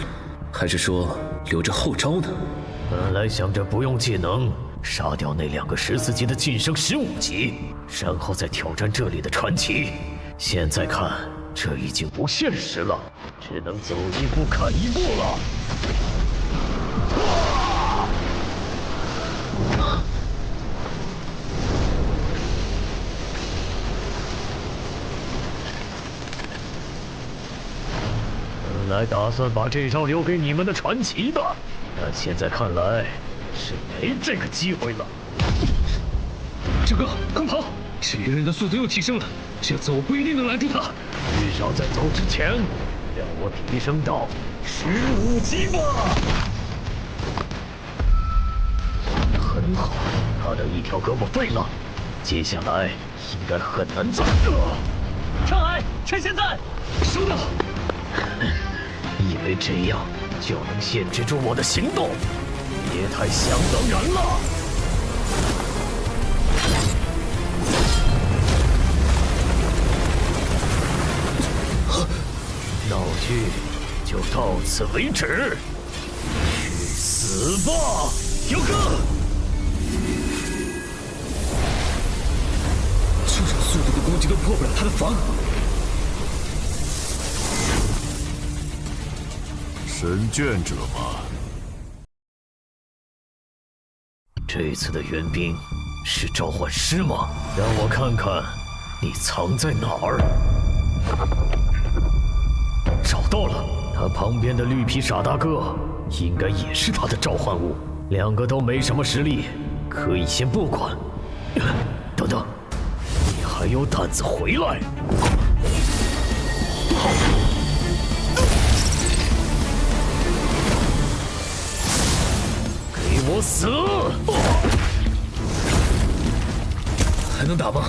还是说留着后招呢？本来想着不用技能杀掉那2个14级的晋升15级，然后再挑战这里的传奇。现在看，这已经不现实了，只能走一步看一步了。本来打算把这招留给你们的传奇的，但现在看来是没这个机会了。志哥，快跑！这鱼人的速度又提升了，这次我不一定能拦住他。至少在走之前，让我提升到15级吧。很好，他的一条胳膊废了，接下来应该很难再。上海，趁现在！收到。以为这样就能限制住我的行动，别太想当然了。闹剧就到此为止，去死吧，彪哥！这种速度的攻击都破不了他的防。神眷者吗？这次的援兵是召唤师吗？让我看看你藏在哪儿。找到了，他旁边的绿皮傻大个应该也是他的召唤物。2个都没什么实力，可以先不管。等等，你还有胆子回来？给我死！还能打吗？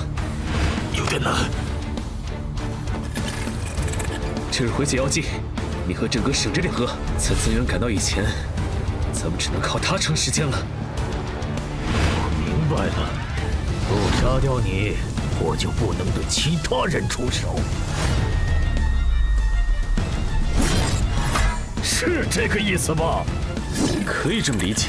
有点难。这是回解药剂，你和郑哥省着点喝。在增援赶到以前，咱们只能靠他撑时间了。我明白了，不杀掉你，我就不能对其他人出手。是这个意思吧？可以这么理解。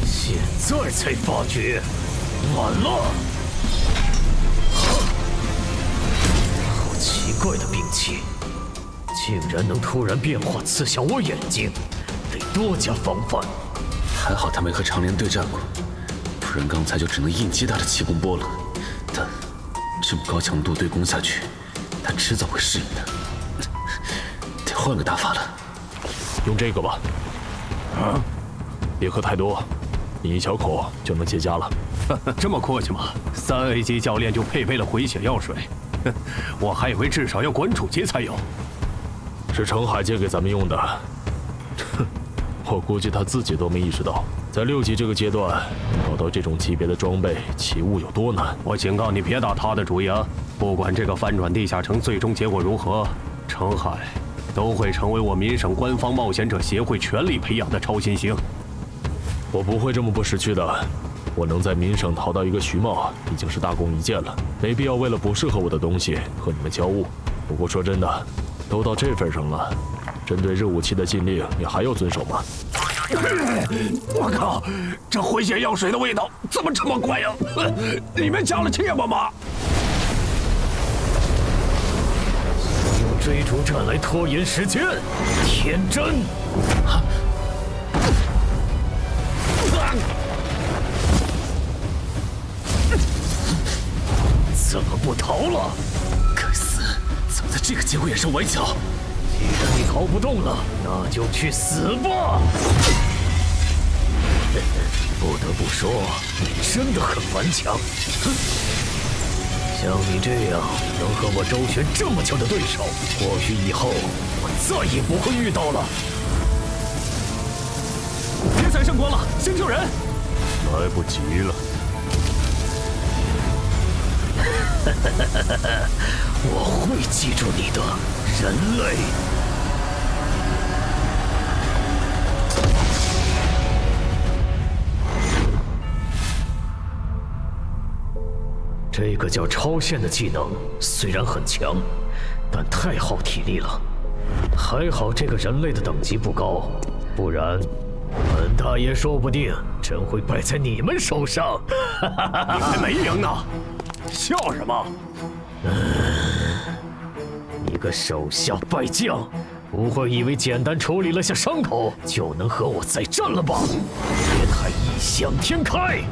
现在才发觉，晚了。好奇怪的兵器，竟然能突然变化刺向我眼睛，得多加防范。还好他没和长莲对战过，不然刚才就只能硬接他的气功波了。但这么高强度对攻下去，他迟早会适应的。得换个打法了。用这个吧。啊，别喝太多，你一小口就能结痂了。这么客气吗？3A 级教练就配备了回血药水，我还以为至少要馆主级才有。是程海借给咱们用的。我估计他自己都没意识到，在6级这个阶段，搞到这种级别的装备起物有多难。我警告你别打他的主意啊！不管这个翻转地下城最终结果如何，程海都会成为我民省官方冒险者协会全力培养的超新星。我不会这么不识趣的。我能在民省淘到一个徐茂，已经是大功一件了，没必要为了不适合我的东西和你们交恶。不过说真的，都到这份上了，针对热武器的禁令，你还要遵守吗？我靠，这回血药水的味道怎么这么怪呀？里面加了芥末吗？用追逐战来拖延时间，天真！怎么不逃了？该死，怎么在这个节骨眼上崴脚？既然你逃不动了，那就去死吧！不得不说，你真的很顽强。像你这样能和我周旋这么久的对手，或许以后我再也不会遇到了。先救人！来不及了。我会记住你的，人类。这个叫超限的技能虽然很强，但太耗体力了。还好这个人类的等级不高，不然本大爷说不定真会败在你们手上。你还没赢呢，笑什么？一个手下败将，不会以为简单处理了下伤口就能和我再战了吧？别太异想天开！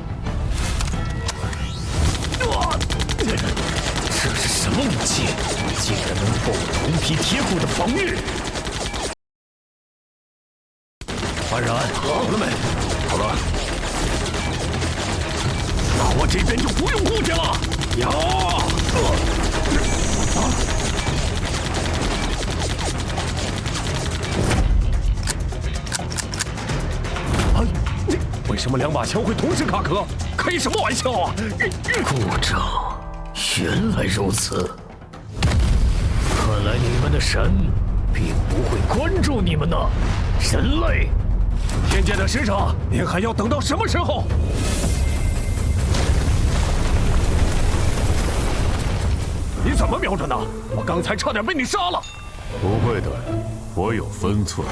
这是什么武器？竟然能破我铜皮铁骨的防御！安然，好了没？好了。那我这边就不用顾忌了。呀！为什么两把枪会同时卡壳？开什么玩笑啊！故障，原来如此。看来你们的神并不会关注你们呢，人类。天界的使者，您还要等到什么时候？你怎么瞄着呢？我刚才差点被你杀了。不会的，我有分寸。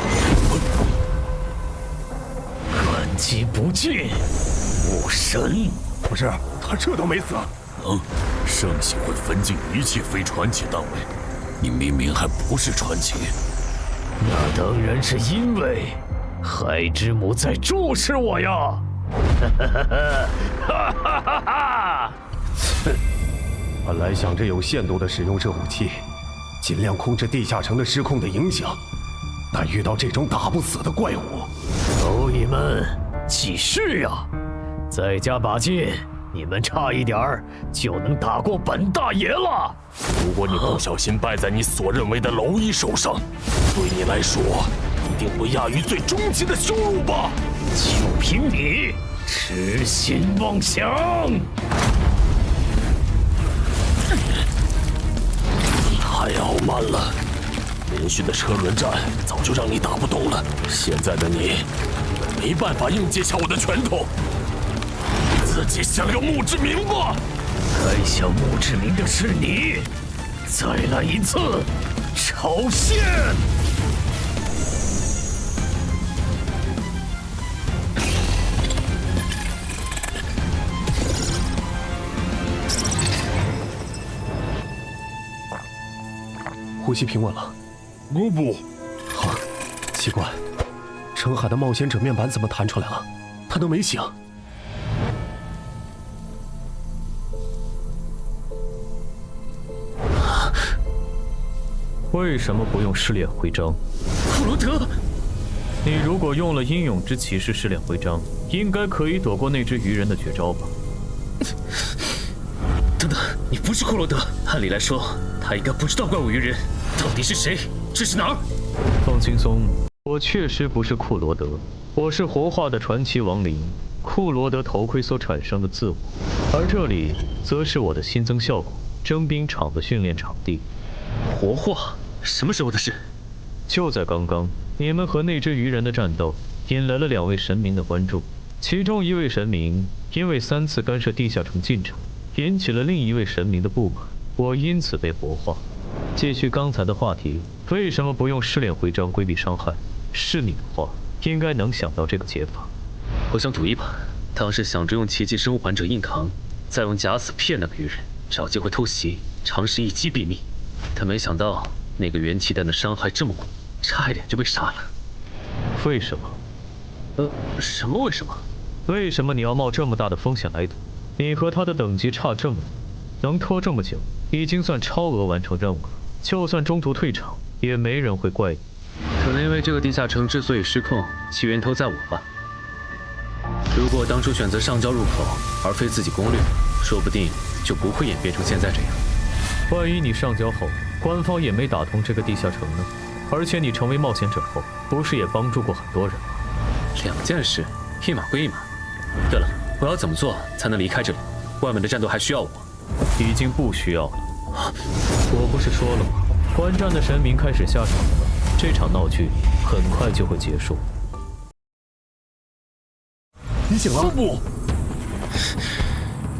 感激不尽，武神。不是，他这都没死。圣系会分尽一切非传奇单位，你明明还不是传奇。那当然是因为海之母在注视我呀！哈哈哈哈！本来想着有限度的使用这武器，尽量控制地下城的失控的影响，但遇到这种打不死的怪物，蝼蚁们继续呀！再加把劲，你们差一点儿就能打过本大爷了。如果你不小心败在你所认为的蝼蚁手上，对你来说一定不亚于最终极的羞辱吧？就凭你痴心妄想！太傲慢了，连续的车轮战早就让你打不动了，现在的你没办法硬接下我的拳头。自己想要墓志铭吧？该想墓志铭的是你！再来一次，超限！呼吸平稳了。不，好，奇怪，澄海的冒险者面板怎么弹出来了？他都没醒。为什么不用试炼徽章？库罗德，你如果用了英勇之骑士试炼徽章，应该可以躲过那只鱼人的绝招吧？等等，你不是库罗德，按理来说他应该不知道怪物鱼人到底是谁，这是哪儿？放轻松，我确实不是库罗德，我是活化的传奇亡灵库罗德头盔所产生的自我，而这里则是我的新增效果——征兵场的训练场地。活化？什么时候的事？就在刚刚，你们和那只鱼人的战斗引来了2位神明的关注，其中一位神明因为3次干涉地下城进程，引起了另一位神明的不满，我因此被活化。继续刚才的话题，为什么不用试炼徽章规避伤害？是你的话，应该能想到这个解法。我想赌一把，当时想着用奇迹生还者硬扛，再用假死骗那个鱼人，找机会偷袭，尝试一击毙命。但没想到那个元气弹的伤害这么猛，差一点就被杀了。为什么？什么为什么？为什么你要冒这么大的风险来赌？你和他的等级差这么多，能拖这么久，已经算超额完成任务了。就算中途退场，也没人会怪你。可能因为这个地下城之所以失控，其源头在我吧。如果我当初选择上交入口，而非自己攻略，说不定就不会演变成现在这样。万一你上交后，官方也没打通这个地下城呢？而且你成为冒险者后，不是也帮助过很多人吗？2件事，一码归一码。对了，我要怎么做才能离开这里？外面的战斗还需要我？已经不需要了。我不是说了吗？观战的神明开始下场了，这场闹剧很快就会结束。你醒了？不，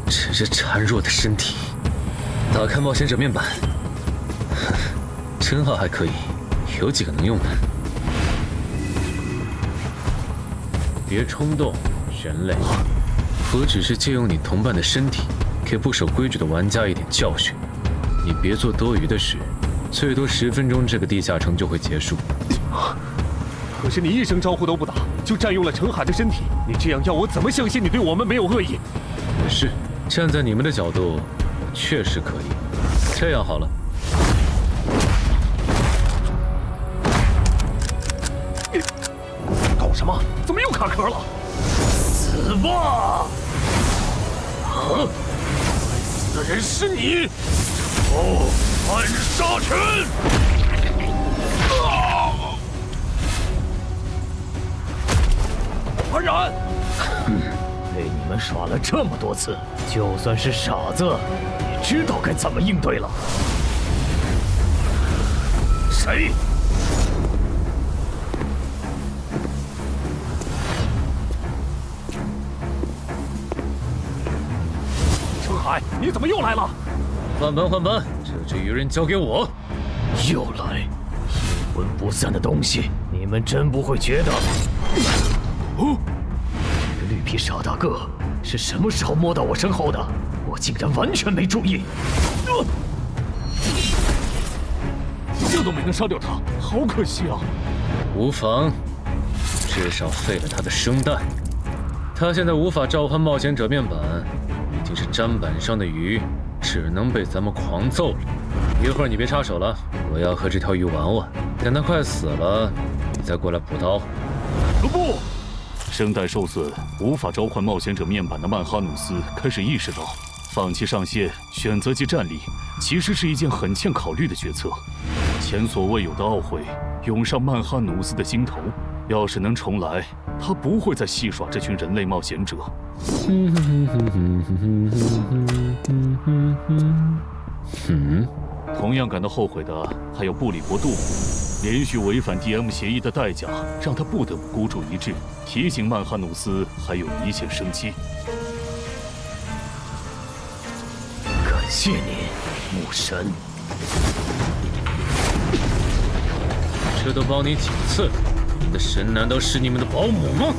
只是孱弱的身体。打开冒险者面板，称号还可以，有几个能用的。别冲动，人类。我只是借用你同伴的身体，给不守规矩的玩家一点教训。你别做多余的事，最多10分钟，这个地下城就会结束。可是你一声招呼都不打，就占用了程海的身体，你这样要我怎么相信你对我们没有恶意？也是，站在你们的角度，确实可以。这样好了，搞什么？怎么又卡壳了？死吧！啊！该死的人是你！暗杀拳！安然！被你们耍了这么多次，就算是傻子，也知道该怎么应对了。谁？程海，你怎么又来了？换班，这只鱼人交给我。又来，阴魂不散的东西，你们真不会觉得？哦，这个绿皮傻大个是什么时候摸到我身后的？我竟然完全没注意。这都没能杀掉他，好可惜啊！无妨，至少废了他的生蛋。他现在无法召唤冒险者面板，已经是砧板上的鱼，只能被咱们狂揍了。一会儿你别插手了，我要和这条鱼玩玩。等它快死了，你再过来补刀。不，声带受损，无法召唤冒险者面板的曼哈努斯开始意识到，放弃上线，选择即战力，其实是一件很欠考虑的决策。前所未有的懊悔涌上曼哈努斯的心头。要是能重来，他不会再戏耍这群人类冒险者。同样感到后悔的还有布里伯杜，连续违反 DM 协议的代价让他不得不孤注一掷，提醒曼哈努斯还有一线生机。感谢你，母神。这都帮你几次了，你们的神难道是你们的保姆吗？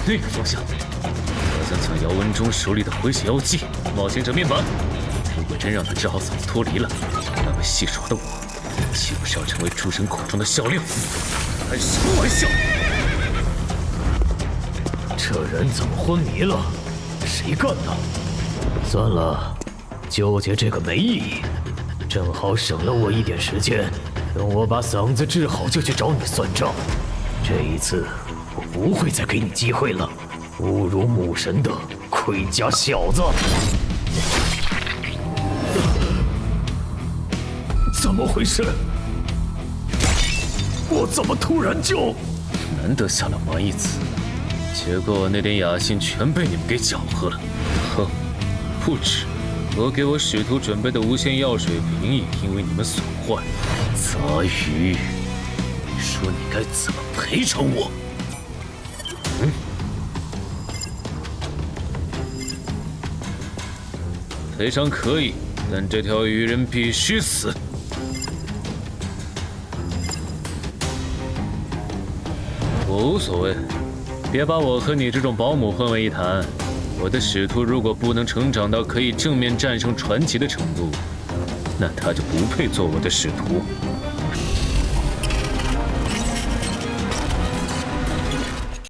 那个方向，我想抢姚文忠手里的回血药剂。冒险者面板，如果真让他治好嗓子脱离了，那么戏耍的我，岂不是要成为诸神口中的笑料？开什么玩笑！这人怎么昏迷了？谁干的？算了，纠结这个没意义，正好省了我一点时间。等我把嗓子治好，就去找你算账。这一次，我不会再给你机会了。侮辱母神的盔甲小子！怎么回事？我怎么突然就……难得下来玩一次，结果那点雅兴全被你们给搅和了。哼，不止，我给我使徒准备的无限药水瓶也因为你们损坏。杂鱼，你说你该怎么赔偿我？赔偿可以，但这条鱼人必须死。我无所谓，别把我和你这种保姆混为一谈。我的使徒如果不能成长到可以正面战胜传奇的程度，那他就不配做我的使徒。